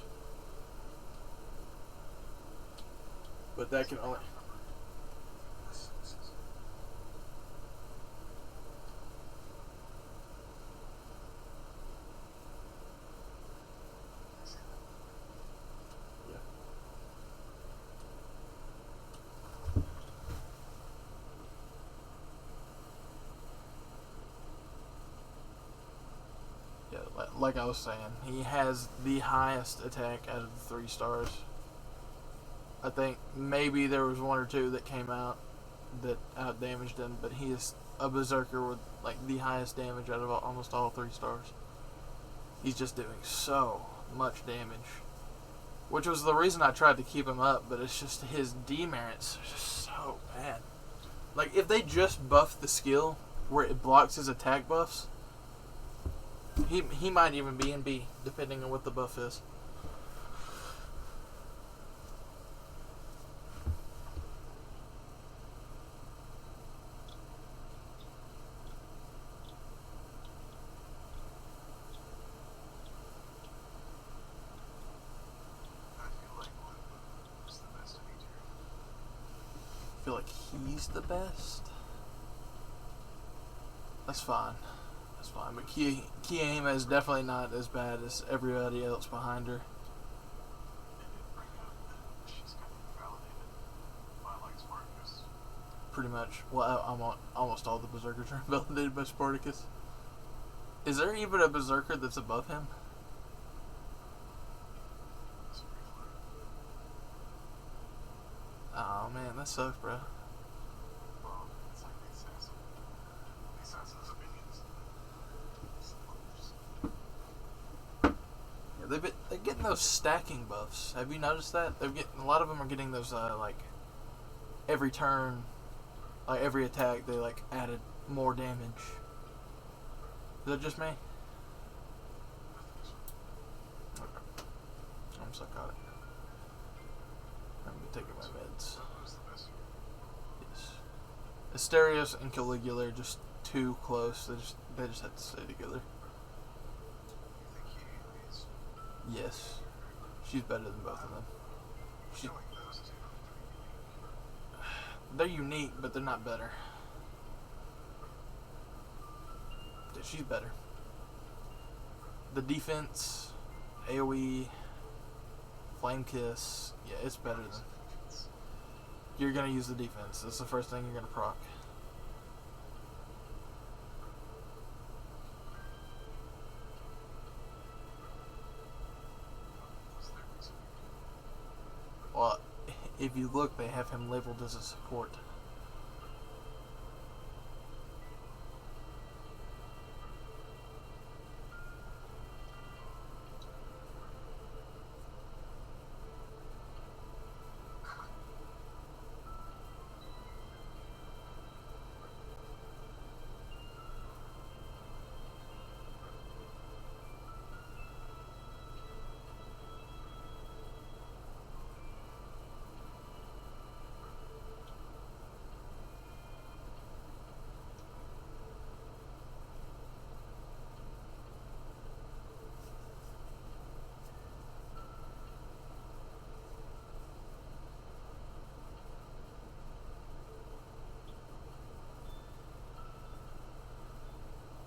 But that can only... This is Yeah. Yeah, like I was saying, he has the highest attack out of the 3 stars. I think maybe there was 1 or 2 that came out that out damaged him, but he is a berserker with like the highest damage out of almost all 3 stars. He's just doing so much damage, which was the reason I tried to keep him up. But it's just his demerits are just so bad. Like if they just buffed the skill where it blocks his attack buffs, he might even be in B, depending on what the buff is. I feel like Luba is the best in E tier. I feel like he's the best. That's fine. That's fine. But Kiyohime is definitely not as bad as everybody else behind her. They did bring up that she's kind of validated by like Spartacus. Pretty much. Well, I'm on almost all the berserkers are validated by Spartacus. Is there even a berserker that's above him? It's pretty fluid. Oh man, that sucks, bro. Well, it's like the assassin. The assassin's opinions. Yeah, they're getting those stacking buffs. Have you noticed that? They're getting a lot of them are getting those like every turn, like every attack they like added more damage. Is that just me? Okay. I'm psychotic. I'm taking my meds. Who's the best? Yes. Asterios and Caligula are just too close. They just have to stay together. You think he is Yes. She's better than both of them. She, showing those two to be unique? they're unique, but they're not better. Yeah, she's better. The defense, AoE, Flame Kiss, yeah, it's better than... You're going to use the defense. That's the first thing you're going to proc. If you look, they have him labeled as a support.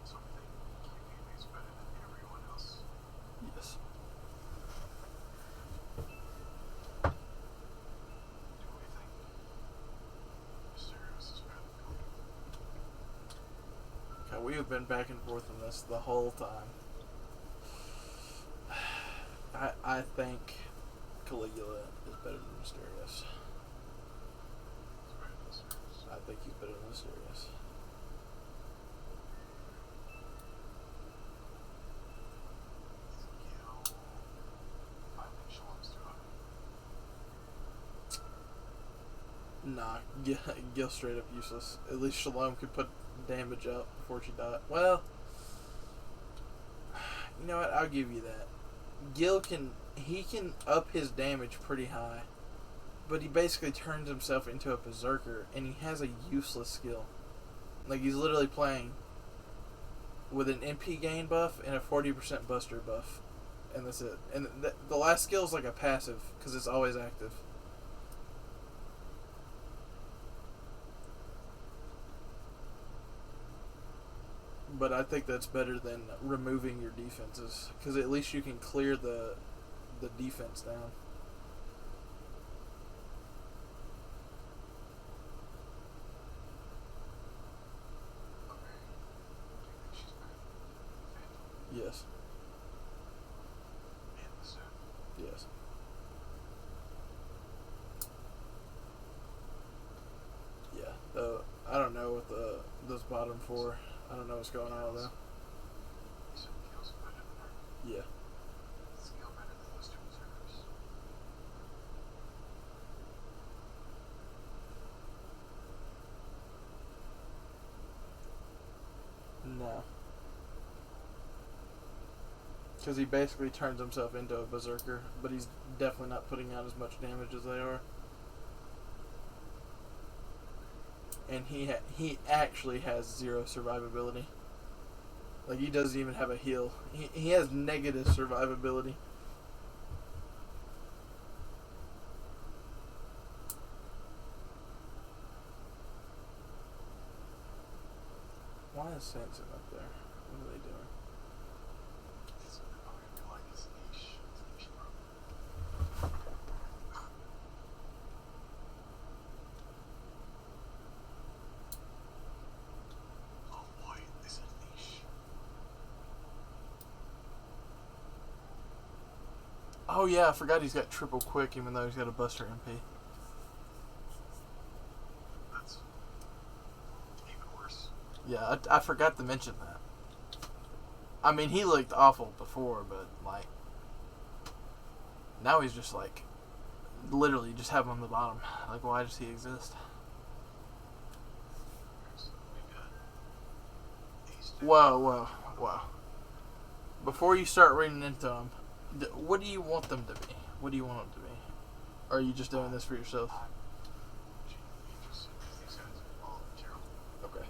Something keeping these better than everyone else. Yes. Do we think Mysterious is better than Cody? Okay, we have been back and forth on this the whole time. I think Caligula is better than Mysterious. It's better than Mysterious. I think he's better than Mysterious. Gil. I think Shalom's too high. Nah, Gil straight up useless. At least Shalom could put damage up before she died. Well, you know what? I'll give you that. Gil can up his damage pretty high, but he basically turns himself into a berserker, and he has a useless skill. Like, he's literally playing with an MP gain buff and a 40% buster buff, and that's it. And the last skill is like a passive because it's always active. But I think that's better than removing your defenses, because at least you can clear the defense down. Okay. Do you think she's better than Phantom Yes. and the Sith? Yes. Yeah. Though I don't know what those bottom four. I don't know what's going on with them. You said Gil's better than her. Yeah. Is Gil better than those two berserkers? No. Because he basically turns himself into a berserker, but he's definitely not putting out as much damage as they are. And he actually has 0 survivability. Like, he doesn't even have a heal. He has negative survivability. Why is Samson up there? What are they doing? So they're probably gonna be like his niche. His niche bro. Oh, white is a niche. Oh yeah, I forgot he's got triple quick even though he's got a buster MP. That's even worse. Yeah, I forgot to mention that. I mean, he looked awful before, but, like, now he's just, like, literally just have him on the bottom. Like, why does he exist? So we got these two. Whoa. Before you start reading into them, what do you want them to be? What do you want them to be? Or are you just doing this for yourself? I'm genuinely interested because these guys are all terrible. Okay.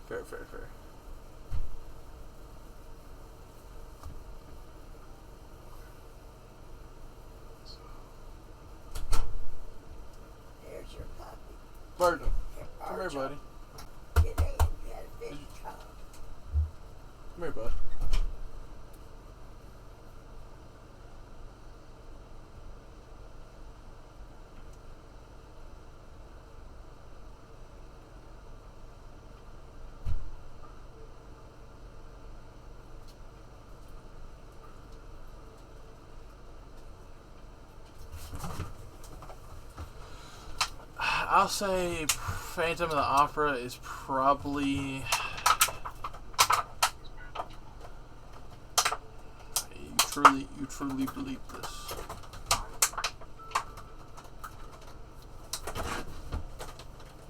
Fair. So There's your puppy. Burden, Here, come here, Archie. buddy. Get in. You had a big tongue. Come here, bud. I'll say Phantom of the Opera is probably. You truly believe this?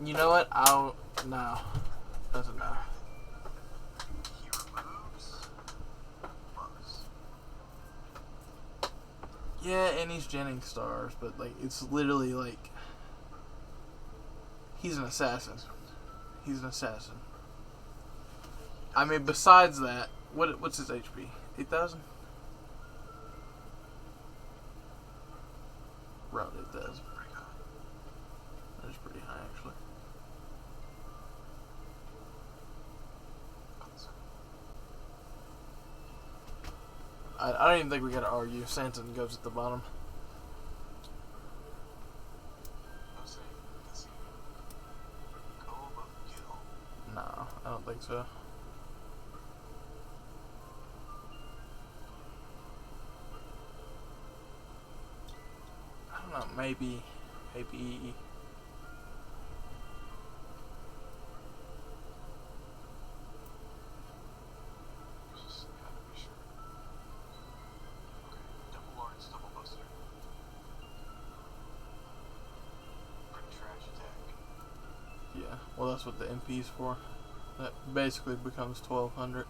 You know what? No. Doesn't matter. He removes bugs. Yeah, and he's Jennings stars, but like it's literally like he's an assassin. He's an assassin. I mean, besides that, what's his HP? 8,000? Around 8,000. Pretty high. That is pretty high, actually. I don't even think we gotta argue. Sanson goes at the bottom. I was saying, does he go above Gil? No, I don't think so. I don't know, maybe. Just gotta be sure. Okay, double Lawrence, double Buster. Pretty trash attack. Yeah, well, that's what the MP's for. That basically becomes 1,200.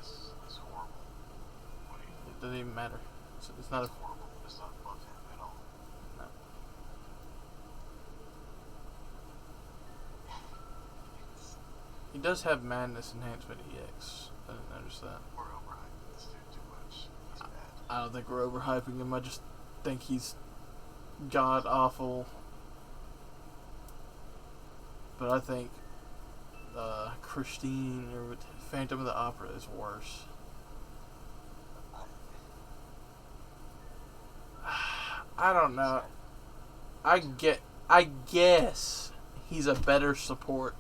This is horrible. What do you It doesn't even matter. It's not a. horrible. It's not above him at all. No. He does have Madness Enhancement EX. I didn't notice that. We're overhyping this dude too much. That's bad. I don't think we're overhyping him. I just think he's god awful. But I think Christine or Phantom of the Opera is worse. I don't know. I guess he's a better support.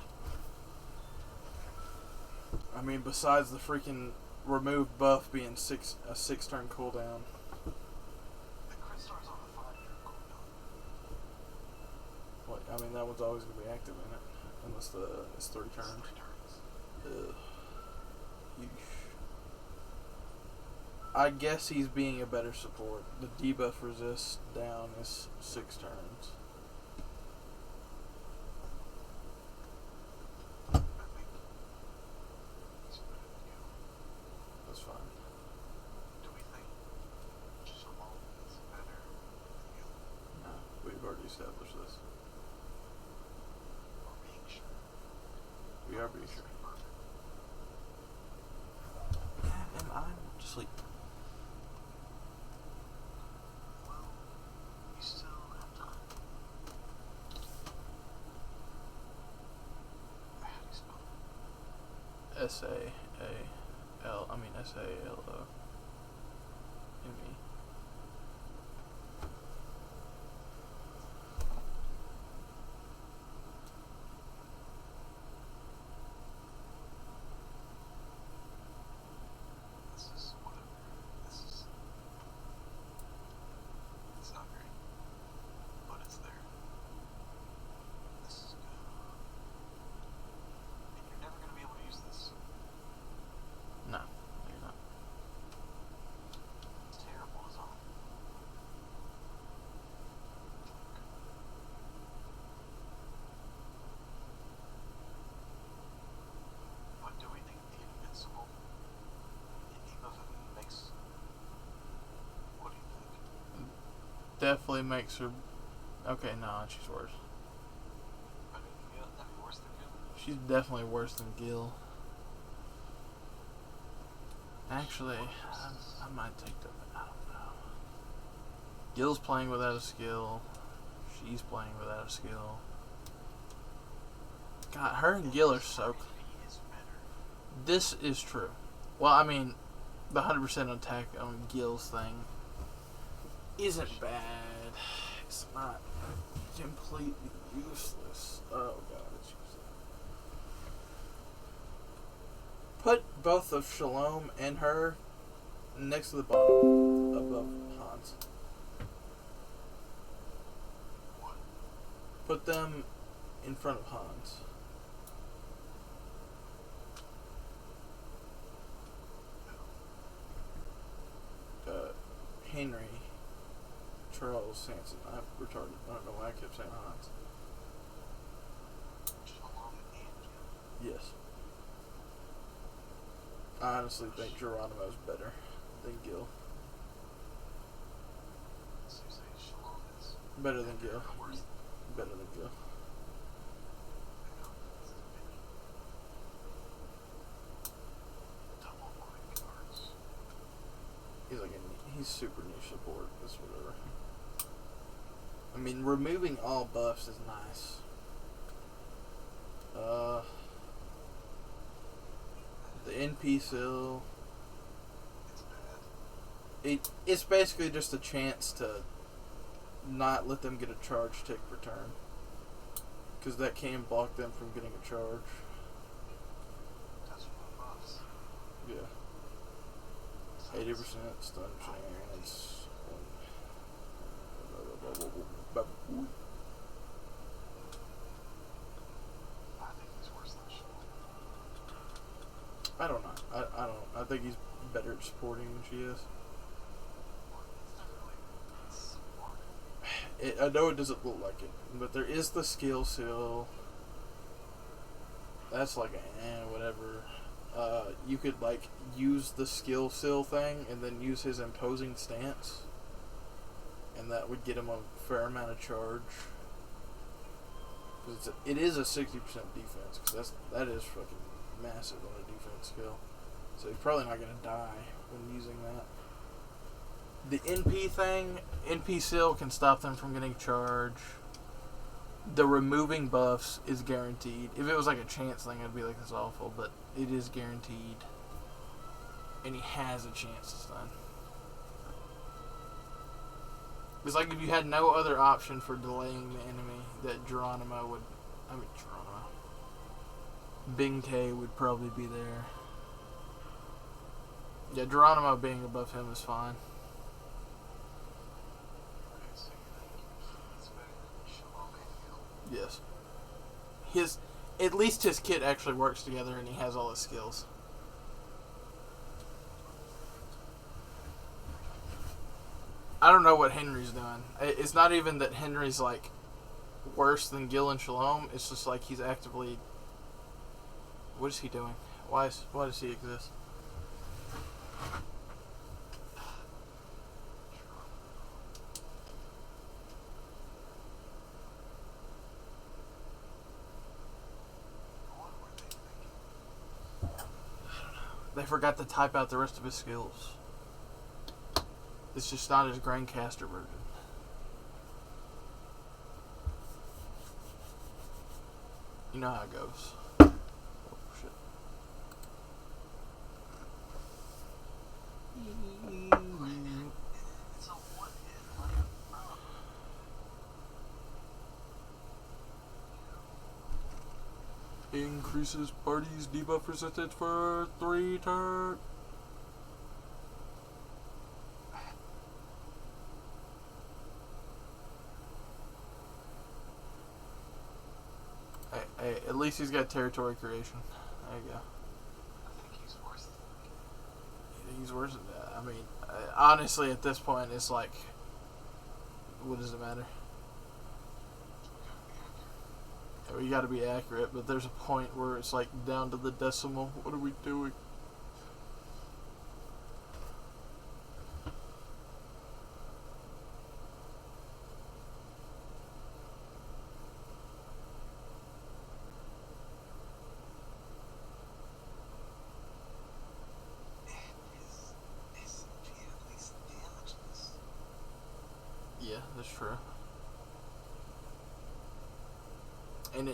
I mean, besides the freaking remove buff being a 6-turn cooldown. The crit star's on a 5-turn cooldown. Well, I mean, that one's always going to be active in it. Unless it's 3 turns. It's 3 turns. Ugh. Yeesh. I guess he's being a better support. The debuff resist down is 6 turns. I think he's better than you. That's fine. Do we think Shalom is better than you? No, we've already established this. Or being sure? We are being sure. Perfect. And I'm asleep. Well, you still have time. How do you spell it? SAALO. ME. This is whatever. It's not great. But it's there. This is good. And you're never going to be able to use this. No, you're not. It's terrible as all. But do we think the invincible debuff makes? What do you think? Definitely makes her. Okay, nah, she's worse. I mean, that'd be worse than Gil. She's definitely worse than Gil. Actually, I might take the. I don't know. Gil's playing without a skill. She's playing without a skill. God, her and Gil are so. He is better. This is true. Well, I mean, the 100% attack on Gil's thing isn't bad. It's not completely useless. Oh god, it's useless. Put both of Shalom and her next to the bottom above Hans. What? put them in front of Hans. Henry Charles Sanson. I'm retarded. I don't know why I kept saying Hans. Yes. I honestly think Geronimo's better than Gil. Better than Gil. Better than Gil. He's super niche support. That's whatever. I mean, removing all buffs is nice. The NP seal. It's basically just a chance to not let them get a charge tick per turn. Because that can block them from getting a charge. Yeah. 80% stun chance. I don't know. I don't. I think he's better at supporting than she is. I know it doesn't look like it, but there is the skill seal. That's like whatever. You could like use the skill seal thing and then use his imposing stance, and that would get him a fair amount of charge. Because it is a 60% defense. Because that is fucking massive on a defense skill. So he's probably not gonna die when using that. The NP thing, NP seal can stop them from getting charge. The removing buffs is guaranteed. If it was like a chance thing, I'd be like, that's awful, but it is guaranteed. And he has a chance to stun. It's like if you had no other option for delaying the enemy, that Geronimo would... Bing K would probably be there. Yeah, Geronimo being above him is fine. Yes. At least his kit actually works together and he has all his skills. I don't know what Henry's doing. It's not even that Henry's like worse than Gil and Shalom. It's just like he's actively... What is he doing? Why does he exist? They forgot to type out the rest of his skills. It's just not his Grandcaster version. You know how it goes. Oh, shit. Increases party's debuff resistance for 3 turns. Hey, at least he's got territory creation. There you go. I think he's worse than that. He's worse than that. I mean, honestly, at this point, it's like, what does it matter? We gotta be accurate, but there's a point where it's like down to the decimal. What are we doing? Yeah, that's true. And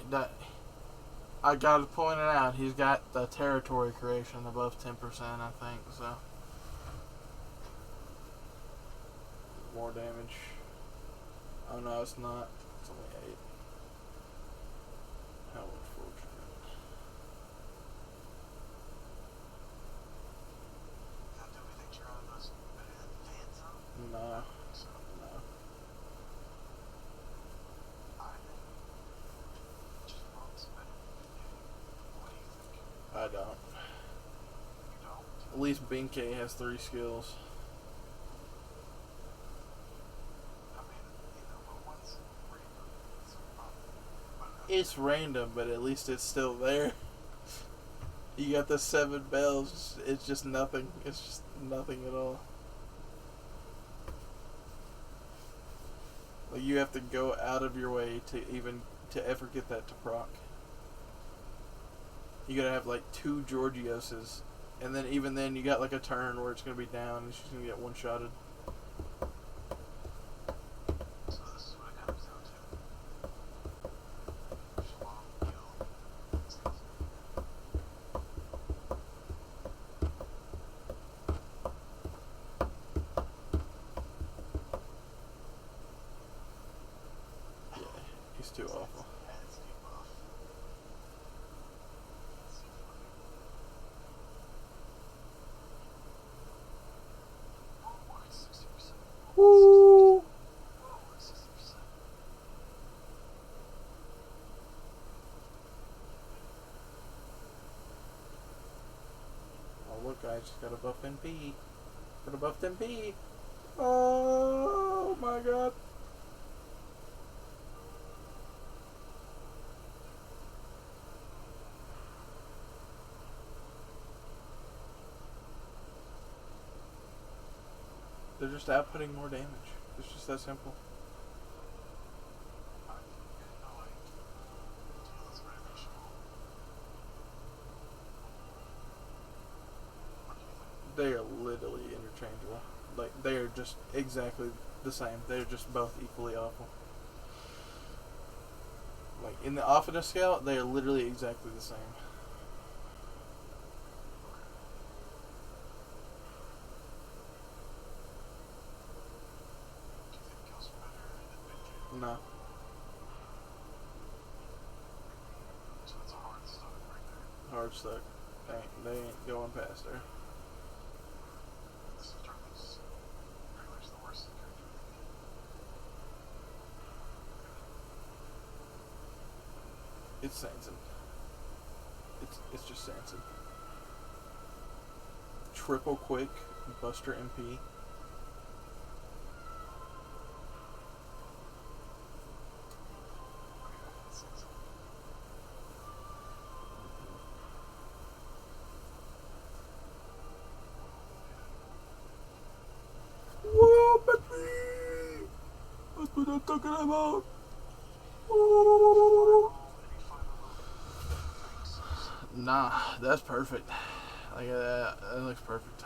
I gotta point it out, he's got the territory creation above 10%, I think, so. More damage. Oh no, it's not. It's only 8. How unfortunate. Now, do we think Geronimo's better than Phantom? No. So, No. I think At least Benkei has 3 skills. I mean, but one's random. It's random, but at least it's still there. You got the 7 bells. It's just nothing. It's just nothing at all. Like, you have to go out of your way to ever get that to proc. You gotta have like 2 Georgioses, and then even then you got like a turn where it's gonna be down and she's gonna get one-shotted. So this is what it comes down to. Shalom, kill, instance. Yeah, he's too awful. Adds debuff. That's so funny. Oh, 60%. Woo! Oh, 60%. Oh look, I just got a buff MP. Got a buffed MP. Oh my god. They're just outputting more damage. It's just that simple. I didn't know like deal is beneficial. What do you think? They are literally interchangeable. Like, they are just exactly the same. They're just both equally awful. Like, in the awfulness scale, they are literally exactly the same. Do you think kills better than Benkei? No. So that's a hard stop right there. Hard stuck. They ain't going past her. This is Darkness. Regular's the worst character. It's Sanson. It's just Sanson. Triple quick, Buster MP. Whoa, baby! That's what I'm talking about. Whoa. Nah, that's perfect. Like that looks perfect.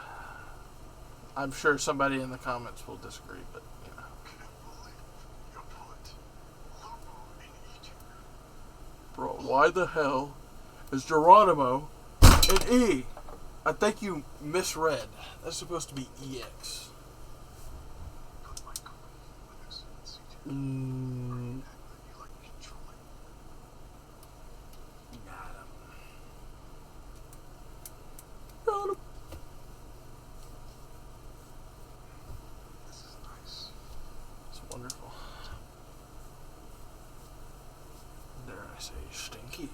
I'm sure somebody in the comments will disagree, but you know. Bro, why the hell is Geronimo an E? I think you misread. That's supposed to be EX. Got him. This is nice. It's wonderful. Dare I say stinky?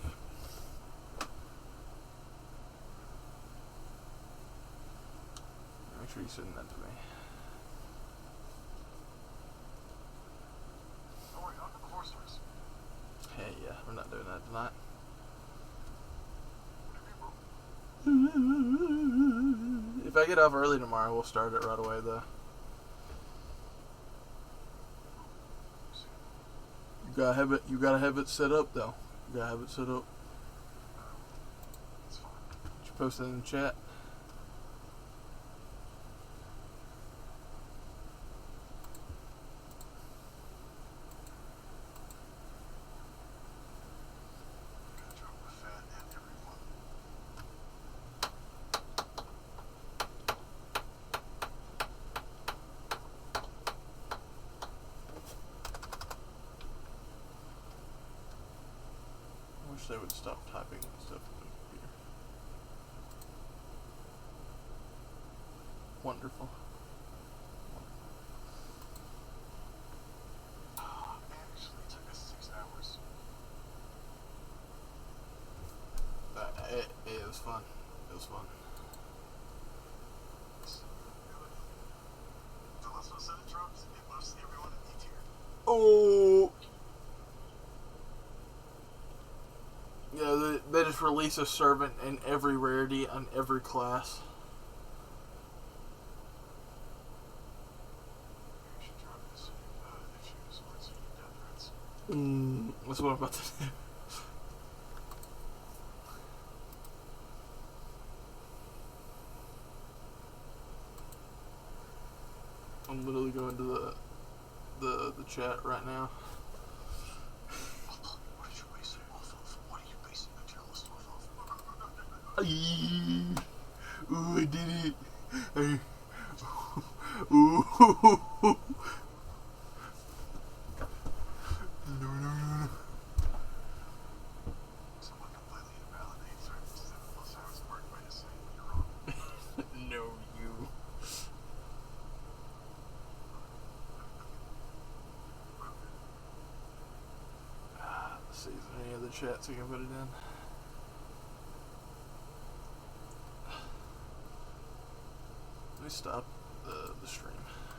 Make sure you send that to me. Don't worry, I'll get the 4 stars. Hey, yeah, we're not doing that tonight. If I get off early tomorrow, we'll start it right away, though. You gotta have it set up, though. You gotta have it set up. It's fine. Did you post it in the chat? Gotta drop the fat and everyone. I wish they would stop typing and stuff on the computer. Wonderful. It actually took us 6 hours. It was fun. It was fun. Oh. Yeah, they just release a servant in every rarity on every class. You should try this FGO Swords and Death Threats. That's what I'm about to do. I'm literally going to the chat right now. What did you base it off of? What are you basing the tier list off of? Ooh, I did it. Ooh. No. Someone completely invalidates our 7+ hours of work by just saying you're wrong. No, you. Let's see, is there any other chats I can put it in? Let me stop the stream.